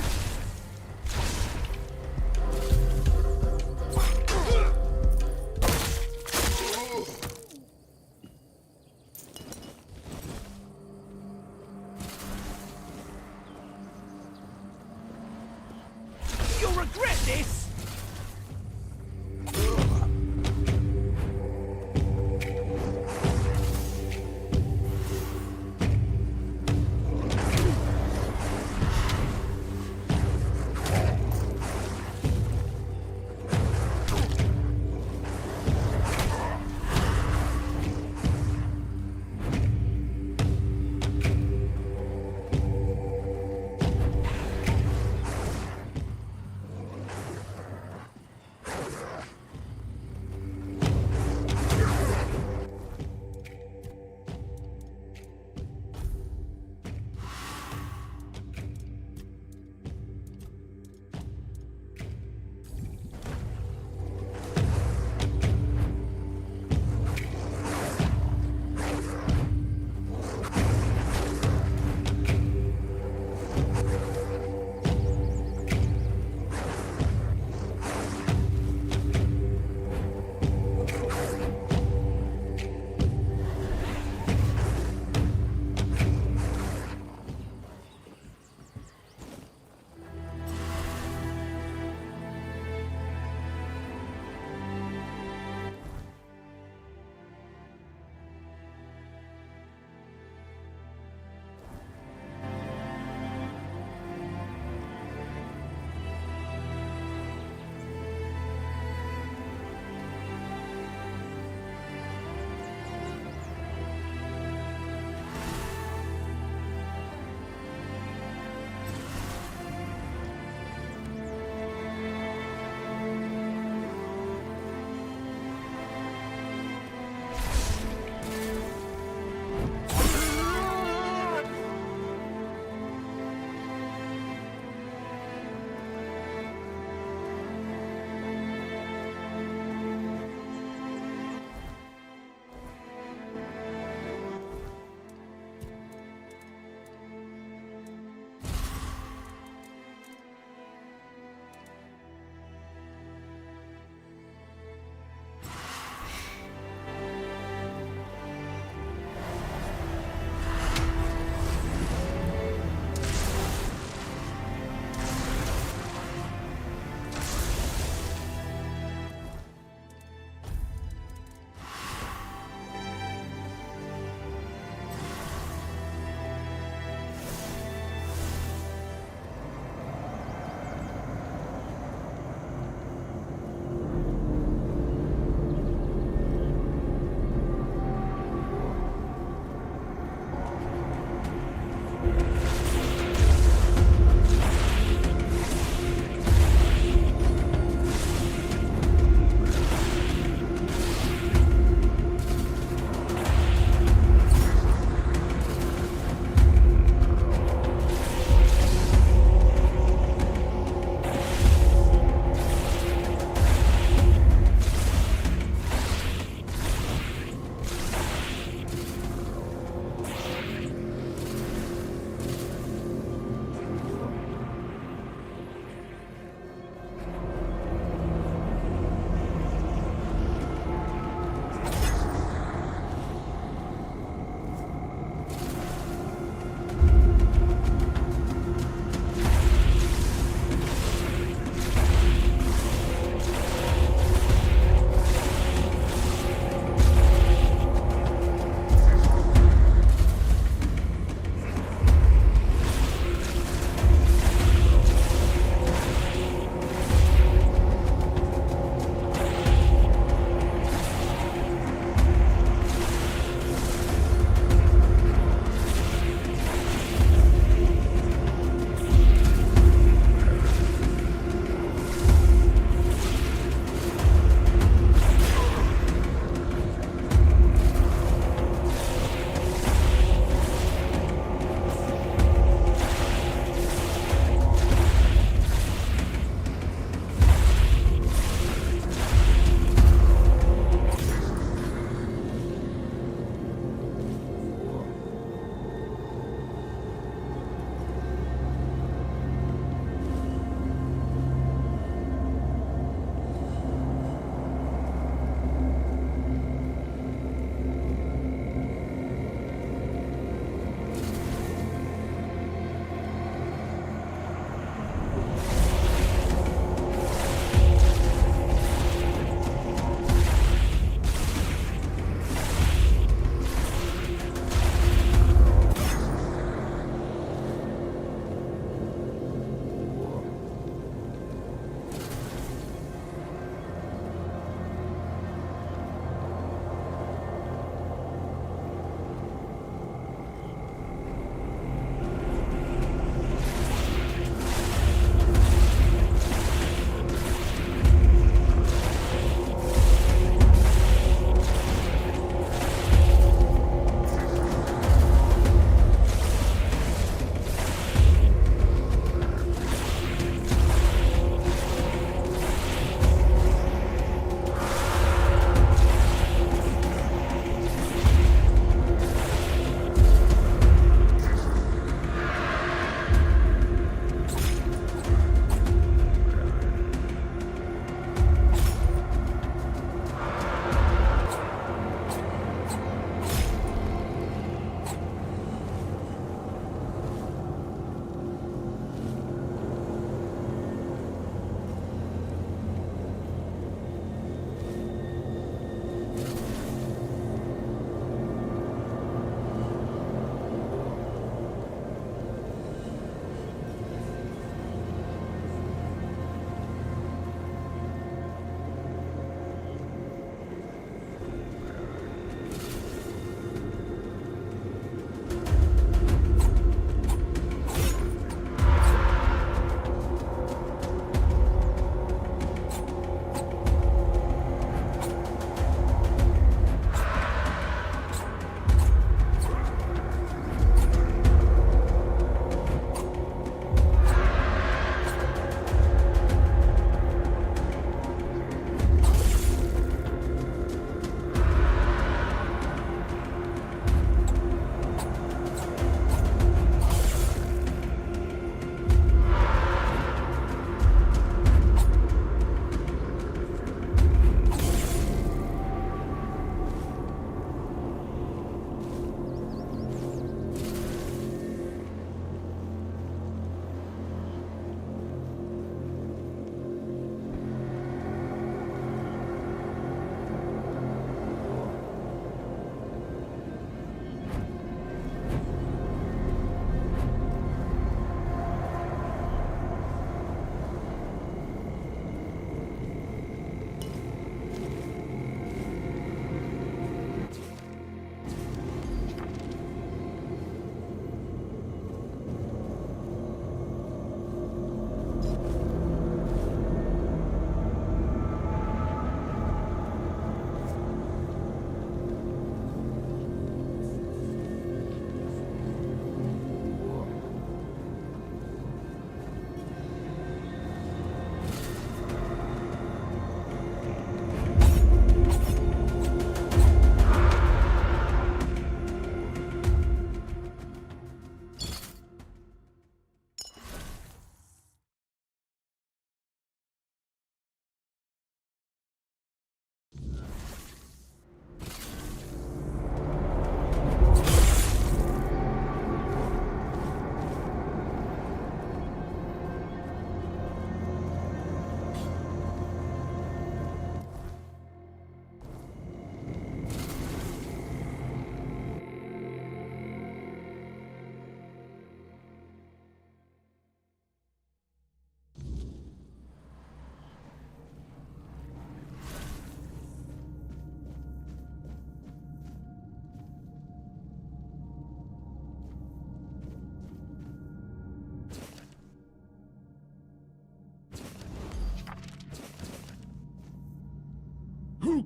You'll regret this!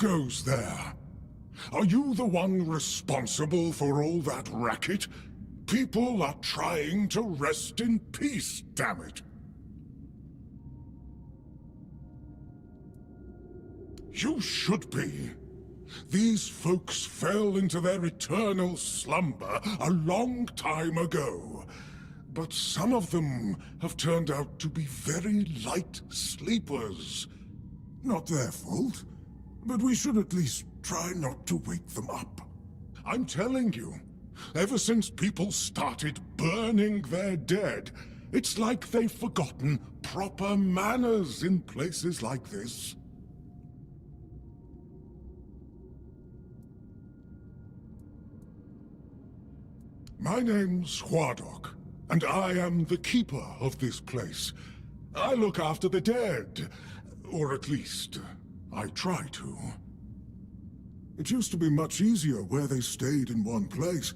goes there? Are you the one responsible for all that racket? People are trying to rest in peace, damn it. You should be. These folks fell into their eternal slumber a long time ago. But some of them have turned out to be very light sleepers. Not their fault, but we should at least try not to wake them up. I'm telling you, ever since people started burning their dead, it's like they've forgotten proper manners in places like this. My name's Huardok, and I am the keeper of this place. I look after the dead, or at least, I try to. It used to be much easier where they stayed in one place.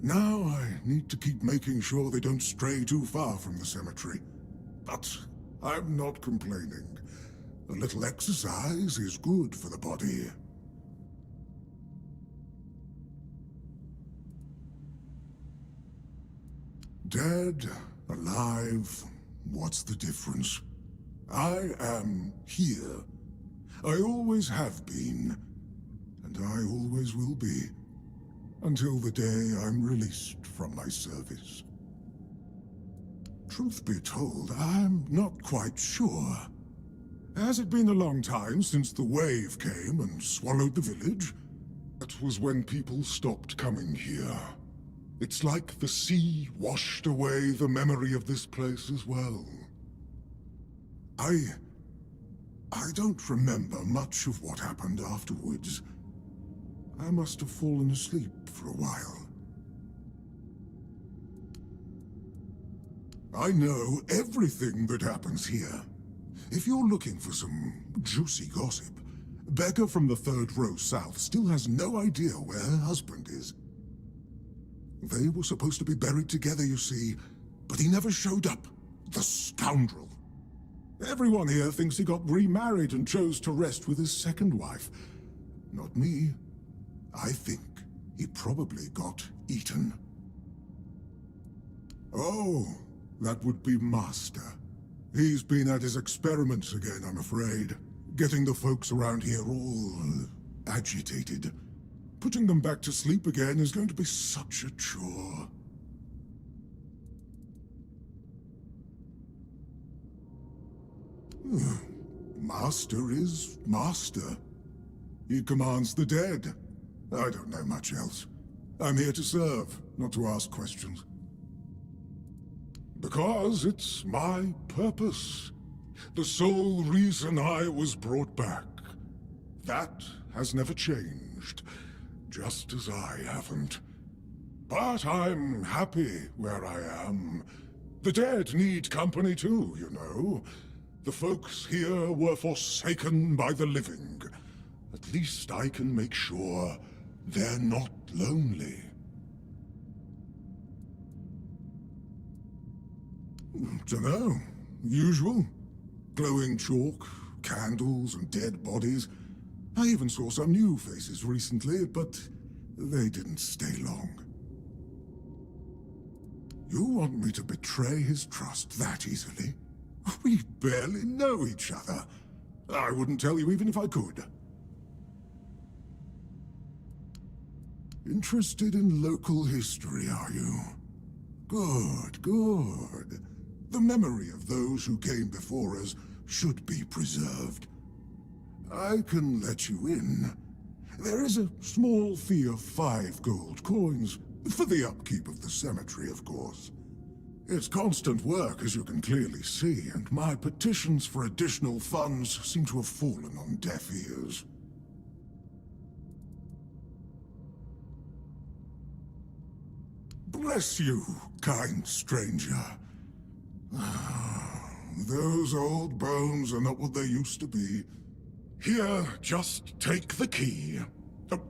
Now I need to keep making sure they don't stray too far from the cemetery. But I'm not complaining. A little exercise is good for the body. Dead, alive, what's the difference? I am here. I always have been, and I always will be, until the day I'm released from my service. Truth be told, I'm not quite sure. Has it been a long time since the wave came and swallowed the village? That was when people stopped coming here. It's like the sea washed away the memory of this place as well. I don't remember much of what happened afterwards. I must have fallen asleep for a while. I know everything that happens here. If you're looking for some juicy gossip, Becca from the third row south still has no idea where her husband is. They were supposed to be buried together, you see, but he never showed up. The scoundrel. Everyone here thinks he got remarried and chose to rest with his second wife. Not me. I think he probably got eaten. Oh, that would be Master. He's been at his experiments again, I'm afraid. Getting the folks around here all agitated. Putting them back to sleep again is going to be such a chore. Master is Master. He commands the dead. I don't know much else. I'm here to serve, not to ask questions. Because it's my purpose. The sole reason I was brought back. That has never changed. Just as I haven't. But I'm happy where I am. The dead need company too, you know. The folks here were forsaken by the living. At least I can make sure they're not lonely. Dunno. Usual. Glowing chalk, candles, and dead bodies. I even saw some new faces recently, but they didn't stay long. You want me to betray his trust that easily? We barely know each other. I wouldn't tell you even if I could. Interested in local history, are you? Good, good. The memory of those who came before us should be preserved. I can let you in. There is a small fee of 5 gold coins, for the upkeep of the cemetery, of course. It's constant work, as you can clearly see, and my petitions for additional funds seem to have fallen on deaf ears. Bless you, kind stranger. Those old bones are not what they used to be. Here, just take the key.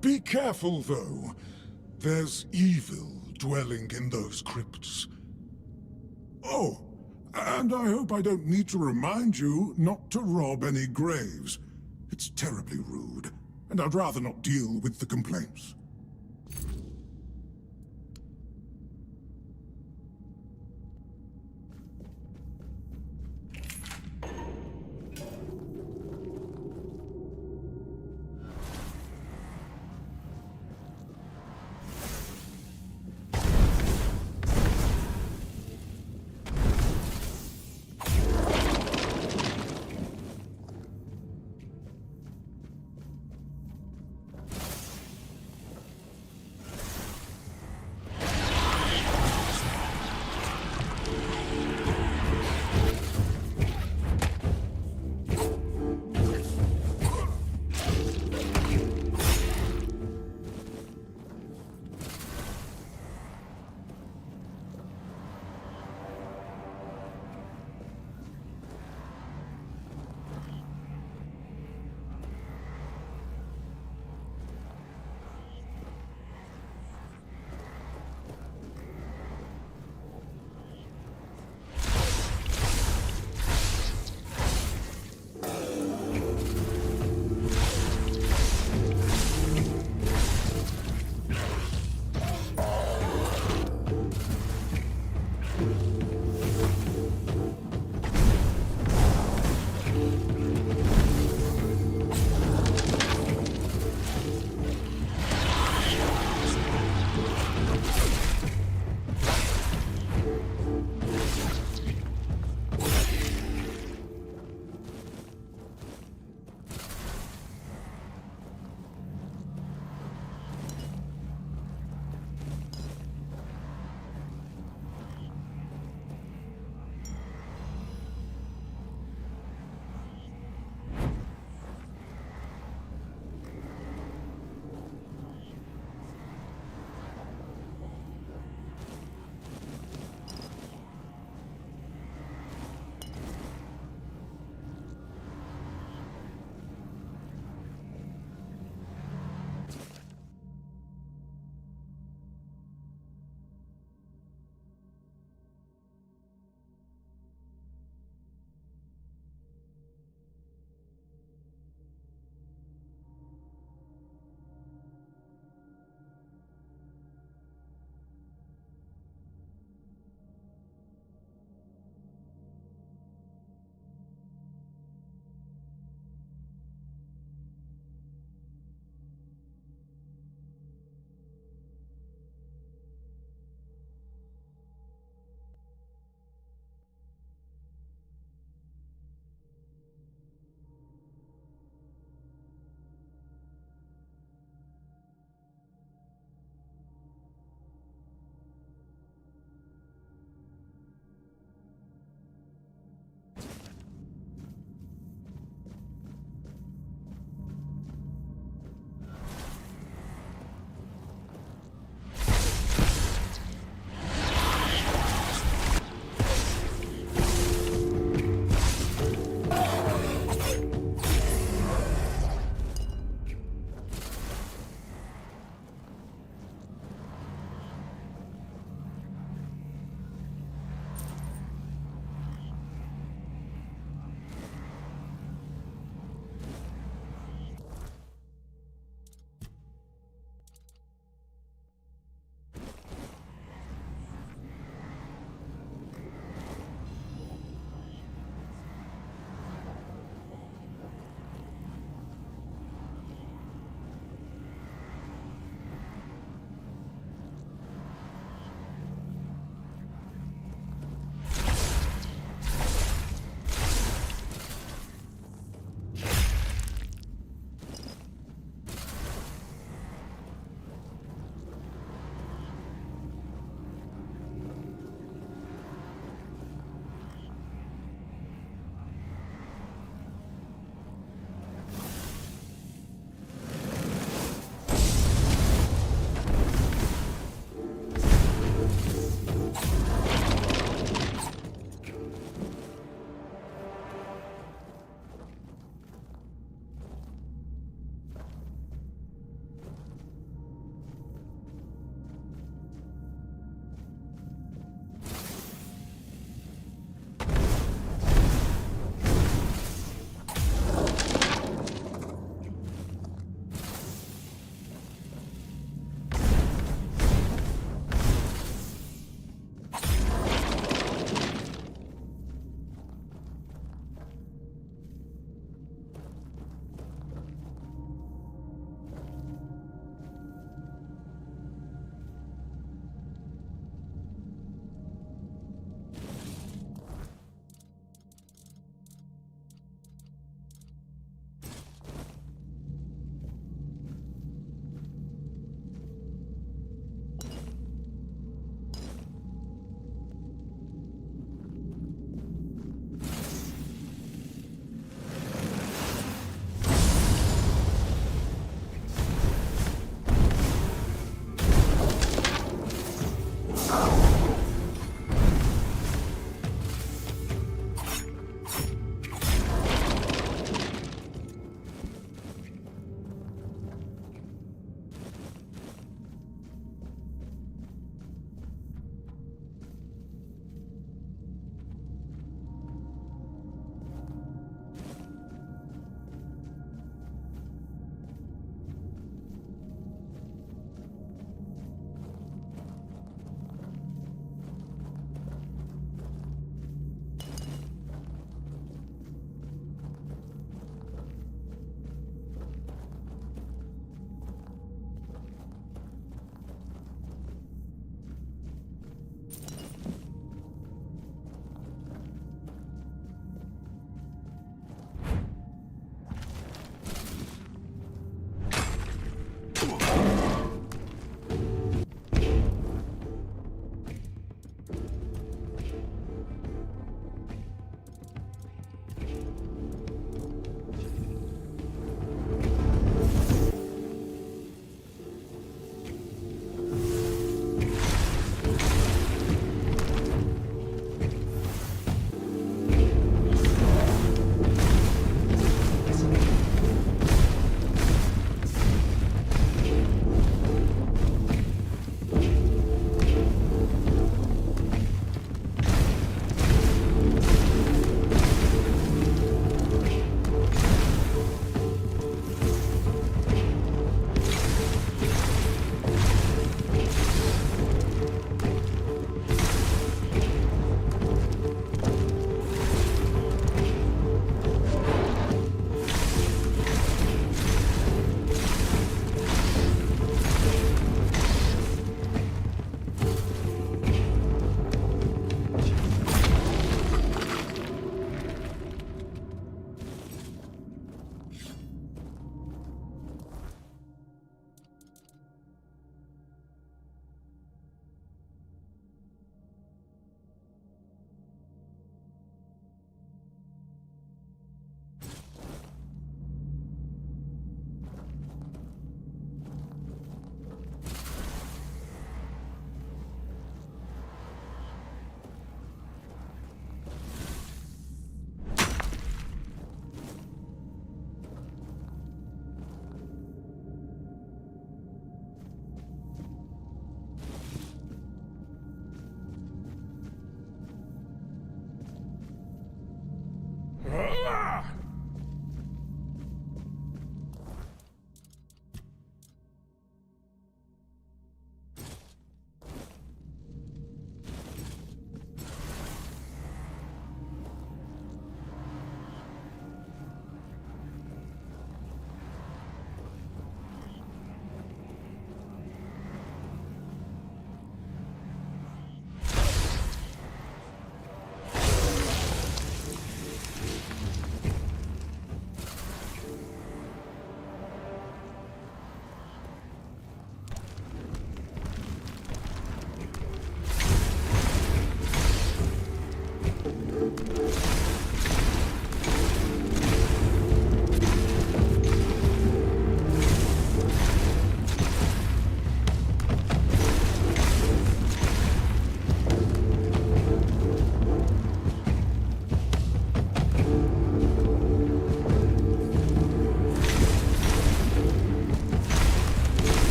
Be careful, though. There's evil dwelling in those crypts. Oh, and I hope I don't need to remind you not to rob any graves. It's terribly rude. and I'd rather not deal with the complaints.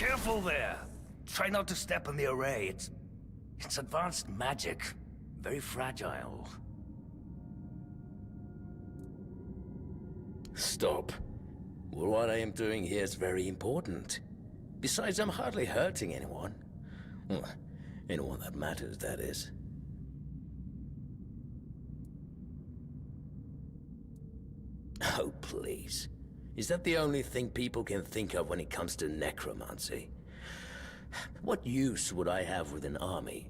Careful there. Try not to step on the array. It's advanced magic. Very fragile. Stop. Well, what I am doing here is very important. Besides, I'm hardly hurting anyone. Well, anyone that matters, that is. Oh, please. Is that the only thing people can think of when it comes to necromancy? What use would I have with an army?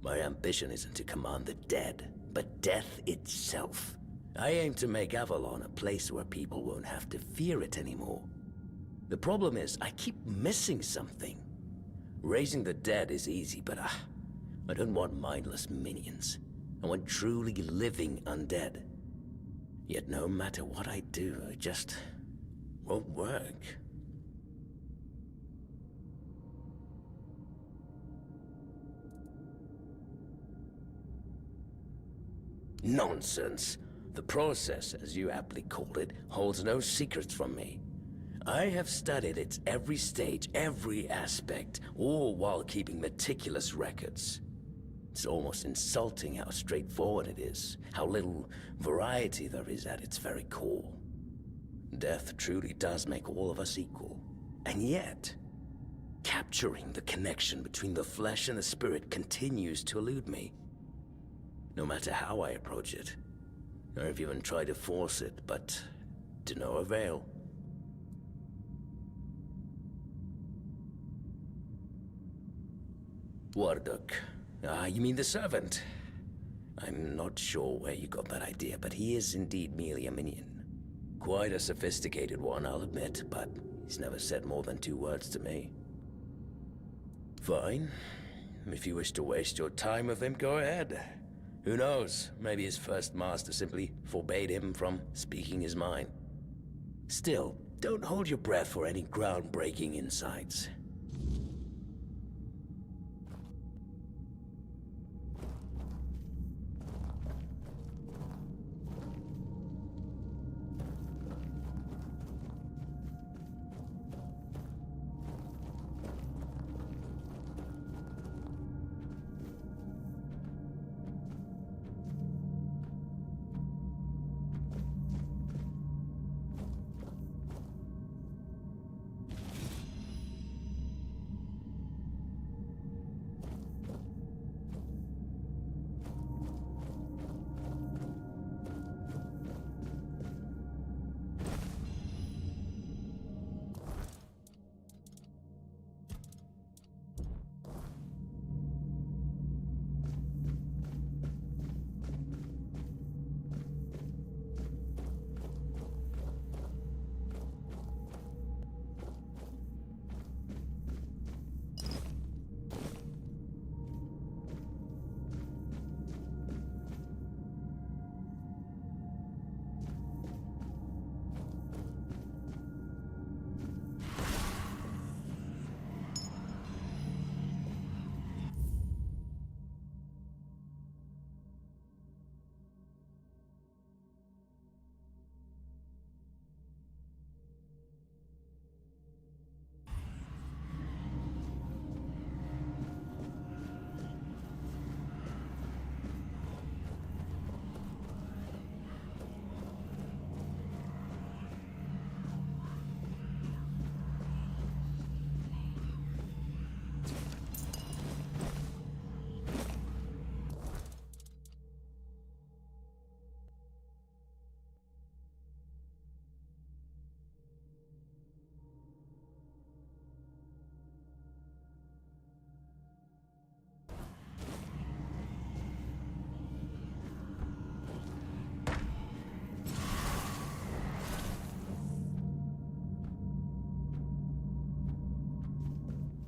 My ambition isn't to command the dead, but death itself. I aim to make Avalon a place where people won't have to fear it anymore. The problem is, I keep missing something. Raising the dead is easy, but I don't want mindless minions. I want truly living undead. Yet no matter what I do, it just won't work. Nonsense. The process, as you aptly called it, holds no secrets from me. I have studied its every stage, every aspect, all while keeping meticulous records. It's almost insulting how straightforward it is, how little variety there is at its very core. Death truly does make all of us equal. And yet, capturing the connection between the flesh and the spirit continues to elude me. No matter how I approach it. I've even tried to force it, but to no avail. Warduk. You mean the servant? I'm not sure where you got that idea, but he is indeed merely a minion. Quite a sophisticated one, I'll admit, but he's never said more than 2 words to me. Fine. If you wish to waste your time with him, go ahead. Who knows? Maybe his first master simply forbade him from speaking his mind. Still, don't hold your breath for any groundbreaking insights.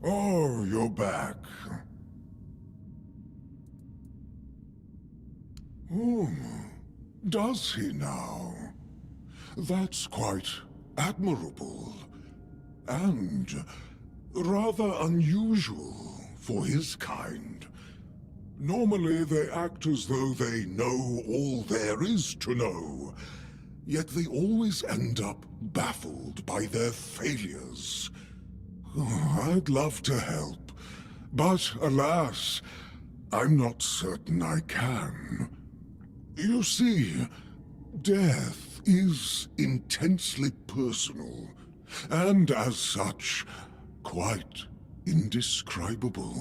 Oh, you're back. Does he now? That's quite admirable. And rather unusual for his kind. Normally they act as though they know all there is to know, yet they always end up baffled by their failures. I'd love to help, but alas, I'm not certain I can. You see, death is intensely personal, and as such, quite indescribable.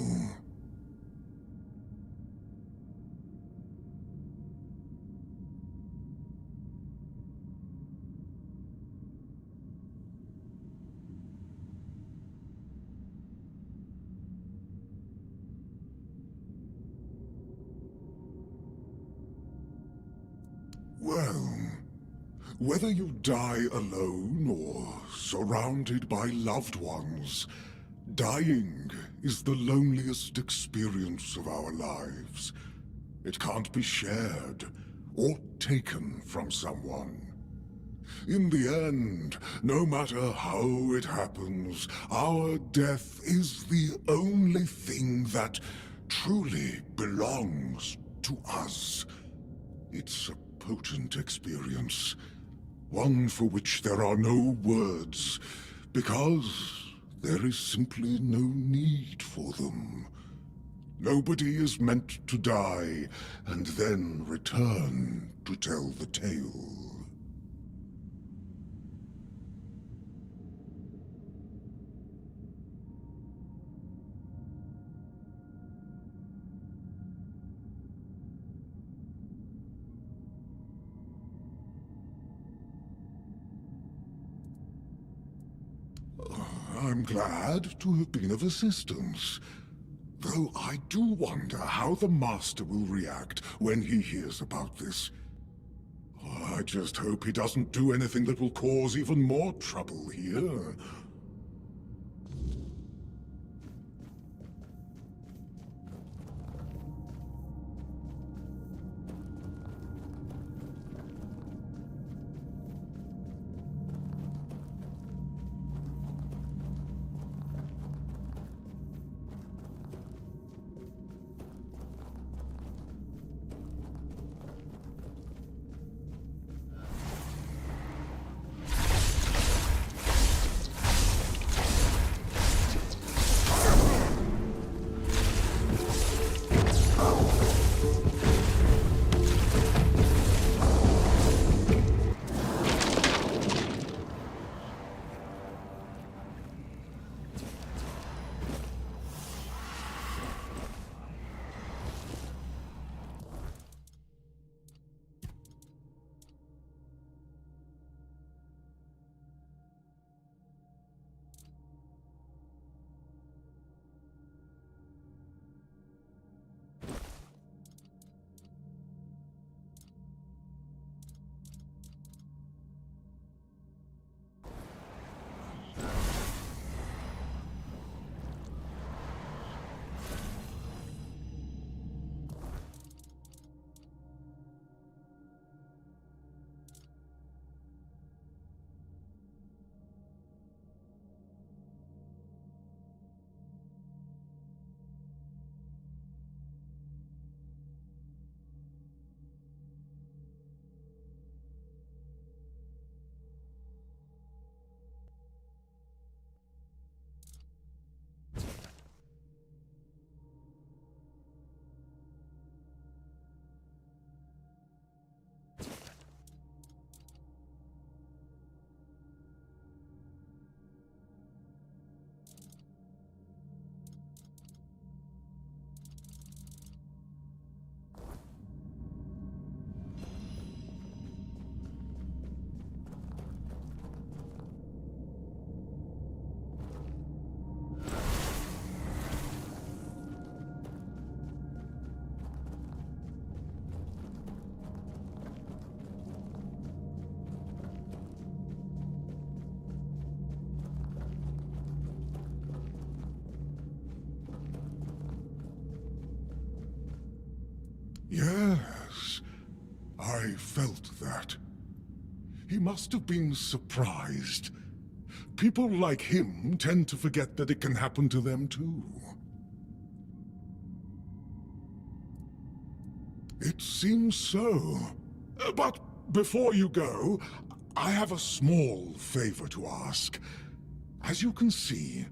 Well, whether you die alone or surrounded by loved ones, dying is the loneliest experience of our lives. It can't be shared or taken from someone. In the end, no matter how it happens, our death is the only thing that truly belongs to us. It's a potent experience, one for which there are no words, because there is simply no need for them. Nobody is meant to die and then return to tell the tale. I'm glad to have been of assistance. Though I do wonder how the Master will react when he hears about this. I just hope he doesn't do anything that will cause even more trouble here. Yes, I felt that. He must have been surprised. People like him tend to forget that it can happen to them too. It seems so. But before you go, I have a small favor to ask. As you can see,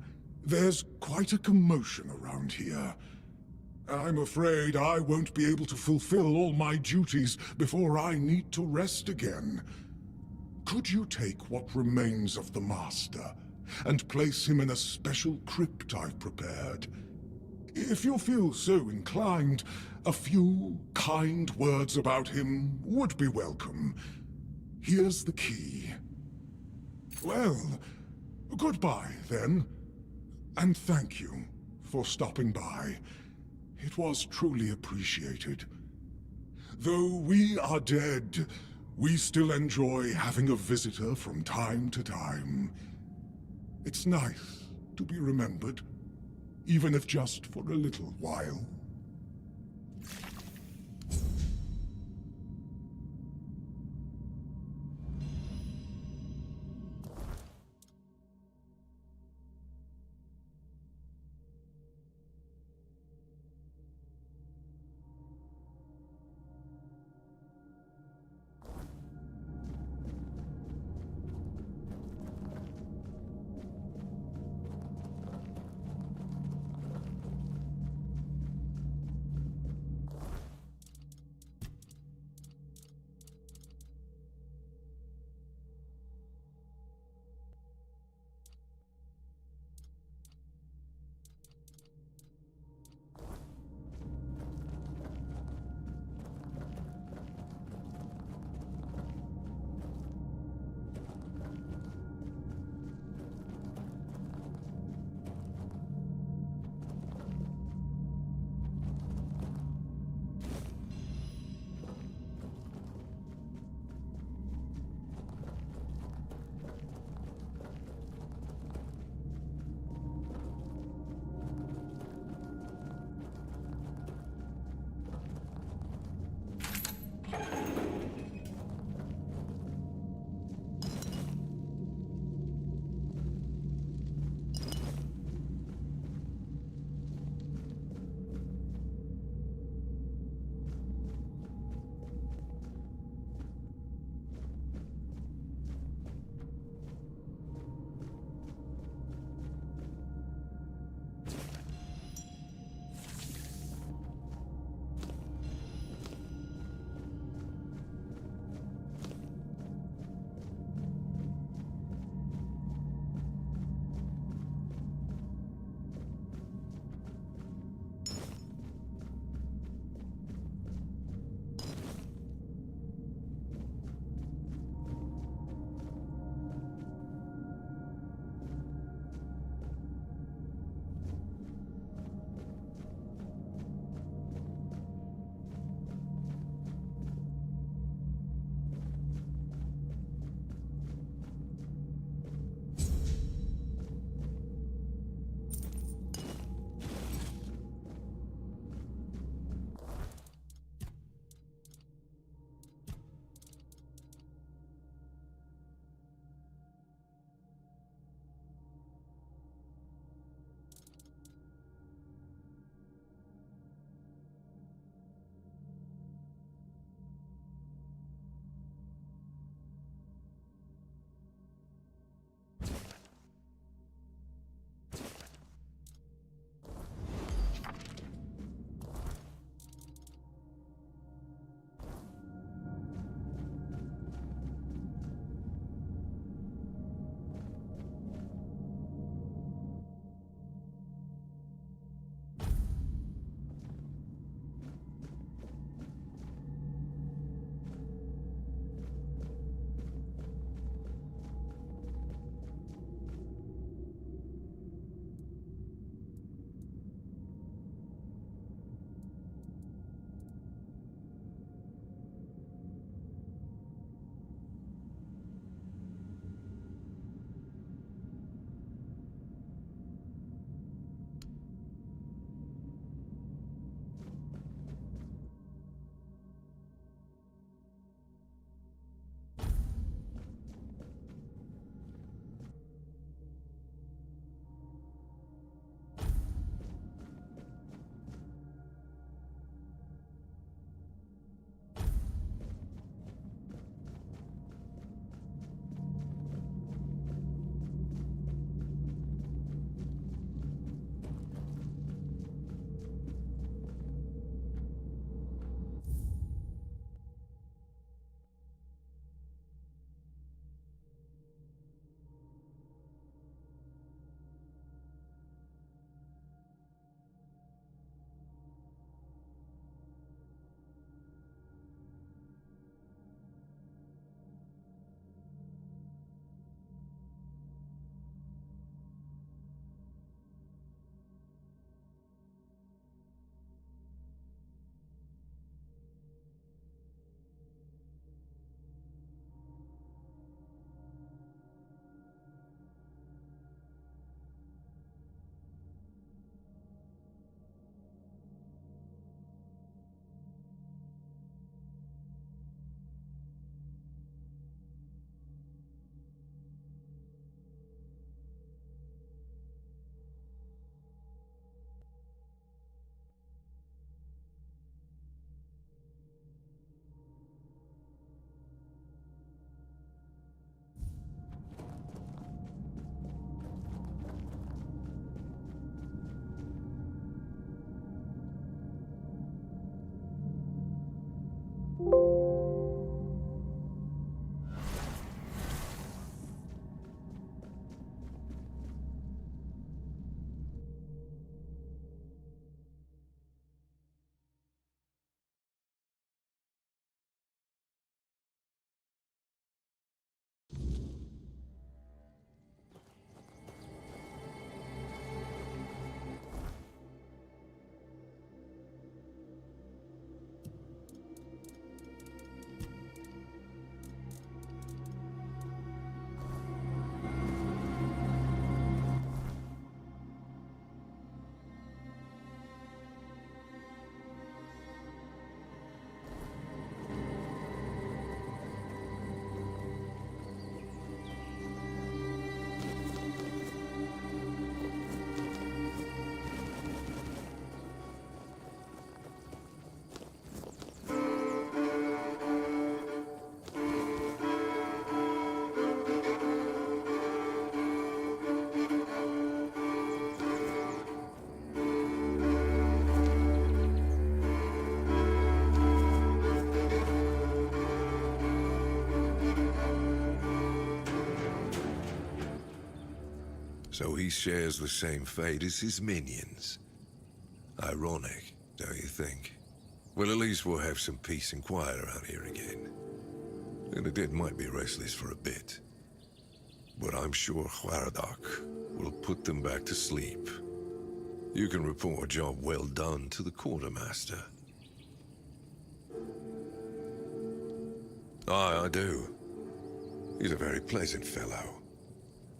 There's quite a commotion around here. I'm afraid I won't be able to fulfill all my duties before I need to rest again. Could you take what remains of the Master and place him in a special crypt I've prepared? If you feel so inclined, a few kind words about him would be welcome. Here's the key. Well, goodbye, then. And thank you for stopping by. It was truly appreciated. Though we are dead, we still enjoy having a visitor from time to time. It's nice to be remembered, even if just for a little while. So he shares the same fate as his minions. Ironic, don't you think? Well, at least we'll have some peace and quiet around here again. And the dead might be restless for a bit. But I'm sure Hwaradak will put them back to sleep. You can report a job well done to the quartermaster. Aye, I do. He's a very pleasant fellow.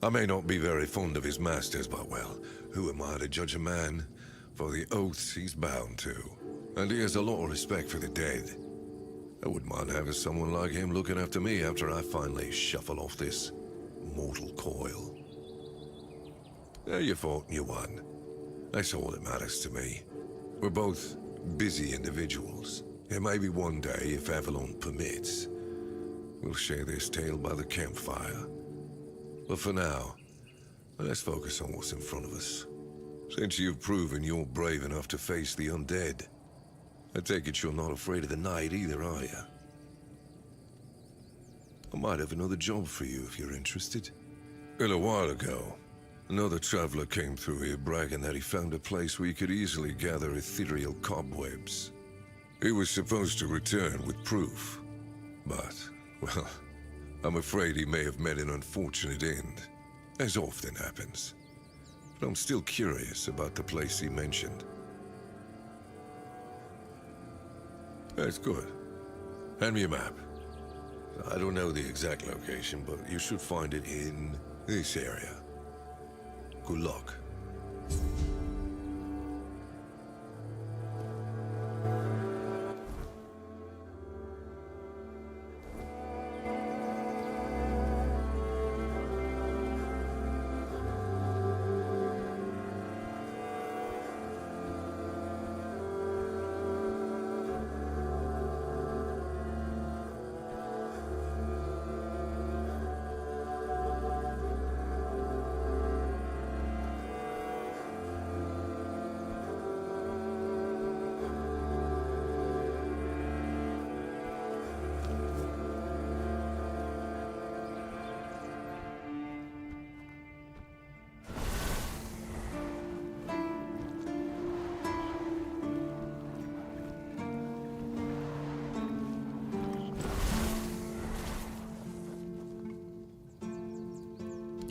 I may not be very fond of his masters, but well, who am I to judge a man for the oaths he's bound to? And he has a lot of respect for the dead. I wouldn't mind having someone like him looking after me after I finally shuffle off this mortal coil. You fought and you won. That's all that matters to me. We're both busy individuals. And maybe one day, if Avalon permits, we'll share this tale by the campfire. But for now, let's focus on what's in front of us. Since you've proven you're brave enough to face the undead, I take it you're not afraid of the night either, are you? I might have another job for you if you're interested. A little while ago, another traveler came through here bragging that he found a place where you could easily gather ethereal cobwebs. He was supposed to return with proof, but, well, I'm afraid he may have met an unfortunate end, as often happens. But I'm still curious about the place he mentioned. That's good. Hand me a map. I don't know the exact location, but you should find it in this area. Good luck.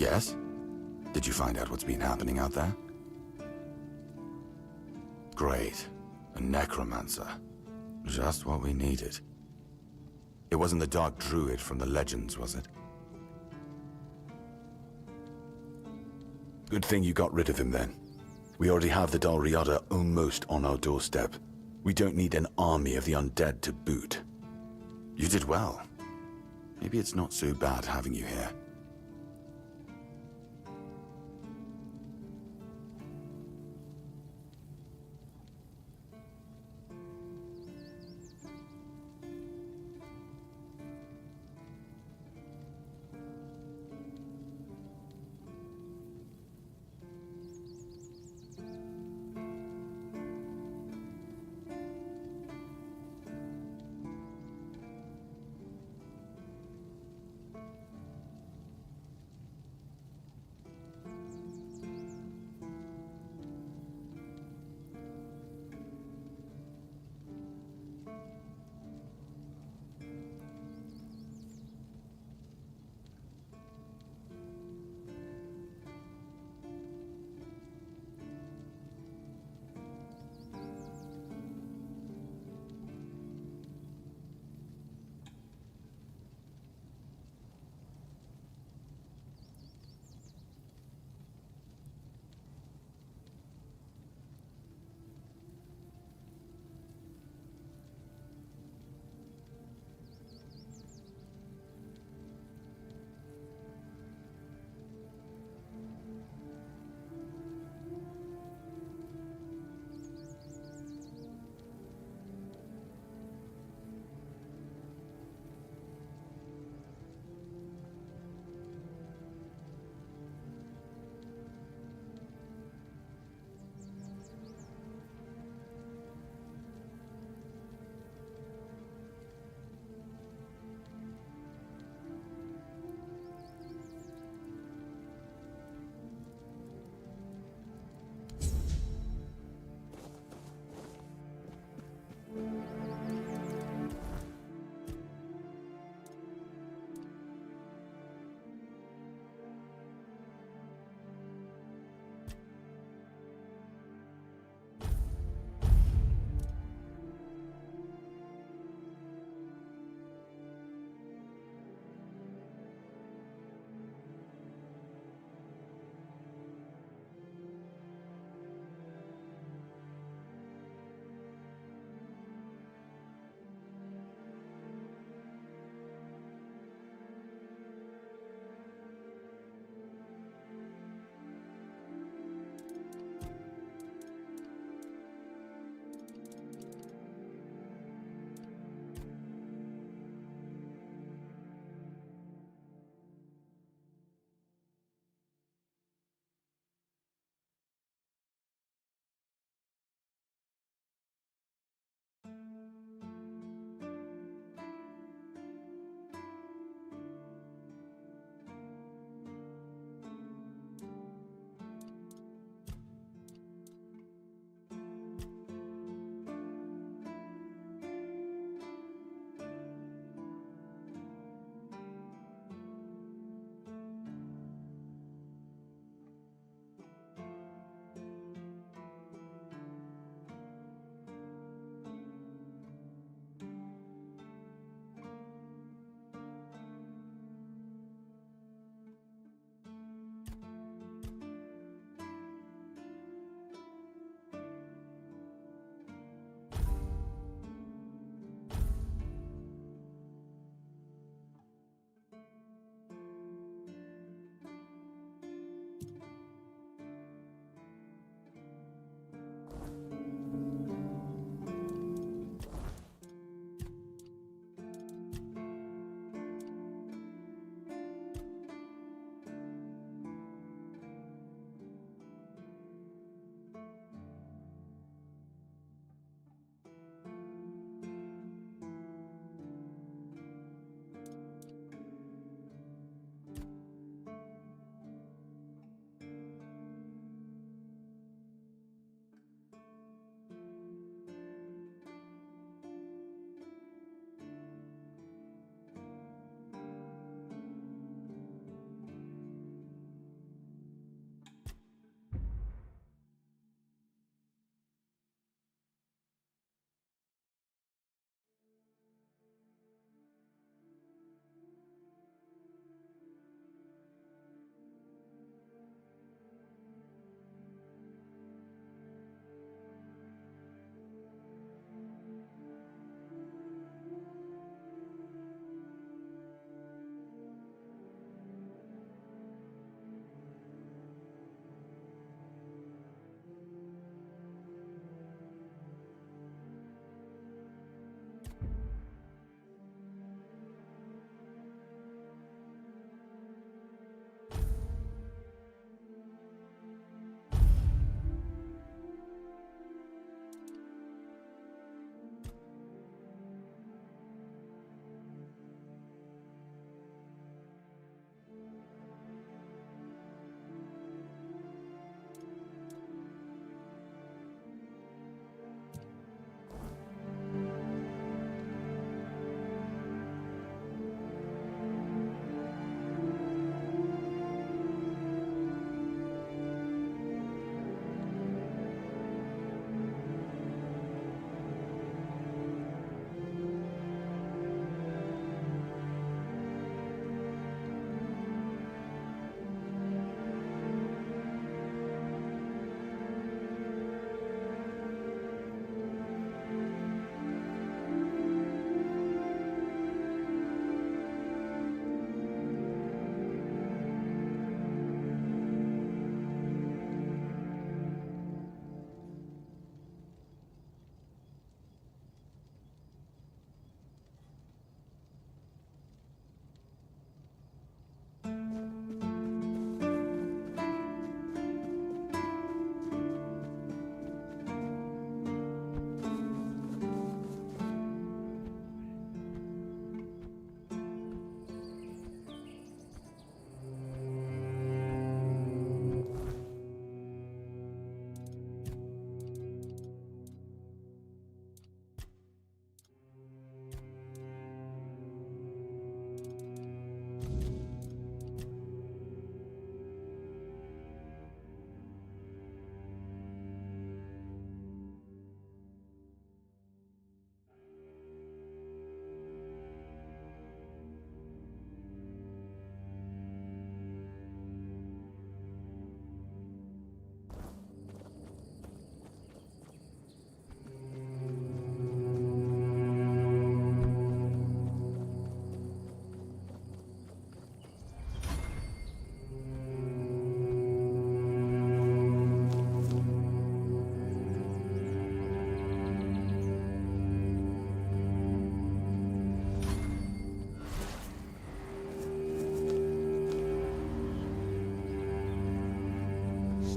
Yes? Did you find out what's been happening out there? Great. A necromancer. Just what we needed. It wasn't the Dark Druid from the legends, was it? Good thing you got rid of him then. We already have the Dalriada almost on our doorstep. We don't need an army of the undead to boot. You did well. Maybe it's not so bad having you here.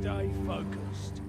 Stay focused.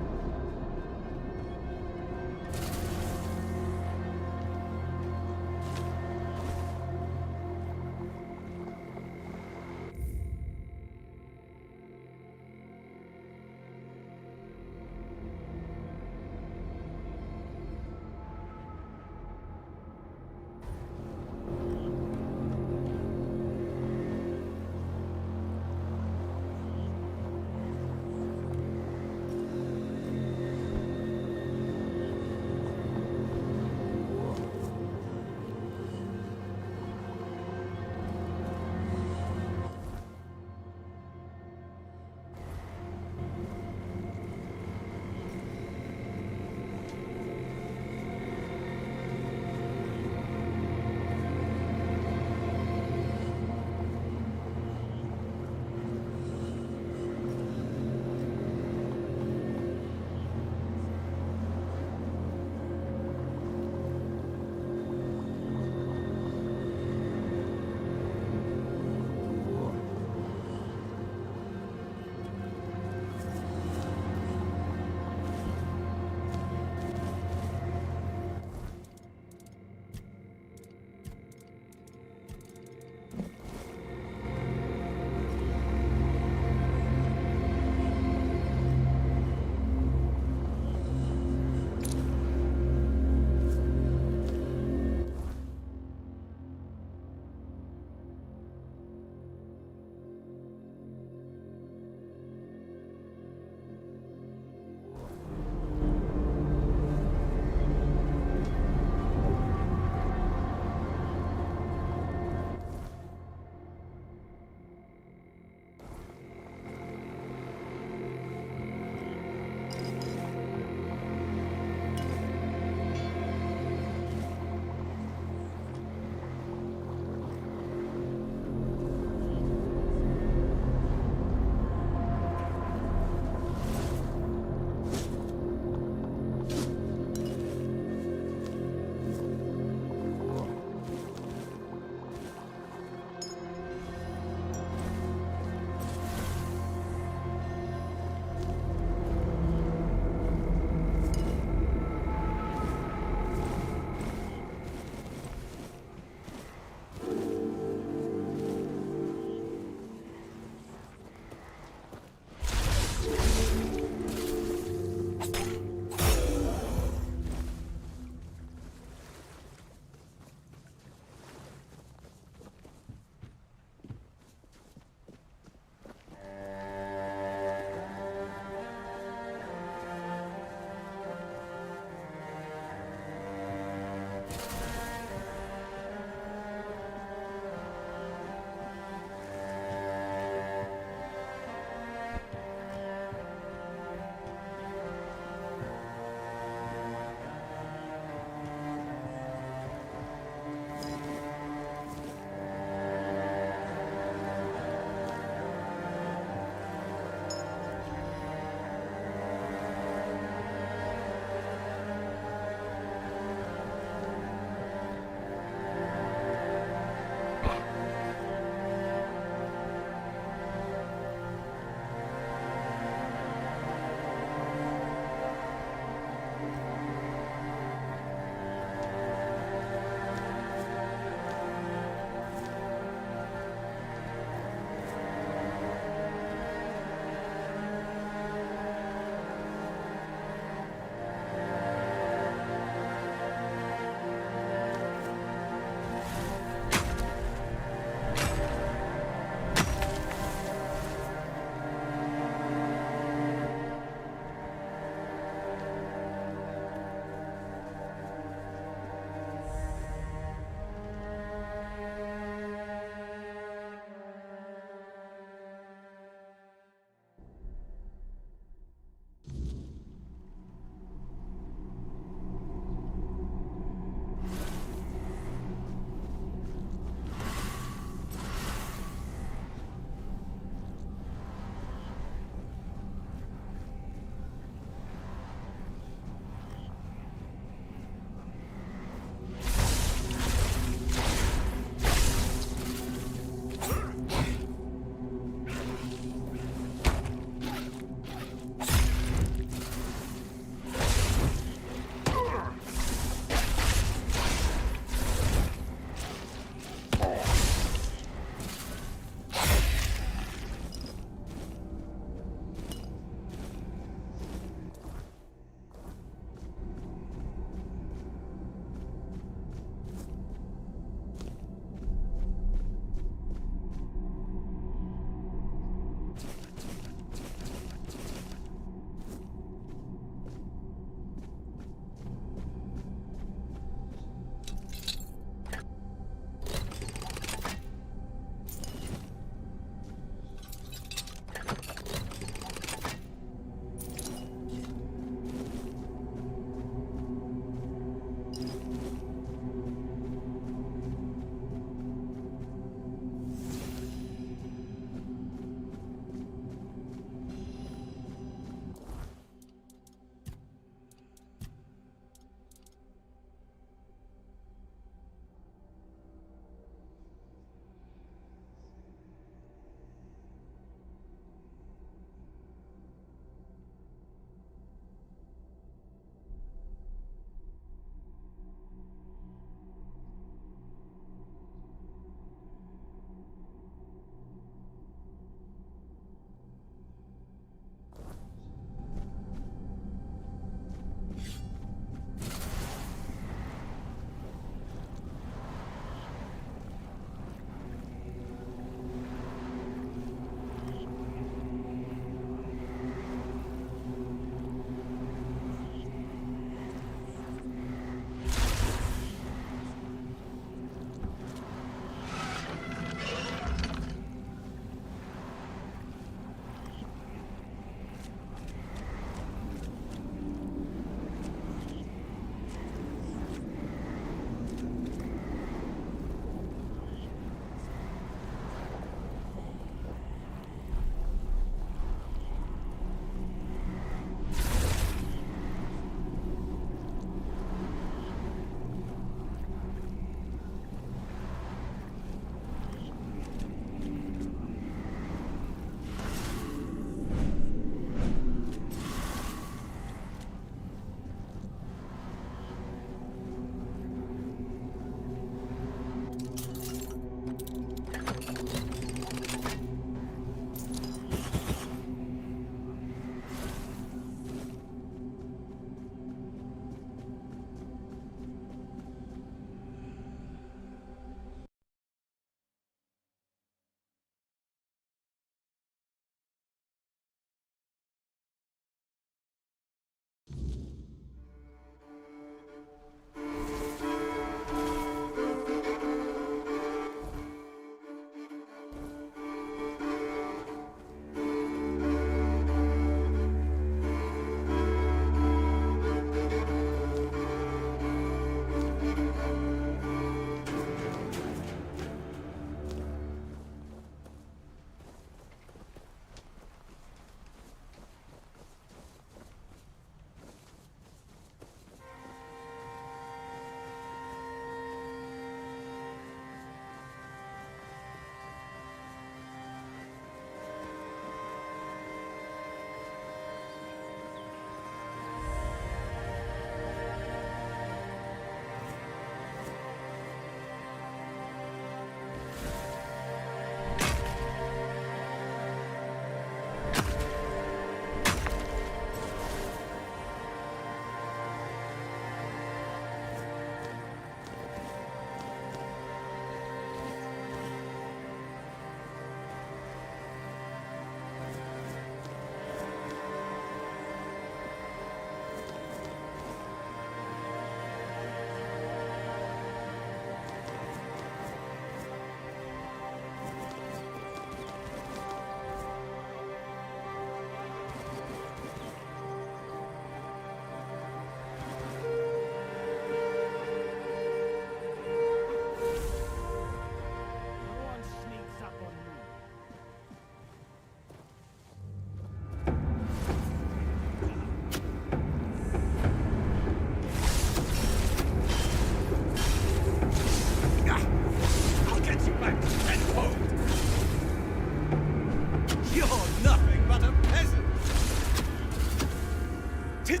'Tis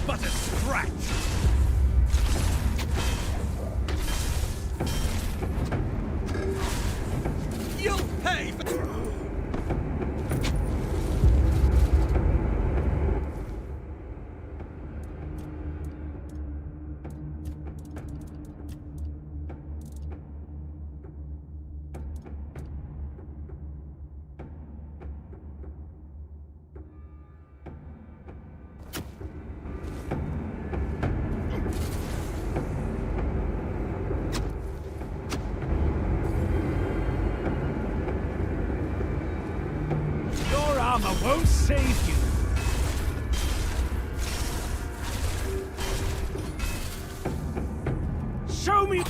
but a scratch! You'll pay for... Your armor won't save you! Show me...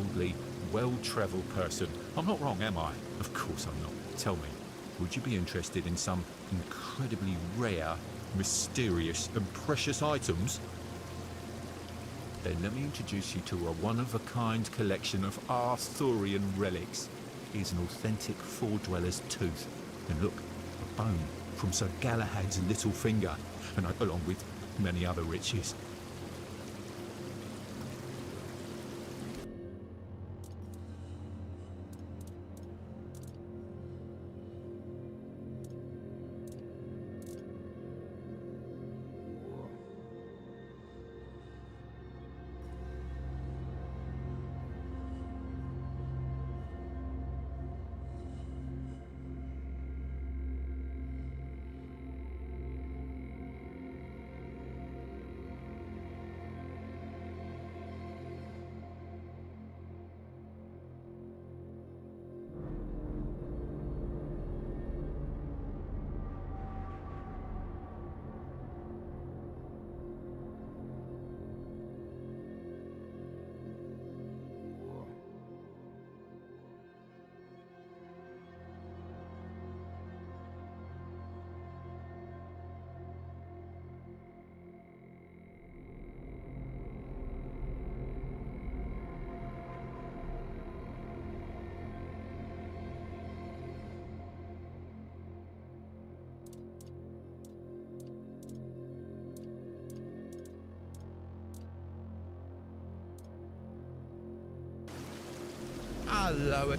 worldly, well-travelled person. I'm not wrong, am I? Of course I'm not. Tell me, would you be interested in some incredibly rare, mysterious and precious items? Then let me introduce you to a one-of-a-kind collection of Arthurian relics. Here's an authentic Four-Dweller's tooth. And look, a bone from Sir Galahad's little finger, and along with many other riches. Hello.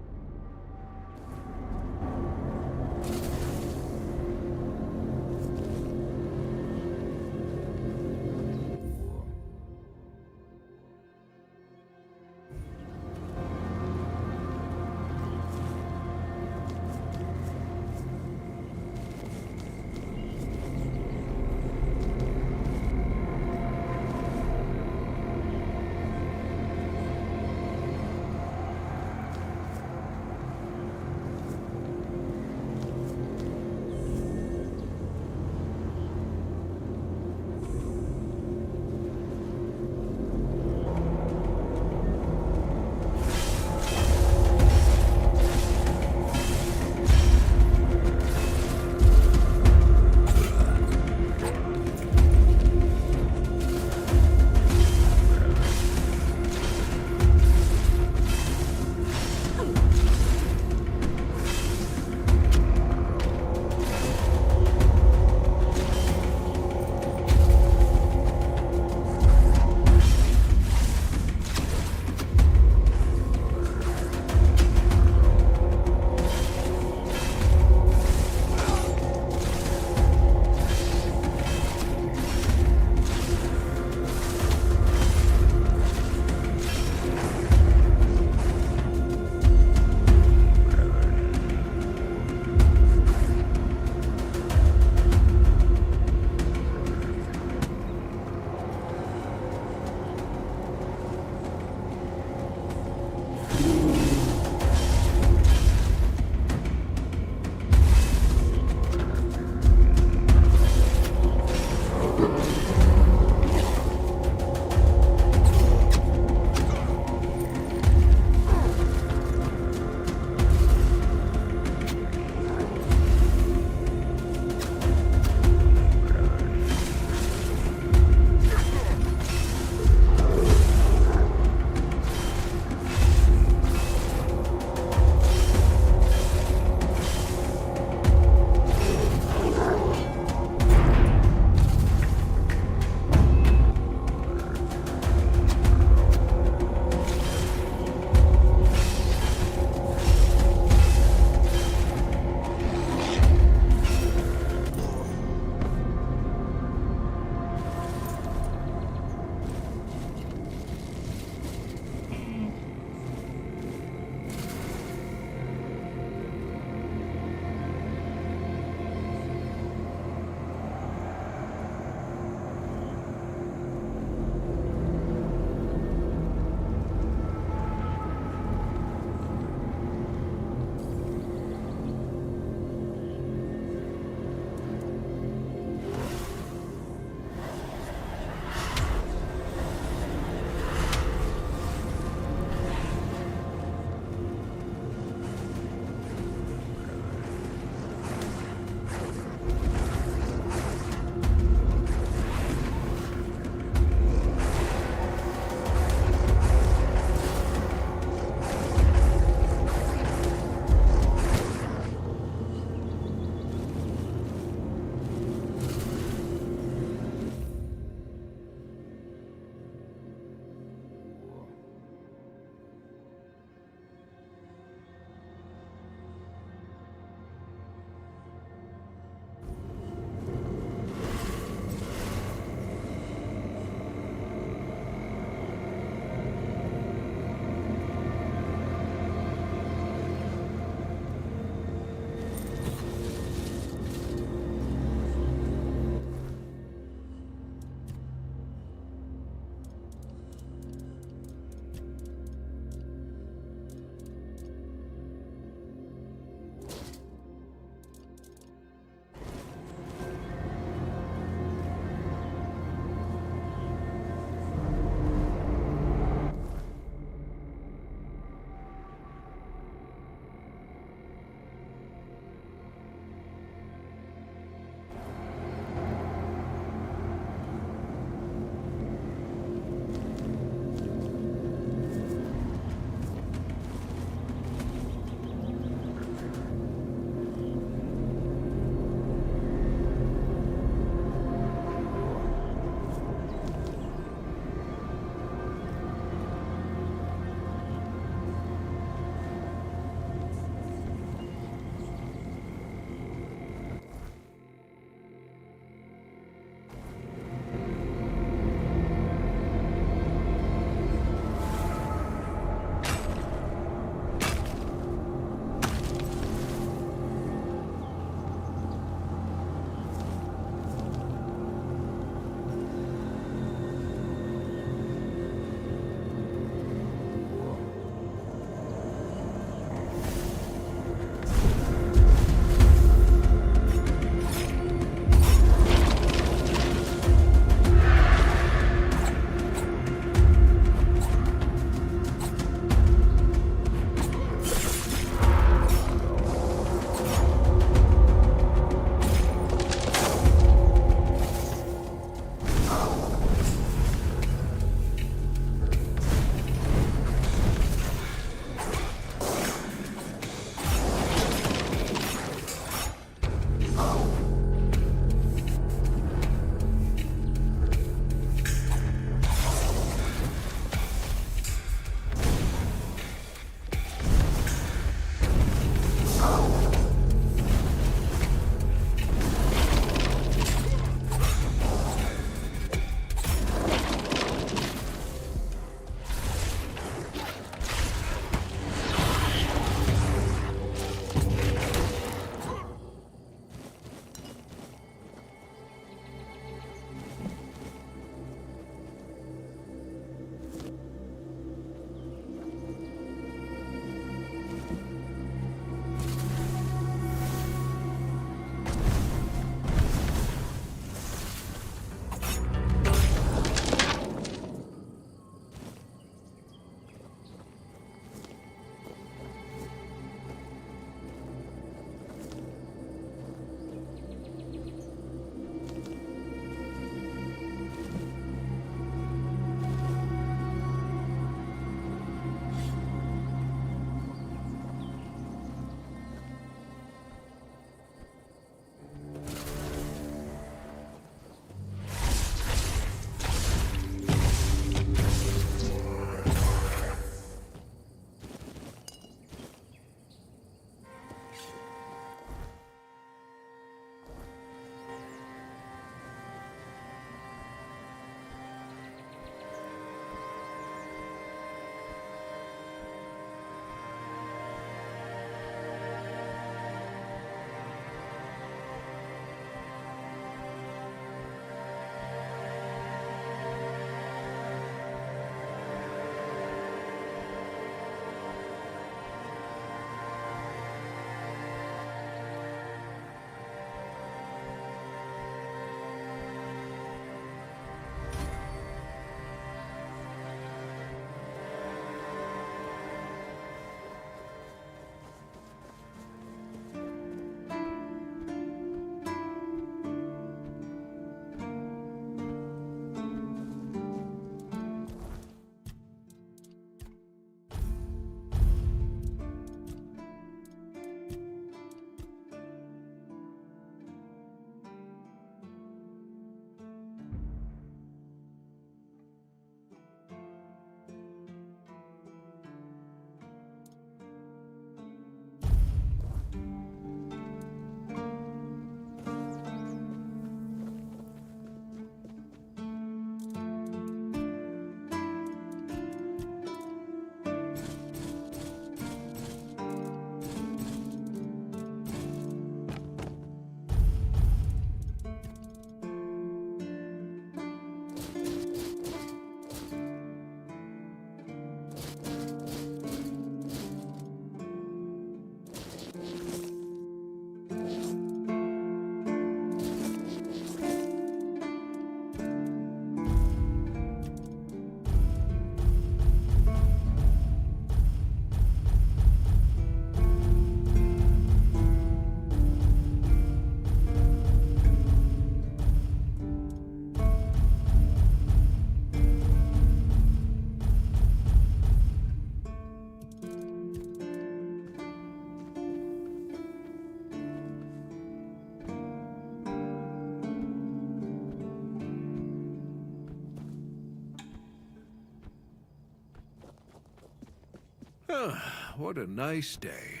What a nice day.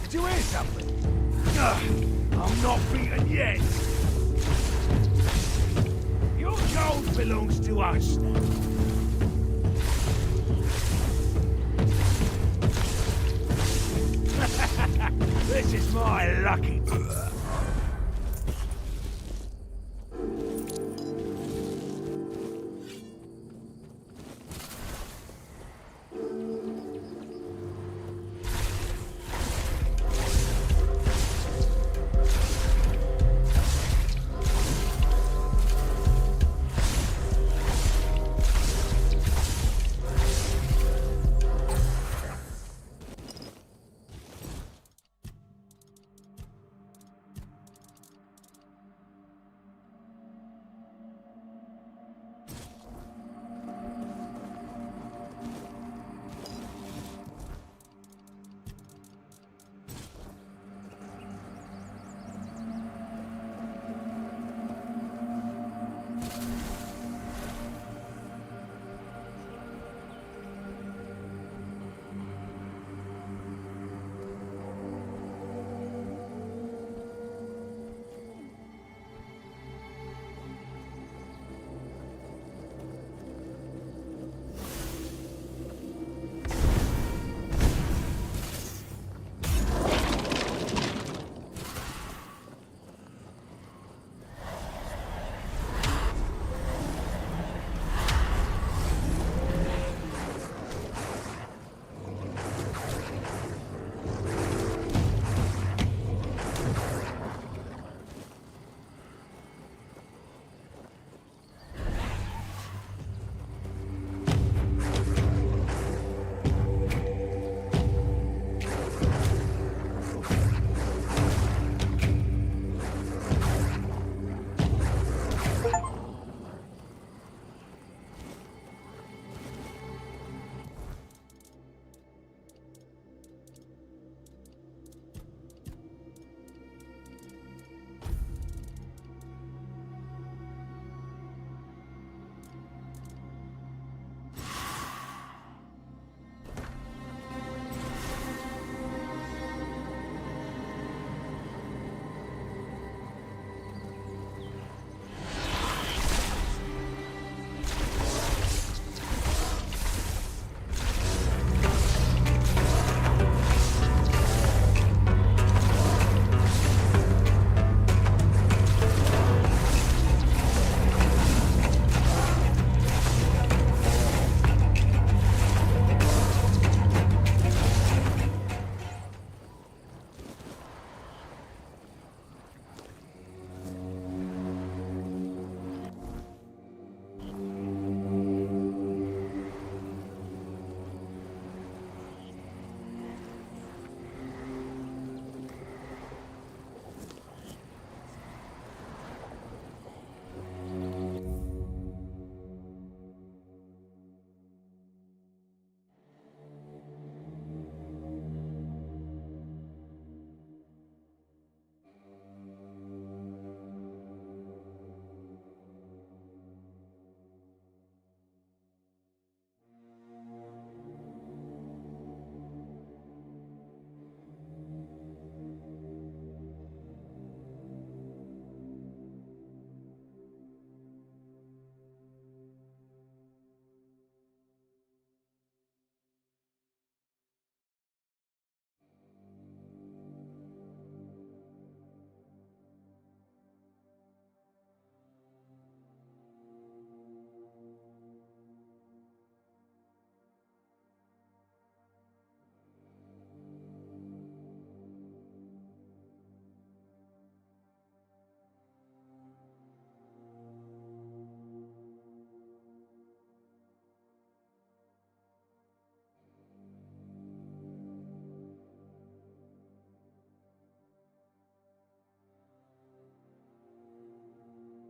Did you hear something? I'm not beaten yet. Your gold belongs to us now. This is my lucky.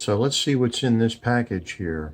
So let's see what's in this package here.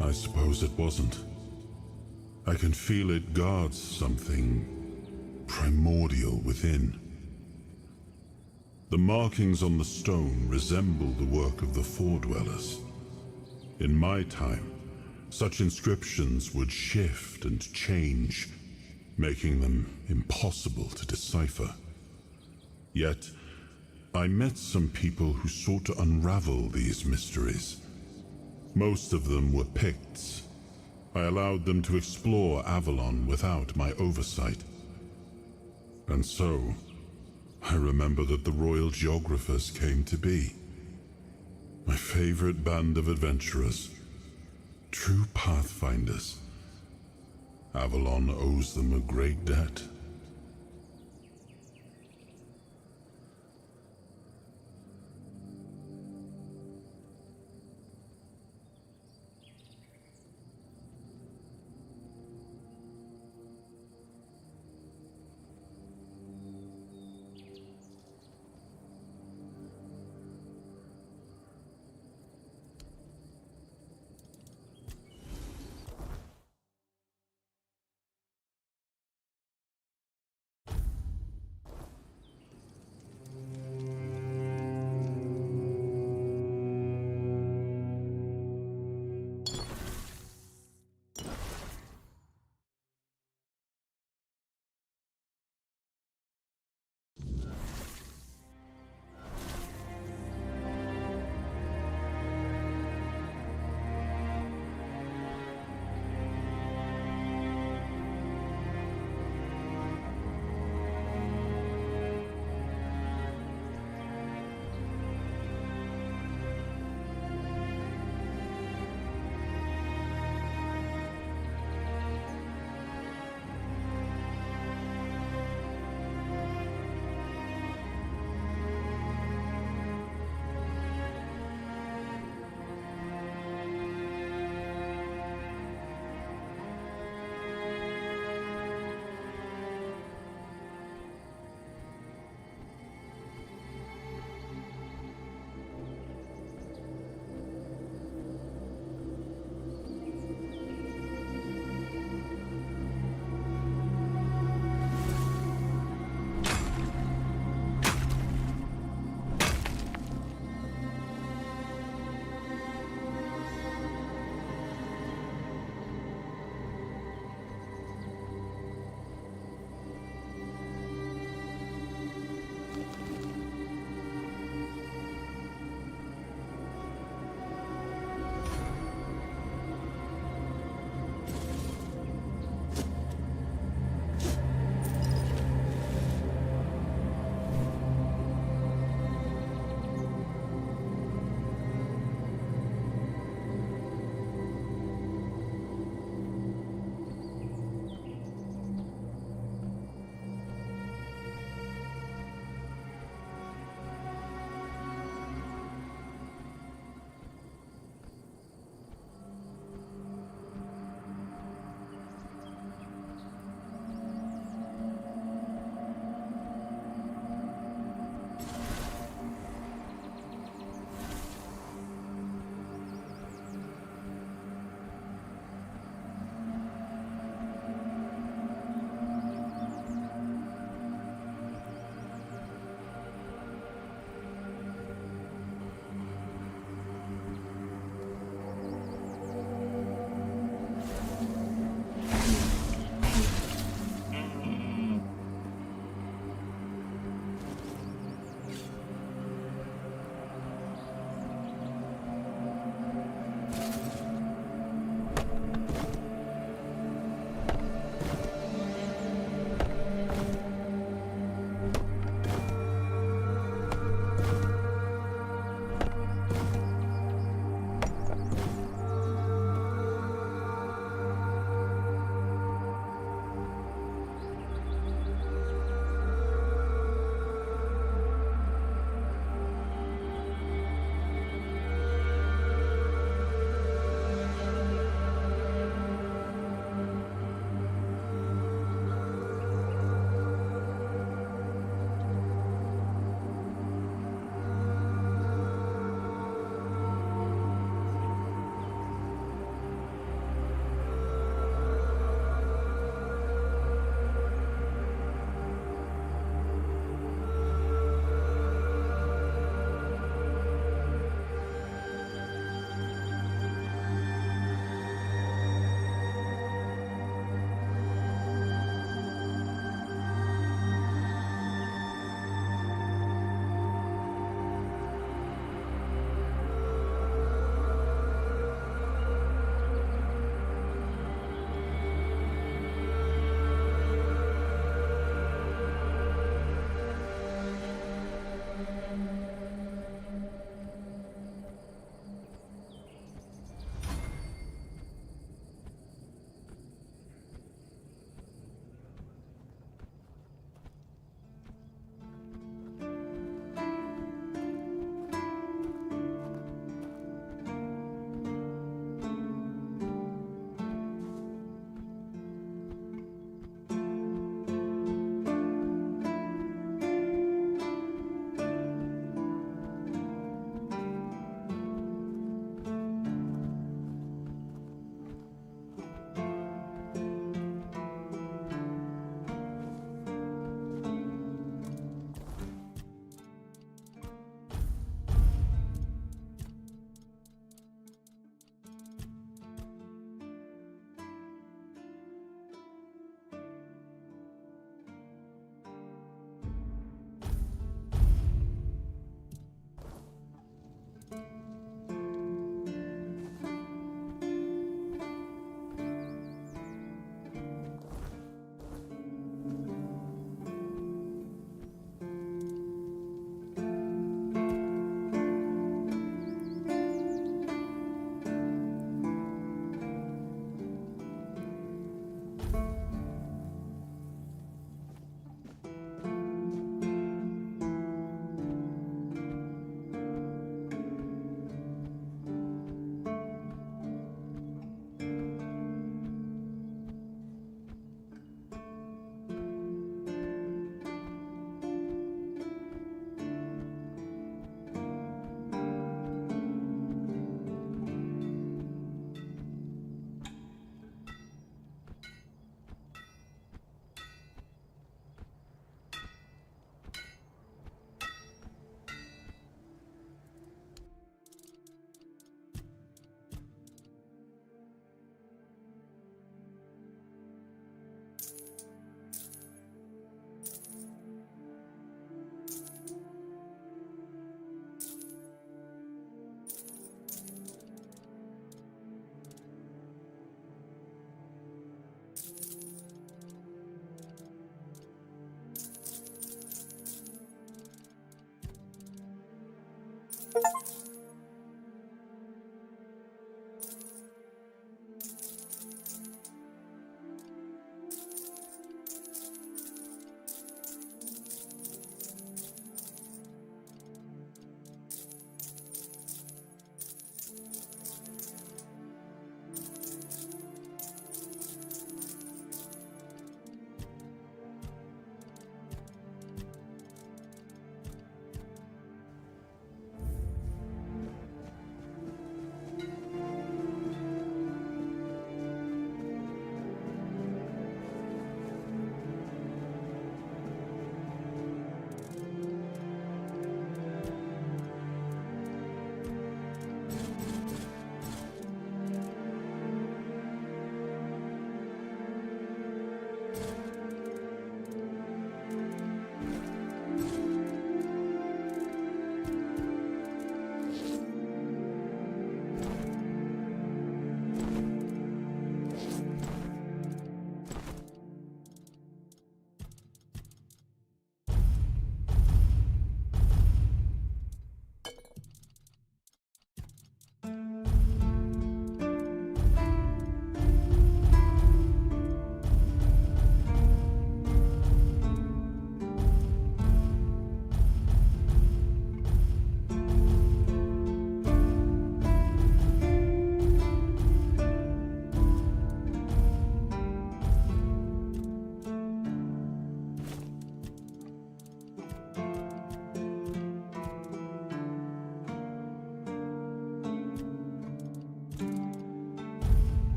I suppose it wasn't. I can feel it guards something primordial within. The markings on the stone resemble the work of the Foredwellers. In my time, such inscriptions would shift and change, making them impossible to decipher. Yet, I met some people who sought to unravel these mysteries. Most of them were Picts. I allowed them to explore Avalon without my oversight. And so, I remember that the royal geographers came to be. My favorite band of adventurers. True pathfinders. Avalon owes them a great debt.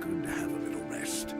good to have a little rest.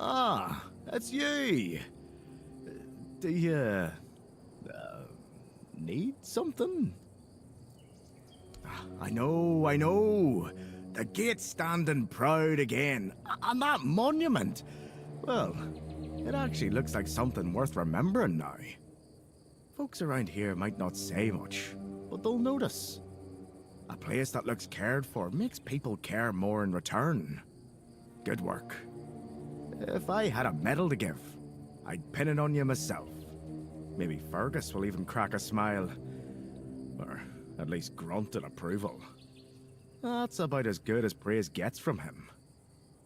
Ah, that's you. Do you need something? I know. The gate's standing proud again. And that monument. Well, it actually looks like something worth remembering now. Folks around here might not say much, but they'll notice. A place that looks cared for makes people care more in return. Good work. If I had a medal to give, I'd pin it on you myself. Maybe Fergus will even crack a smile. Or at least grunt in approval. That's about as good as praise gets from him.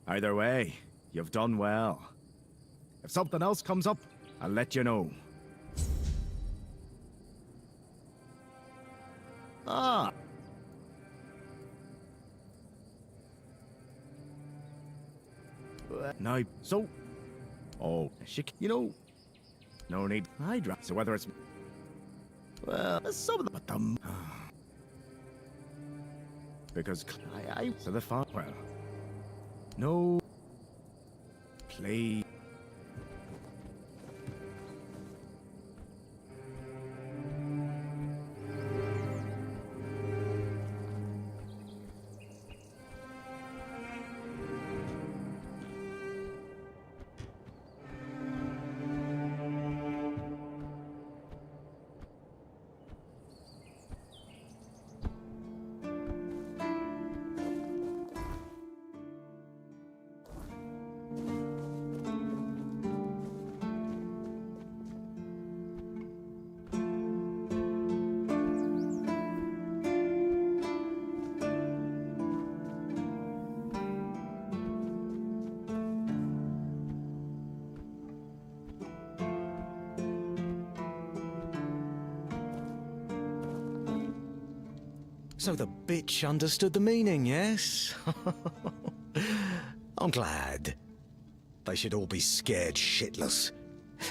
Either way, you've done well. If something else comes up, I'll let you know. Ah. Now, so... Oh, no need. So whether it's... Well, some of them... Because so the far... Well... No... Play... So the bitch understood the meaning, yes? I'm glad. They should all be scared shitless.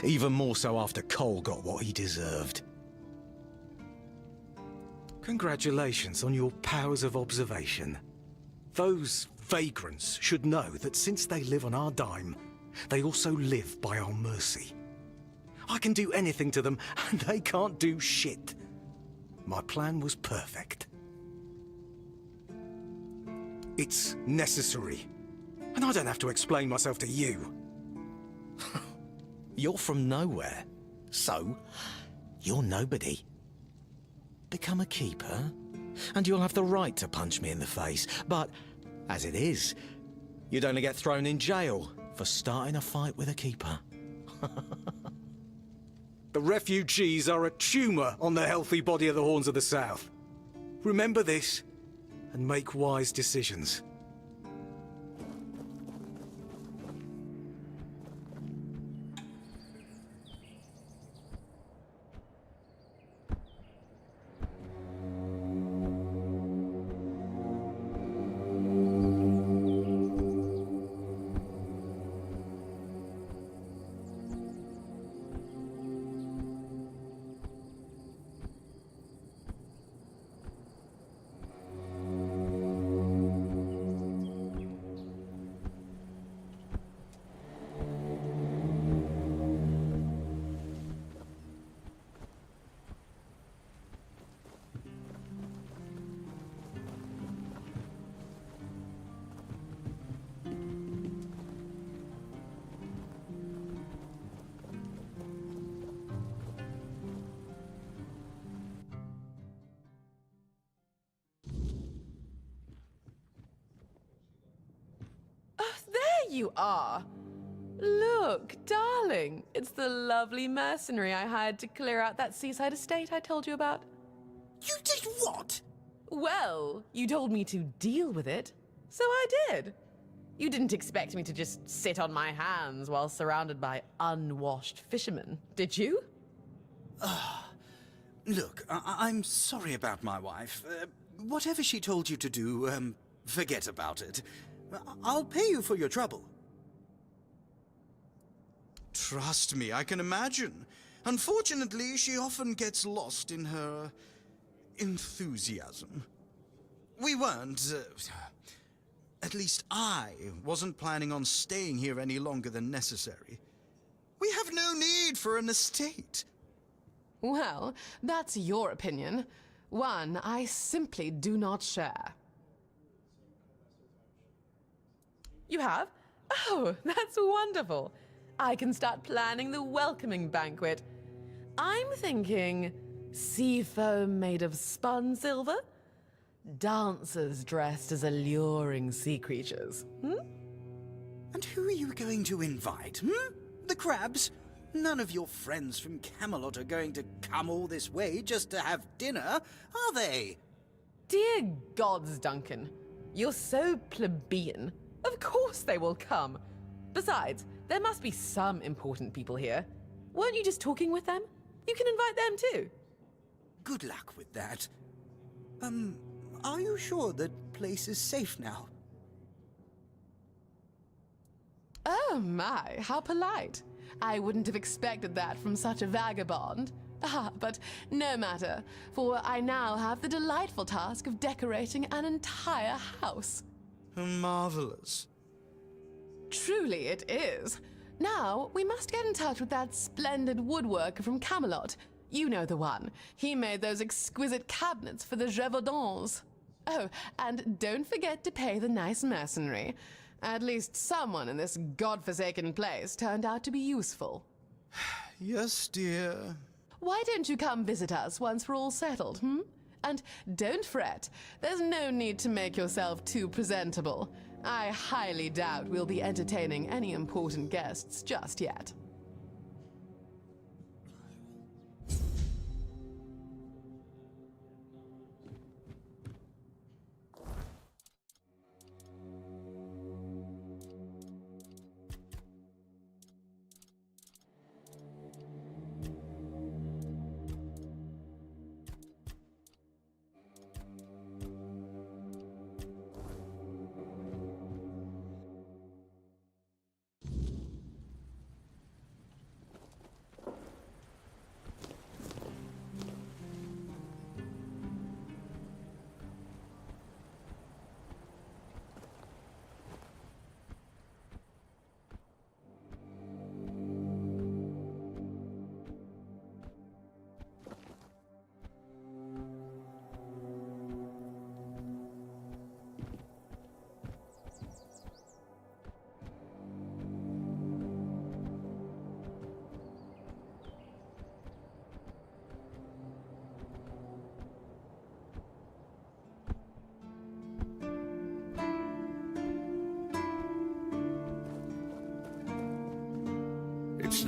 Even more so after Cole got what he deserved. Congratulations on your powers of observation. Those vagrants should know that since they live on our dime, they also live by our mercy. I can do anything to them, and they can't do shit. my plan was perfect. It's necessary. And I don't have to explain myself to you. You're from nowhere. So, you're nobody. Become a keeper, and you'll have the right to punch me in the face. But, as it is, you'd only get thrown in jail for starting a fight with a keeper. The refugees are a tumour on the healthy body of the Horns of the South. Remember this, and make wise decisions. You are. Look, darling, it's the lovely mercenary I hired to clear out that seaside estate I told you about. You did what? Well, you told me to deal with it, so I did. You didn't expect me to just sit on my hands while surrounded by unwashed fishermen, did you? Look, I'm sorry about my wife. Whatever she told you to do, forget about it. I'll pay you for your trouble. Trust me, I can imagine. Unfortunately, she often gets lost in her enthusiasm. We weren't, at least I wasn't planning on staying here any longer than necessary. We have no need for an estate. Well, that's your opinion. One I simply do not share. You have? Oh, that's wonderful. I can start planning the welcoming banquet. I'm thinking sea foam made of spun silver, dancers dressed as alluring sea creatures. And who are you going to invite, The crabs? None of your friends from Camelot are going to come all this way just to have dinner, are they? Dear gods, Duncan. You're so plebeian. Of course they will come. Besides, there must be some important people here. Weren't you just talking with them? You can invite them too. Good luck with that. Are you sure the place is safe now? Oh my, how polite. I wouldn't have expected that from such a vagabond. But no matter, for I now have the delightful task of decorating an entire house. Marvelous. Truly it is. Now, we must get in touch with that splendid woodworker from Camelot. You know the one. He made those exquisite cabinets for the Gévaudan. Oh, and don't forget to pay the nice mercenary. At least someone in this godforsaken place turned out to be useful. Yes, dear. Why don't you come visit us once we're all settled, And don't fret. There's no need to make yourself too presentable. I highly doubt we'll be entertaining any important guests just yet.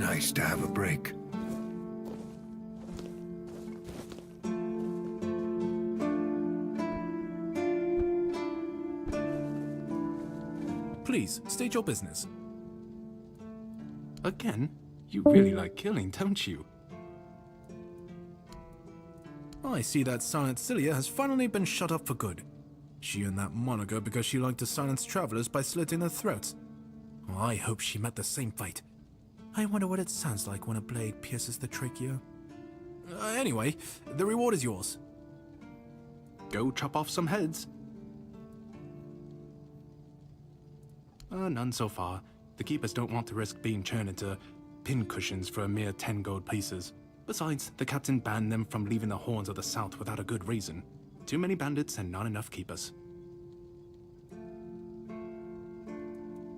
nice to have a break. Please, state your business. Again? You really like killing, don't you? I see that Silent Cilia has finally been shut up for good. She earned that moniker because she liked to silence travelers by slitting their throats. Well, I hope she met the same fate. I wonder what it sounds like when a blade pierces the trachea. Anyway, the reward is yours. Go chop off some heads. None so far. The keepers don't want to risk being turned into pincushions for a mere 10 gold pieces. Besides, the captain banned them from leaving the Horns of the South without a good reason. Too many bandits and not enough keepers.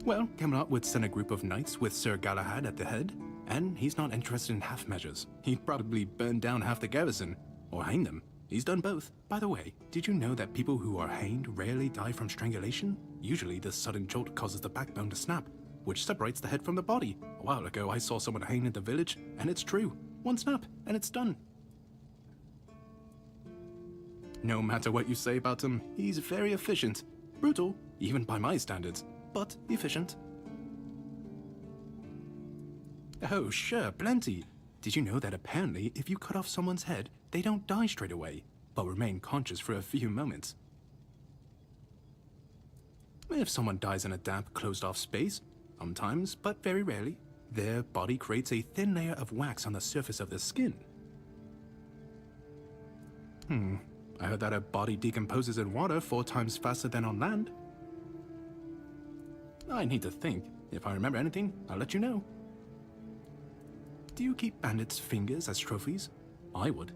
Well, Camelot would send a group of knights with Sir Galahad at the head, and he's not interested in half measures. He'd probably burn down half the garrison, or hang them. He's done both. By the way, did you know that people who are hanged rarely die from strangulation? Usually the sudden jolt causes the backbone to snap, which separates the head from the body. A while ago I saw someone hanged in the village, and it's true. One snap, and it's done. No matter what you say about him, he's very efficient. Brutal, even by my standards, but efficient. Oh, sure, plenty. Did you know that apparently if you cut off someone's head, they don't die straight away, but remain conscious for a few moments? If someone dies in a damp, closed-off space, sometimes, but very rarely, their body creates a thin layer of wax on the surface of the skin. I heard that a body decomposes in water 4 times faster than on land. I need to think. If I remember anything, I'll let you know. Do you keep bandits' fingers as trophies? I would.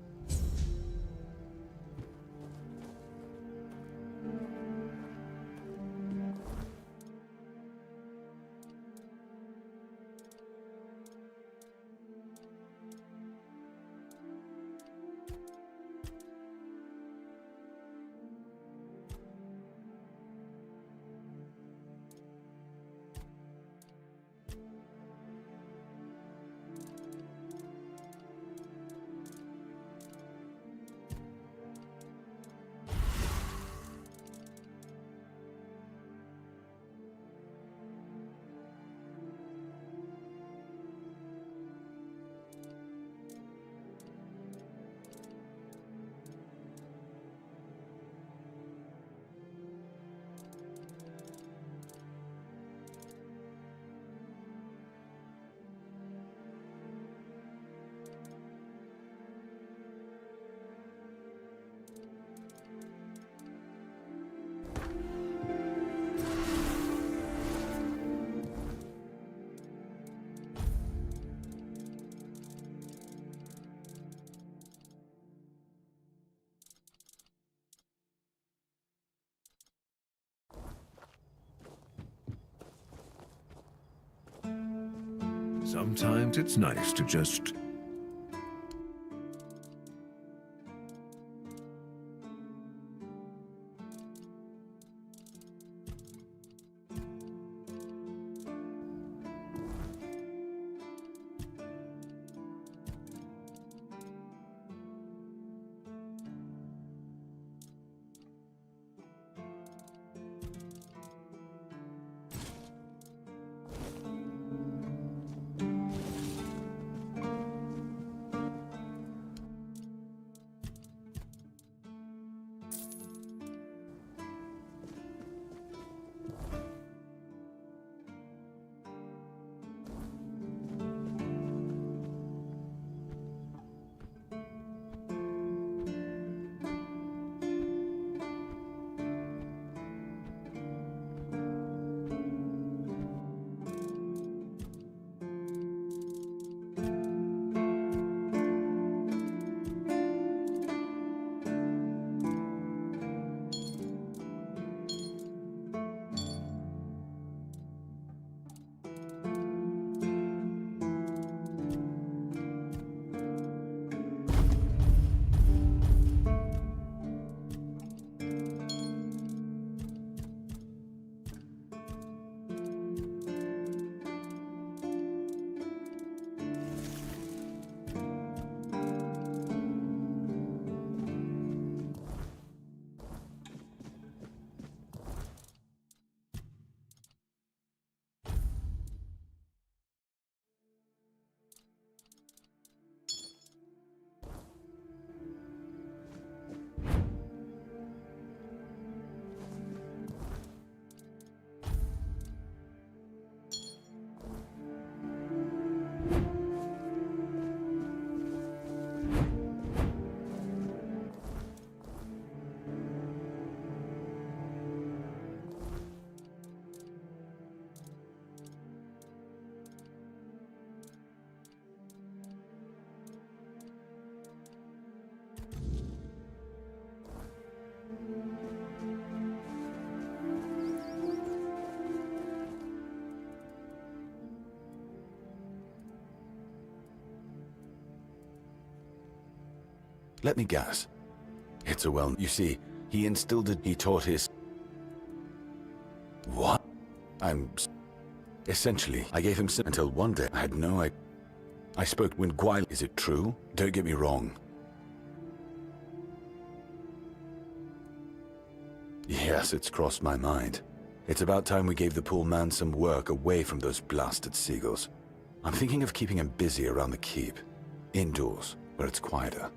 Sometimes it's nice to just... Let me guess. It's a You see, he instilled it, he taught his... What? Essentially, I gave him until one day I had no idea. I spoke when Grail. Is it true? Don't get me wrong. Yes, it's crossed my mind. It's about time we gave the poor man some work away from those blasted seagulls. I'm thinking of keeping him busy around the keep. Indoors, where it's quieter.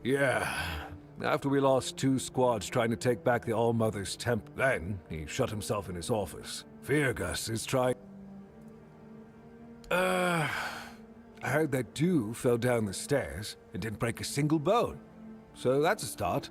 Yeah. After we lost 2 squads trying to take back the All-Mother's temple, then he shut himself in his office. Fergus is trying... I heard that Dew fell down the stairs and didn't break a single bone. So that's a start.